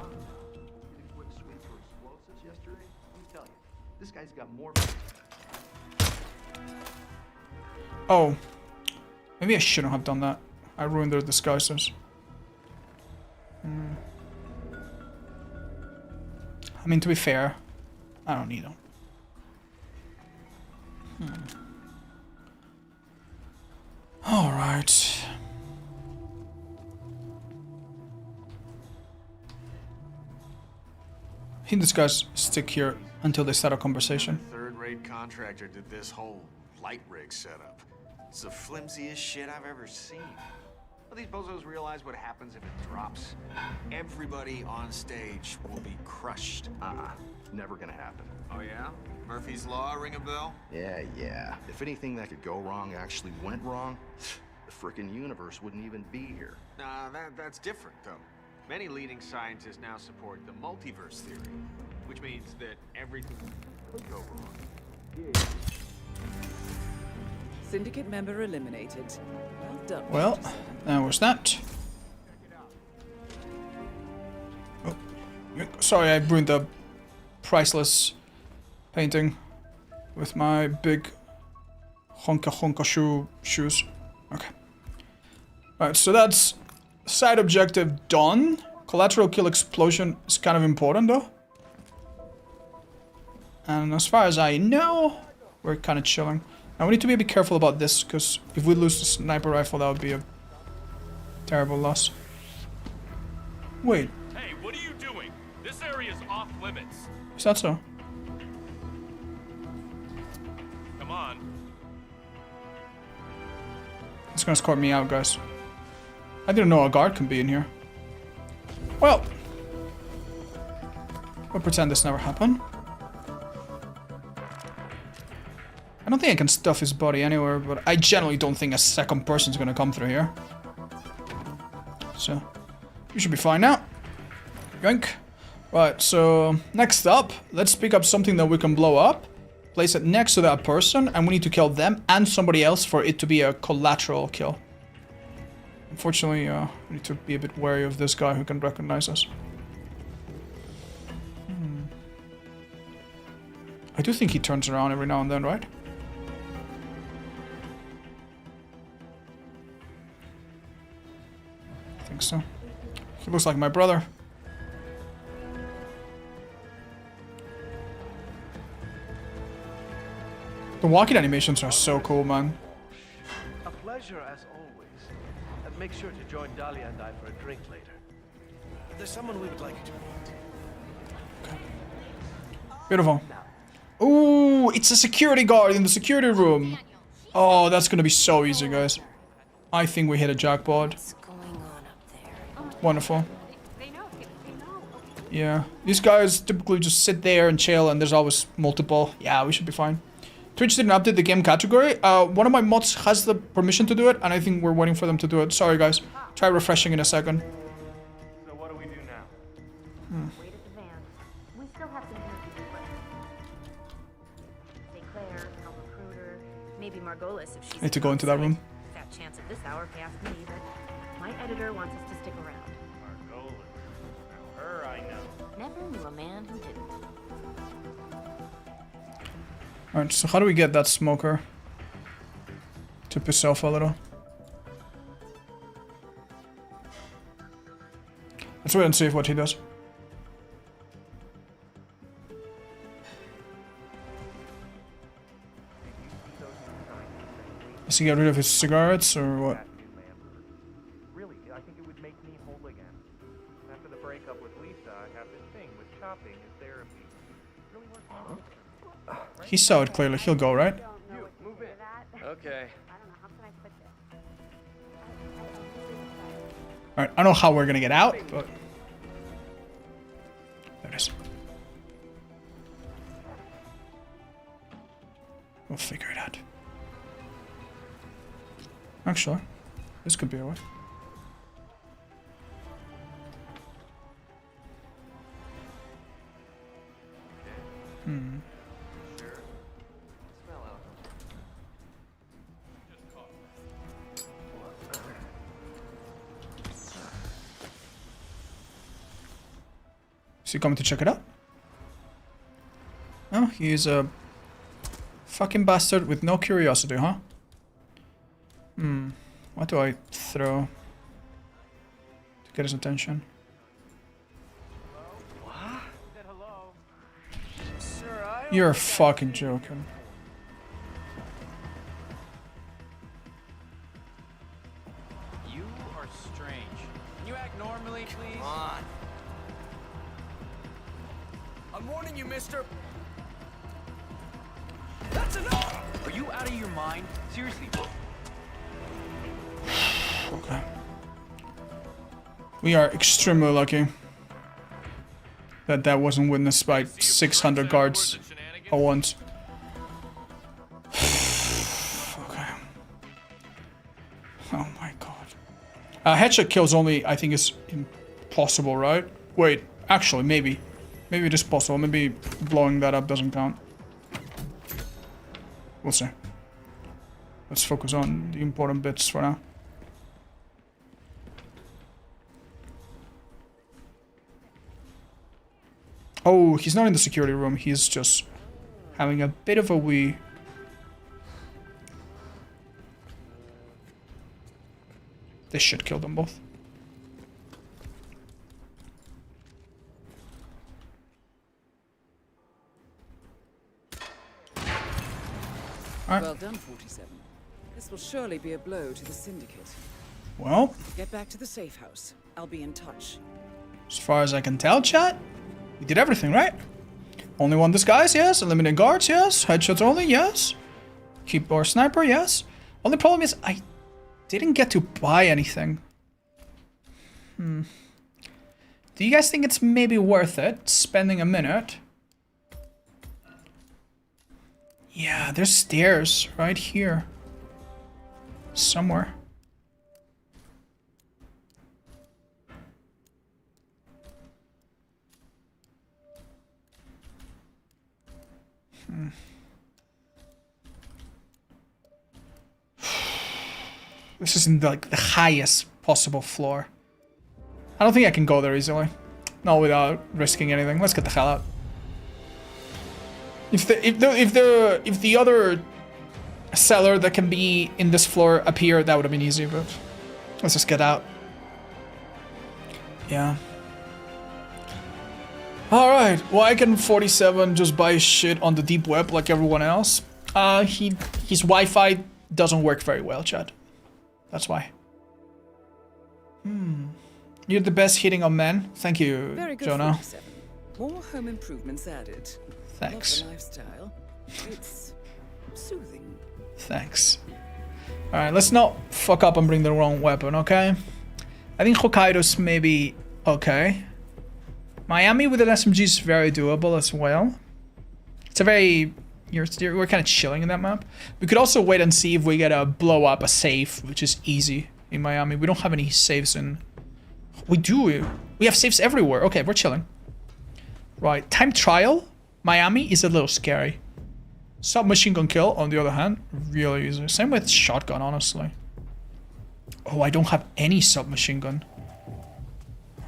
Oh. Maybe I shouldn't have done that. I ruined their disguises. I mean, to be fair, I don't need them. Alright. I think these guys stick here until they start a conversation. Third-rate contractor did this whole light rig setup. It's the flimsiest shit I've ever seen. Well, these bozos realize what happens if it drops. Everybody on stage will be crushed. Never gonna happen. Oh yeah? Murphy's Law ring a bell? Yeah. If anything that could go wrong actually went wrong, the frickin' universe wouldn't even be here. Nah, that's different though. Many leading scientists now support the multiverse theory, which means that everything could go wrong. Syndicate member eliminated. Well done. Well, that was that. Oh, sorry, I ruined the priceless painting with my big honka shoes. Okay. Alright, so that's side objective done. Collateral kill explosion is kind of important though. And as far as I know, we're kind of chilling. Now we need to be a bit careful about this, because if we lose the sniper rifle, that would be a terrible loss. Wait. Hey, what are you doing? This area is off limits. Is that so? Come on. It's gonna escort me out, guys. I didn't know a guard can be in here. Well, we'll pretend this never happened. I don't think I can stuff his body anywhere, but I generally don't think a second person's gonna come through here. So, we should be fine now. Yoink. Right, so next up, let's pick up something that we can blow up, place it next to that person, and we need to kill them and somebody else for it to be a collateral kill. Unfortunately, we need to be a bit wary of this guy who can recognize us. I do think he turns around every now and then, right? I think so. He looks like my brother. The walking animations are so cool, man. A pleasure as always. And make sure to join Dahlia and I for a drink later. There's someone we would like you to meet. Beautiful. Ooh, it's a security guard in the security room. Oh, that's gonna be so easy, guys. I think we hit a jackpot. What's going on up there? Wonderful. Yeah, these guys typically just sit there and chill, and there's always multiple. Yeah, we should be fine. Twitch didn't update the game category. One of my mods has the permission to do it, and I think we're waiting for them to do it. Sorry, guys. Try refreshing in a second. So what do we do now? Wait at the van. We still have some interviews left. Say Claire, help recruiter, maybe Margolis if she's. Need to go into that room. Fat chance at this hour, if you ask me, but my editor wants us to stick around. Margolis. Now her I know. Never knew a man who didn't. Alright, so how do we get that smoker to piss off a little? Let's wait and see what he does. Does he get rid of his cigarettes or what? Really, I think it would make me whole again. After the breakup with Lisa, I have this thing with shopping and therapy. Really works. He saw it clearly. He'll go, right? You, move in. Okay. Alright, I don't know how we're gonna get out, but... There it is. We'll figure it out. Actually, this could be a way. Is he coming to check it out? Oh, he's a fucking bastard with no curiosity, huh? What do I throw to get his attention? You're fucking joking. You are strange. Can you act normally, please? Come on. I'm warning you, mister. That's enough! Are you out of your mind? Seriously. Okay. We are extremely lucky that that wasn't witnessed by 600 guards at once. Okay. Oh my god. Headshot kills only, I think, is impossible, right? Wait, actually, maybe. Maybe it is possible. Maybe blowing that up doesn't count. We'll see. Let's focus on the important bits for now. Oh, he's not in the security room. He's just having a bit of a wee. This should kill them both. Well done, 47. This will surely be a blow to the Syndicate. Well, Get back to the safe house. I'll be in touch. as far as I can tell, chat, we did everything, right? Only one disguise, yes. Eliminate guards, yes. Headshots only, yes. Keep our sniper, yes. Only problem is I didn't get to buy anything. Do you guys think it's maybe worth it spending a minute? Yeah, there's stairs right here. Somewhere. This is in like the highest possible floor. I don't think I can go there easily. Not without risking anything. Let's get the hell out. If the other cellar that can be in this floor appear, that would have been easy, but let's just get out. Yeah. Alright, why can 47 just buy shit on the deep web like everyone else? His Wi-Fi doesn't work very well, Chad. That's why. You're the best hitting on men. Thank you, Very good, Jonah. 47. More home improvements added. Thanks. Love the lifestyle. It's soothing. Thanks. Alright, let's not fuck up and bring the wrong weapon, okay? I think Hokkaido's maybe okay. Miami with an SMG is very doable as well. It's a very... we're kind of chilling in that map. We could also wait and see if we get a blow up a safe, which is easy in Miami. We don't have any saves in... We do. We have saves everywhere. Okay, we're chilling. Right, time trial. Miami is a little scary. Submachine gun kill, on the other hand, really easy. Same with shotgun, honestly. Oh, I don't have any submachine gun.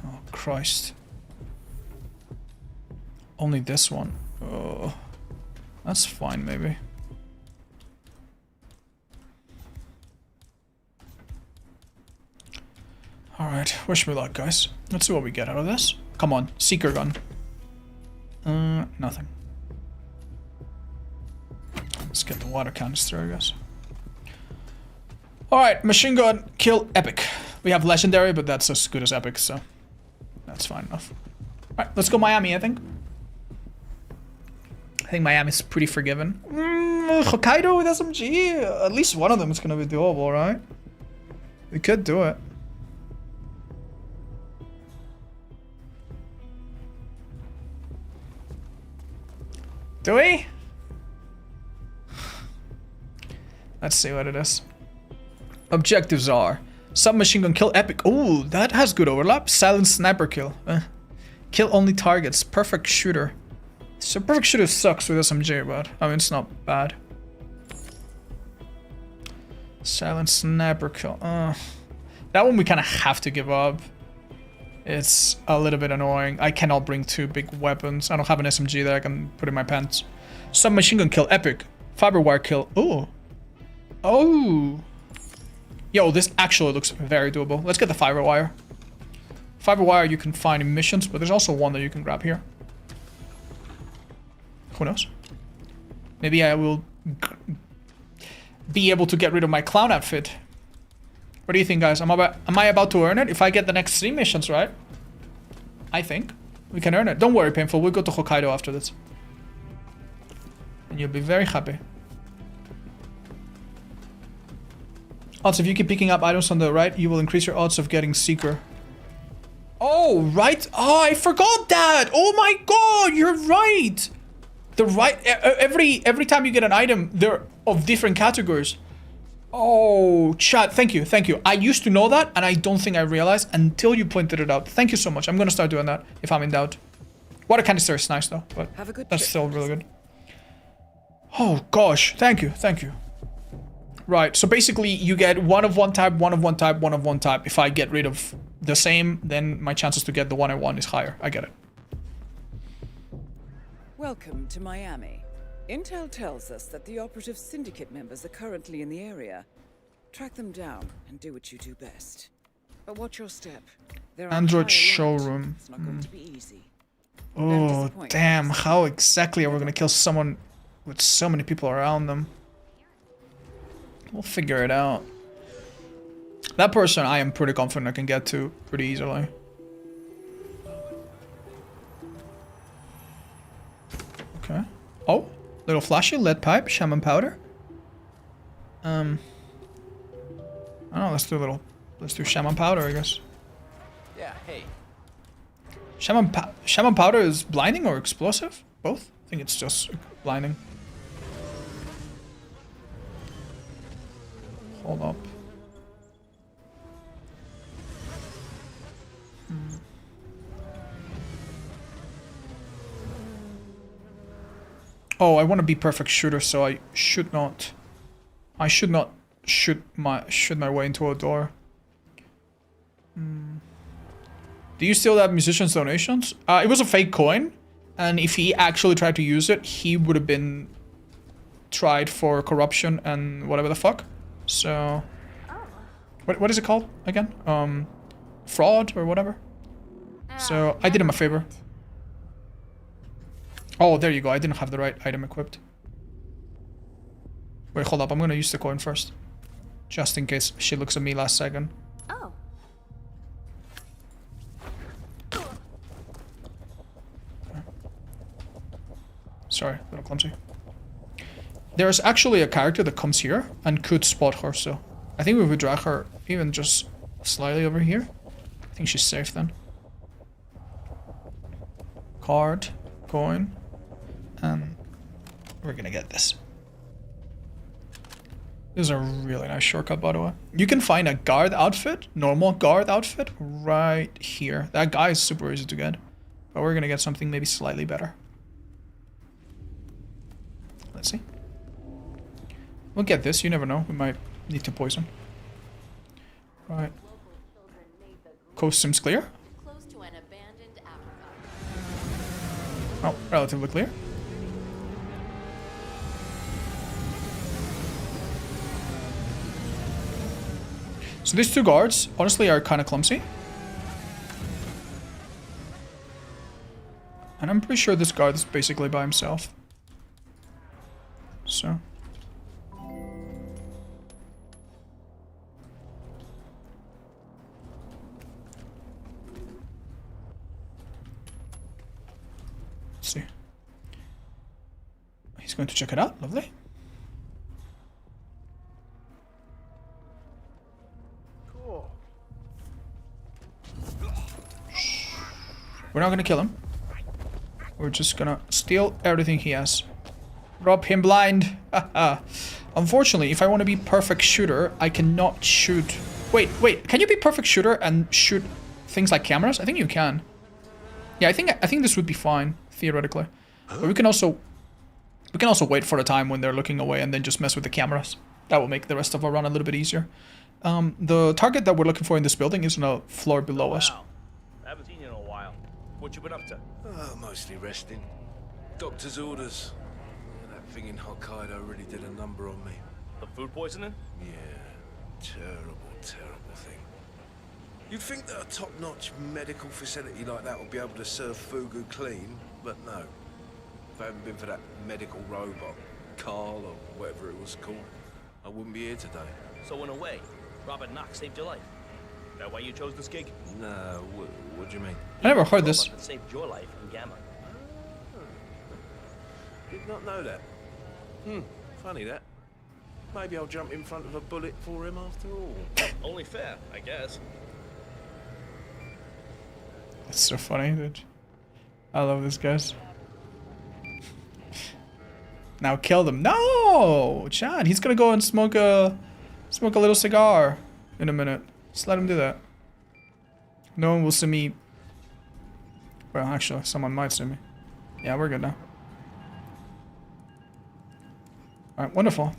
Oh, Christ. Only this one. Oh, that's fine, maybe. Alright, wish me luck, guys. Let's see what we get out of this. Come on, seeker gun. Nothing. Let's get the water canister, I guess. Alright, machine gun, kill, epic. We have legendary, but that's as good as epic, so that's fine enough. Alright, let's go Miami, I think. I think Miami's pretty forgiven. Hokkaido with SMG, at least one of them is gonna be doable, right? We could do it. Do we? Let's see what it is. Objectives are submachine gun kill epic. Oh, that has good overlap. Silent sniper kill. Kill only targets. Perfect shooter. So perfect shooter sucks with SMG, but I mean it's not bad. Silent sniper kill. That one we kind of have to give up. It's a little bit annoying. I cannot bring two big weapons. I don't have an SMG that I can put in my pants. Submachine gun kill epic. Fiber wire kill. Oh. Oh. Yo, this actually looks very doable. Let's get the fiber wire. Fiber wire you can find in missions, but there's also one that you can grab here. Who knows? Maybe I will be able to get rid of my clown outfit. What do you think, guys? Am I about to earn it? If I get the next 3 missions, right? I think we can earn it. Don't worry, Painful. We'll go to Hokkaido after this. And you'll be very happy. Also, if you keep picking up items on the right, you will increase your odds of getting Seeker. Oh, right. Oh, I forgot that. Oh my god, you're right. The right... Every time you get an item, they're of different categories. Oh, chat, thank you, thank you. I used to know that, and I don't think I realized until you pointed it out. Thank you so much. I'm gonna start doing that if I'm in doubt. Water canister is nice though, but that's still really good. Oh gosh, thank you, thank you. Right, so basically you get one of one type, one of one type, one of one type. If I get rid of the same, then my chances to get the one I want is higher. I get it. Welcome to Miami. Intel tells us that the operative syndicate members are currently in the area. Track them down and do what you do best. But watch your step. They're on Android high alert. showroom. It's not going to be easy. Oh, damn. How exactly are we gonna kill someone with so many people around them? We'll figure it out. That person I am pretty confident I can get to pretty easily. Okay. Oh, little flashy, lead pipe, shaman powder. I don't know, let's do shaman powder, I guess. Yeah, hey. Shaman powder is blinding or explosive? Both? I think it's just blinding. Hold up. Oh, I want to be perfect shooter, so I should not shoot my way into a door. Do you steal that musician's donations? It was a fake coin, and if he actually tried to use it, he would have been tried for corruption and whatever the fuck. So, what is it called again? Fraud or whatever. So I did him a favor. Oh, there you go. I didn't have the right item equipped. Wait, hold up. I'm gonna use the coin first, just in case she looks at me last second. Oh. Sorry, a little clumsy. There's actually a character that comes here and could spot her, so I think we would drag her even just slightly over here. I think she's safe then. Card, coin, and we're gonna get this. This is a really nice shortcut, by the way. You can find a guard outfit, normal guard outfit, right here. That guy is super easy to get, but we're gonna get something maybe slightly better. Let's see. We'll get this, you never know. We might need to poison. Right. Coast seems clear. Close to an abandoned apricot. Oh, relatively clear. So these two guards, honestly, are kind of clumsy. And I'm pretty sure this guard is basically by himself. So. Let's see. He's going to check it out. Lovely. Cool. We're not going to kill him. We're just going to steal everything he has. Rob him blind. Unfortunately, if I want to be perfect shooter, I cannot shoot. Wait. Can you be perfect shooter and shoot things like cameras? I think you can. Yeah, I think this would be fine theoretically. But we can also wait for the time when they're looking away and then just mess with the cameras. That will make the rest of our run a little bit easier. The target that we're looking for in this building is on a floor below us. Wow. I haven't seen you in a while. What you been up to? Mostly resting. Doctor's orders. That thing in Hokkaido really did a number on me. The food poisoning? Yeah, terrible thing. You'd think that a top-notch medical facility like that would be able to serve fugu clean, but no. If it hadn't been for that medical robot, Carl or whatever it was called, I wouldn't be here today. So in a way, Robert Knox saved your life. That why you chose this gig? No, what do you mean? I never heard this. Robot that saved your life in Gamma. Did not know that. Funny that. Maybe I'll jump in front of a bullet for him after all. Only fair, I guess. That's so funny, dude. I love this, guys. Now kill them. No, Chad. He's gonna go and smoke a little cigar in a minute. Just let him do that. No one will see me. Well, actually, someone might see me. Yeah, we're good now. All right, wonderful.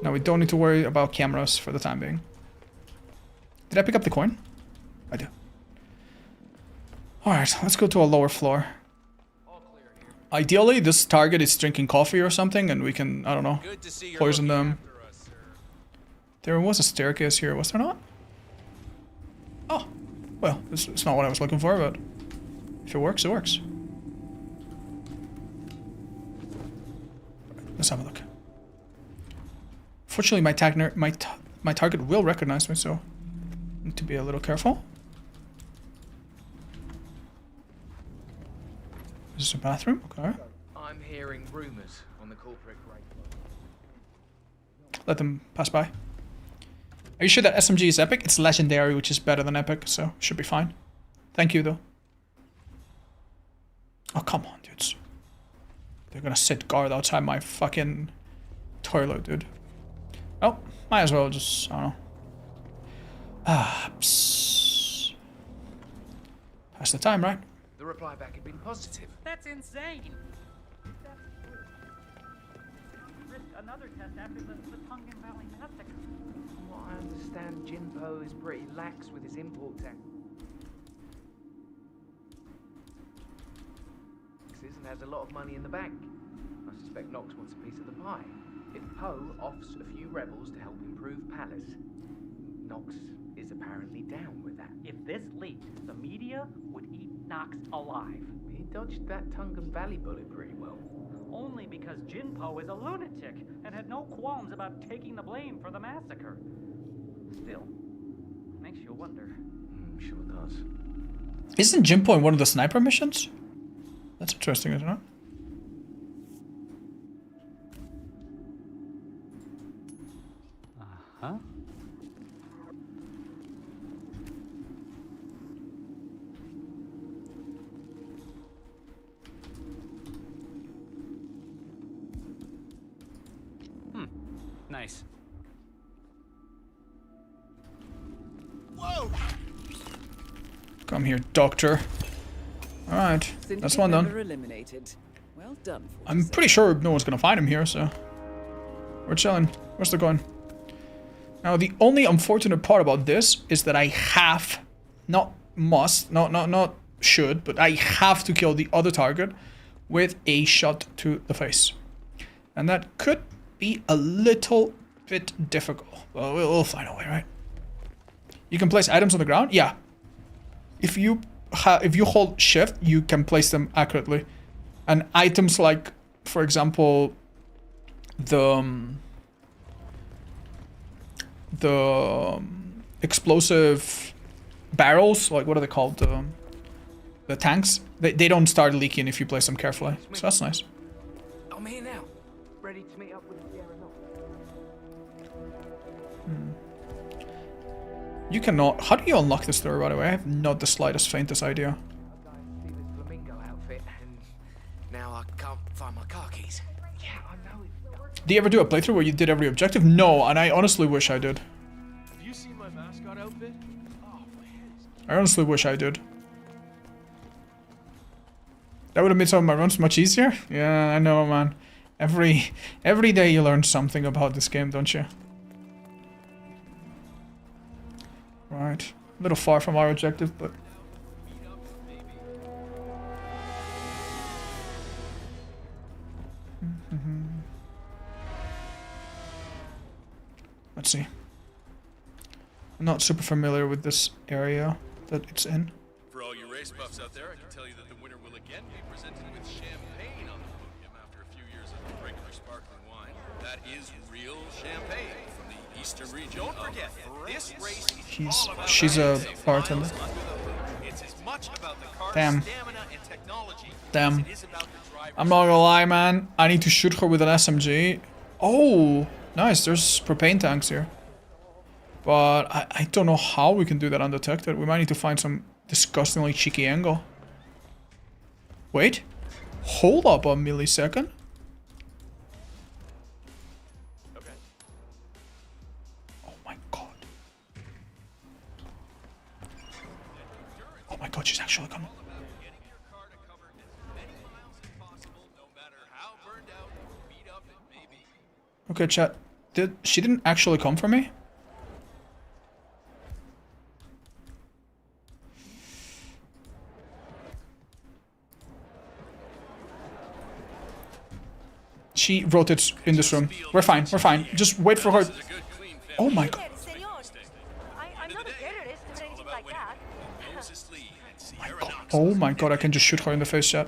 Now we don't need to worry about cameras for the time being. Did I pick up the coin? I do. All right, let's go to a lower floor. Ideally, this target is drinking coffee or something, and we can, I don't know, poison them. There was a staircase here, was there not? Oh, well, it's not what I was looking for, but if it works, it works. Let's have a look. Fortunately, my target will recognize me, so I need to be a little careful. Is this a bathroom? Okay. I'm hearing rumors on the corporate grapevine. Let them pass by. Are you sure that SMG is epic? It's legendary, which is better than epic, so should be fine. Thank you, though. Oh, come on, dudes. They're gonna sit guard outside my fucking toilet, dude. Oh, might as well just, I don't know. Psst. Pass the time, right? The reply back had been positive. That's insane. another test after the Tongan Valley massacre. From what I understand, Jinpo is pretty lax with his import taxes and has a lot of money in the bank. I suspect Nox wants a piece of the pie. If Poe offers a few rebels to help improve Palace, Nox is apparently down with that. If this leaked, the media would eat Nox alive. He dodged that Tongan Valley bullet pretty well. Only because Jinpo is a lunatic and had no qualms about taking the blame for the massacre. Still, makes you wonder. Sure does. Isn't Jinpo in one of the sniper missions? That's interesting, isn't it? Huh? Nice. Whoa! Come here, doctor. Alright, that's one done. Eliminated. Well done. I'm pretty sure no one's gonna find him here, so... We're chilling. Where's the gun? Now, the only unfortunate part about this is that I have... Not must, not should, but I have to kill the other target with a shot to the face. And that could be a little bit difficult. Well, we'll find a way, right? You can place items on the ground? Yeah. If you hold shift, you can place them accurately. And items like, for example, the explosive barrels, like what are they called? The tanks. They don't start leaking if you place them carefully. So that's nice. I'm here now, ready to meet up with the You cannot... How do you unlock this door, by the way? I have not the slightest faintest idea. See this flamingo outfit, and now I can't find my car keys. Yeah, I know it. Do you ever do a playthrough where you did every objective? No, and I honestly wish I did. Have you seen my mascot outfit? Oh, I honestly wish I did. That would have made some of my runs much easier. Yeah, I know, man. Every day you learn something about this game, don't you? Right. A little far from our objective, but... Let's see. I'm not super familiar with this area that it's in. For all you race buffs out there, I can tell you that the winner will again be presented with champagne on the podium after a few years of regular sparkling wine. That is real champagne from the eastern region. Don't forget, this race is She's a bartender. It's as much about the car's Damn. stamina and technology Damn. as it is about the driver's. I'm not gonna lie, man. I need to shoot her with an SMG. Oh, nice. There's propane tanks here. But I don't know how we can do that undetected. We might need to find some disgustingly cheeky angle. Wait. Hold up a millisecond. Okay. Oh my god. Oh my god, she's actually coming. Okay, chat. She didn't actually come for me? She wrote it in this room. We're fine, we're fine. Just wait for her. Oh my god. I'm not a terrorist or anything like that. Oh my god, I can just shoot her in the face, chat.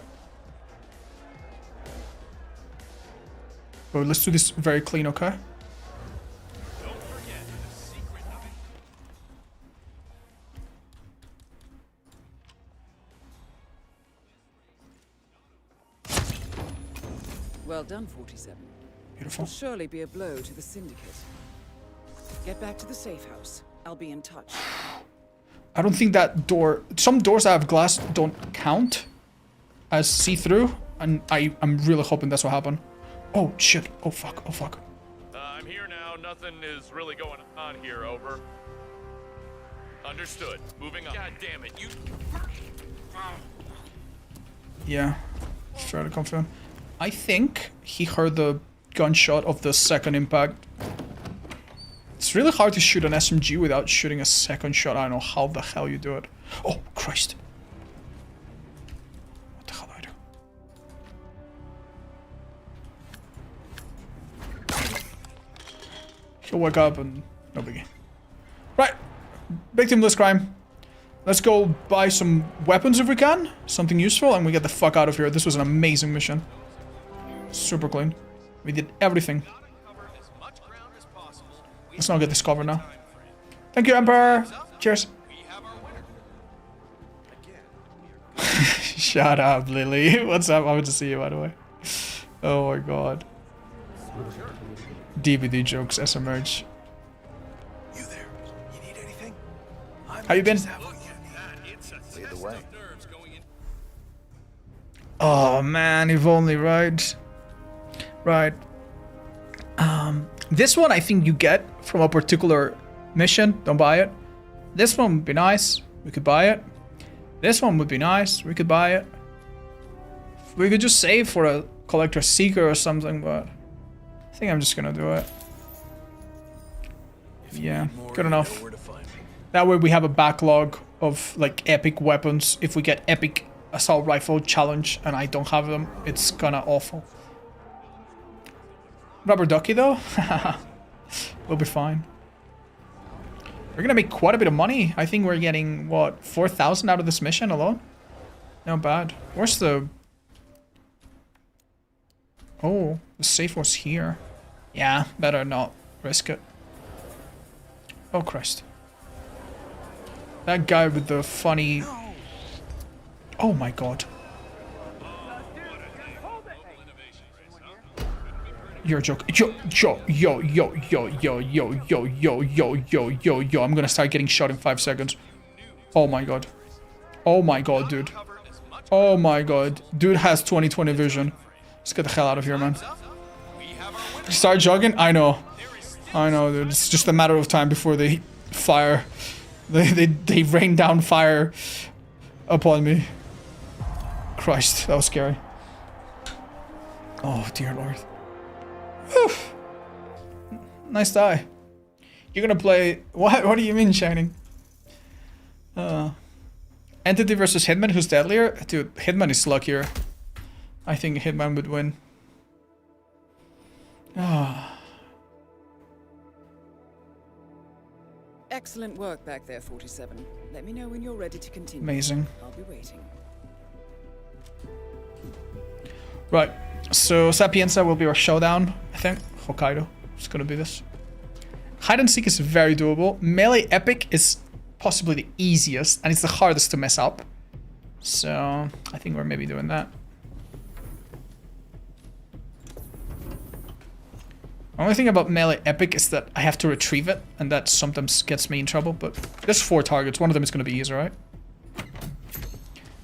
Bro, let's do this very clean, okay? Well done, 47. Beautiful. Will surely be a blow to the Syndicate. Get back to the safe house. I'll be in touch. I don't think that door... Some doors that have glass don't count as see-through, and I'm really hoping that's what happened. Oh, shit. Oh, fuck. Oh, fuck. I'm here now. Nothing is really going on here. Over. Understood. Moving on. God damn it, you... Yeah. Fairly confident. I think he heard the gunshot of the second impact. It's really hard to shoot an SMG without shooting a second shot. I don't know how the hell you do it. Oh, Christ. What the hell do I do? He'll wake up and no biggie. Right. Victimless crime. Let's go buy some weapons if we can. Something useful, and we get the fuck out of here. This was an amazing mission. Super clean. We did everything. Let's not get this cover now. Thank you, Emperor. Cheers. Shut up, Lily. What's up? I want to see you, by the way. Oh my god. DVD jokes as emerge. You there? You need anything? How you been? Lead the way. Oh man, if only, right? Right. This one I think you get from a particular mission. Don't buy it. This one would be nice. We could buy it. This one would be nice. We could buy it. We could just save for a collector seeker or something, but I think I'm just gonna do it. Yeah, good enough. That way we have a backlog of like epic weapons. If we get epic assault rifle challenge and I don't have them, it's kinda awful. Rubber ducky though? We'll be fine. We're gonna make quite a bit of money. I think we're getting, what, 4,000 out of this mission alone? Not bad. Where's the... Oh, the safe was here. Yeah, better not risk it. Oh, Christ. That guy with the funny... Oh my god. You're a joke. Yo. I'm gonna start getting shot in 5 seconds. Oh my god. Oh my god, dude. Oh my god. Dude has 20/20 vision. Let's get the hell out of here, man. Start jogging? I know. I know, dude. It's just a matter of time before they fire. They rain down fire upon me. Christ, that was scary. Oh, dear lord. Whew. Nice die. You're gonna play... What do you mean, Shining? Entity versus Hitman, who's deadlier? Dude, Hitman is luckier. I think Hitman would win. Excellent work back there, 47. Let me know when you're ready to continue. Amazing. I'll be waiting. Right. So Sapienza will be our showdown, I think. Hokkaido is gonna be this. Hide and seek is very doable. Melee epic is possibly the easiest, and it's the hardest to mess up. So I think we're maybe doing that. Only thing about melee epic is that I have to retrieve it, and that sometimes gets me in trouble, but there's 4 targets. One of them is gonna be easy, right?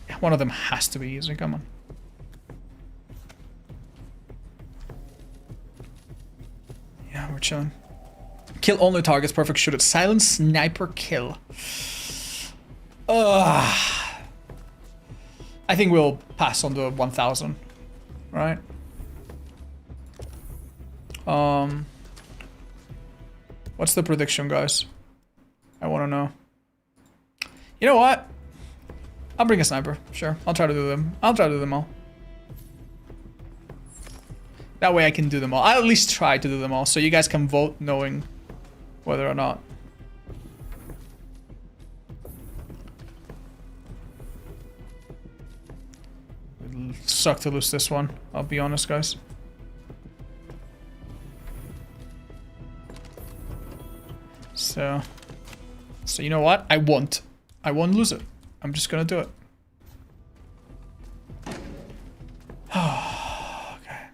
Yeah, one of them has to be easy, come on. Yeah, we're chilling. Kill only targets, perfect shoot it. Silent sniper kill. I think we'll pass on the 1,000, right? What's the prediction, guys? I want to know. You know what? I'll bring a sniper. Sure, I'll try to do them. I'll try to do them all. That way I can do them all. I'll at least try to do them all, so you guys can vote knowing whether or not. It'll suck to lose this one, I'll be honest, guys. So you know what? I won't lose it. I'm just gonna do it. Okay.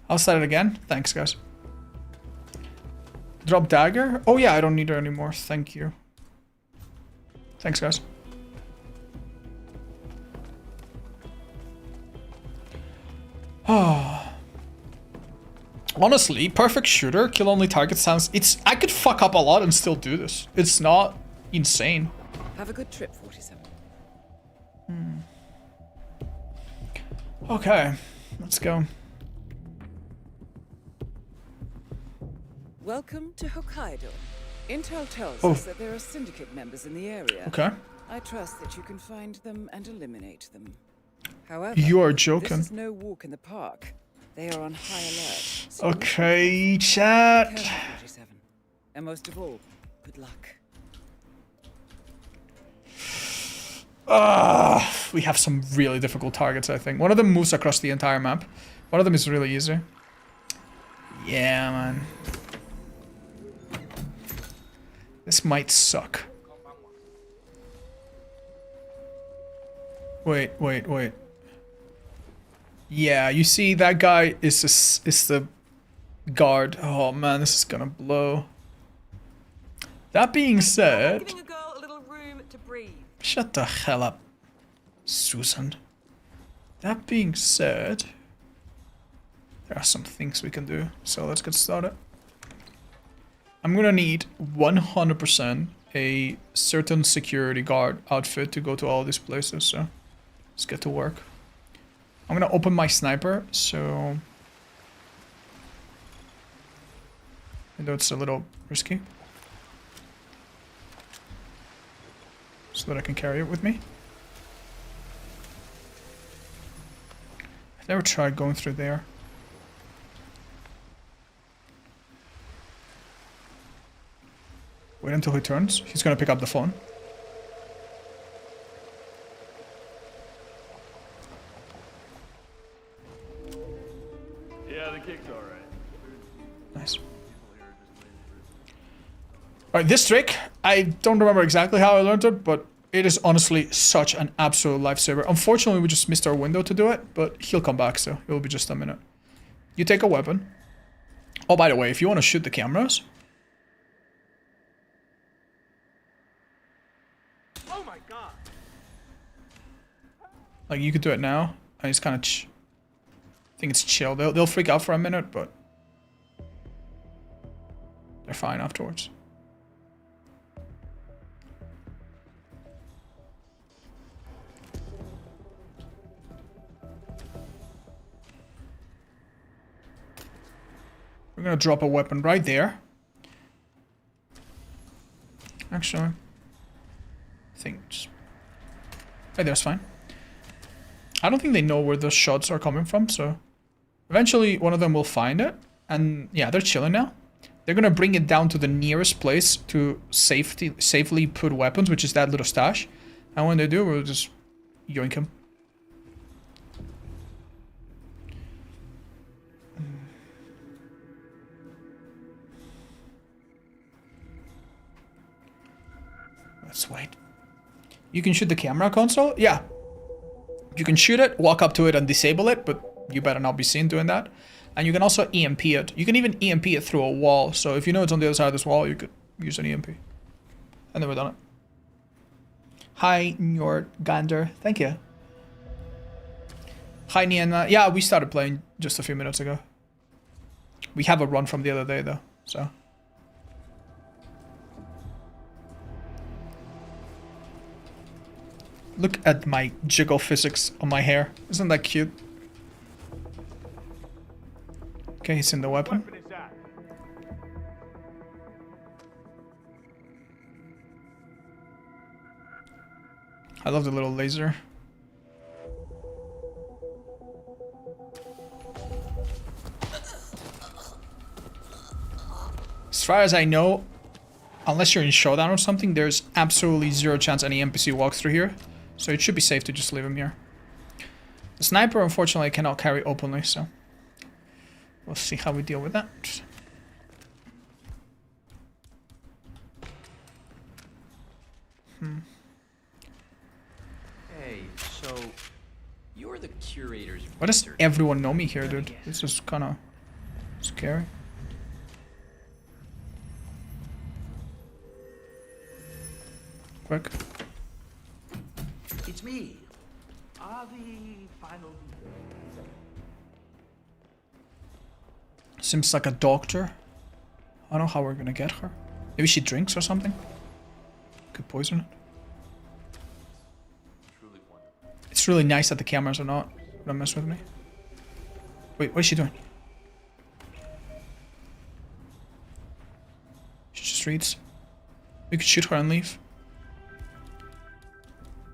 I'll set it again. Thanks, guys. Drop dagger? Oh yeah, I don't need her anymore. Thank you. Thanks, guys. Honestly, perfect shooter, kill only target sounds... I could fuck up a lot and still do this. It's not insane. Have a good trip, 47. Okay, let's go. Welcome to Hokkaido. Intel tells Oh. us that there are syndicate members in the area. Okay. I trust that you can find them and eliminate them. However, You are joking. this is no walk in the park. They are on high alert. So Okay, be chat. careful, 47. And most of all, good luck. We have some really difficult targets, I think. One of them moves across the entire map. One of them is really easy. Yeah, man. This might suck. Wait. Yeah, you see, that guy is the guard. Oh man, this is gonna blow. That being said, Giving a girl a little room to breathe. shut the hell up, Susan. That being said, there are some things we can do. So let's get started. I'm gonna need 100% a certain security guard outfit to go to all these places. So let's get to work. I'm gonna open my sniper, so I know it's a little risky, so that I can carry it with me. I've never tried going through there. Wait until he turns. He's gonna pick up the phone. Yeah, the kick's alright. Nice. Alright, this trick, I don't remember exactly how I learned it, but it is honestly such an absolute lifesaver. Unfortunately, we just missed our window to do it, but he'll come back, so it'll be just a minute. You take a weapon. Oh, by the way, if you want to shoot the cameras... Oh my god! Like, you could do it now, and it's kind of I think it's chill. They'll freak out for a minute, but... they're fine afterwards. We're gonna drop a weapon right there. Actually, I think just right there's fine. I don't think they know where the shots are coming from, so eventually one of them will find it, and yeah, they're chilling now. They're gonna bring it down to the nearest place to safely put weapons, which is that little stash, and when they do, we'll just yoink him. Let's wait. You can shoot the camera console? Yeah. You can shoot it, walk up to it and disable it, but you better not be seen doing that. And you can also EMP it. You can even EMP it through a wall, so if you know it's on the other side of this wall, you could use an EMP. I've never done it. Hi, Njordgander. Thank you. Hi, Niena. Yeah, we started playing just a few minutes ago. We have a run from the other day, though, so... Look at my jiggle physics on my hair. Isn't that cute? Okay, he's in the weapon. I love the little laser. As far as I know, unless you're in showdown or something, there's absolutely zero chance any NPC walks through here. So it should be safe to just leave him here. The sniper, unfortunately, I cannot carry openly, so... we'll see how we deal with that. Hey, so... you're the curator's... Why does everyone know me here, dude? This is kinda... scary. Quick. It's me. The final... Seems like a doctor. I don't know how we're gonna get her. Maybe she drinks or something? Could poison it. It's really nice that the cameras are not gonna mess with me. Wait, what is she doing? streets. We could shoot her and leave.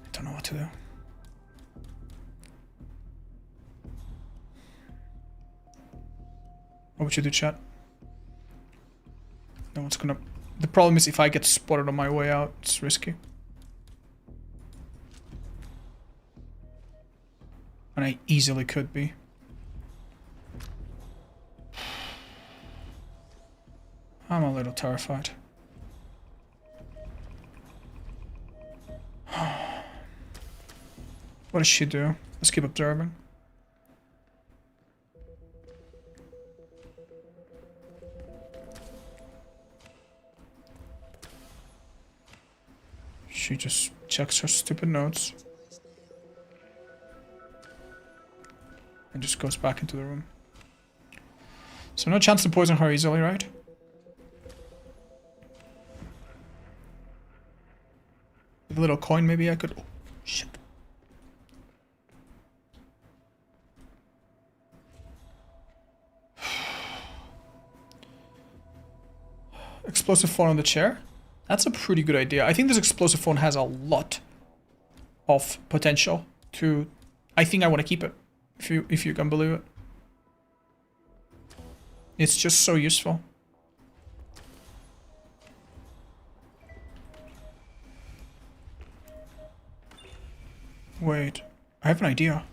I don't know what to do. What would you do, chat? No one's gonna... The problem is if I get spotted on my way out, it's risky. And I easily could be. I'm a little terrified. What does she do? Let's keep observing. She just checks her stupid notes. And just goes back into the room. So no chance to poison her easily, right? With a little coin maybe I could... Oh, shit. Explosive phone on the chair? That's a pretty good idea. I think this explosive phone has a lot of potential to... I think I want to keep it. If you can believe it. It's just so useful. Wait, I have an idea.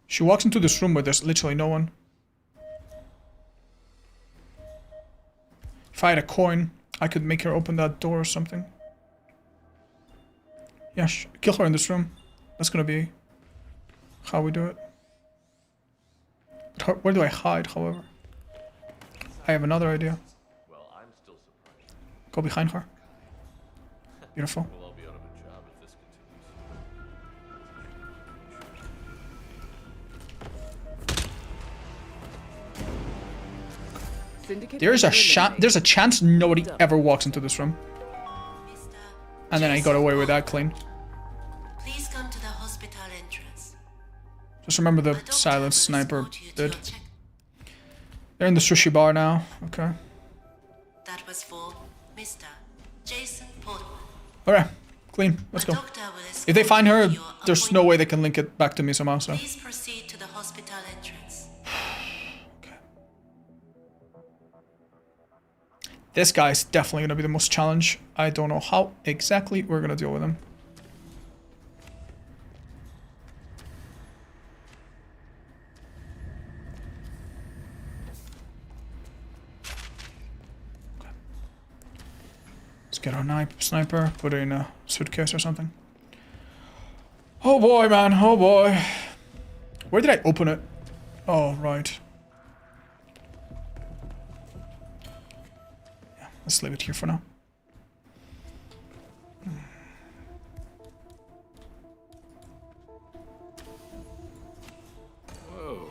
She walks into this room where there's literally no one. If I had a coin, I could make her open that door or something. Yeah, kill her in this room. That's gonna be how we do it. But where do I hide, however? I have another idea. Well, I'm still surprised. Go behind her. Beautiful. We'll all be out of a job if this Syndicate there's a chance nobody ever walks into this room. And then I got away with that clean. Please come to the hospital entrance. Just remember the silent sniper did. They're in the sushi bar now. Okay. That was for Mr. Jason Portman. Okay. Clean. Let's go. If they find her, there's no way they can link it back to me somehow, so. Please proceed to the hospital entrance. Okay. This guy's definitely gonna be the most challenge. I don't know how exactly we're gonna deal with him. Let's get our sniper, put it in a suitcase or something. Oh boy, man, oh boy. Where did I open it? Oh, right. Yeah, let's leave it here for now. Whoa.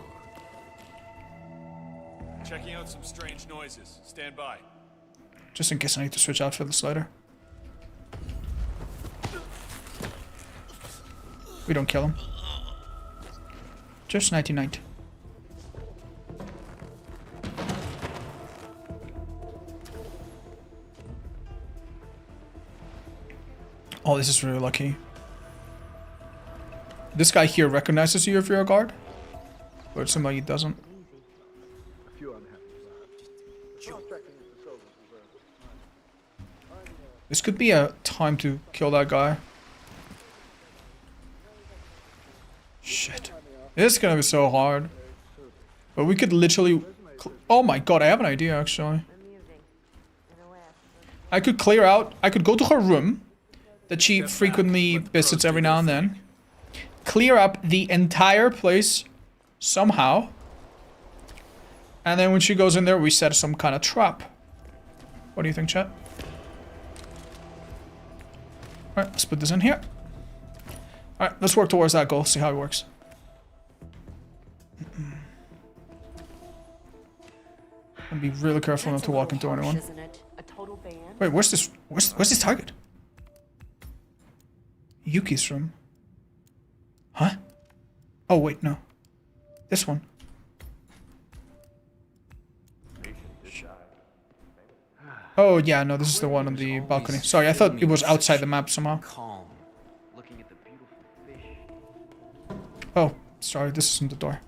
Checking out some strange noises. Stand by. Just in case I need to switch out for this later. We don't kill him. Just 1990. Oh, this is really lucky. This guy here recognizes you if you're a guard? Or it seems like he doesn't. This could be a time to kill that guy. Shit. This is gonna be so hard. But we could literally... Oh my god, I have an idea actually. I could clear out... I could go to her room that she frequently visits every now and then. Clear up the entire place somehow. And then when she goes in there, we set some kind of trap. What do you think, chat? Alright, let's put this in here. Alright, let's work towards that goal, see how it works. And be really careful not to walk into anyone. Wait, where's this? Where's this target? Yuki's room. Huh? Oh wait, no. This one. Shit. Oh, yeah, no, this is the one on the balcony. Sorry, I thought it was outside the map somehow. Calm, looking at the beautiful fish. Oh, sorry, this isn't the door.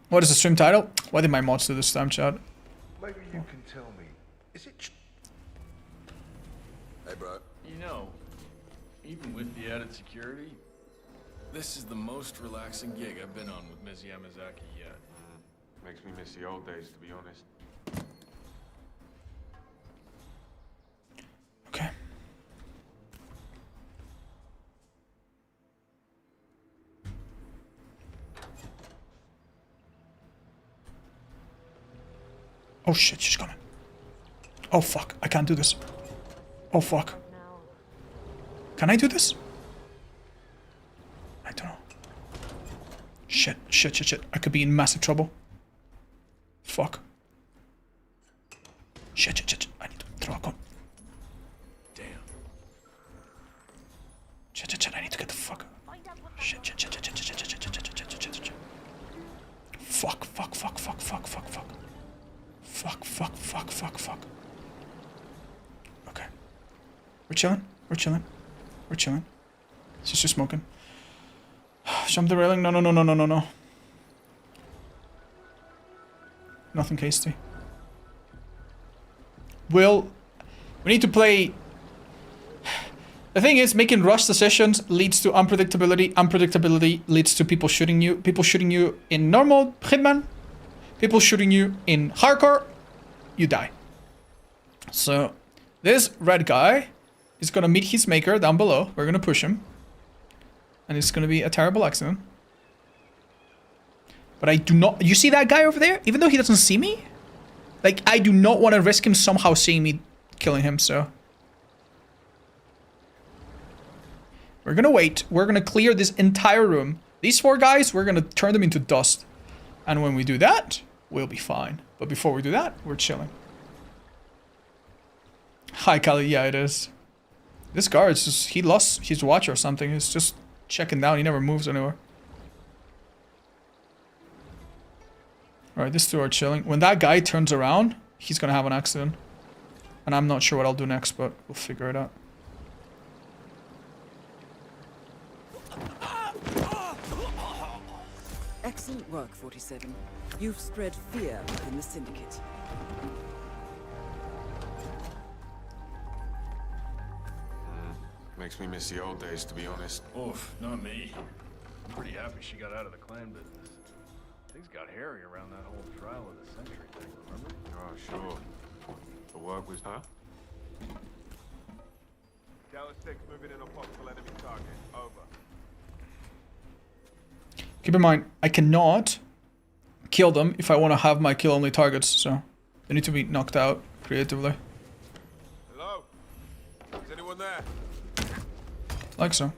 What is the stream title? Why did my mods do this time, chat? Maybe you can tell me. Is it? Hey, bro. You know, even with the added security, this is the most relaxing gig I've been on with Ms. Yamazaki yet. Makes me miss the old days, to be honest. Okay. Oh shit, she's coming. Oh fuck, I can't do this. Oh fuck. Can I do this? I don't know. Shit, shit, shit, shit. I could be in massive trouble. Fuck. Shit, shit, shit. I need to throw a gun. Damn. Shit, shit, shit. I need to get the fuck. Shit, shit, shit, shit, shit, shit, shit, shit, shit, shit, shit, shit, shit. Fuck, fuck, fuck, fuck, fuck, fuck, fuck. Fuck, fuck, fuck, fuck, fuck. Okay. We're chilling. We're chilling. We're chilling. She's just smoking. Jump the railing. No, no, no, no, no, no, no. Nothing hasty. We need to play. The thing is, making rush decisions leads to unpredictability. Unpredictability leads to people shooting you. People shooting you in normal Hitman. People shooting you in hardcore. You die. So, this red guy is gonna meet his maker down below. We're gonna push him. And it's gonna be a terrible accident. But I do not... You see that guy over there? Even though he doesn't see me? Like, I do not want to risk him somehow seeing me killing him, so... We're gonna wait. We're gonna clear this entire room. These 4 guys, we're gonna turn them into dust. And when we do that, we'll be fine. But before we do that, we're chilling. Hi, Kali. Yeah, it is. This guard is just... He lost his watch or something. He's just checking down. He never moves anywhere. Alright, these 2 are chilling. When that guy turns around, he's gonna have an accident. And I'm not sure what I'll do next, but we'll figure it out. Excellent work, 47. You've spread fear within the Syndicate. Makes me miss the old days, to be honest. Oof, not me. I'm pretty happy she got out of the clan business. Things got hairy around that whole trial of the century thing, remember? Oh, sure. The work was, huh? Dallas 6 moving in on possible enemy target. Over. Keep in mind, I cannot kill them if I want to have my kill-only targets, so they need to be knocked out creatively. Hello? Is anyone there? Like so.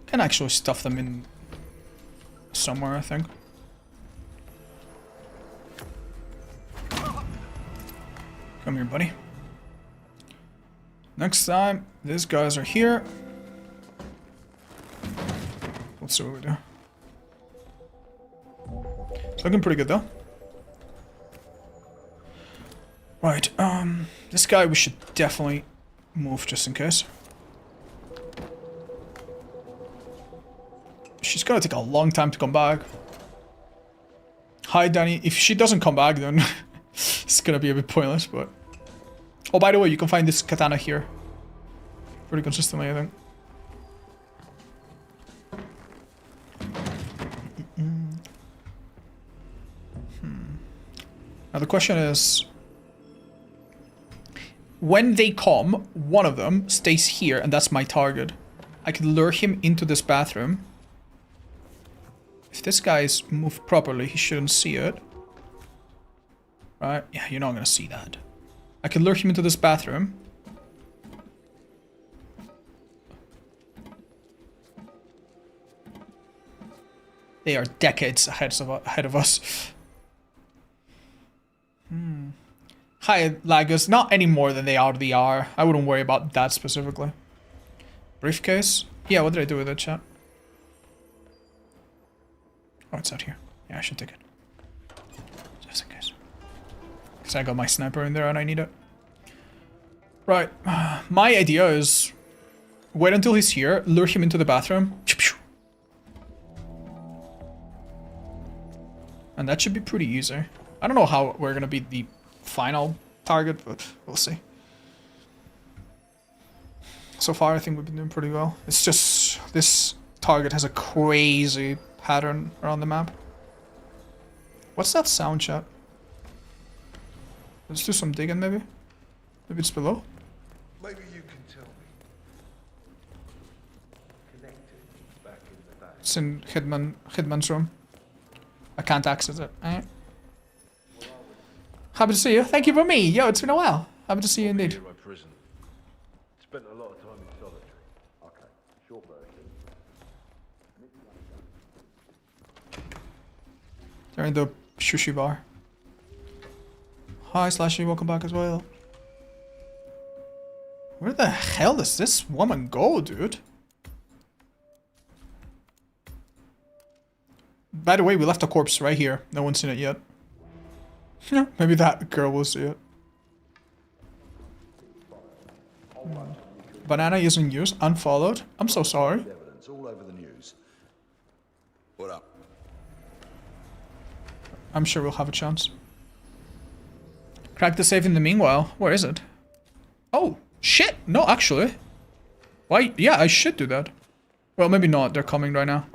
Can actually stuff them in somewhere, I think. Come here, buddy. Next time, these guys are here. Let's see what we do. It's looking pretty good, though. Right, this guy we should definitely move just in case. She's gonna take a long time to come back. Hi, Danny. If she doesn't come back, then it's gonna be a bit pointless, but... Oh, by the way, you can find this katana here. Pretty consistently, I think. Now the question is... When they come, one of them stays here, and that's my target. I could lure him into this bathroom. If this guy's moved properly, he shouldn't see it. Right? Yeah, you're not gonna see that. I can lure him into this bathroom. They are decades ahead of us. Hi, Lagos. Not any more than they already are. I wouldn't worry about that specifically. Briefcase. Yeah, what did I do with that chat? Oh, it's out here. Yeah, I should take it. Just in case. Because I got my sniper in there and I need it. Right. My idea is wait until he's here, lure him into the bathroom. And that should be pretty easy. I don't know how we're gonna be the final target, but we'll see. So far, I think we've been doing pretty well. It's just this target has a crazy pattern around the map. What's that sound, chat? Let's do some digging, maybe. Maybe it's below. Maybe you can tell me. Connected back in the day. It's in Hitman's room. I can't access it. Eh? Happy to see you. Thank you for me. Yo, it's been a while. Happy to see you indeed. My prison. Spent a lot of time in solitary. Okay, short version. They're in the sushi bar. Hi, Slashy. Welcome back as well. Where the hell does this woman go, dude? By the way, we left a corpse right here. No one's seen it yet. Yeah, maybe that girl will see it. Banana isn't used. Unfollowed. I'm so sorry. Evidence all over the news. What up? I'm sure we'll have a chance. Crack the safe in the meanwhile. Where is it? Oh, shit. No, actually. Why? Yeah, I should do that. Well, maybe not. They're coming right now.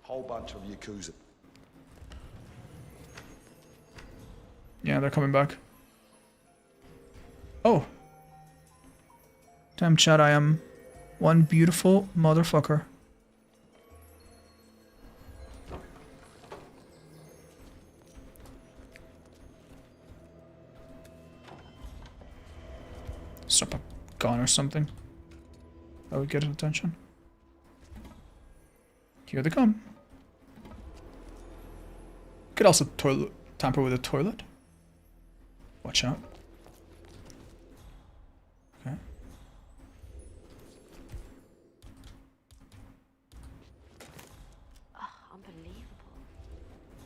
Whole bunch of Yakuza. Yeah, they're coming back. Oh. Damn, chat, I am one beautiful motherfucker. Stop a gun or something. That would get his attention. Here they come. Could also tamper with the toilet. Watch out. Okay. Oh, unbelievable.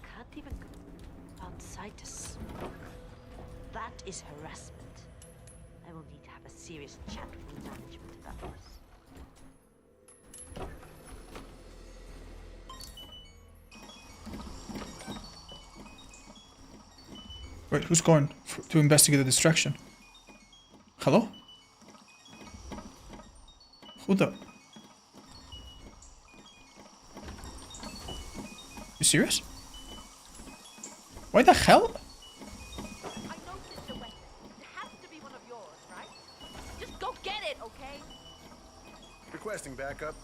Can't even go outside to smoke. That is harassment. I will need to have a serious chat with the management about this. Wait, who's going to investigate the distraction? Hello? Who the? You serious? Why the hell? I noticed the weapon. It has to be one of yours, right? Just go get it, okay? Requesting backup?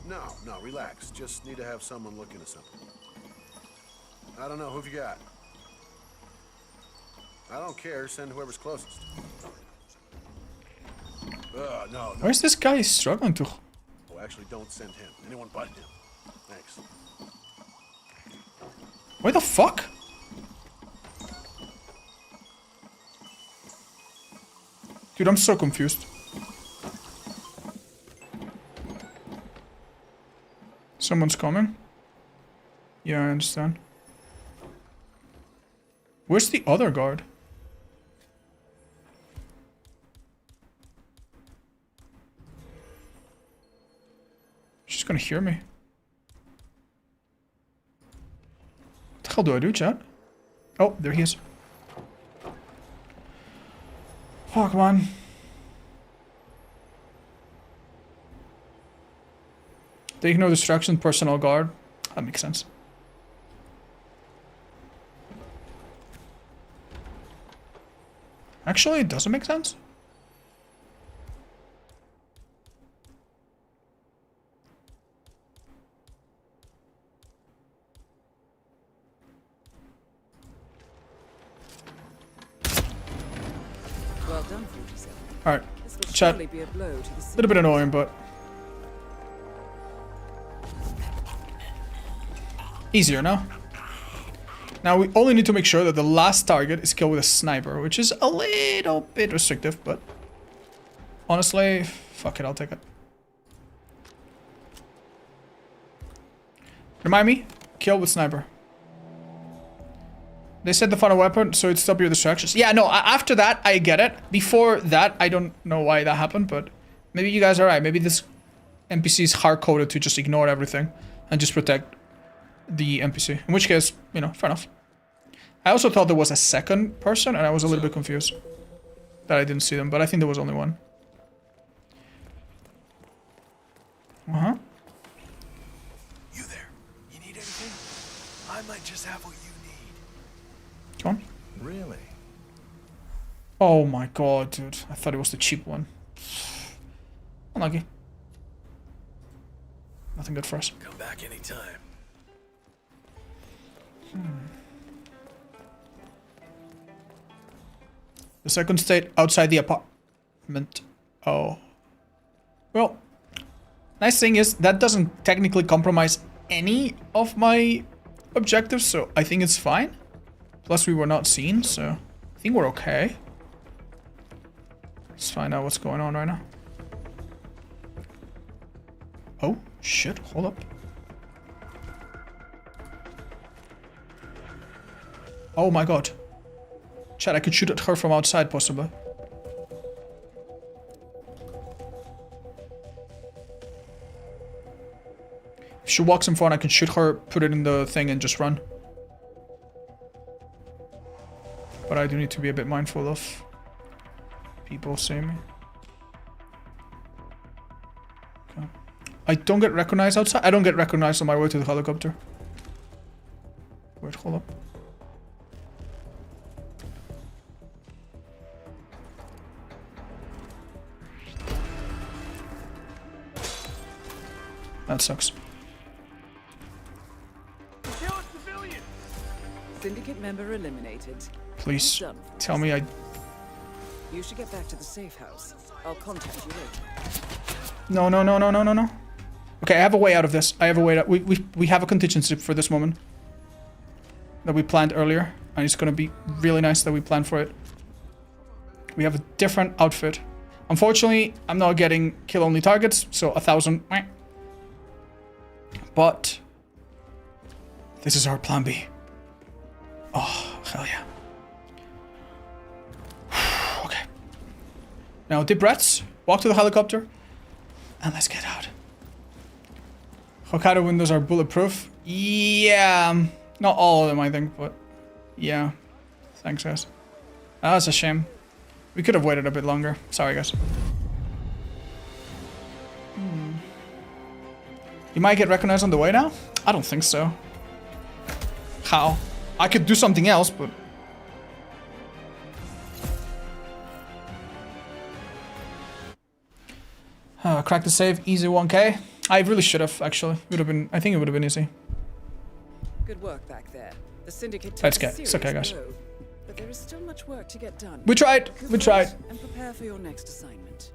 No, relax. Just need to have someone look into something. I don't know, who've you got? I don't care, send whoever's closest. No. Where's this guy struggling to? Oh, actually, don't send him. Anyone but him. Thanks. Why the fuck? Dude, I'm so confused. Someone's coming? Yeah, I understand. Where's the other guard? She's gonna hear me. What the hell do I do, chat? Oh, there he is. Fuck, man. Take no distraction, personal guard. That makes sense. Actually, it doesn't make sense. Well done, 47. Alright, This will chat. surely be a blow to the Little bit annoying, but easier now. Now we only need to make sure that the last target is killed with a sniper, which is a little bit restrictive, but honestly, fuck it, I'll take it. Remind me? Kill with sniper. They said the final weapon, so it stop your distractions. Yeah, no, after that, I get it. Before that, I don't know why that happened, but maybe you guys are right. Maybe this NPC is hard-coded to just ignore everything and just protect the NPC. In which case, you know, fair enough. I also thought there was a second person, and I was a little bit confused that I didn't see them, but I think there was only one. Uh-huh. You there? You need anything? I might just have what you need. Go on. Really? Oh my god, dude. I thought it was the cheap one. Unlucky. Nothing good for us. Come back anytime. The second state outside the apartment. Oh. Well, nice thing is that doesn't technically compromise any of my objectives, so I think it's fine. Plus we were not seen, so I think we're okay. Let's find out what's going on right now. Oh, shit, hold up. Oh my god. Chat, I could shoot at her from outside, possibly. If she walks in front, I can shoot her, put it in the thing, and just run. But I do need to be a bit mindful of people seeing me. Okay. I don't get recognized outside. I don't get recognized on my way to the helicopter. Wait, hold up. That sucks. Syndicate member eliminated. Please Done. tell me I... You should get back to the safe house. I'll contact you later. No, no, no, no, no, no, no. Okay, I have a way out of this. I have a way out. We have a contingency for this moment that we planned earlier, and it's gonna be really nice that we planned for it. We have a different outfit. Unfortunately, I'm not getting kill-only targets, so 1,000. But this is our plan B. Oh, hell yeah. Okay. Now, deep breaths, walk to the helicopter, and let's get out. Hokkaido windows are bulletproof. Yeah, not all of them, I think, but yeah. Thanks, guys. That's a shame. We could have waited a bit longer. Sorry, guys. You might get recognized on the way now? I don't think so. How? I could do something else, but... crack the save, easy 1k. I really should have, actually. Would have been. I think it would have been easy. Good work back there. The syndicate took Let's a get. It's okay, serious guys. blow, but there is still much work to get done. We tried. We tried. And prepare for your next assignment.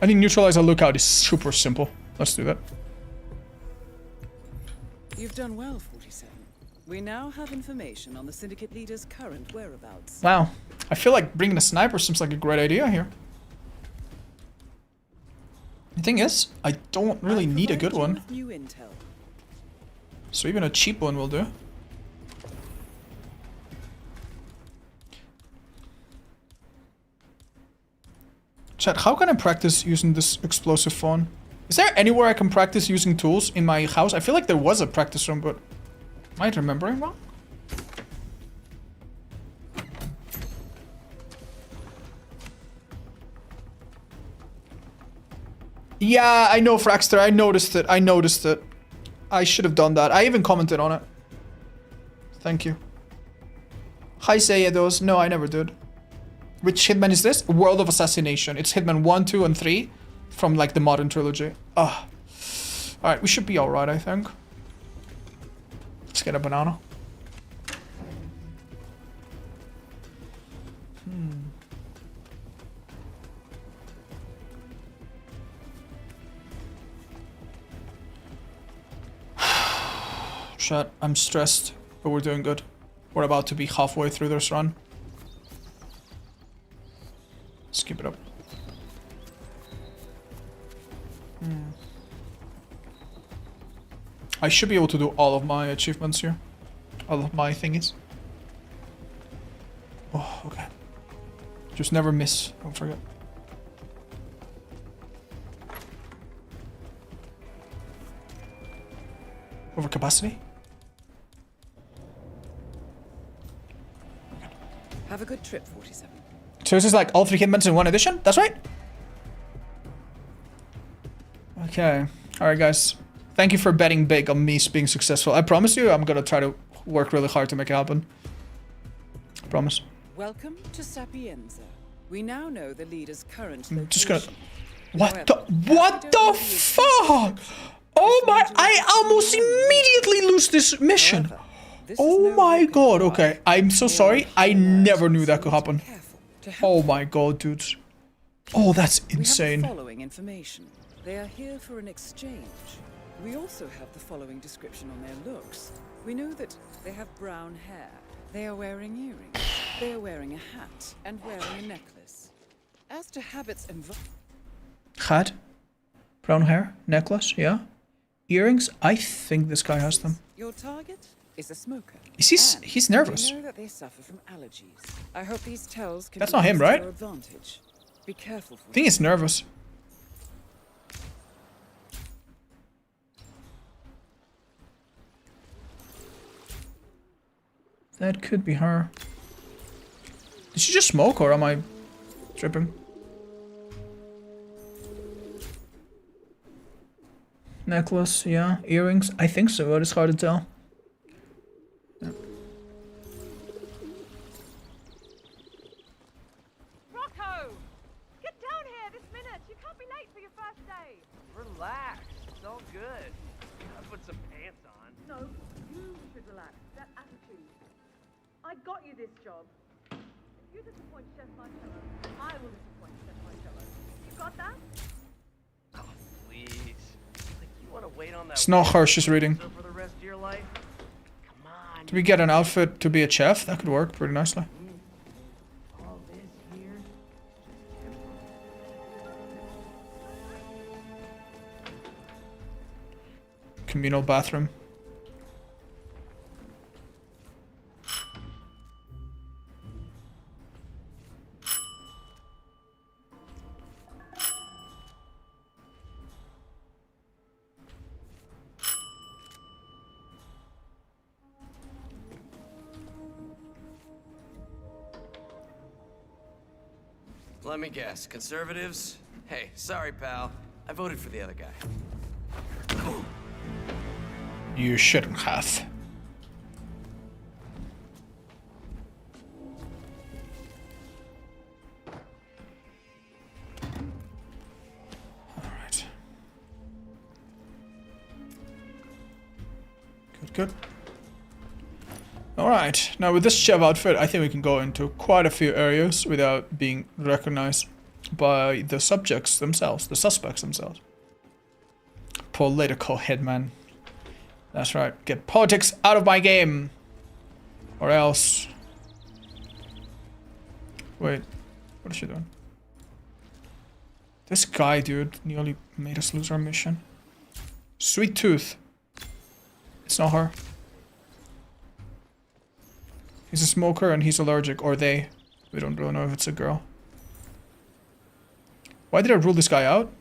I think neutralize a lookout is super simple. Let's do that. You've done well, 47. We now have information on the syndicate leader's current whereabouts. Wow. I feel like bringing a sniper seems like a great idea here. The thing is, I don't really need a good one. New intel. So even a cheap one will do. Chat, how can I practice using this explosive phone? Is there anywhere I can practice using tools in my house? I feel like there was a practice room, but am I remembering wrong? Yeah, I know, Fraxter. I noticed it. I noticed it. I should have done that. I even commented on it. Thank you. Hi, Sayados. No, I never did. Which Hitman is this? World of Assassination. It's Hitman 1, 2, and 3 from like the modern trilogy. Ah. Alright, we should be alright, I think. Let's get a banana. Shit, I'm stressed, but we're doing good. We're about to be halfway through this run. Let's keep it up. I should be able to do all of my achievements here. All of my thingies. Oh, okay. Just never miss. Don't forget. Overcapacity? Have a good trip, 47. So this is like all 3 Hitmans in one edition? That's right? Okay. Alright, guys. Thank you for betting big on me being successful. I promise you, I'm gonna try to work really hard to make it happen. Promise. Welcome to Sapienza. We now know the leader's current I'm location. just gonna... What the fuck? Oh my... I almost immediately lose this mission. Oh my god, okay. I'm so sorry. I never knew that could happen. Oh my god, dudes. Oh, that's insane. We have the following information. They are here for an exchange. We also have the following description on their looks. We know that they have brown hair. They are wearing earrings. They are wearing a hat and wearing a necklace. As to habits and... Hat? Brown hair? Necklace? Yeah? Earrings? I think this guy has them. Your target is a smoker. He's nervous. We know that they suffer from allergies. I hope these tells can That's be not him, used to right? your advantage. Be careful. I think he's nervous. That could be her. Did she just smoke or am I tripping? Necklace, yeah. Earrings? I think so, but it's hard to tell. Yeah. Rocco! Get down here this minute! You can't be late for your first day! Relax. It's all good. I'll put some pants on. No, you should relax. That attitude. I got you this job. If you disappoint Chef Marcello, I will disappoint Chef Marcello. You got that? Oh, please. Like you want to wait on that. It's not her, she's reading. For the rest of your life? Come on. Do we get an outfit to be a chef? That could work pretty nicely. All this here. Communal bathroom. Let me guess. Conservatives? Hey, sorry, pal. I voted for the other guy. You shouldn't have. Alright. Good. Alright, now with this chef outfit, I think we can go into quite a few areas without being recognized by the subjects themselves, the suspects themselves. Political hitman. That's right, get politics out of my game! Or else... Wait, what is she doing? This guy, dude, nearly made us lose our mission. Sweet Tooth. It's not her. He's a smoker and he's allergic, or they. We don't really know if it's a girl. Why did I rule this guy out?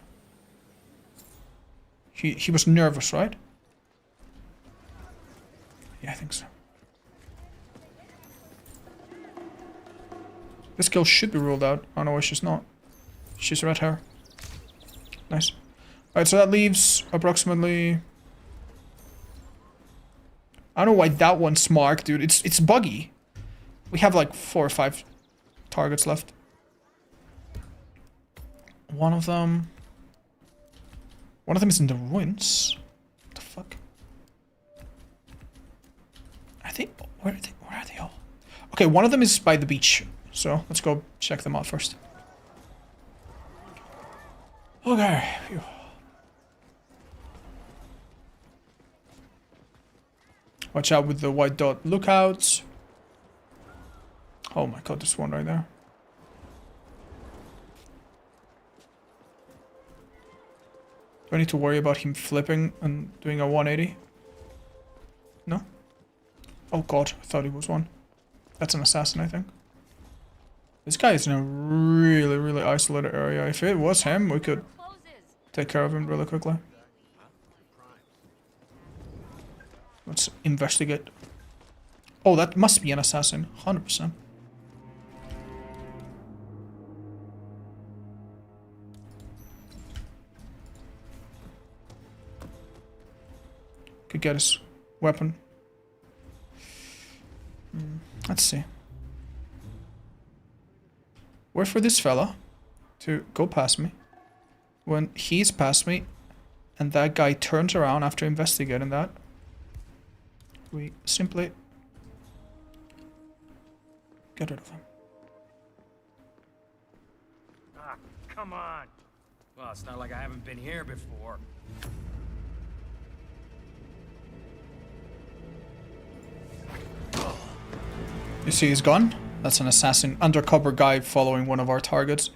He was nervous, right? Yeah, I think so. This girl should be ruled out. Oh no, she's not. She's red hair. Nice. Alright, so that leaves approximately... I don't know why that one's marked, dude. It's buggy. We have like 4 or 5 targets left. One of them is in the ruins. What the fuck? I think where are they all? Okay, one of them is by the beach. So let's go check them out first. Okay. Phew. Watch out with the white dot lookouts. Oh my god, there's one right there. Do I need to worry about him flipping and doing a 180? No? Oh god, I thought he was one. That's an assassin, I think. This guy is in a really, really isolated area. If it was him, we could take care of him really quickly. Let's investigate. Oh, that must be an assassin. 100%. Could get his weapon. Let's see. Wait for this fella to go past me. When he's past me and that guy turns around after investigating that, we simply get rid of him. Ah, come on. Well, it's not like I haven't been here before. You see his gun? That's an assassin, undercover guy following one of our targets.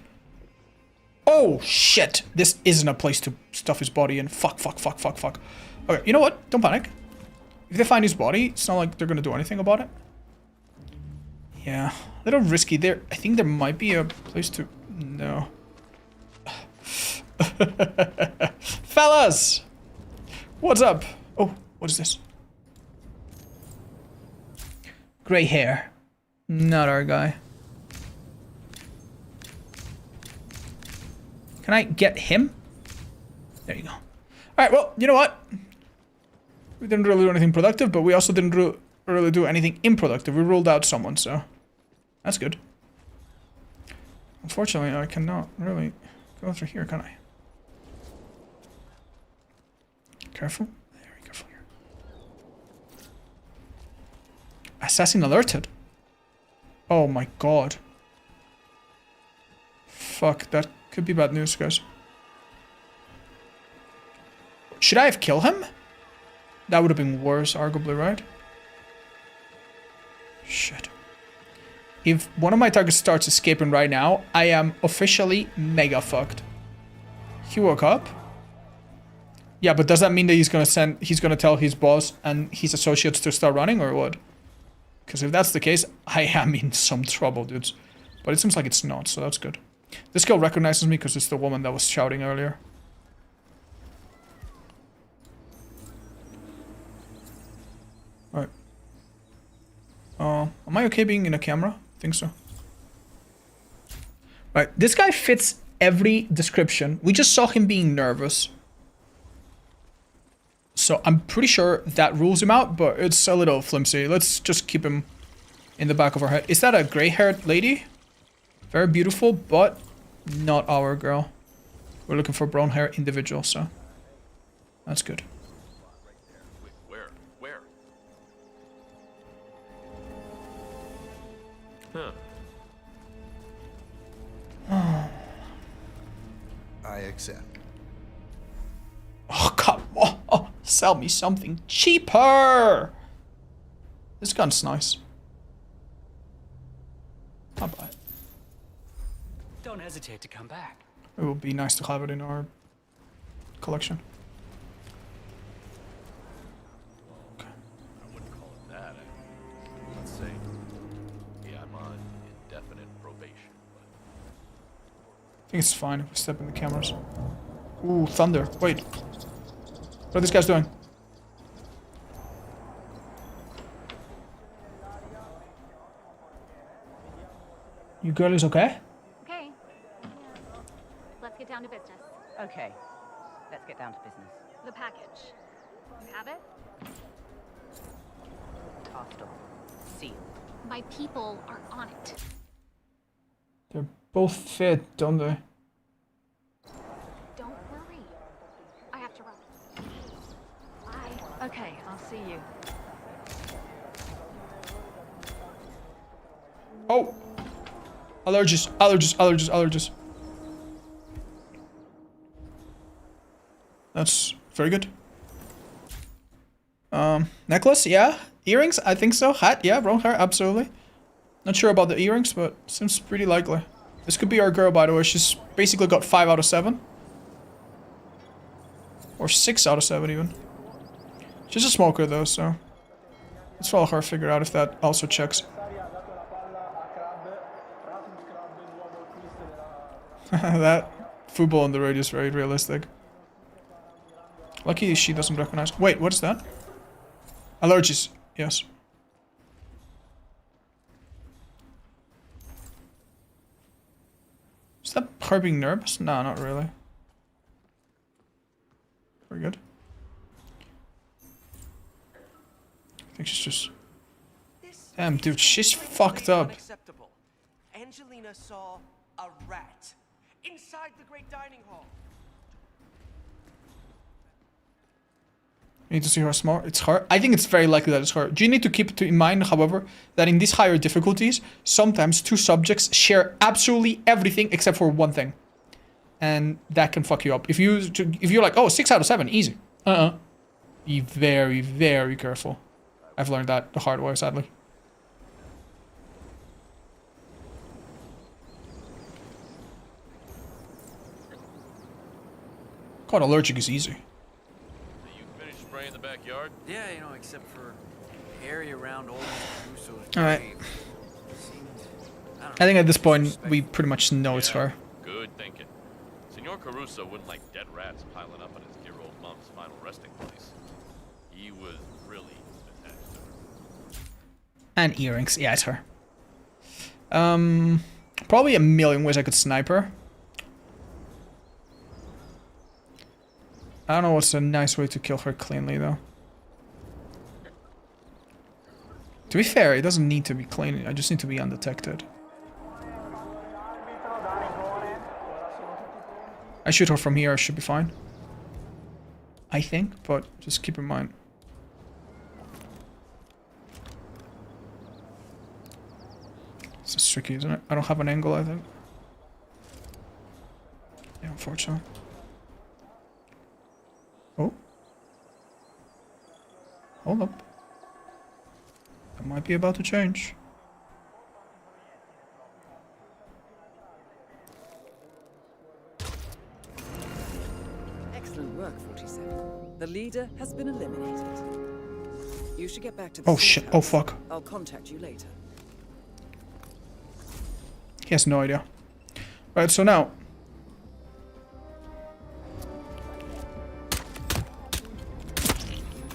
Oh, shit! This isn't a place to stuff his body in. Fuck, fuck, fuck, fuck, fuck. Okay, you know what? Don't panic. If they find his body, it's not like they're gonna do anything about it. Yeah, a little risky there. I think there might be a place to... No. Fellas! What's up? Oh, what is this? Gray hair. Not our guy. Can I get him? There you go. Alright, well, you know what? We didn't really do anything productive, but we also didn't really do anything unproductive. We ruled out someone, so... That's good. Unfortunately, I cannot really go through here, can I? Careful. Very careful here. Assassin alerted. Oh my god. Fuck, that could be bad news, guys. Should I have killed him? That would have been worse, arguably, right? Shit. If one of my targets starts escaping right now, I am officially mega fucked. He woke up. Yeah, but does that mean that he's gonna tell his boss and his associates to start running, or what? Because if that's the case, I am in some trouble, dudes. But it seems like it's not, so that's good. This girl recognizes me because it's the woman that was shouting earlier. Alright. Am I okay being in a camera? I think so. Right, this guy fits every description. We just saw him being nervous. So I'm pretty sure that rules him out, but it's a little flimsy. Let's just keep him in the back of our head. Is that a gray-haired lady? Very beautiful, but not our girl. We're looking for brown hair individual, so that's good. Wait, where? Huh. I accept. Oh, come on. Oh, sell me something cheaper. This gun's nice. I'll buy it. Don't hesitate to come back. It would be nice to have it in our collection. Okay. I wouldn't call it that. Let's say, yeah, I'm on indefinite probation. I think it's fine if we step in the cameras. Ooh, thunder. Wait. What are these guys doing? You girl is okay? Okay. Let's get down to business. Okay, let's get down to business. The package. You have it? Hostile. Sealed. My people are on it. They're both fit, don't they? Don't worry. I have to run. Bye. Okay, I'll see you. Oh! Allergies, allergies, allergies, allergies. That's very good. Necklace, yeah. Earrings, I think so. Hat, yeah. Brown hair, absolutely. Not sure about the earrings, but seems pretty likely. This could be our girl, by the way. She's basically got 5 out of 7. Or 6 out of 7, even. She's a smoker, though, so... Let's follow her, figure out if that also checks. That football on the radio is very realistic. Lucky she doesn't recognize. Wait, what is that? Allergies. Yes. Is that her being nervous? No, not really. Very good. I think she's just... Damn, dude, she's fucked up. Unacceptable. Angelina saw a rat inside the great dining hall. You need to see her smart. It's her. I think it's very likely that it's her. Do you need to keep in mind, however, that in these higher difficulties, sometimes two subjects share absolutely everything except for one thing, and that can fuck you up. If you're like, oh, 6 out of 7, easy. Be very, very careful. I've learned that the hard way, sadly. God, allergic is easy. Spraying the backyard? Yeah, you know, except for the area around old Crusoe's Alright. grave. I think at this point, we pretty much know it's her. Good thinking. Senor Caruso wouldn't like dead rats piling up at his dear old mom's final resting place. He was really attached to her. And earrings. Yeah, it's her. Probably a million ways I could snipe her. I don't know what's a nice way to kill her cleanly, though. To be fair, it doesn't need to be clean. I just need to be undetected. I shoot her from here, I should be fine. I think, but just keep in mind. This is tricky, isn't it? I don't have an angle, I think. Yeah, unfortunately. Oh. Hold up. That might be about to change. Excellent work, 47. The leader has been eliminated. You should get back to the Oh shit, oh fuck. I'll contact you later. He has no idea. Right, so now.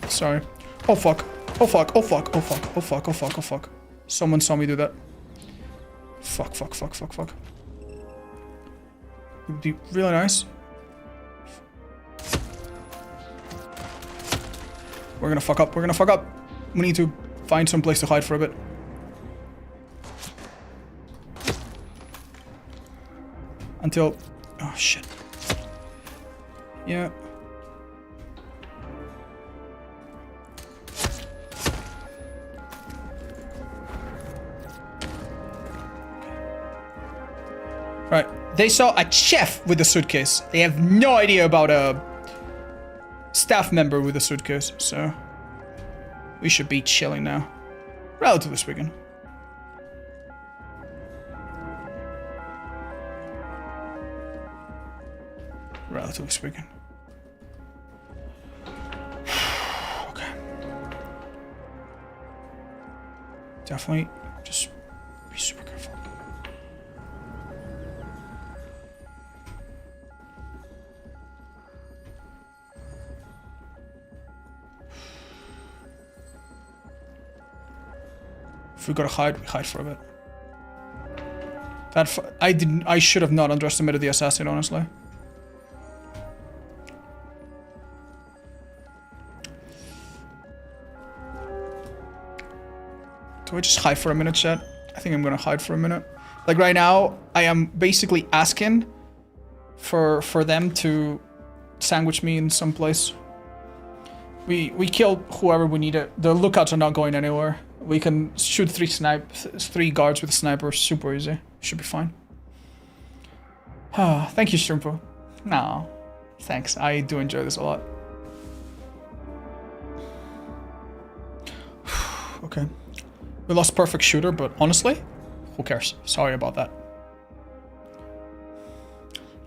Sorry. Oh fuck. Oh fuck. Oh fuck. Oh fuck. Oh fuck. Oh fuck. Oh fuck. Someone saw me do that. Fuck, fuck, fuck, fuck, fuck. It would be really nice. We're gonna fuck up. We're gonna fuck up. We need to find some place to hide for a bit. Until... Oh, shit. Yeah. Right. They saw a chef with a suitcase. They have no idea about a staff member with a suitcase, so... We should be chilling now. Relatively speaking. Relatively speaking. Okay. Definitely just be super careful. If we gotta hide, we hide for a bit. I should have not underestimated the assassin, honestly. Do I just hide for a minute, chat? I think I'm gonna hide for a minute. Like right now, I am basically asking for them to sandwich me in some place. We killed whoever we needed. The lookouts are not going anywhere. We can shoot three guards with a sniper, super easy. Should be fine. Thank you, Shrimpo. No, thanks. I do enjoy this a lot. Okay. We lost perfect shooter, but honestly, who cares? Sorry about that.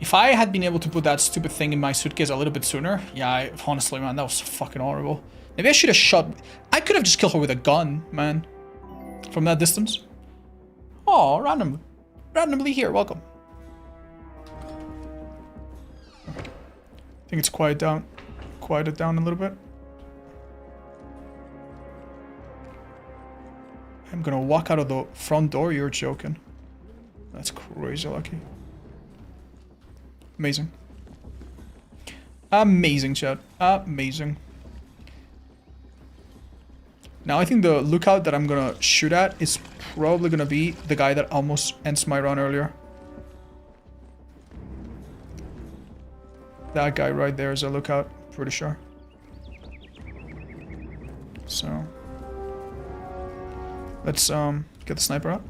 If I had been able to put that stupid thing in my suitcase a little bit sooner, yeah, honestly, man, that was fucking horrible. Maybe I should have shot... I could have just killed her with a gun, man. From that distance. Oh, randomly here, welcome. I think it's quieted down a little bit. I'm gonna walk out of the front door, you're joking. That's crazy lucky. Amazing. Amazing, chat. Amazing. Now I think the lookout that I'm gonna shoot at is probably gonna be the guy that almost ends my run earlier. That guy right there is a lookout, pretty sure. So let's get the sniper out.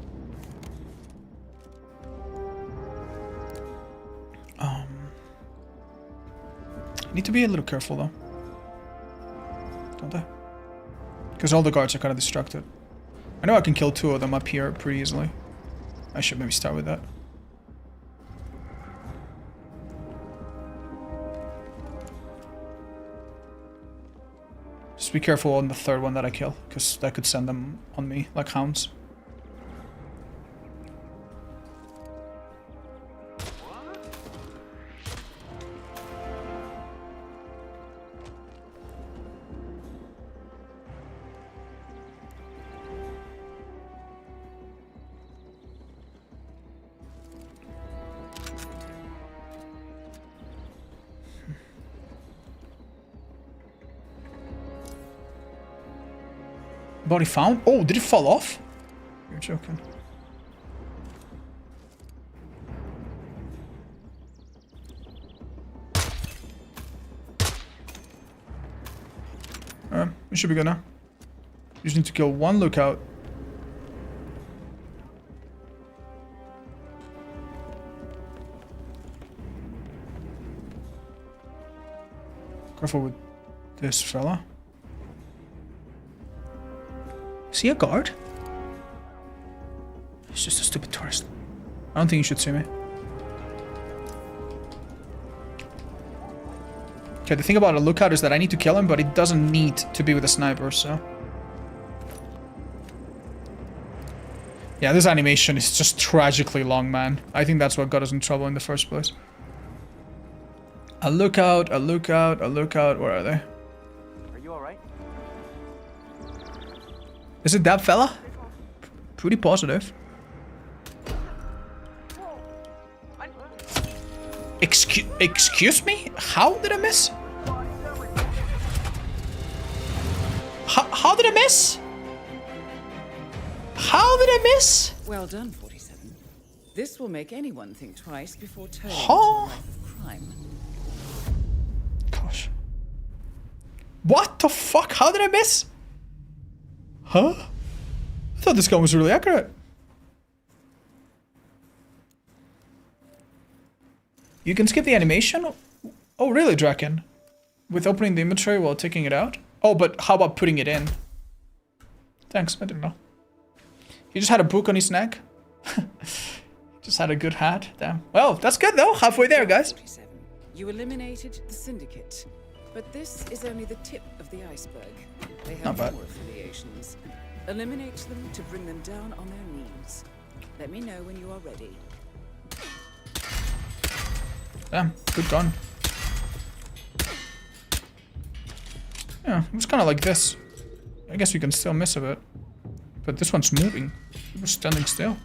Need to be a little careful though, don't I? Because all the guards are kind of distracted. I know I can kill 2 of them up here pretty easily. I should maybe start with that. Just be careful on the 3rd one that I kill, because that could send them on me like hounds. Body found? Oh, did it fall off? You're joking. We should be good now. You just need to kill 1 lookout. Careful with this fella. Is he a guard? He's just a stupid tourist. I don't think you should see me. Okay, the thing about a lookout is that I need to kill him, but it doesn't need to be with a sniper, so... Yeah, this animation is just tragically long, man. I think that's what got us in trouble in the first place. A lookout, a lookout, a lookout. Where are they? Are you alright? Is it that fella? Pretty positive. Excuse me? How did I miss? How did I miss? How did I miss? Well done, 47. This will make anyone think twice before turning Huh? to a life of crime. Gosh. What the fuck? How did I miss? Huh? I thought this gun was really accurate. You can skip the animation? Oh, really, Draken? With opening the inventory while taking it out? Oh, but how about putting it in? Thanks, I didn't know. He just had a book on his neck. Just had a good hat. Damn. Well, that's good though. Halfway there, guys. 47. You eliminated the Syndicate. But this is only the tip of the iceberg. They have Not bad. more affiliations. Eliminate them to bring them down on their knees. Let me know when you are ready. Damn, good gun. Yeah, it was kind of like this. I guess you can still miss a bit. But this one's moving. It was standing still.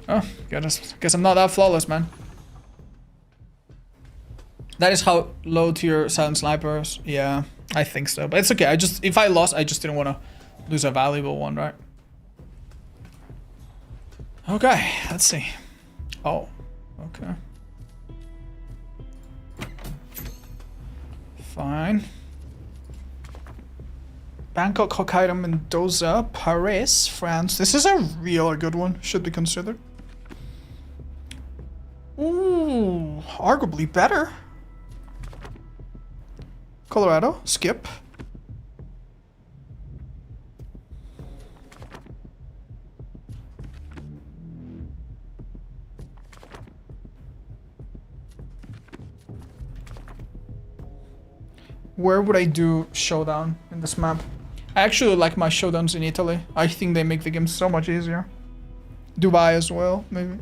Oh, guess I'm not that flawless, man. That is how low tier silent snipers. Yeah, I think so. But it's okay. If I lost, I just didn't want to lose a valuable one, right? Okay, let's see. Oh, okay. Fine. Bangkok, Hokkaido, Mendoza, Paris, France. This is a real good one. Should be considered. Ooh, arguably better. Colorado, skip. Where would I do showdown in this map? I actually like my showdowns in Italy. I think they make the game so much easier. Dubai as well, maybe.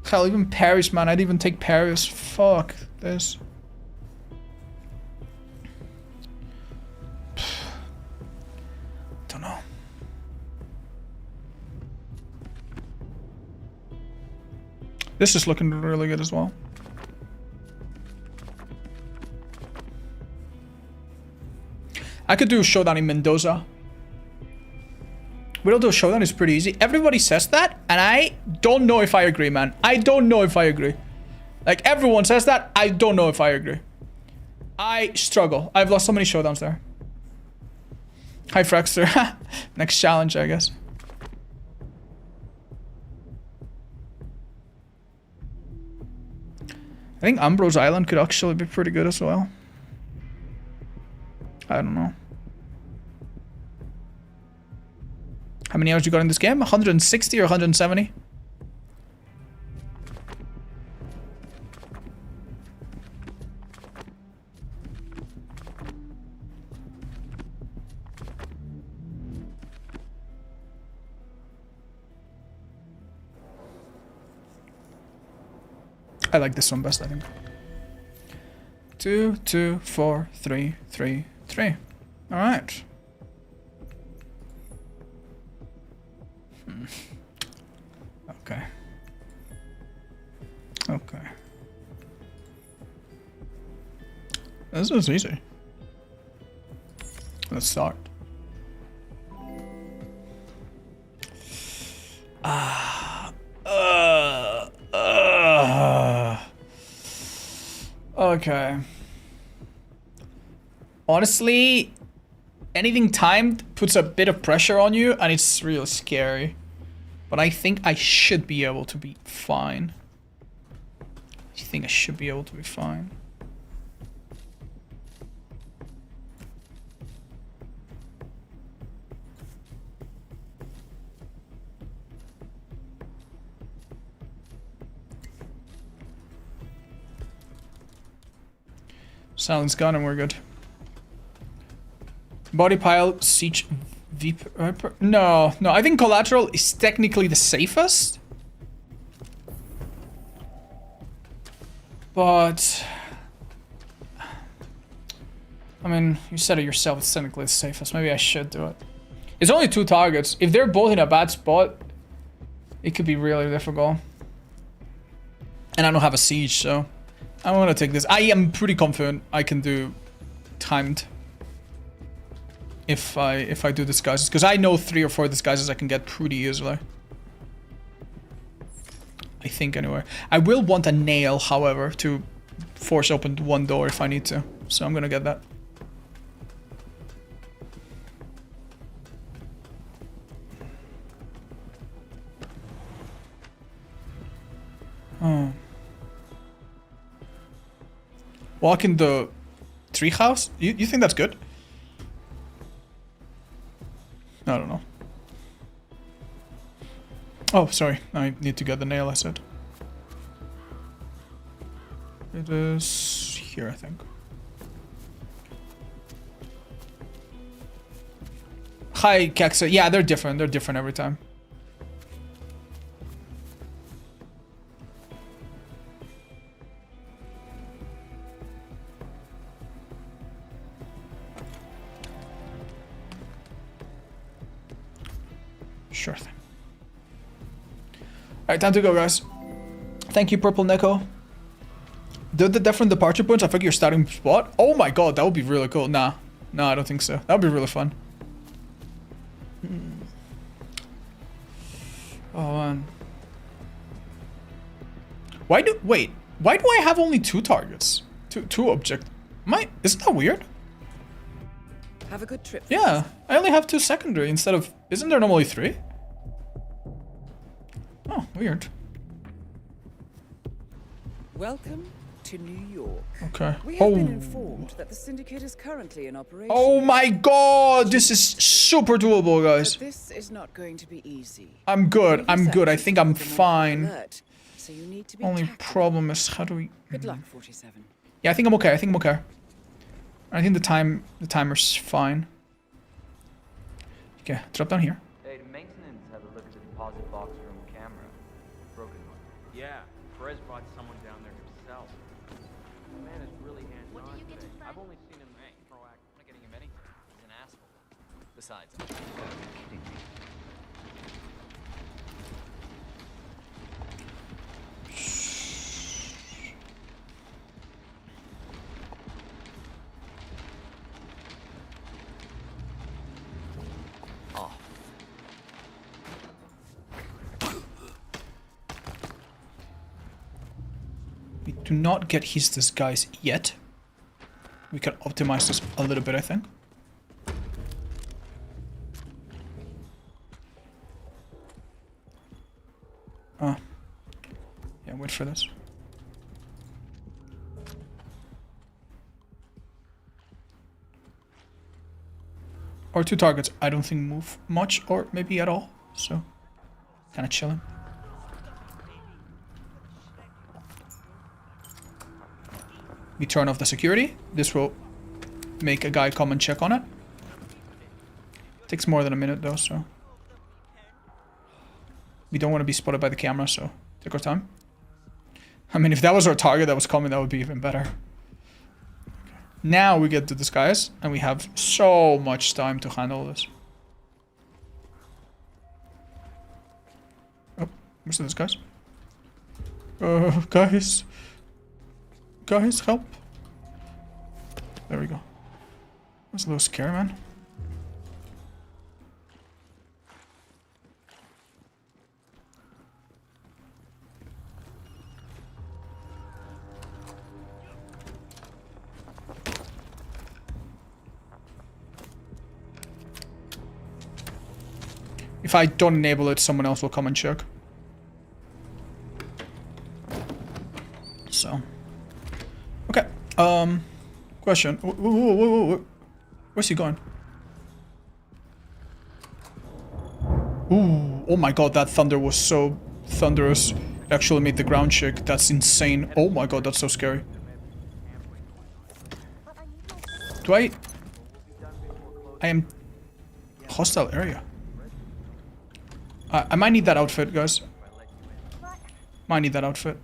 Hell, even Paris, man. I'd even take Paris. Fuck this. Don't know. This is looking really good as well. I could do a showdown in Mendoza. We'll do a showdown is pretty easy. Everybody says that, and I don't know if I agree, man. I don't know if I agree. Like, everyone says that. I don't know if I agree. I struggle. I've lost so many showdowns there. Hi, Fraxter. Next challenge, I guess. I think Ambrose Island could actually be pretty good as well. I don't know. How many hours you got in this game? 160 or 170? I like this one best, I think. 2, 2, 4, 3, 3, 3. All right. Okay. Okay. This is easy. Let's start. Okay. Honestly, anything timed puts a bit of pressure on you, and it's real scary. But I think I should be able to be fine. I think I should be able to be fine. Silence gone and we're good. Body pile, siege, Viper. No, I think collateral is technically the safest. But I mean, you said it yourself, it's technically the safest. Maybe I should do it. It's only 2 targets. If they're both in a bad spot, it could be really difficult. And I don't have a siege, so I'm gonna take this. I am pretty confident I can do timed if I do disguises, because I know 3 or 4 disguises I can get pretty easily. I think anyway. I will want a nail, however, to force open 1 door if I need to. So I'm gonna get that. Oh. Walk in the treehouse? You think that's good? I don't know. Oh, sorry. I need to get the nail, I said. It is here, I think. Hi, Kexa. Yeah, they're different. They're different every time. Sure thing. Alright, time to go, guys. Thank you, Purple Neko. Did the different departure points affect your starting spot? Oh my god, that would be really cool. Nah, I don't think so. That would be really fun. Oh man. Why do I have only 2 targets? Two object. Isn't that weird? Have a good trip. Yeah, I only have 2 secondary instead of... Isn't there normally 3? Oh, weird. Welcome to New York. Okay. We have been informed that the syndicate is currently in operation. Oh my god, this is super doable, guys. But this is not going to be easy. I'm good. I think I'm fine. Alert, so you need to be Only tactical. problem is how do we... Good luck, 47. Yeah, I think I'm okay. I think the timer's fine. Okay, drop down here. Hey, did maintenance have a look at the deposit box room camera? Broken one. Yeah, Perez brought someone down there himself. The man is really hands-on today. I've only seen him proactive. I'm not getting him anything. He's an asshole. Besides, we do not get his disguise yet. We can optimize this a little bit, I think. Yeah, wait for this. Our two targets, I don't think move much or maybe at all, so kind of chilling. We turn off the security. This will make a guy come and check on it. Takes more than a minute though, so we don't want to be spotted by the camera, so take our time. I mean, if that was our target that was coming, that would be even better. Okay. Now we get the disguise, and we have so much time to handle this. Oh, where's the disguise? Guys. Guys, help. There we go. That's a little scary, man. If I don't enable it, someone else will come and check. So. Okay. Question. Where's he going? Ooh. Oh my god, that thunder was so thunderous. It actually made the ground shake. That's insane. Oh my god, that's so scary. Do I am hostile area. I might need that outfit, guys. Might need that outfit.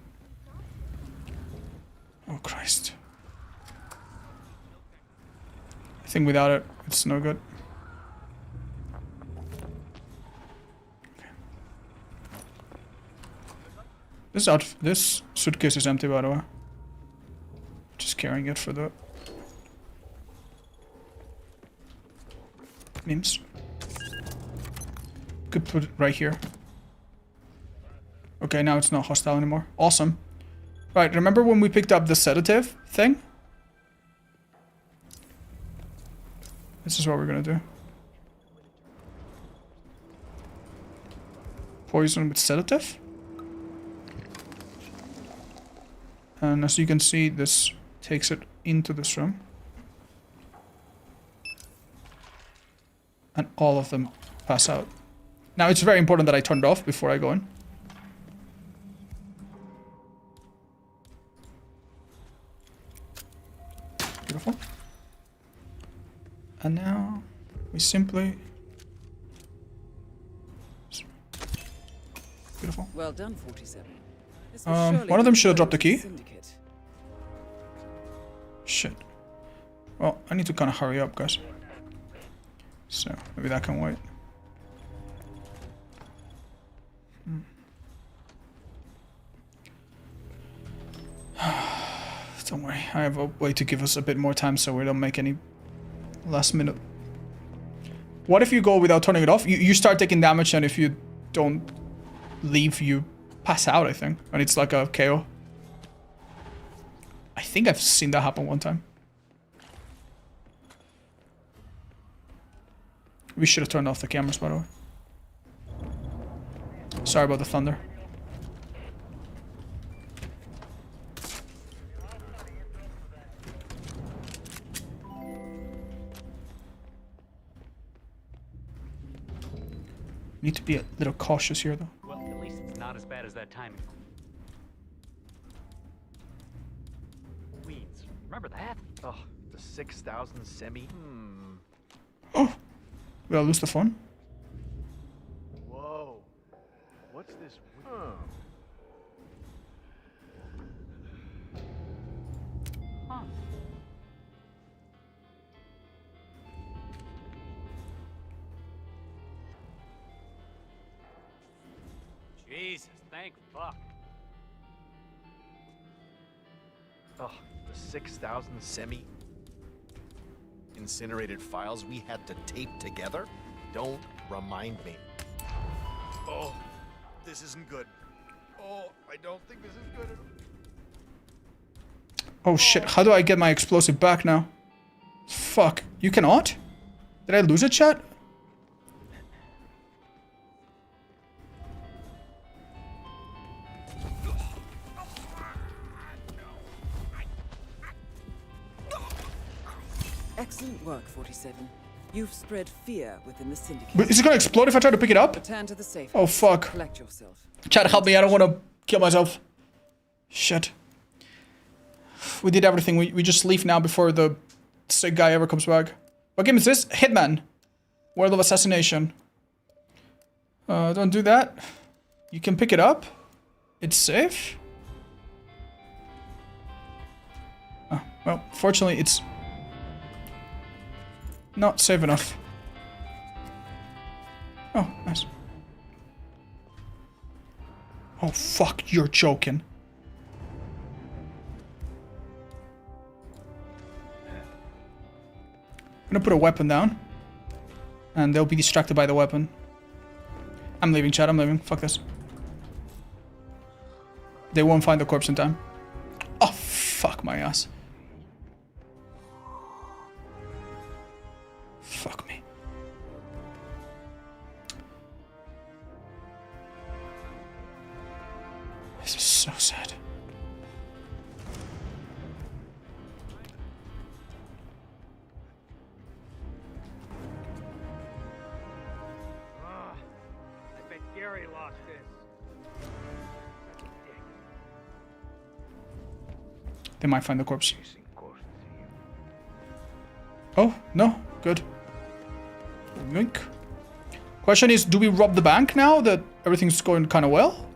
Oh, Christ. I think without it, it's no good. Okay. This suitcase is empty, by the way. Just carrying it for the memes. Could put it right here. Okay, now it's not hostile anymore. Awesome. Right, remember when we picked up the sedative thing? This is what we're gonna do. Poison with sedative. And as you can see, this takes it into this room. And all of them pass out. Now, it's very important that I turn it off before I go in. Beautiful. And now we simply... Beautiful. Well done, 47. One of them should have dropped the key. Shit. Well, I need to kind of hurry up, guys. So, maybe that can wait. Don't worry, I have a way to give us a bit more time so we don't make any last minute. What if you go without turning it off? You start taking damage, and if you don't leave, you pass out, I think. And it's like a KO. I think I've seen that happen one time. We should have turned off the cameras, by the way. Sorry about the thunder. Need to be a little cautious here, though. Well, at least it's not as bad as that time. Queens. Remember that? Oh, The 6,000 semi? Oh, did I lose the phone? Whoa. What's this? Huh. Jesus, thank fuck. Oh, the 6,000 semi incinerated files we had to tape together? Don't remind me. Oh, this isn't good. Oh, I don't think this is good at all. Oh shit, how do I get my explosive back now? Fuck, you cannot? Did I lose it, chat? Excellent work, 47. You've spread fear within the syndicate. But is it gonna explode if I try to pick it up? Return to the safe. Oh fuck. Collect yourself. Chat, help me, I don't want to kill myself. Shit. We did everything, we just leave now before the sick guy ever comes back. What game is this? Hitman. World of Assassination. Don't do that. You can pick it up. It's safe. Oh, well, fortunately it's not safe enough. Oh, nice. Oh fuck, you're joking. I'm gonna put a weapon down. And they'll be distracted by the weapon. I'm leaving, chat, I'm leaving. Fuck this. They won't find the corpse in time. Oh, fuck my ass. Fuck me. This is so sad. I bet Gary lost this. They might find the corpse. Oh, no. Good. Yoink. Question is, do we rob the bank now that everything's going kind of well?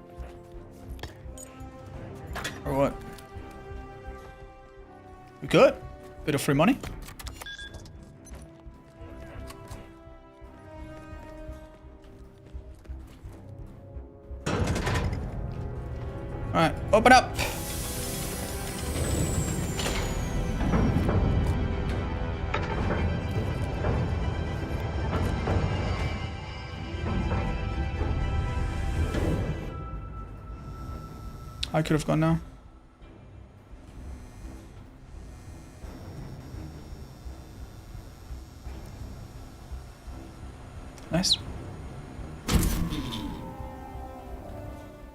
Or what? We could. Bit of free money. Alright, open up! I could have gone now. Nice.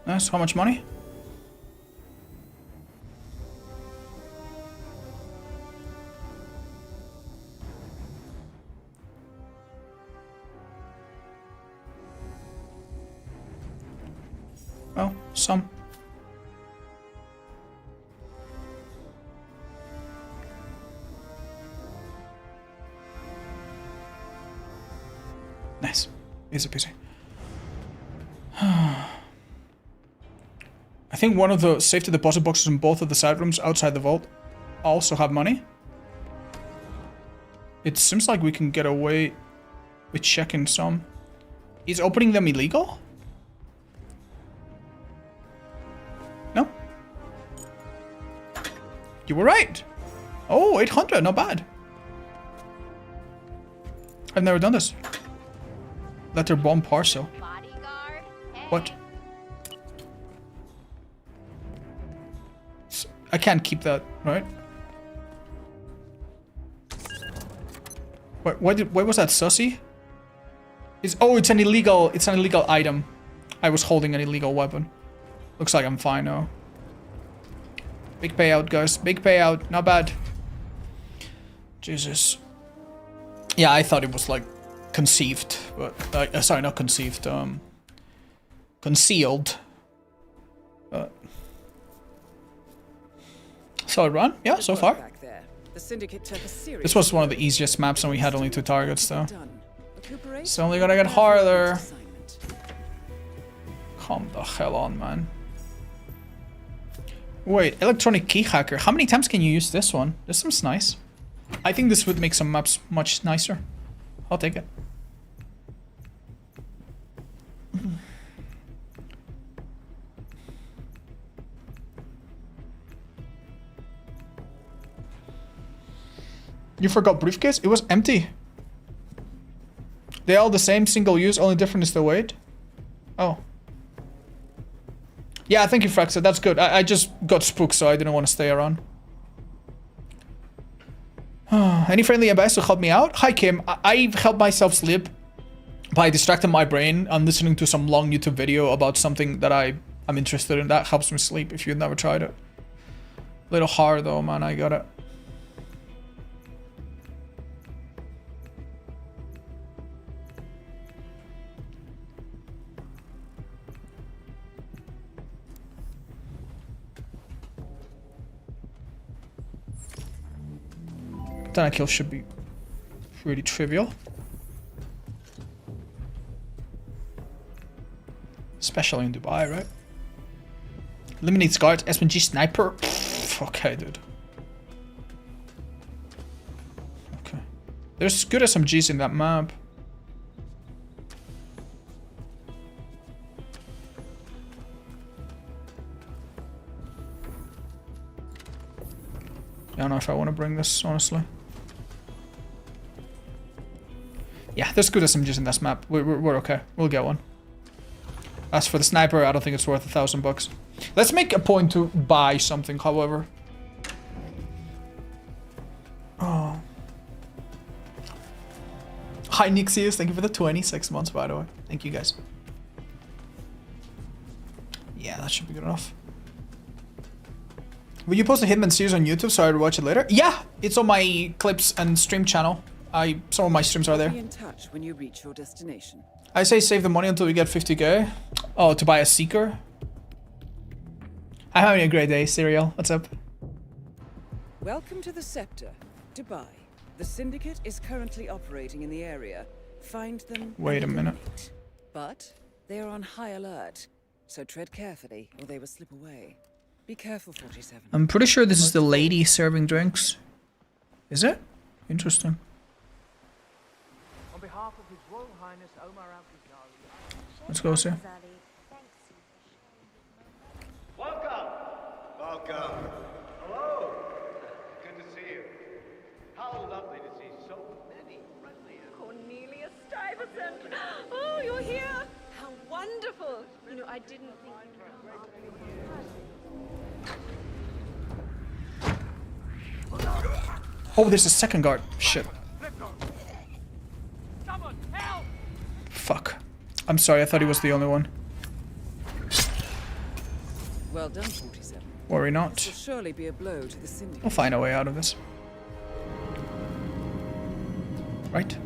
Nice, how much money? Oh, some. Nice. Easy peasy. I think one of the safety deposit boxes in both of the side rooms outside the vault also have money. It seems like we can get away with checking some. Is opening them illegal? No? You were right. Oh, 800, not bad. I've never done this. Letter bomb parcel. What? I can't keep that, right? What was that, sussy? Oh, it's an illegal item. I was holding an illegal weapon. Looks like I'm fine now. Big payout, guys. Big payout. Not bad. Jesus. Yeah, I thought it was like conceived, but sorry, not conceived. Concealed. Solid run. Yeah, so far. Back there. The Syndicate took a serious This was one of the easiest maps and we had only 2 targets though. done. Recuperate It's only gonna get and have your harder. next assignment. Come the hell on, man. Wait, electronic key hacker. How many times can you use this one? This seems nice. I think this would make some maps much nicer. I'll take it. You forgot briefcase? It was empty. They all the same, single use, only different is the weight. Oh. Yeah, thank you, Fraxa. That's good. I just got spooked, so I didn't want to stay around. Any friendly advice to help me out? Hi, Kim. I help myself sleep by distracting my brain and listening to some long YouTube video about something that I'm interested in. That helps me sleep if you've never tried it. Little hard though, man. I got it. Katana kill should be pretty trivial. Especially in Dubai, right? Eliminates guards, SMG sniper. Pfft, okay, dude. Okay. There's good SMGs in that map. I don't know if I want to bring this, honestly. Yeah, there's good SMGs in this map. We're okay. We'll get one. As for the sniper, I don't think it's worth $1,000. Let's make a point to buy something, however. Oh. Hi, Nixius. Thank you for the 26 months, by the way. Thank you, guys. Yeah, that should be good enough. Will you post a Hitman series on YouTube so I would watch it later? Yeah, it's on my clips and stream channel. Some of my streams are there. Be in touch when you reach your destination. I say save the money until we get 50k. Oh, to buy a Seeker? I'm having a great day, Serial. What's up? Welcome to the Scepter, Dubai. The Syndicate is currently operating in the area. Find them. Wait a minute. But they are on high alert, so tread carefully or they will slip away. Be careful, 47. I'm pretty sure this is the lady serving drinks. Is it? Interesting. On behalf of His Royal Highness Omar Al-Ghazali. Let's go, sir. Welcome. Welcome. Hello. Good to see you. How lovely to see so many friendly. Cornelia Stuyvesant! Oh, you're here! How wonderful! You know, I didn't think you'd come after your Oh, there's a second guard. Shit. Fuck. I'm sorry, I thought he was the only one. Well done, 47. Worry not. This will surely be a blow to the Syndicate. We'll find a way out of this. Right?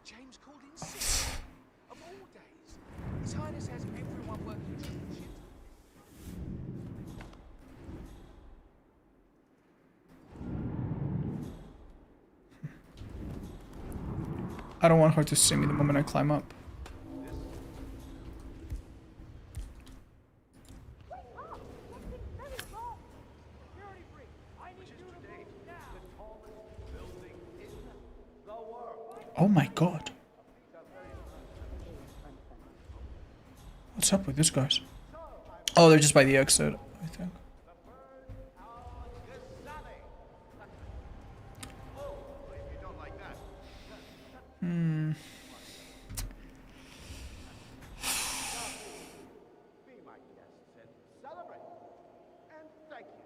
James called in sick. Of all days. His Highness has everyone working triple shift. I don't want her to see me the moment I climb up. Oh my god. What's up with these guys? Oh, they're just by the exit, I think. Hmm. Be my guests and celebrate. And thank you.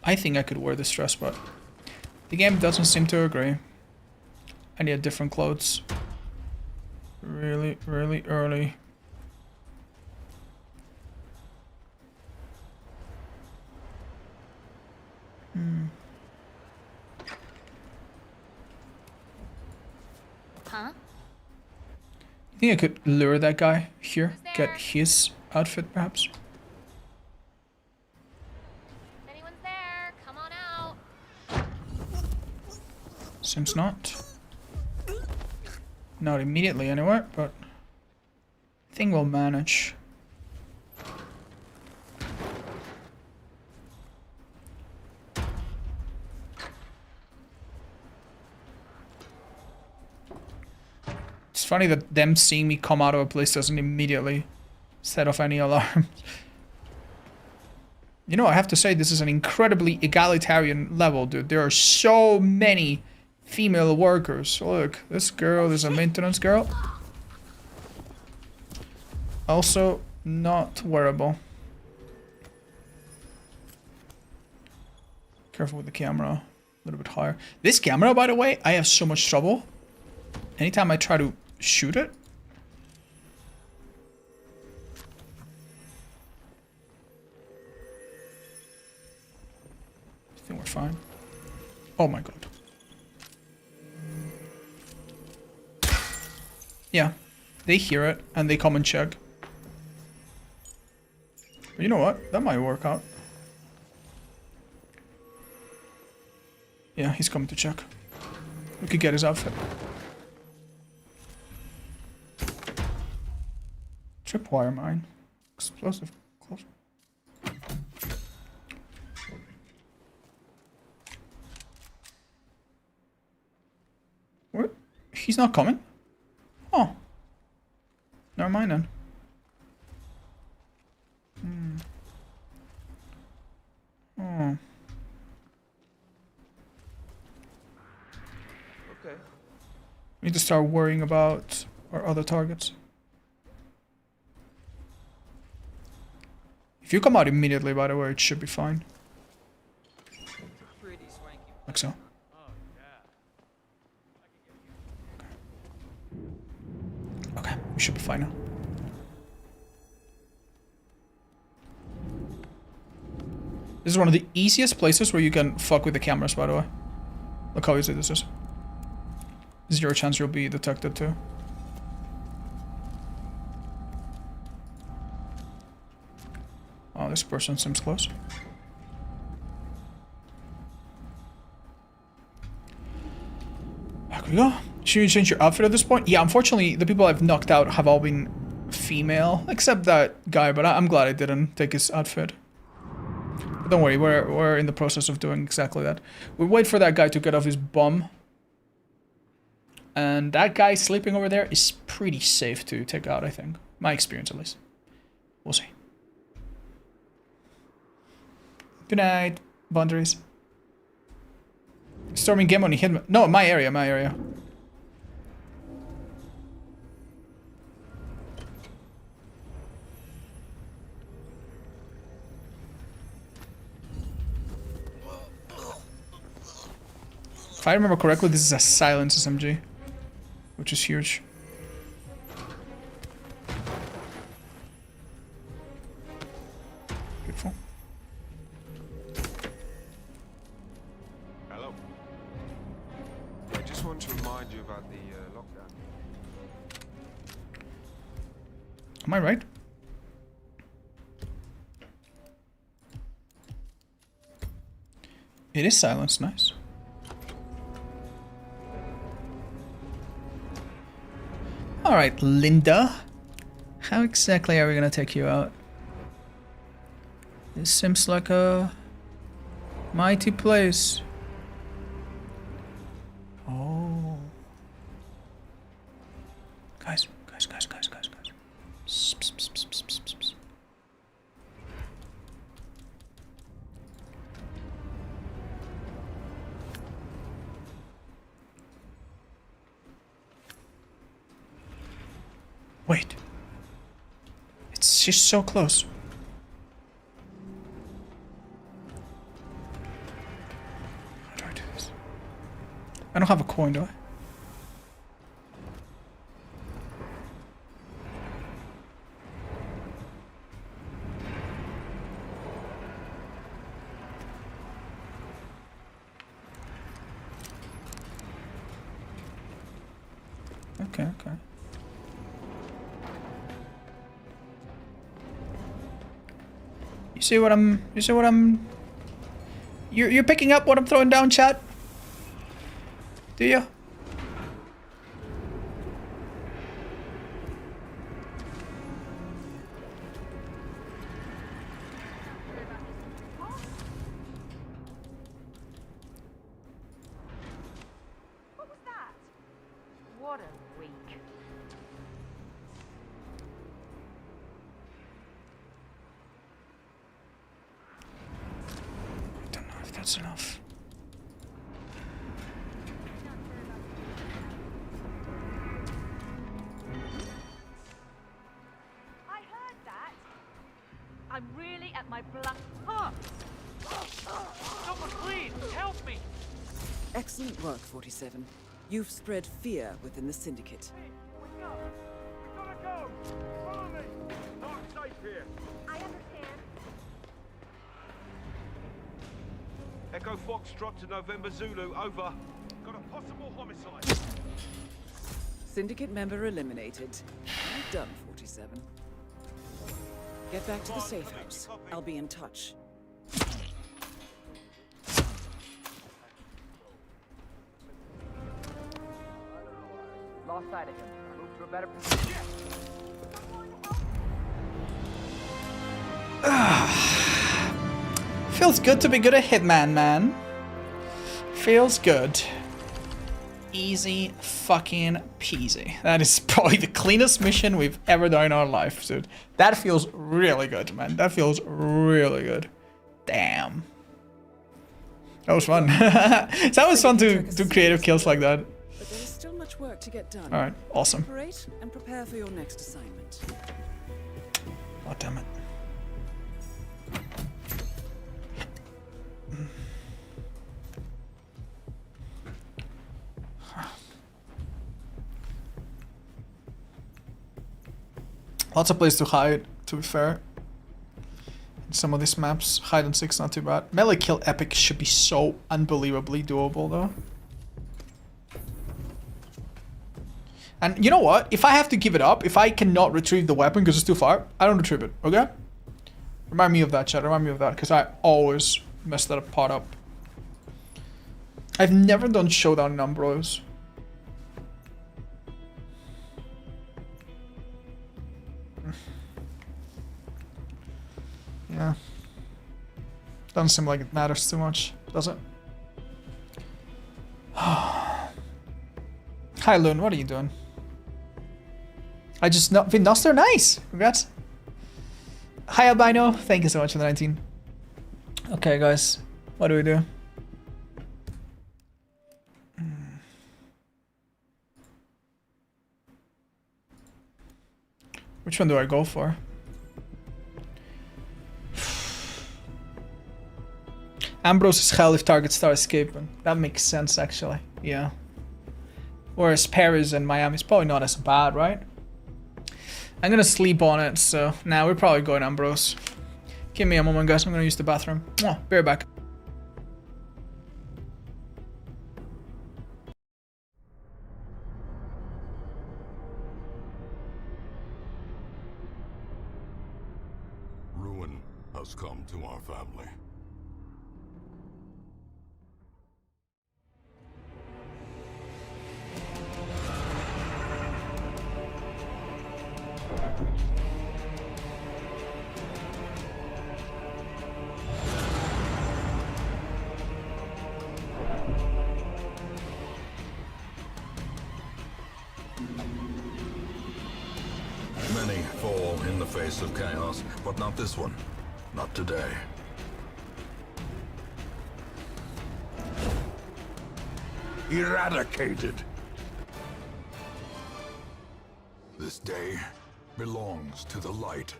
I think I could wear this dress, but the game doesn't seem to agree. I need different clothes. Really, really early. think I could lure that guy here. Get his outfit, perhaps. Anyone's there? Come on out. Seems not. Not immediately anywhere, but I think we'll manage. It's funny that them seeing me come out of a place doesn't immediately set off any alarms. You know, I have to say this is an incredibly egalitarian level, dude. There are so many female workers. Look, this girl is a maintenance girl. Also, not wearable. Careful with the camera. A little bit higher. This camera, by the way, I have so much trouble. Anytime I try to shoot it. I think we're fine. Oh my god. Yeah, they hear it and they come and check. But you know what? That might work out. Yeah, he's coming to check. We could get his outfit. Tripwire mine. Explosive. Close. What? He's not coming? Oh. Never mind then. Oh. Okay. We need to start worrying about our other targets. If you come out immediately, by the way, it should be fine. Like so. Okay, we should be fine now. This is one of the easiest places where you can fuck with the cameras, by the way. Look how easy this is. Zero chance you'll be detected too. Oh, this person seems close. Back we go. Should you change your outfit at this point? Yeah, unfortunately, the people I've knocked out have all been female, except that guy, but I'm glad I didn't take his outfit. But don't worry, we're in the process of doing exactly that. We wait for that guy to get off his bum. And that guy sleeping over there is pretty safe to take out, I think. My experience, at least. We'll see. Good night, boundaries. Storming game on Hitman. No, my area, my area. If I remember correctly, this is a silence SMG, which is huge. Beautiful. Hello. I just want to remind you about the lockdown. Am I right? It is silence, nice. Alright, Linda. How exactly are we gonna take you out? This seems like a mighty place. Oh. Guys. Psst, psst, psst, psst, psst, psst, psst. Wait. She's so close. How do I do this? I don't have a coin, do I? Okay. You see what I'm... You're picking up what I'm throwing down, chat? Do you? What was that? What a week. I don't know if that's enough. I heard that. I'm really at my blunt. Huh. Someone please, help me! Excellent work, 47. You've spread fear within the Syndicate. Not safe here. I understand. Echo Foxtrot to November Zulu, over. Got a possible homicide. Syndicate member eliminated. Well done, 47. Get back to the safe house. I'll be in touch. Lost sight of him. Move to a better position. Feels good to be good at Hitman, man. Feels good. Easy fucking peasy. That is probably the cleanest mission we've ever done in our life, dude. That feels really good, man. That feels really good. Damn. That was fun. It's always fun to do creative kills like that. But there is still much work to get done. Alright, awesome. Operate and prepare for your next assignment. Oh, damn it. Lots of places to hide, to be fair. In some of these maps, hide and seek's not too bad. Melee kill epic should be so unbelievably doable though. And you know what? If I have to give it up, if I cannot retrieve the weapon because it's too far, I don't retrieve it, okay? Remind me of that, chat. Remind me of that, because I always mess that part up. I've never done showdown in Umbros. Yeah. Doesn't seem like it matters too much, does it? Hi, Loon. What are you doing? I just know Vinnoster, nice. Congrats. Hi, Albino. Thank you so much for the 19. Okay, guys. What do we do? Which one do I go for? Ambrose is hell if targets start escaping. That makes sense, actually. Yeah. Whereas Paris and Miami is probably not as bad, right? I'm gonna sleep on it, so now we're probably going Ambrose. Give me a moment, guys. I'm gonna use the bathroom. Mwah, be right back. Ruin has come to our family. Many fall in the face of chaos, but not this one. Not today. Eradicated. This day belongs to the light.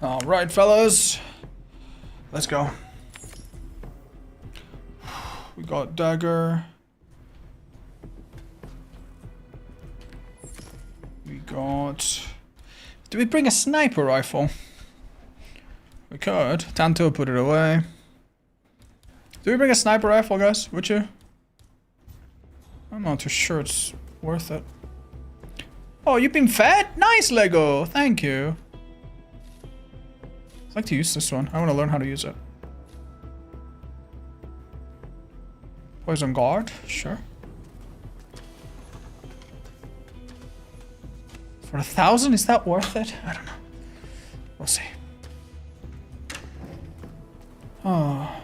Alright, fellas. Let's go. We got dagger. We got... Do we bring a sniper rifle? We could. Tanto put it away. Do we bring a sniper rifle, guys? Would you? I'm not too sure it's worth it. Oh, you've been fed? Nice, Lego. Thank you. I'd like to use this one. I want to learn how to use it. Poison guard? Sure. For 1,000? Is that worth it? I don't know. We'll see. Oh.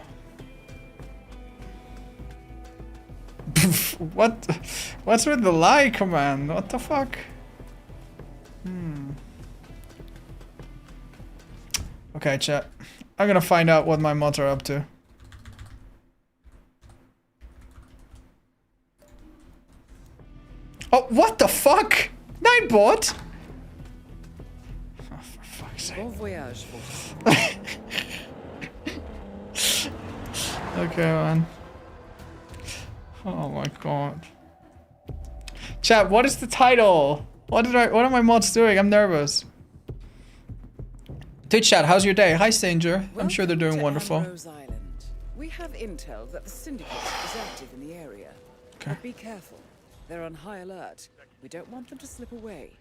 What's with the lie command? What the fuck? Okay, chat. I'm gonna find out what my mods are up to. Oh, what the fuck? Nightbot? Oh, for fuck's sake. Bon voyage, Okay, man. Oh my god. Chat, what is the title? What are my mods doing? I'm nervous. Twitch chat, how's your day? Hi, Stranger. I'm sure they're doing wonderful. Rose Island. We have intel that the Syndicate is active in the area. Okay. But be careful. They're on high alert. We don't want them to slip away.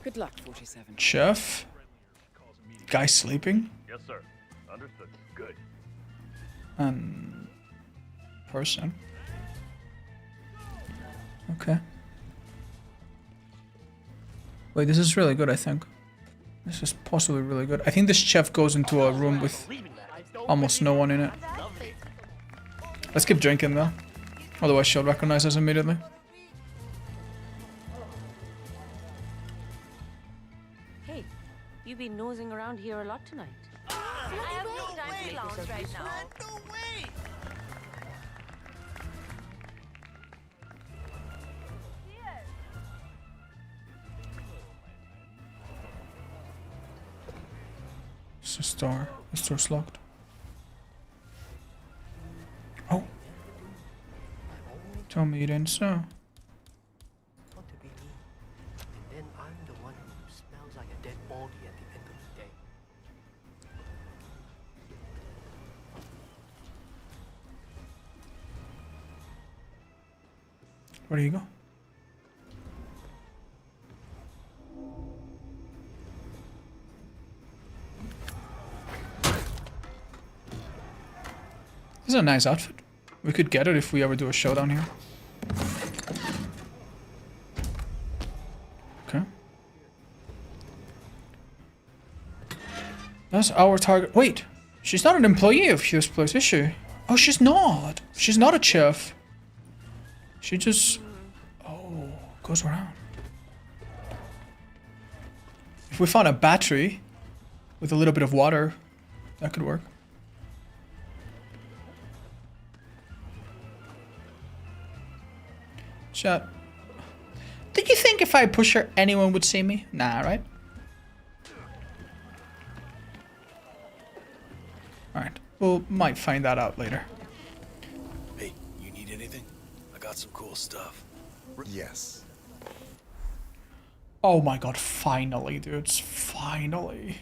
Good luck, 47. Chef? Guy sleeping? Yes, sir. Understood. Good. And... person. Okay. Wait, this is really good, I think. This is possibly really good. I think this chef goes into a room with almost no one in it. Let's keep drinking though. Otherwise she'll recognize us immediately. Hey, you've been nosing around here a lot tonight. I have no time to lounge right now. It's a store. The store's locked. Oh. Tell me you didn't know. And then I'm the one who smells like a dead body at the end of the day. Where do you go? This is a nice outfit. We could get it if we ever do a showdown here. Okay. That's our target. Wait, she's not an employee of this place, is she? Oh, she's not. She's not a chef. She just... Oh, goes around. If we found a battery with a little bit of water, that could work. Chat. Do you think if I push her, anyone would see me? Nah, right? Alright, we'll might find that out later. Hey, you need anything? I got some cool stuff. Yes. Oh my god, finally, dudes. Finally.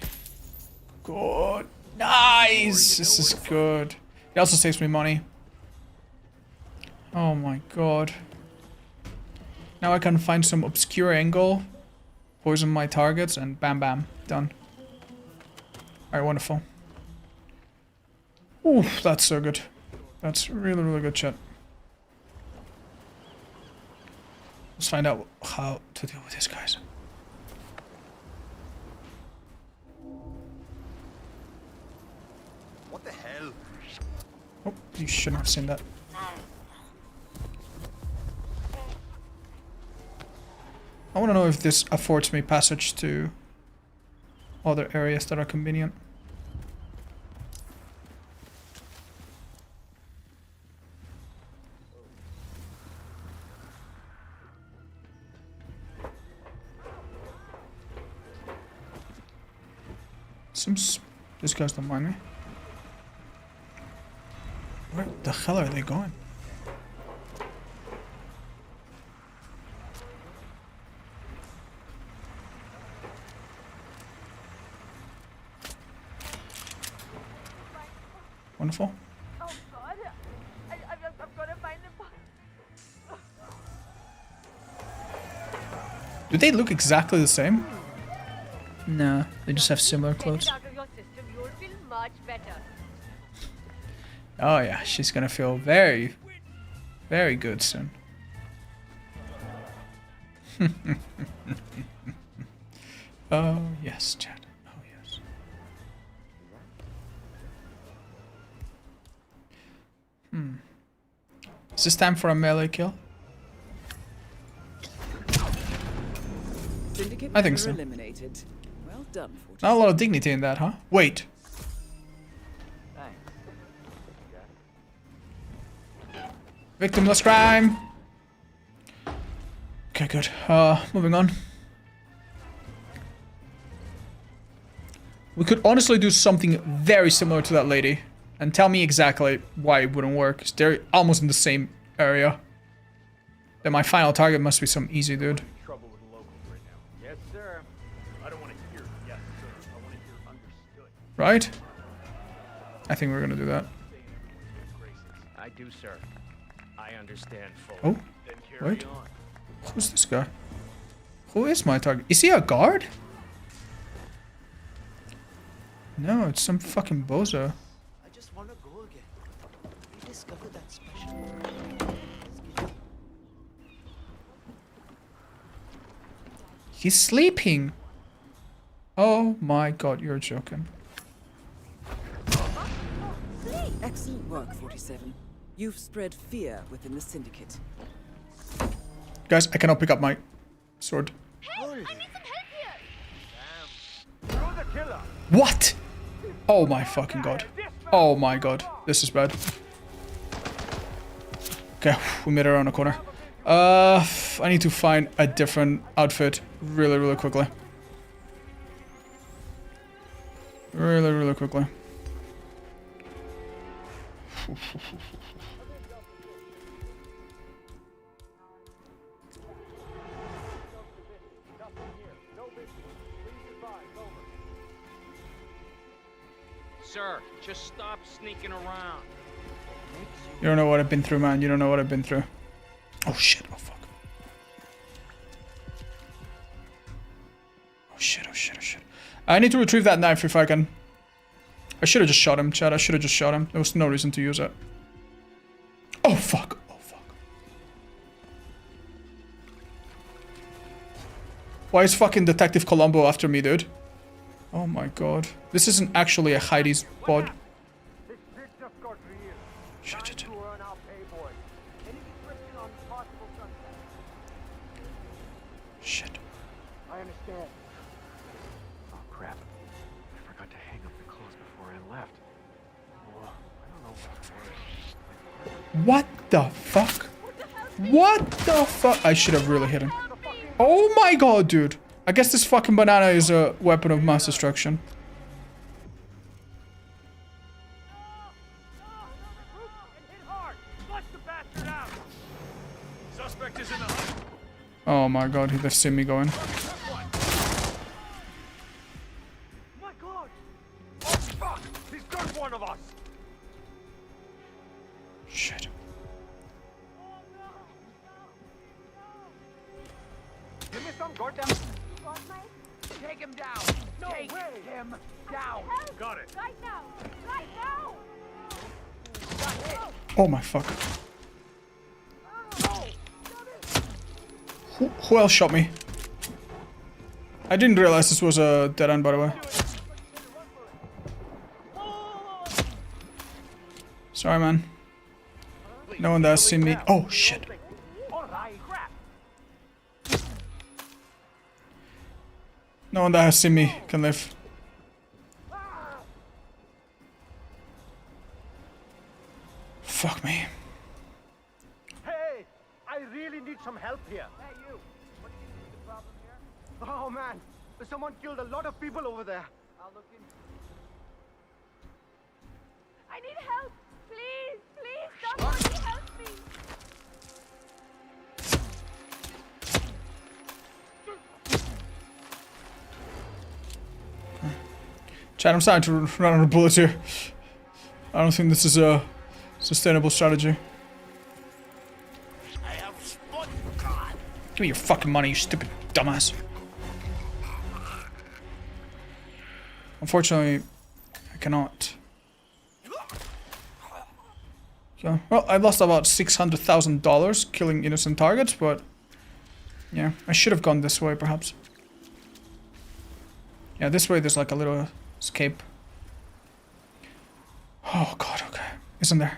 Good. Nice! This is good. It also saves me money. Oh my god. Now I can find some obscure angle, poison my targets, and bam bam, done. Alright, wonderful. Ooh, that's so good. That's really, really good shit. Let's find out how to deal with these guys. What the hell? Oh, you shouldn't have seen that. I want to know if this affords me passage to other areas that are convenient. Seems these guys don't mind me. Where the hell are they going? Wonderful. Oh God, I've got to find the box. Do they look exactly the same? No, they just have similar clothes. Out of your system, you'll feel much better. Oh yeah, she's gonna feel very, very good soon. Oh yes, Chad. Oh yes. Is this time for a melee kill? Syndicate I think member so. eliminated. Well done, Not a lot of dignity in that, huh? Wait. Victimless crime. Okay, good. Moving on. We could honestly do something very similar to that lady. And tell me exactly why it wouldn't work. 'Cause they're almost in the same area. Then my final target must be some easy dude. Trouble with the locals right now. Yes, sir. I don't want to hear yes, sir. I want to hear understood. Right? I think we're gonna do that. I do, sir. I understand fully. Oh, Then carry wait. on. Who's this guy? Who is my target? Is he a guard? No, it's some fucking bozo. I just want to go again. We discovered that special. He's sleeping. Oh my god, you're joking. Excellent work, 47. You've spread fear within the Syndicate. Guys, I cannot pick up my sword. What? Oh my fucking god. Oh my god. This is bad. Okay, we made it around the corner. I need to find a different outfit really quickly. Really quickly. Sir, just stop sneaking around. You don't know what I've been through, man. You don't know what I've been through. Oh shit, oh fuck. Oh shit. I need to retrieve that knife if I can. I should have just shot him, Chad. I should have just shot him. There was no reason to use it. Oh fuck. Oh fuck. Why is fucking Detective Columbo after me, dude? Oh my god. This isn't actually a Heidi's bod. Shit. Shit. I understand. Oh crap. I forgot to hang up the clothes before I left. Well, I don't know What the fuck? What the fuck? I should have really hit him. Oh my god, dude. I guess this fucking banana is a weapon of mass destruction. Suspect is in the house. Oh my god, they've seen me going. My God! Oh fuck! He's got one of us. Shit. Give me some goddamn. Take him down. No Take way. Him down. Got it. Right now! Right now! Oh my fuck. Who else shot me? I didn't realize this was a dead end, by the way. Sorry, man. No one there has seen me. Oh, shit. No one that has seen me can live. Fuck me. Hey, I really need some help here. Hey, you. What do you think the problem here? Oh man, someone killed a lot of people over there. I'll look into it. I need help! Please, please, somebody help me! Chat, I'm starting to run out of bullets here. I don't think this is a sustainable strategy. Give me your fucking money, you stupid dumbass. Unfortunately, I cannot. Okay. Well, I lost about $600,000 killing innocent targets, but yeah, I should have gone this way, perhaps. Yeah, this way there's like a little escape. Oh god, okay. Isn't there?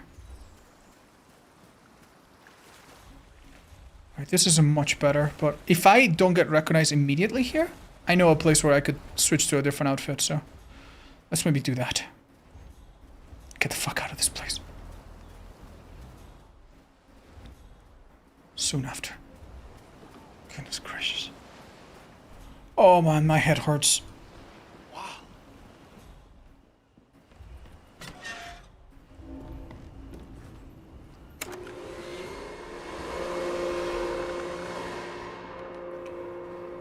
Right, this isn't much better, but if I don't get recognized immediately here, I know a place where I could switch to a different outfit, so let's maybe do that. Get the fuck out of this place. Soon after. Goodness gracious. Oh man, my head hurts.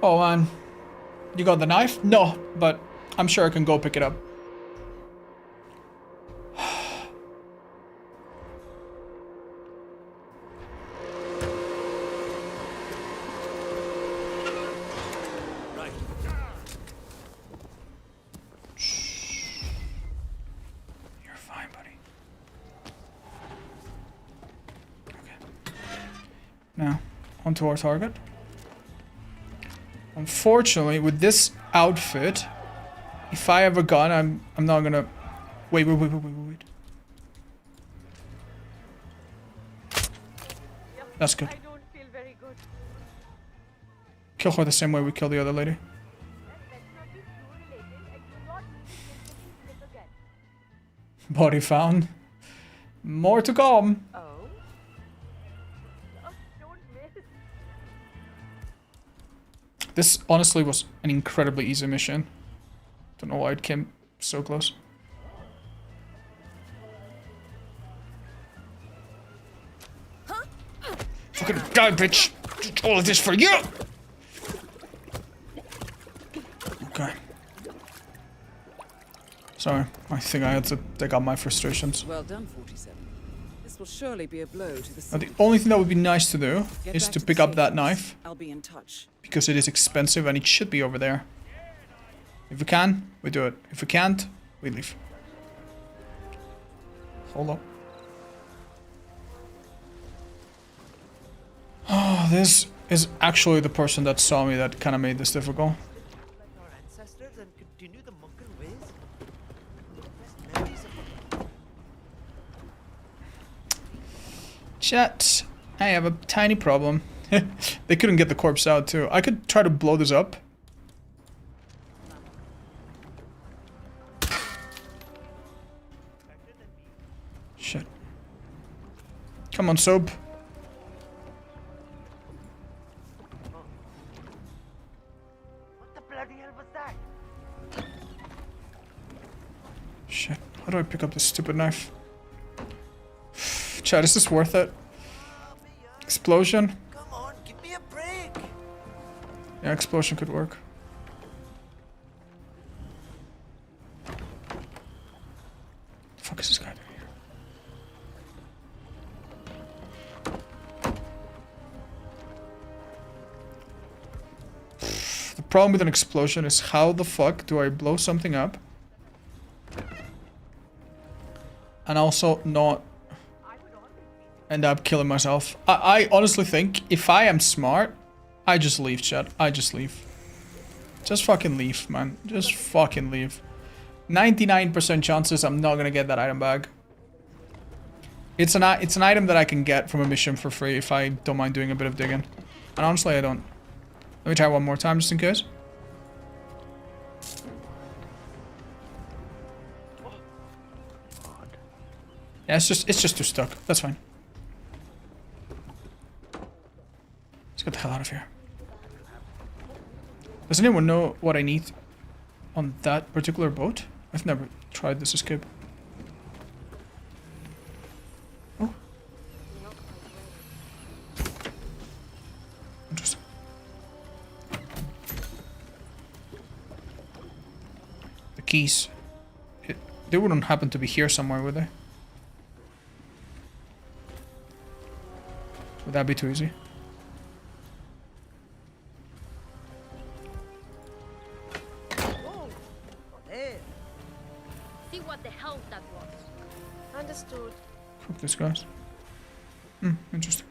Oh man, you got the knife? No, but I'm sure I can go pick it up. Right. You're fine, buddy. Okay. Now, onto our target. Unfortunately, with this outfit, if I have a gun, I'm not gonna... Wait. That's good. I don't feel very good. Kill her the same way we killed the other lady. Body found. More to come. Oh? Don't miss. This honestly was an incredibly easy mission. Don't know why it came so close. Fucking die, bitch! All of this for you! Okay. Sorry, I think I had to take out my frustrations. Well done, 47. This will surely be a blow to the Now, the only thing that would be nice to do Get is back to the pick up that stations. knife. I'll be in touch. Because it is expensive and it should be over there. If we can, we do it. If we can't, we leave. Hold up. Oh, this is actually the person that saw me that kind of made this difficult. Our ancestors and continue the monk ways. Memories of Chat, I have a tiny problem. They couldn't get the corpse out too. I could try to blow this up. Shit. Come on, soap. What the bloody hell was that? Shit. How do I pick up this stupid knife? Chat, is this worth it? Explosion? Come on, give me a break. Yeah, explosion could work. The fuck is this guy doing here? The problem with an explosion is how the fuck do I blow something up and also not end up killing myself? I honestly think if I am smart, I just leave, chat. I just leave. Just fucking leave, man. Just fucking leave. 99% chances I'm not gonna get that item bag. It's an item that I can get from a mission for free if I don't mind doing a bit of digging. And honestly, I don't. Let me try one more time just in case. Yeah, it's just too stuck. That's fine. Let's get the hell out of here. Does anyone know what I need? on that particular boat? I've never tried this escape. Oh. Interesting. The keys. They wouldn't happen to be here somewhere, would they? Would that be too easy? See what the hell that was. Understood. Fuck these guys. Interesting.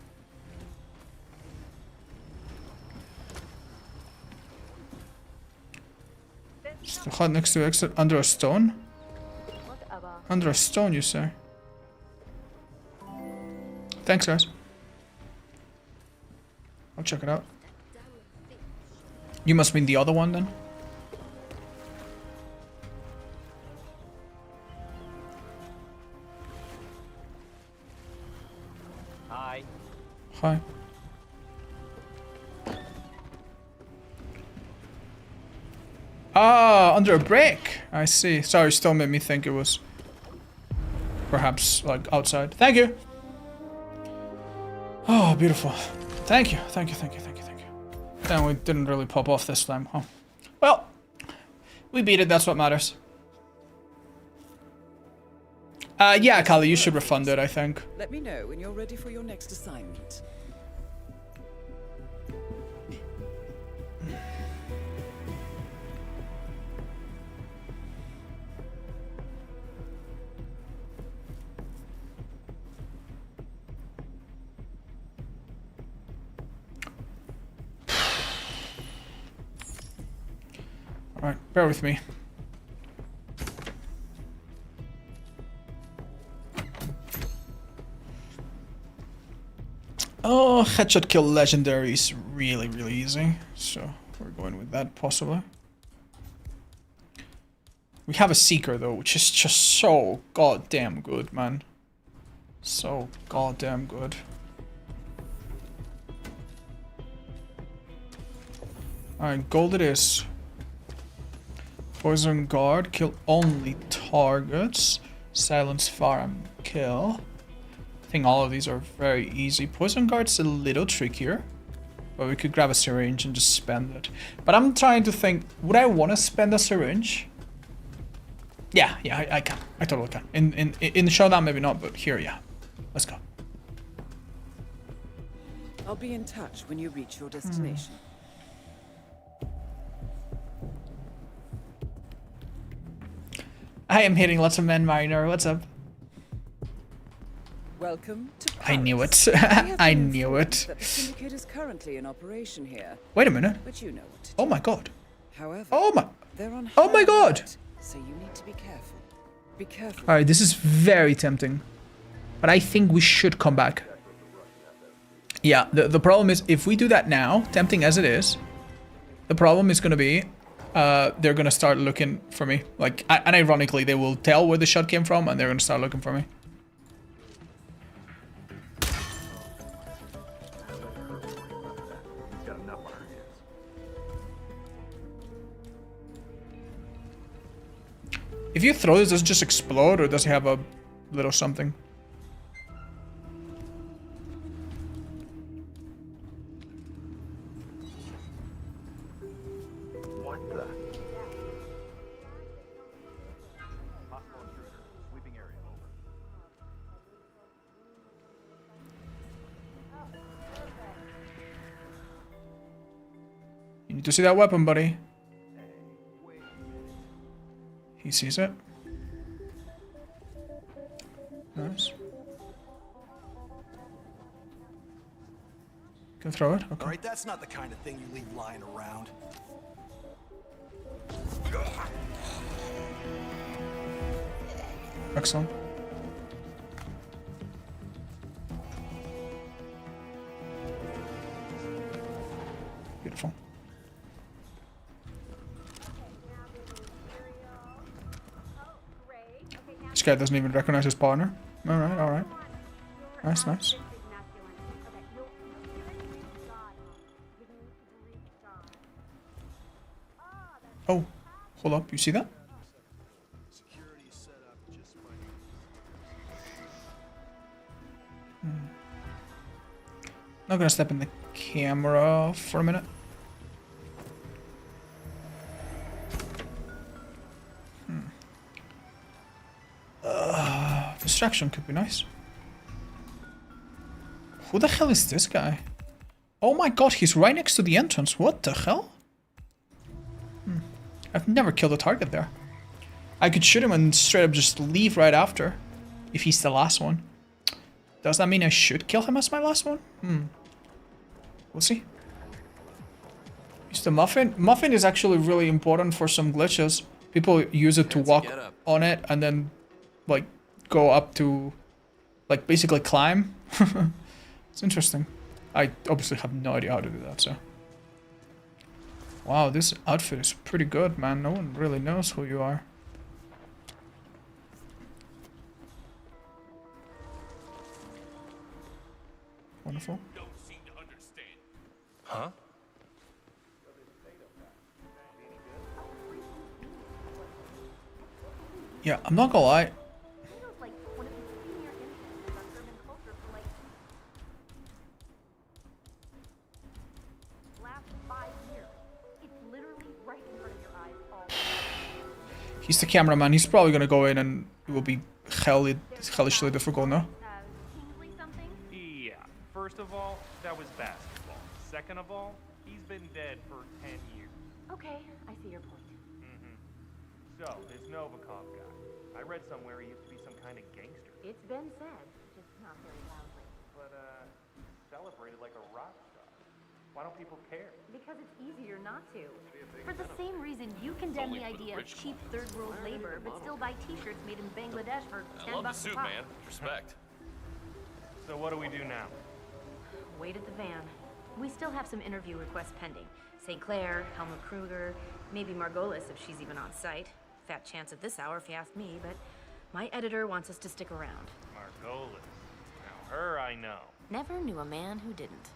Still hot next to exit under a stone? Under a stone, you say? Thanks, guys. I'll check it out. You must mean the other one then? Hi. Hi. Ah, under a brick. I see. Sorry, still made me think it was perhaps like outside. Thank you. Oh, beautiful. Thank you. Thank you. Thank you. Thank you. Thank you. Damn, we didn't really pop off this time, huh? Well, we beat it. That's what matters. Yeah, Kali, you should refund it, I think. Let me know when you're ready for your next assignment. Alright, bear with me. Oh, headshot kill legendary is really, really easy. So, we're going with that possibly. We have a Seeker though, which is just so goddamn good, man. So goddamn good. Alright, gold it is. Poison guard, kill only targets. Silence farm, kill. I think all of these are very easy. Poison guard's a little trickier, but we could grab a syringe and just spend it. But I'm trying to think, would I want to spend a syringe? Yeah, I can. I totally can. In the showdown, maybe not, but here, yeah. Let's go. I'll be in touch when you reach your destination. I am hitting lots of men, Mariner. What's up? Welcome to I knew it. Paris. I knew it. That the syndicate is currently in operation here. Wait a minute. But you know what to do. Oh my god. However, they're on oh my high god. alert, so you need to be careful. Be careful. Alright, this is very tempting. But I think we should come back. Yeah, the problem is, if we do that now, tempting as it is, the problem is going to be, they're going to start looking for me. Like, and ironically, they will tell where the shot came from, and they're going to start looking for me. If you throw this, does it just explode, or does it have a little something? What the? You need to see that weapon, buddy. He sees it. Nice. Can throw it? Okay. Alright, that's not the kind of thing you leave lying around. Excellent. Beautiful. This guy doesn't even recognize his partner. Alright, alright. Nice, nice. Oh, Hold up, you see that? Not gonna step in the camera for a minute. Distraction could be nice. Who the hell is this guy? Oh my god, he's right next to the entrance. What the hell? I've never killed a target there. I could shoot him and straight up just leave right after. If he's the last one. Does that mean I should kill him as my last one? We'll see. Use the muffin. Muffin is actually really important for some glitches. People use it to walk on it and then like go up to like basically climb. It's interesting. I obviously have no idea how to do that, so. Wow, this outfit is pretty good, man. No one really knows who you are. Wonderful. Huh? Yeah, I'm not gonna lie. He's the cameraman. He's probably gonna go in and it will be hellishly difficult, no? Yeah. First of all, that was basketball. Second of all, he's been dead for 10 years. Okay, I see your point. So, this Novikov guy. I read somewhere he used to be some kind of gangster. It's been said, just not very loudly. But, celebrated like a rock star. Why don't people care? Because it's easier not to. For the same reason you condemn the idea of cheap third world labor, but still buy t-shirts made in Bangladesh for I love the $10 suit, a pop. man. Respect. So what do we do now? Wait at the van. We still have some interview requests pending. St. Clair, Helmut Kruger, maybe Margolis if she's even on site. Fat chance at this hour if you ask me, but my editor wants us to stick around. Margolis. Now, her I know. Never knew a man who didn't.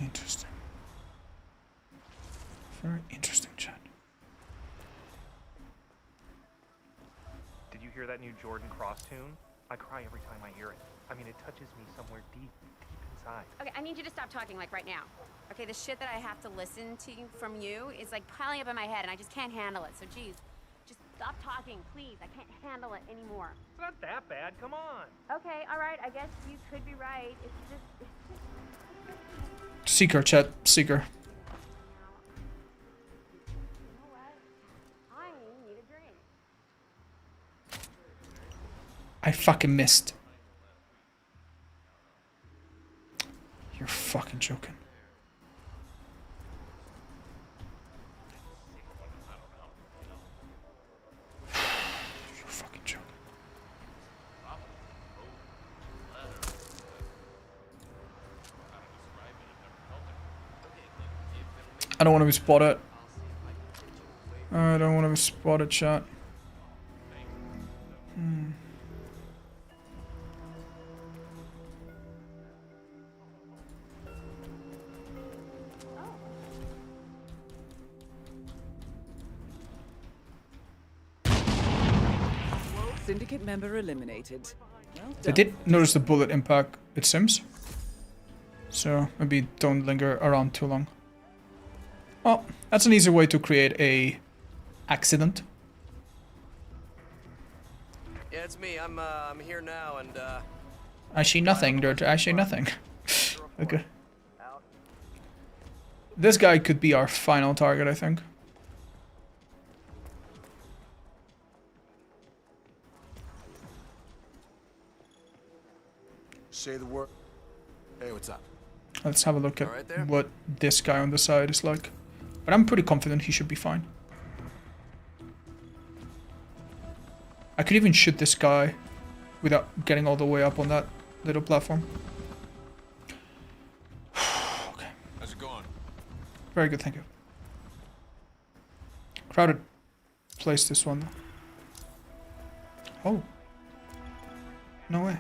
Interesting. Very interesting, chat. Did you hear that new Jordan Cross tune? I cry every time I hear it. I mean, it touches me somewhere deep inside. Okay, I need you to stop talking, like, right now. Okay, the shit that I have to listen to from you is, like, piling up in my head, and I just can't handle it. So, geez, just stop talking, please. I can't handle it anymore. It's not that bad, come on. Okay, all right, I guess you could be right. It's just... Seeker, chat. Seeker. I need a drink. I fucking missed. You're fucking joking. You're fucking joking. I don't want to be spotted. I don't want to be spotted, chat. Syndicate member eliminated. Well They done. did notice the bullet impact, it seems. So maybe don't linger around too long. Oh, that's an easy way to create a accident. Yeah, it's me. I'm here now, and I see nothing, dude. I see nothing. Okay. This guy could be our final target, I think. Say the word. Hey, what's up? Let's have a look at what this guy on the side is like. But I'm pretty confident he should be fine. I could even shoot this guy without getting all the way up on that little platform. Okay. How's it going? Very good, thank you. Crowded place, this one. Oh. No way.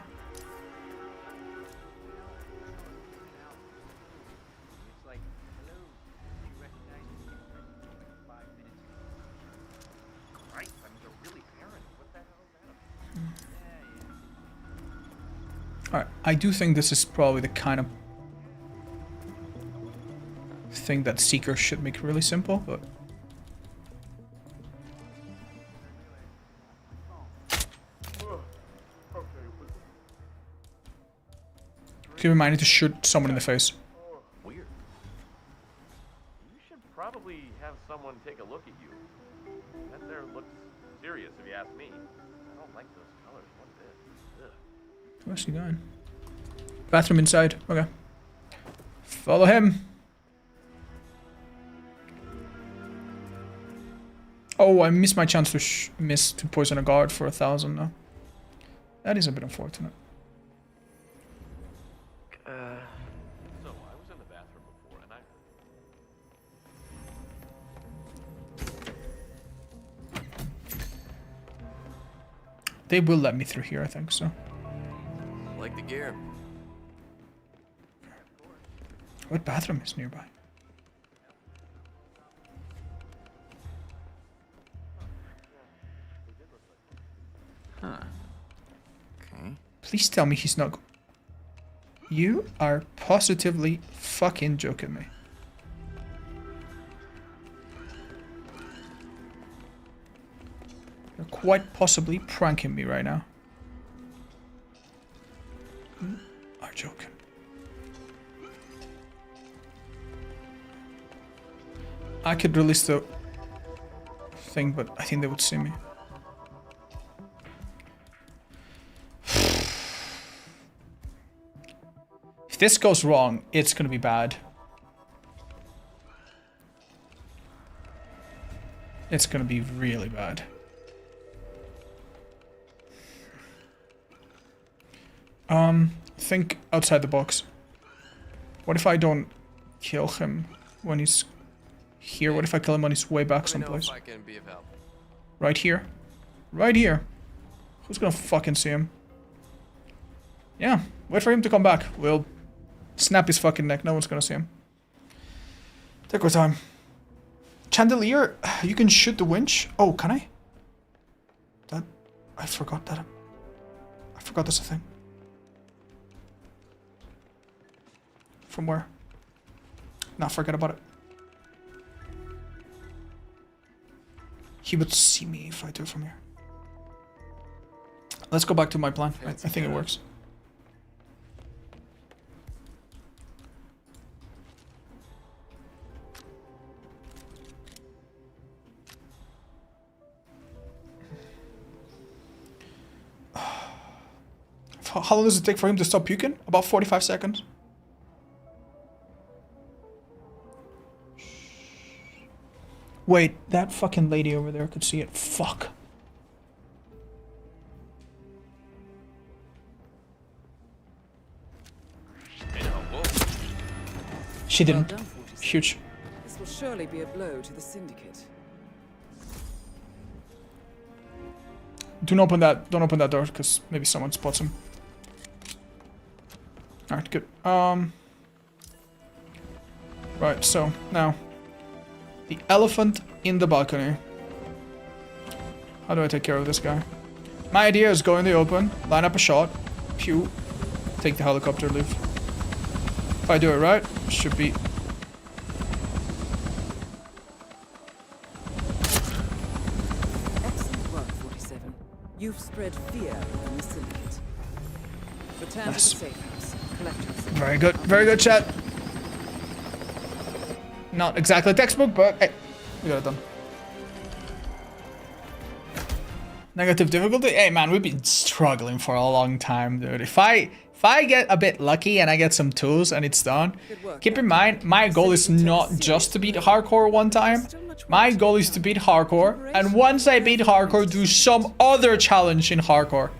Alright, I do think this is probably the kind of thing that Seeker should make really simple, but... Keep in mind to shoot someone in the face. Weird. You should probably have someone take a look at you. That there looks serious, if you ask me. I don't like those colors one bit. Ugh. Where's he going? Bathroom inside. Okay. Follow him. Oh, I missed my chance to poison a guard for 1,000 now. That is a bit unfortunate. So, I was in the bathroom before, and They will let me through here, I think so. Like the gear. What bathroom is nearby? Huh. Okay. Please tell me he's not... You are positively fucking joking me. You're quite possibly pranking me right now. You are joking. I could release the thing, but I think they would see me. If this goes wrong, it's gonna be bad. It's gonna be really bad. Think outside the box. What if I don't kill him when he's here? What if I kill him on his way back someplace? I can be of help. Right here. Right here. Who's gonna fucking see him? Yeah, wait for him to come back. We'll snap his fucking neck. No one's gonna see him. Take our time. Chandelier, you can shoot the winch. Oh, can I? That... I forgot that. I forgot that's a thing. From where? Nah, forget about it. He would see me if I do it from here. Let's go back to my plan. I think it works. How long does it take for him to stop puking? About 45 seconds. Wait, that fucking lady over there could see it. Fuck. She didn't. Well done, 47. Huge. This will surely be a blow to the Syndicate. Don't open that door, because maybe someone spots him. Alright, good. Right, so, now. The elephant in the balcony. How do I take care of this guy? My idea is go in the open, line up a shot, pew, take the helicopter, leave. If I do it right, should be... Excellent work, 47. You've spread fear within the Syndicate. Return to the safe house. Collect yourself. Very good, chat. Not exactly textbook, but hey, we got it done. Negative difficulty? Hey man, we've been struggling for a long time, dude. If I get a bit lucky and I get some tools and it's done, keep in mind, my goal is not just to beat hardcore one time. My goal is to beat hardcore, and once I beat hardcore, do some other challenge in hardcore.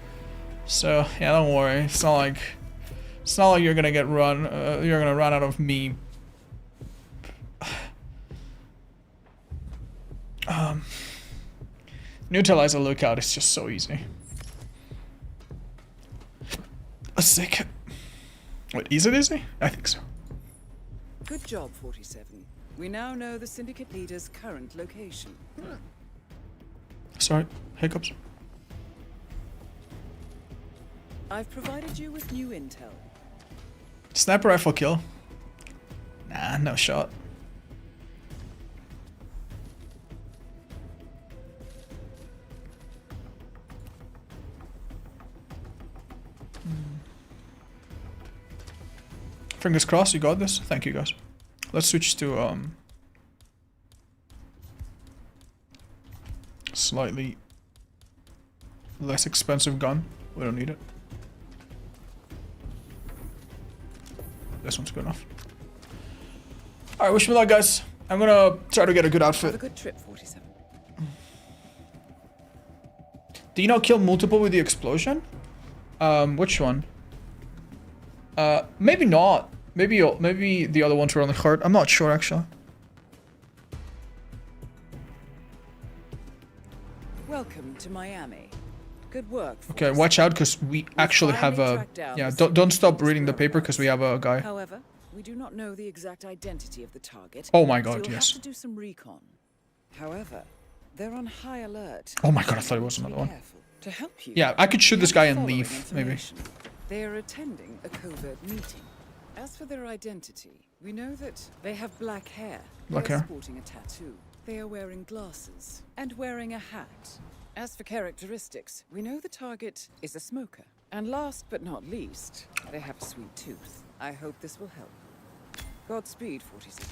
So yeah, don't worry. It's not like you're gonna get you're gonna run out of me. Neutralize a lookout is just so easy. Sick. Wait, is it easy? I think so. Good job, 47. We now know the Syndicate leader's current location. Sorry, hiccups. I've provided you with new intel. Sniper rifle kill. Nah, no shot. Fingers crossed, you got this. Thank you, guys. Let's switch to slightly less expensive gun. We don't need it. This one's good enough. Alright, wish me luck, guys. I'm gonna try to get a good outfit. Have a good trip, 47. Do you not kill multiple with the explosion? Which one? Maybe not. Maybe the other ones were only hurt. I'm not sure, actually. Welcome to Miami. Good work. Okay, watch out, because we actually have a... Yeah, don't stop reading the paper, because we have a guy. However, we do not know the exact identity of the target. Oh my god, so you'll yes. have to do some recon. However, they're on high alert. Oh my god, I thought it was another one. To help you. Yeah, I could shoot this guy and leave, maybe. They are attending a covert meeting. As for their identity, we know that they have black hair. Black They are hair. sporting a tattoo. They are wearing glasses and wearing a hat. As for characteristics, we know the target is a smoker. And last but not least, they have a sweet tooth. I hope this will help. Godspeed, 47.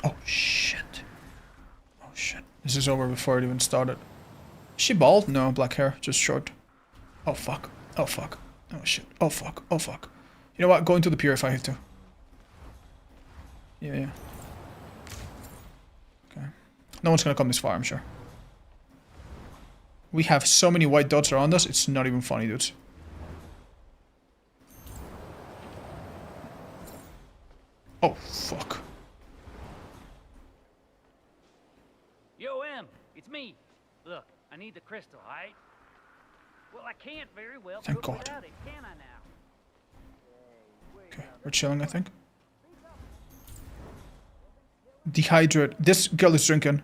Oh shit. Oh shit. This is over before it even started. Is she bald? No, black hair, just short. Oh fuck. Oh fuck. Oh shit. Oh fuck. Oh fuck. You know what? Go into the pier if I have to. Yeah. Okay. No one's gonna come this far, I'm sure. We have so many white dots around us, it's not even funny, dudes. Oh fuck. Yo, M, it's me. Look, I need the crystal, alright? Well, I can't very well Thank cook God. without it, can I now? Okay, we're chilling, I think. Dehydrate. This girl is drinking.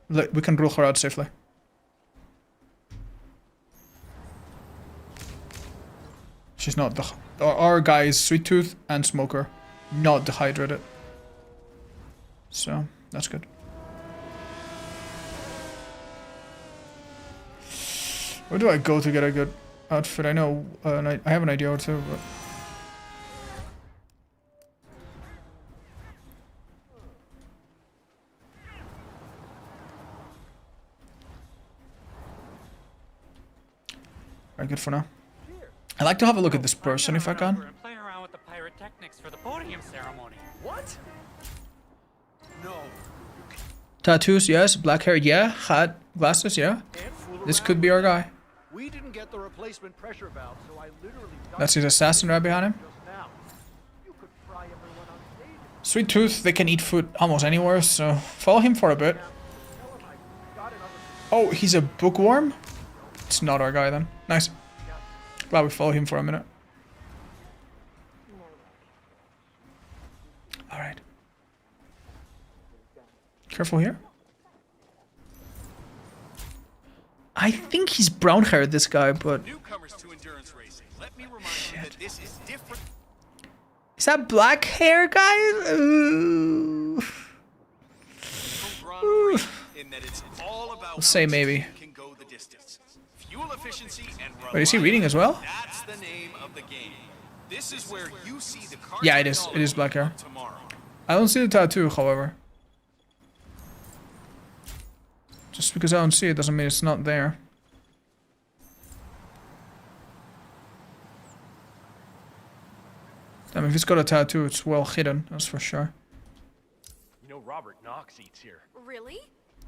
We can rule her out safely. She's not the... Our guy is sweet tooth and smoker. Not dehydrated. So, that's good. Where do I go to get a good outfit? I know, I have an idea or two, but... Alright, good for now. I'd like to have a look at this person if I can. And play around with the pyrotechnics for the podium ceremony. What? No. Tattoos, yes. Black hair, yeah. Hat, glasses, yeah. This could be our guy. We didn't get the replacement pressure valve, so I literally That's his assassin right behind him. Sweet tooth, they can eat food almost anywhere, so follow him for a bit. Oh, he's a bookworm? It's not our guy then. Nice. Glad we follow him for a minute. Alright. Careful here. I think he's brown haired, this guy, but... Newcomers to endurance racing. Let me remind you that this is different. Is that black hair guy? Ooh. In that it's all about Let's say maybe. can go the distance. Fuel efficiency and Wait, is he reading as well? That's the name of the game. This is where you see the car. Yeah, it is. It is black hair. I don't see the tattoo, however. Just because I don't see it doesn't mean it's not there. Damn, if he's got a tattoo, it's well hidden, that's for sure. You know Robert Knox eats here. Really?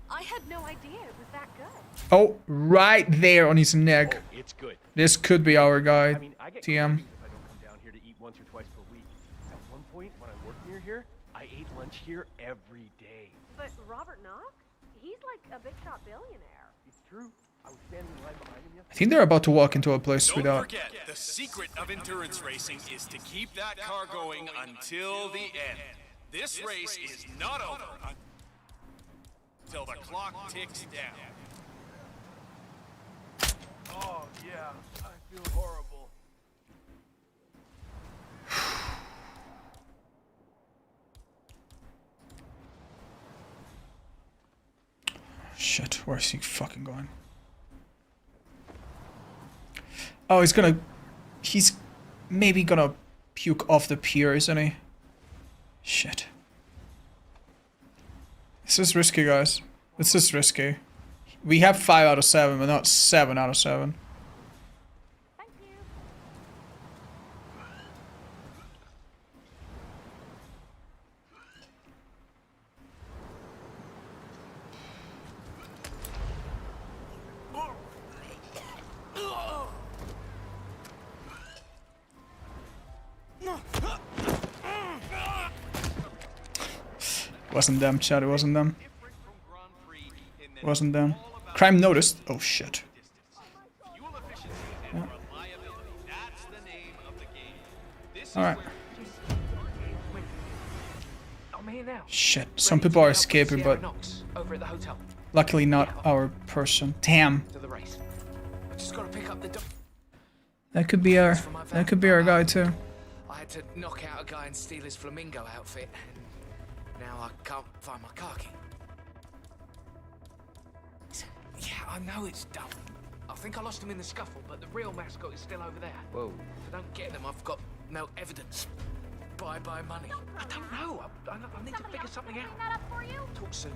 I had no idea it was that good. Oh, right there on his neck. Oh, it's good. This could be our guy, I mean, I get TM. cravings if I don't come down here to eat once or twice per week. At one point, when I worked near here, I ate lunch here every day. But Robert Knox? He's like a big shot billionaire. It's true. I was standing right behind him I think they're about to walk into a place Don't without... forget, the secret of endurance racing is to keep that car going until the end. This race is not over until the clock ticks down. I feel horrible. Shit, where's he fucking going? Oh, he's gonna... He's maybe gonna puke off the pier, isn't he? Shit. This is risky, guys. This is risky. We have 5 out of 7, but not 7 out of 7. Wasn't them, chat, it wasn't them. Wasn't them. Crime noticed. Oh shit. Yeah. Alright. I'm here now. Shit, some people are escaping, but Over at the hotel. luckily not our person. Damn. To the race. I just gotta pick up the That could be our guy too. I had to knock out a guy and steal his flamingo outfit, and now I can't find my car key. Yeah, I know it's dumb. I think I lost him in the scuffle, but the real mascot is still over there. Whoa. If I don't get them, I've got no evidence. Bye-bye money. I don't know. I need to figure something out. That up for you? Talk soon.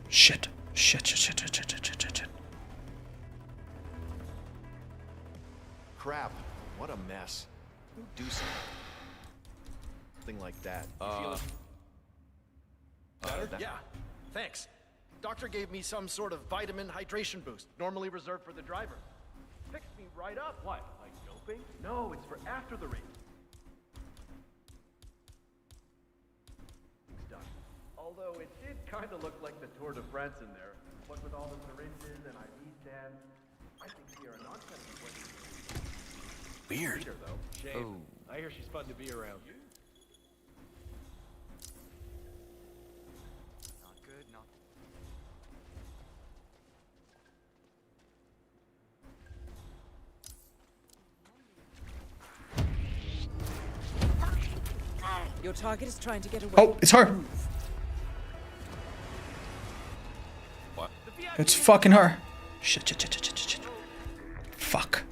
Shit. Shit. Crap. What a mess. Who'd do something like that? Better? Yeah. Thanks. Doctor gave me some sort of vitamin hydration boost, normally reserved for the driver. Fixed me right up. What, like doping? No, it's for after the race. Although it did kind of look like the Tour de France in there. What with all the syringes and IV stands. I think Sierra Nonsense is winning. Weird. Her, though. Shame. I hear she's fun to be around. Not good, not. Your target is trying to get away. Oh, it's her. What? It's fucking her. Shit. Fuck.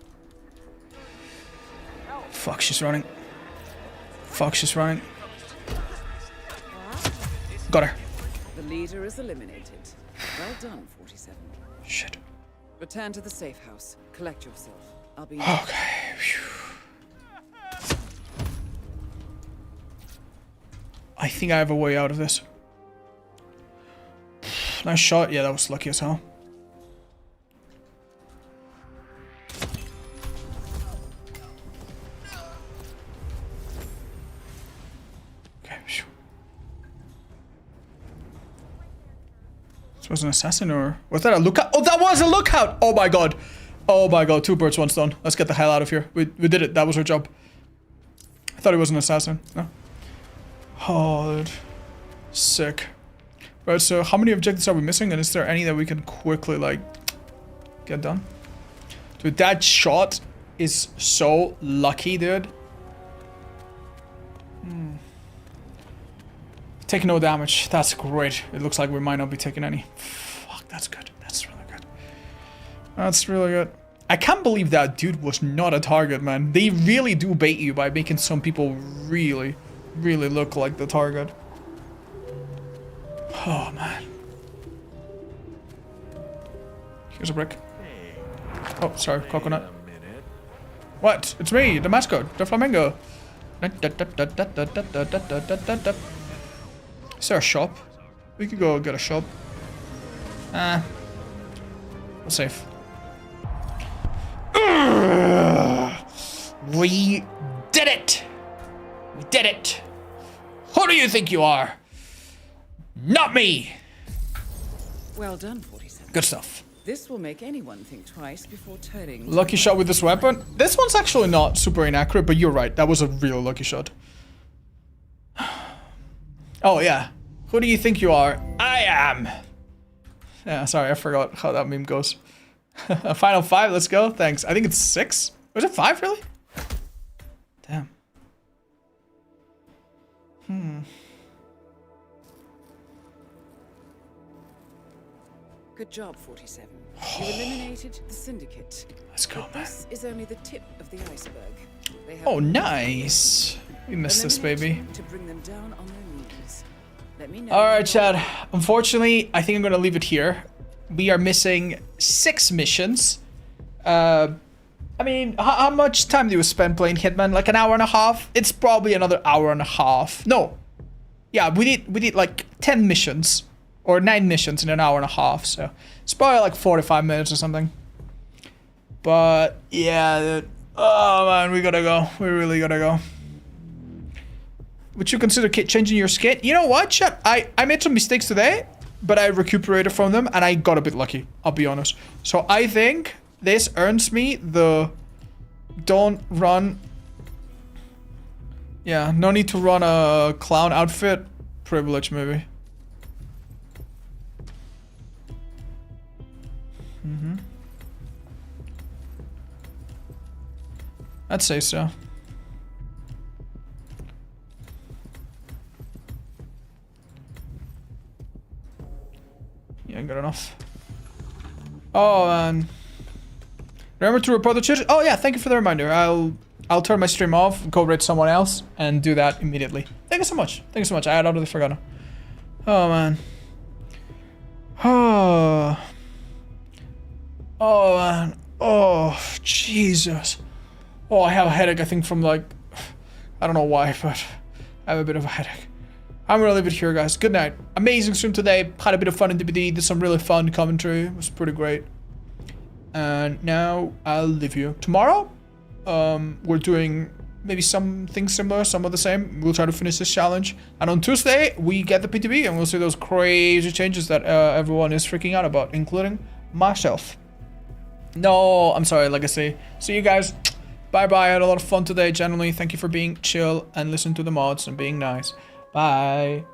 Fuck, she's running. Got her. The leader is eliminated. Well done, 47. Shit. Return to the safe house. Collect yourself. I'll be. Okay. Phew. I think I have a way out of this. Nice shot. Yeah, that was lucky as hell. Okay. Phew. This was an assassin, or was that a lookout? Oh, that was a lookout! Oh my god. Oh my god. 2 birds, 1 stone. Let's get the hell out of here. We did it. That was our job. I thought he was an assassin. No. Oh, dude. Sick. Right, so how many objectives are we missing? And is there any that we can quickly, like, get done? Dude, that shot is so lucky, dude. Taking no damage. That's great. It looks like we might not be taking any. Fuck, that's good. That's really good. That's really good. I can't believe that dude was not a target, man. They really do bait you by making some people really look like the target. Oh, man. Here's a brick. Oh, sorry, coconut. What? It's me, the mascot, the flamingo. Is there a shop? We could go get a shop. We're safe. We did it! We did it! Who do you think you are? Not me! Well done, 47. Good stuff. This will make anyone think twice before turning. Lucky shot with this weapon. This one's actually not super inaccurate, but you're right. That was a real lucky shot. Oh, yeah. Who do you think you are? I am. Yeah, sorry, I forgot how that meme goes. Final 5, let's go. Thanks. I think it's 6. Was it 5, really? Damn. Good job, 47. You eliminated the Syndicate. Let's go, man. This is only the tip of the iceberg. They have Oh, nice. We missed this, baby. to bring them down on their knees. Let me know. Alright, Chad. Unfortunately, I think I'm gonna leave it here. We are missing 6 missions. I mean, how much time do you spend playing Hitman? Like an hour and a half? It's probably another hour and a half. No. Yeah, we did like 10 missions. Or 9 missions in an hour and a half, so it's probably like 45 minutes or something. But yeah, dude. Oh man, we gotta go. We really gotta go. Would you consider changing your skin? You know what, chat? I made some mistakes today, but I recuperated from them and I got a bit lucky, I'll be honest. So I think this earns me the don't run. Yeah, no need to run a clown outfit privilege, maybe. I'd say so. Yeah, good enough. Oh, man. Remember to report the church? Oh yeah, thank you for the reminder. I'll turn my stream off, go raid someone else, and do that immediately. Thank you so much. Thank you so much. I had already forgotten. Oh man. Oh. Oh man. Oh Jesus. Oh, I have a headache, I think, from like, I don't know why, but I have a bit of a headache. I'm gonna leave it here, guys. Good night. Amazing stream today. Had a bit of fun in DBD. Did some really fun commentary. It was pretty great. And now I'll leave you. Tomorrow, we're doing maybe something similar, some of the same. We'll try to finish this challenge. And on Tuesday, we get the PTB and we'll see those crazy changes that everyone is freaking out about, including myself. No, I'm sorry, Legacy. See you guys. Bye-bye. I had a lot of fun today, generally. Thank you for being chill and listening to the mods and being nice. Bye.